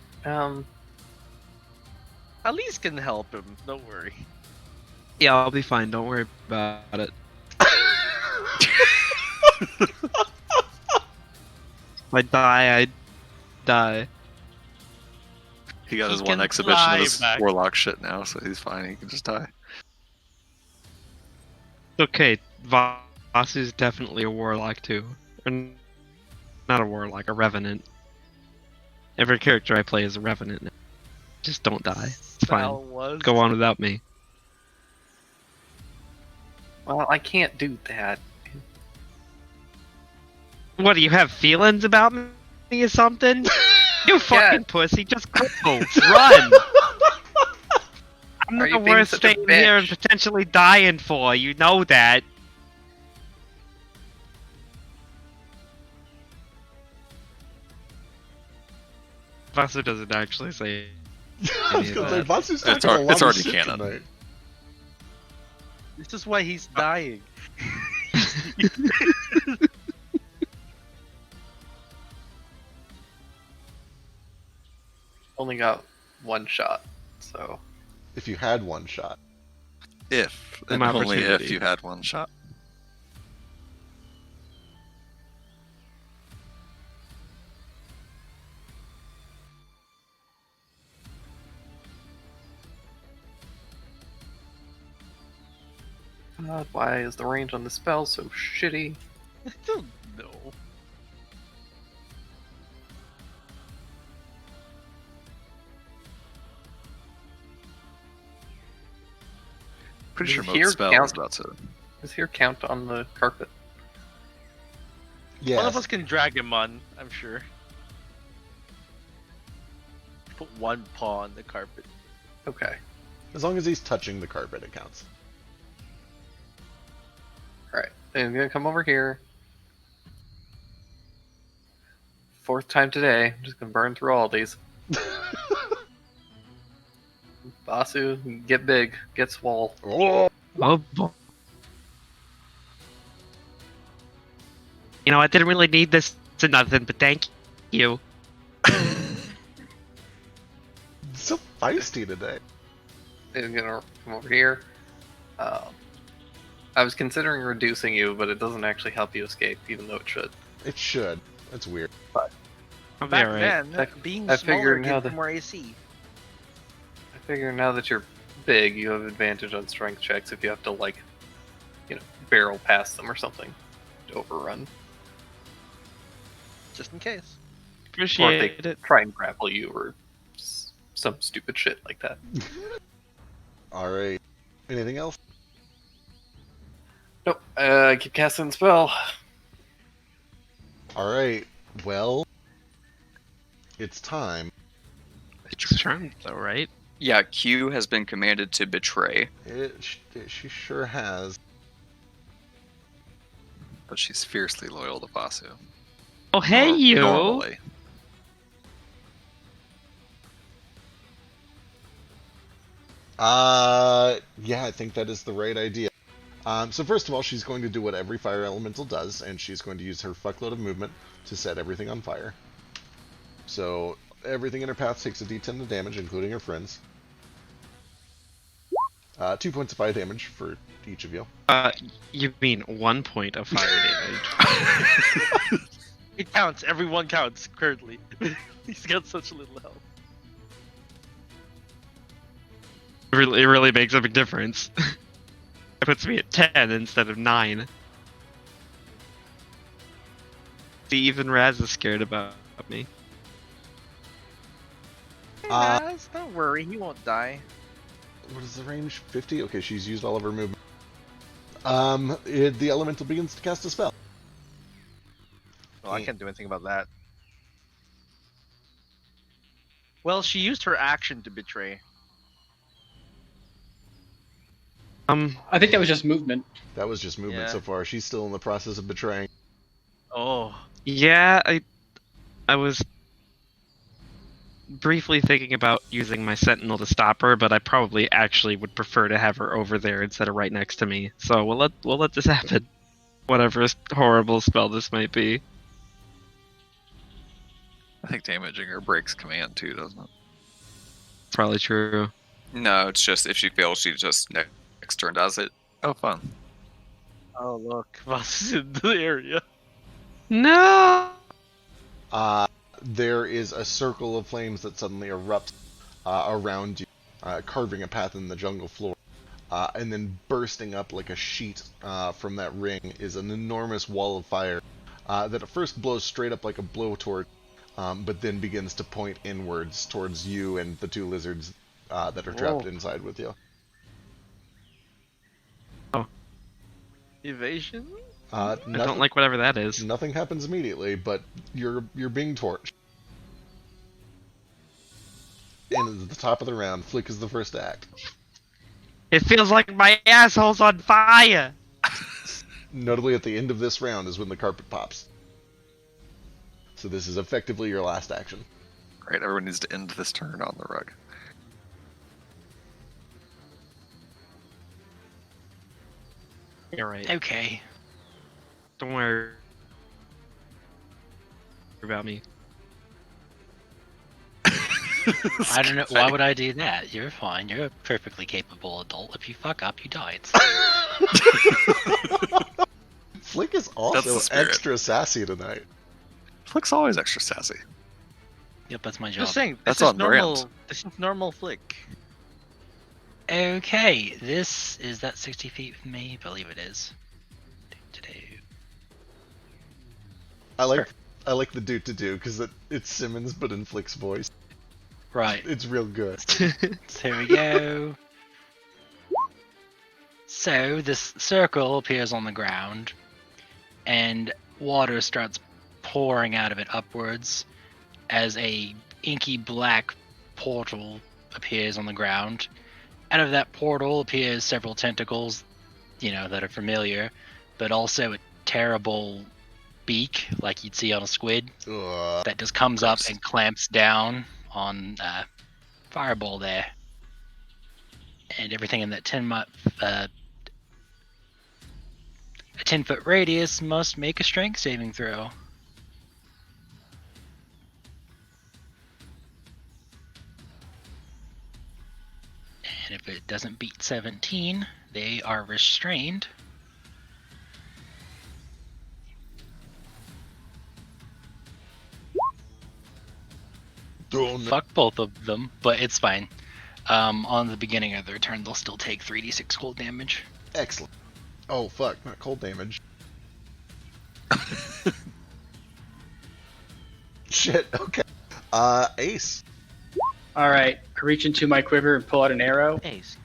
At least can help him. Don't worry. Yeah, I'll be fine. Don't worry about it. If I die, I die. He got He his one can exhibition of fly his back. warlock shit now, so he's fine. He can just die. Okay, Voss is definitely a warlock too. Not a warlock, a revenant. Every character I play is a revenant now. Just don't die. It's Sal fine. was. Go on without me. Well, I can't do that. What, do you have feelings about me or something? You fucking pussy, just go. Run! I'm Are you not being worth such a staying here and bitch? potentially dying for, you know that. Vasu doesn't actually say I was gonna say, that. Vasu's talking It's a lot it's of already shit canon. tonight. This is why he's dying. Only got one shot, so If you had one shot. If, An and only if opportunity. you had one shot. God, why is the range on the spell so shitty? I don't know. Pretty sure Does most here spell count? is about to. Does here count on the carpet? Yes. One of us can drag him on, I'm sure. Put one paw on the carpet. Okay. As long as he's touching the carpet, it counts. Alright. I'm gonna come over here. 4th time today. I'm just gonna burn through all these. Basu, get big, get swole. Oh, Oh boy. You know, I didn't really need this to nothing, but thank you. so feisty today. I'm gonna come over here. I was considering reducing you, but it doesn't actually help you escape, even though it should. It should. That's weird. I'll be Back alright. then, being I smaller figured now gave that- him more AC. I figure now that you're big, you have advantage on strength checks if you have to, like, barrel past them or something to overrun. Just in case. Or if Appreciate they it. try and grapple you or some stupid shit like that. Alright. Anything else? Nope, I keep casting the spell. Alright. Well, it's time. It's charmed though, right? Yeah, Q has been commanded to betray. She sure has. But she's fiercely loyal to Vasu. Oh, hey, you! Normally. Yeah, I think that is the right idea. So first of all, she's going to do what every fire elemental does, and she's going to use her fuckload of movement to set everything on fire. So everything in her path takes a d10 of damage, including her friends. 2 points of fire damage for each of you. You mean 1 point of fire damage? It counts. Everyone counts currently. He's got such little health. It really makes a big difference. It puts me at 10 instead of 9. See, even Raz is scared about me. Hey, Uh, Raz, don't worry, he won't die. What is the range? 50? Okay, she's used all of her movement. The elemental begins to cast a spell. Well, I can't do anything about that. Well, she used her action to betray. I think that was just movement. That was just movement Yeah. so far. She's still in the process of betraying. Oh. Yeah, I was briefly thinking about using my sentinel to stop her, but I probably actually would prefer to have her over there instead of right next to me. So we'll let this happen. Whatever horrible spell this might be. I think damaging her breaks command too, doesn't it? Probably true. No, it's just if she fails, she just next turn does it. Oh, fun. Oh, look. Voss is in the area. No. There is a circle of flames that suddenly erupts around you, carving a path in the jungle floor. And then bursting up like a sheet from that ring is an enormous wall of fire that at first blows straight up like a blowtorch, but then begins to point inwards towards you and the two lizards that are trapped Whoa. inside with you. Evasion? I don't like whatever that is. Nothing happens immediately, but you're being torched. And at the top of the round, Flick is the first to act. It feels like my asshole's on fire. Notably, at the end of this round is when the carpet pops. So this is effectively your last action. Right, everyone needs to end this turn on the rug. You're right. Okay. Don't worry about me. I don't know. Why would I do that? You're fine. You're a perfectly capable adult. If you fuck up, you die. Flick is That's also the spirit. extra sassy tonight. Flick's always extra sassy. Yep, that's my job. Just saying, That's this is on normal. brand. This is normal Flick. Okay, this is that 60 feet from me? I believe it is. I like the do because it's Simmons but in Flick's voice. Right. It's real good. So here we go. So this circle appears on the ground, and water starts pouring out of it upwards as a inky black portal appears on the ground. Out of that portal appears several tentacles, that are familiar, but also a terrible beak like you'd see on a squid that just comes up and clamps down on Fireball there. And everything in that 10-foot radius must make a strength saving throw. And if it doesn't beat 17, they are restrained. Oh, no. Fuck both of them, but it's fine. On the beginning of their turn, they'll still take 3d6 cold damage. Excellent. Oh, fuck, not cold damage. Shit, okay. Ace. All right, I reach into my quiver and pull out an arrow, Ace.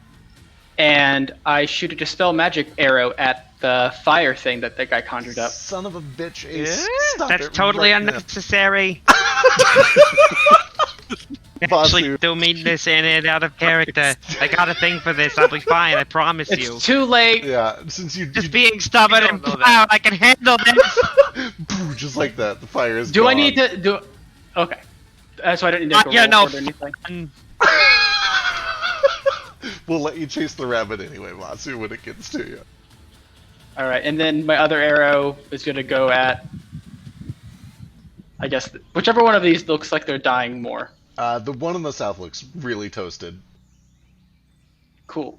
and I shoot a dispel magic arrow at the fire thing that guy conjured up. Son of a bitch, Ace. Yeah, Stop that's it totally right now. unnecessary. Vasu. Actually, still mean this in and out of character. I got a thing for this. I'll be fine. I promise you. It's too late. Yeah, since you Just being stubborn You and don't know proud, I can handle this. just like that, the fire is Do gone. I need to do? Okay, so I don't need to make a Yeah, roll no. for it or anything. We'll let you chase the rabbit anyway, Vasu, when it gets to you. All right, and then my other arrow is going to go at, I guess, whichever one of these looks like they're dying more. The one in the south looks really toasted. Cool.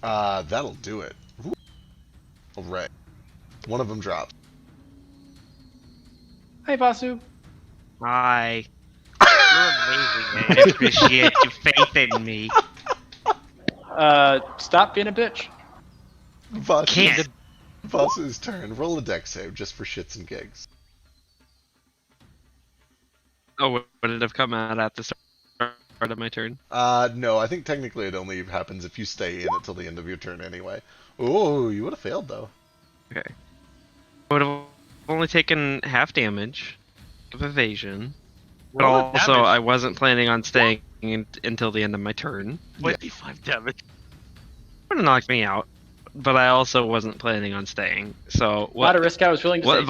That'll do it. Ooh. All right. One of them dropped. Hi, Vasu. Hi. You're amazing, man. I appreciate your faith in me. Stop being a bitch. Can't. Vasu's turn. Roll a dex save just for shits and gigs. Oh, would it have come out at the start of my turn? No, I think technically it only happens if you stay in it till the end of your turn anyway. Oh, you would have failed though. Okay. I would have only taken half damage of evesion. But Roll also, damage. I wasn't planning on staying until the end of my turn. 25 damage. Would have knocked me out. But I also wasn't planning on staying. So A lot of risk I was willing to take.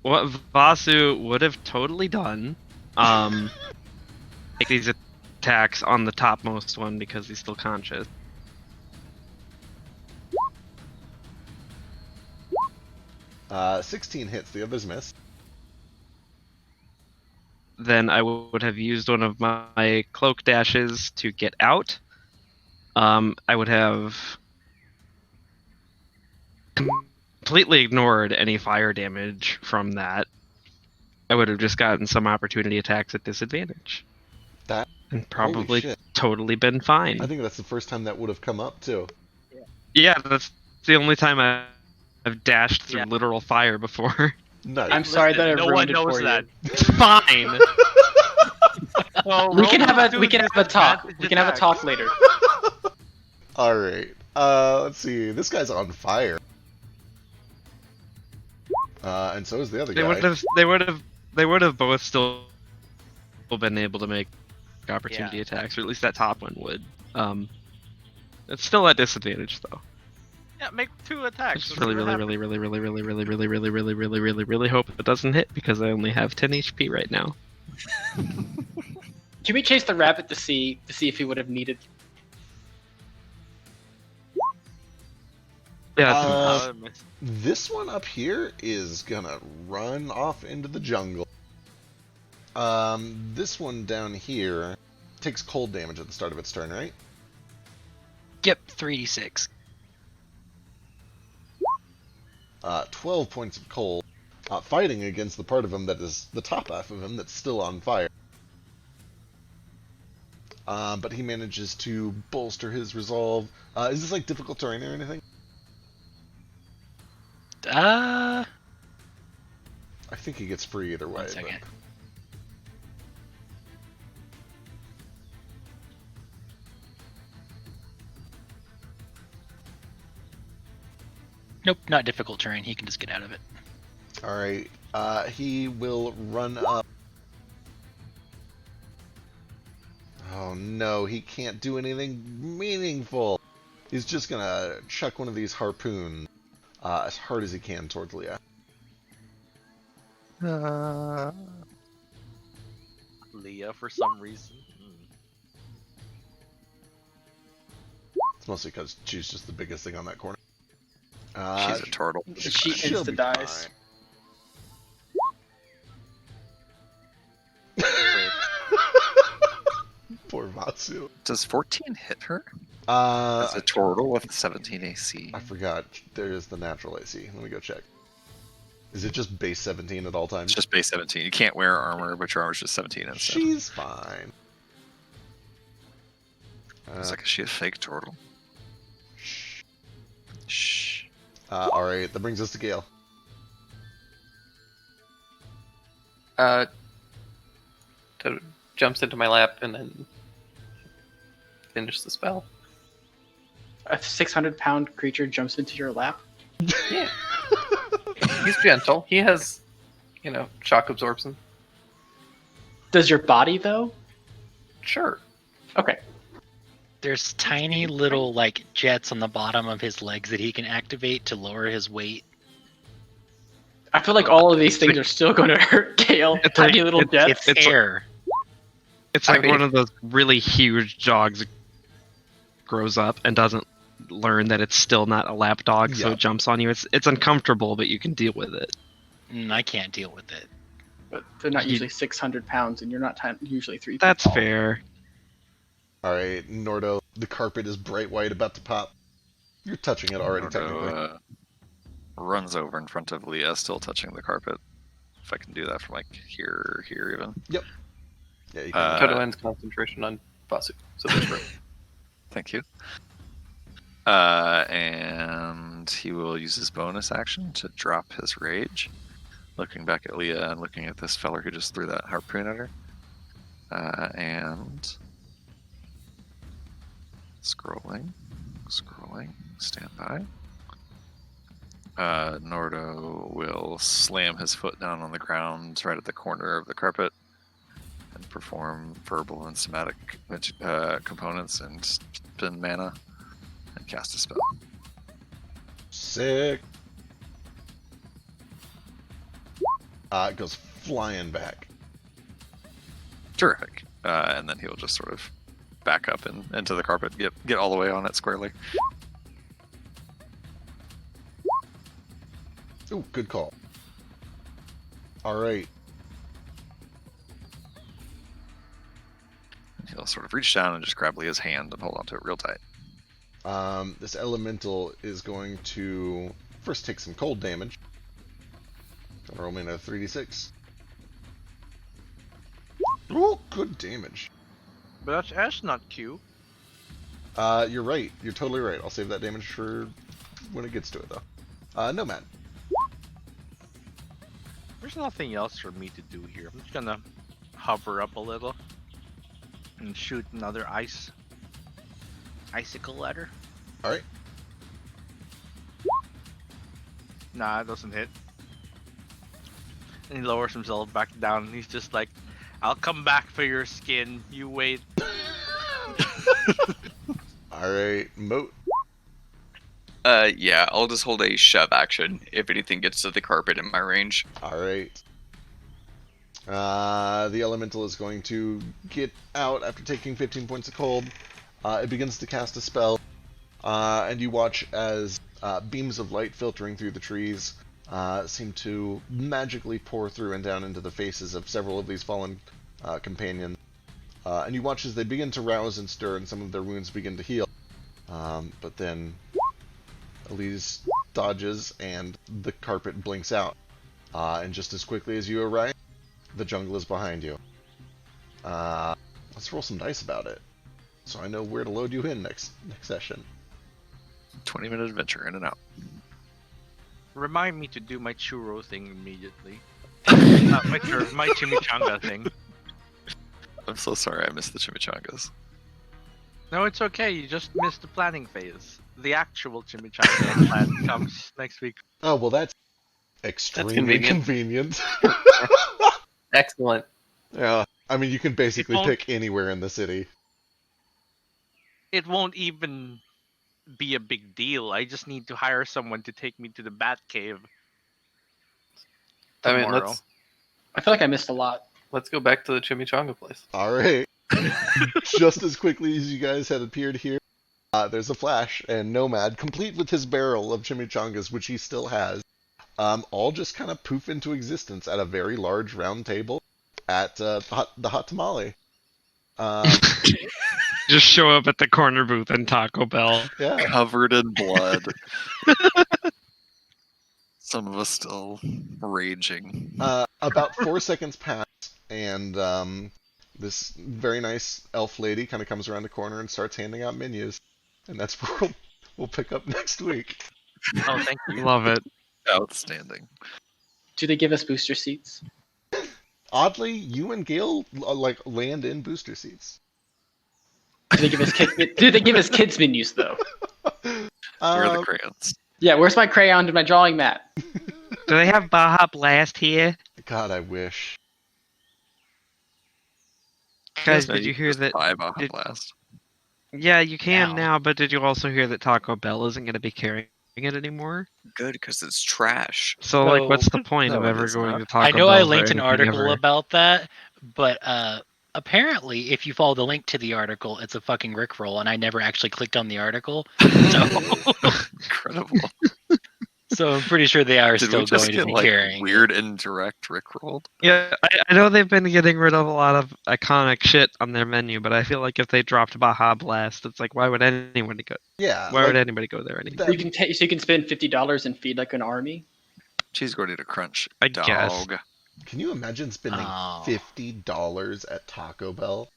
what Vasu would have totally done, take these attacks on the topmost one because he's still conscious. Uh, 16 hits. The others miss. Then I would have used one of my cloak dashes to get out. I would have completely ignored any fire damage from that. I would have just gotten some opportunity attacks at disadvantage. That And holy probably shit. totally been fine. I think that's the first time that would have come up too. Yeah, that's the only time I've dashed through Yeah. literal fire before. Nice. I'm sorry that I no ruined one it knows for that. you. It's fine. Well, We can roll have those a two talk. disadvantage We can have a attacks. talk later. All right. Let's see. This guy's on fire. And so is the other They guy. would have both still been able to make opportunity attacks, or at least that top one would. It's still at disadvantage though. Yeah, make 2 I attacks. just Let's see really what happens. hope it doesn't hit because I only have 10 HP right now. Can we chase the rabbit to see if he would have needed? Yeah, Uh, I missed. This one up here is gonna run off into the jungle. This one down here takes cold damage at the start of its turn, right? Yep, 3d6. 12 points of cold, fighting against the part of him that is the top half of him that's still on fire. But he manages to bolster his resolve. Is this like difficult terrain or anything? I think he gets free either way. 1 second. But... Nope, not difficult terrain. He can just get out of it. Alright, he will run up. Oh no, he can't do anything meaningful. He's just gonna chuck one of these harpoons as hard as he can towards Leah. Leah, for some reason. It's mostly because she's just the biggest thing on that corner. She's a turtle. She she'll be insta-dies. fine. Poor Matsu. Does 14 hit her? As As a turtle with 17 AC. I forgot. There is the natural AC. Let me go check. Is it just base 17 at all times? It's just base 17. You can't wear armor, but your armor's just 17 instead. She's fine. It's like, is she a fake turtle? Shh. Shh. Alright, that brings us to Gale. Jumps into my lap and then finish the spell. A 600-pound creature jumps into your lap. Yeah. He's gentle. He has, shock absorption. Does your body though? Sure. Okay. There's tiny little like jets on the bottom of his legs that he can activate to lower his weight. I feel like all of these things are still going to hurt Gale. Tiny little jets. It's air. It's like one of those really huge dogs that grows up and doesn't learn that it's still not a lap dog, so Yeah. it jumps on you. It's uncomfortable, but you can deal with it. I can't deal with it. But they're not usually 600 pounds, and you're not usually 3 feet That's tall. fair. Alright, Nordo, the carpet is bright white about to pop. You're touching it already, technically. Nordo, runs over in front of Leah, still touching the carpet. If I can do that from like here even. Yeah, you can. Toto ends concentration on Basu. So that's great. Thank you. And he will use his bonus action to drop his rage. Looking back at Leah and looking at this feller who just threw that harpoon at her. And scrolling, stand by. Nordo will slam his foot down on the ground right at the corner of the carpet and perform verbal and somatic components and spend mana and cast a spell. Sick. It goes flying back. Terrific. And then he'll just sort of back up and into the carpet, get all the way on it squarely. Ooh, good call. Alright. He'll sort of reach down and just grab Leah's hand and hold onto it real tight. This elemental is going to first take some cold damage. Gonna roll me another 3d6. Ooh, good damage. But that's not Q. You're right. You're totally right. I'll save that damage for when it gets to it, though. Nomad. There's nothing else for me to do here. I'm just gonna hover up a little and shoot another icicle at her. Alright. Nah, it doesn't hit. And he lowers himself back down. And he's just like, "I'll come back for your skin. You wait." Alright, Moat. Yeah, I'll just hold a shove action if anything gets to the carpet in my range. Alright. The elemental is going to get out after taking 15 points of cold. It begins to cast a spell, and you watch as beams of light filtering through the trees seem to magically pour through and down into the faces of several of these fallen companions. And you watch as they begin to rouse and stir, and some of their wounds begin to heal. But then Elise dodges, and the carpet blinks out. And just as quickly as you arrive, the jungle is behind you. Let's roll some dice about it, so I know where to load you in next session. 20-minute adventure in and out. Remind me to do my churro thing immediately. My chimichanga thing. I'm so sorry I missed the chimichangas. No, it's okay. You just missed the planning phase. The actual chimichanga plan comes next week. Oh, well, that's extremely convenient. convenient. Excellent. Yeah, I mean, you can basically won't- pick anywhere in the city. It won't even be a big deal. I just need to hire someone to take me to the Bat Cave I mean, tomorrow. I feel like I missed a lot. let's go back to the chimichanga place. All right. Just as quickly as you guys had appeared here, there's a flash, and Nomad, complete with his barrel of chimichangas, which he still has, all just kind of poof into existence at a very large round table at the hot tamale. Just show up at the corner booth in Taco Bell. Yeah. Covered in blood. Some of us still raging. About 4 seconds pass, and this very nice elf lady kind of comes around the corner and starts handing out menus. And that's where we'll pick up next week. Oh, thank you. Love it. Outstanding. Do they give us booster seats? Oddly, you and Gale land in booster seats. Do they give us kids menus though? Where are the Uh, crayons? Yeah, where's my crayon and my drawing mat? Do they have Baja Blast here? God, I wish. Guys, No, did you can hear just that? buy Baja did- Blast. Yeah, you can Now. now, but did you also hear that Taco Bell isn't going to be carrying it anymore? Good, because it's trash. So, like, So- what's the point No, of it ever is going not. to Taco I know Bell I for linked an anything article ever? about that, but apparently, if you follow the link to the article, it's a fucking rickroll, and I never actually clicked on the article. Incredible. So I'm pretty sure they are Did still we just going to get be like carrying. weird indirect rickrolled? Yeah, I know they've been getting rid of a lot of iconic shit on their menu, but I feel like if they dropped Baja Blast, it's like, why would anyone go? Yeah. Why would like, anybody go there anymore? that- So you can spend $50 and feed like an army. Cheese gordita crunch. I guess. Dog. Can you imagine spending Oh. $50 at Taco Bell?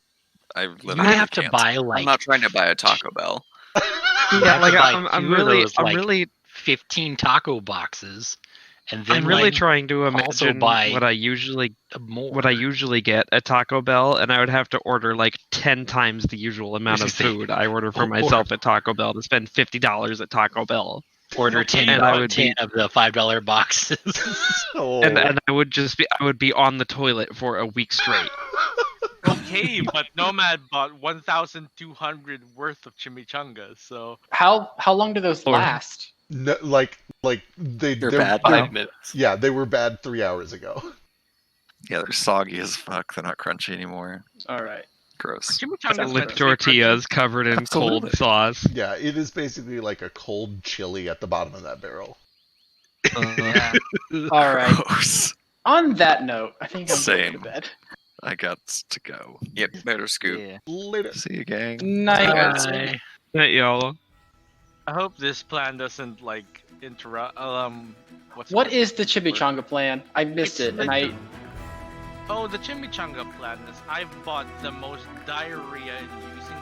I You literally have to can't. buy like I'm not trying to buy a Taco Bell. you Yeah, have like to buy I'm two of really, those, I'm like, really, 15 taco boxes, and then I'm really like, trying to also imagine buy what I usually more. get at Taco Bell, and I would have to order like 10 times the usual amount of food I order for myself at Taco Bell to spend $50 at Taco Bell. Order 10, And I would 10 of the $5 boxes. Oh. And I would be on the toilet for a week straight. Okay, but Nomad bought 1,200 worth of chimichangas, so How long do those Or- last? No, like they're bad now? 5 minutes. Yeah, they were bad 3 hours ago. Yeah, they're soggy as fuck. They're not crunchy anymore. All right. Gross. chimichangas Sounds meant With to stay crunchy. tortillas covered in Absolutely. cold sauce. Yeah, it is basically like a cold chili at the bottom of that barrel. Yeah. All right. Gross. On that note, I think I'm going Same. to bed. I got to go. Yep, better scoop. Yeah. Later. See you, gang. Night. Bye. Night, y'all. I hope this plan doesn't like interrupt. What's What is the chimichanga plan? I missed It's it, and I. Oh, the chimichanga plan is I've bought the most diarrhea-inducing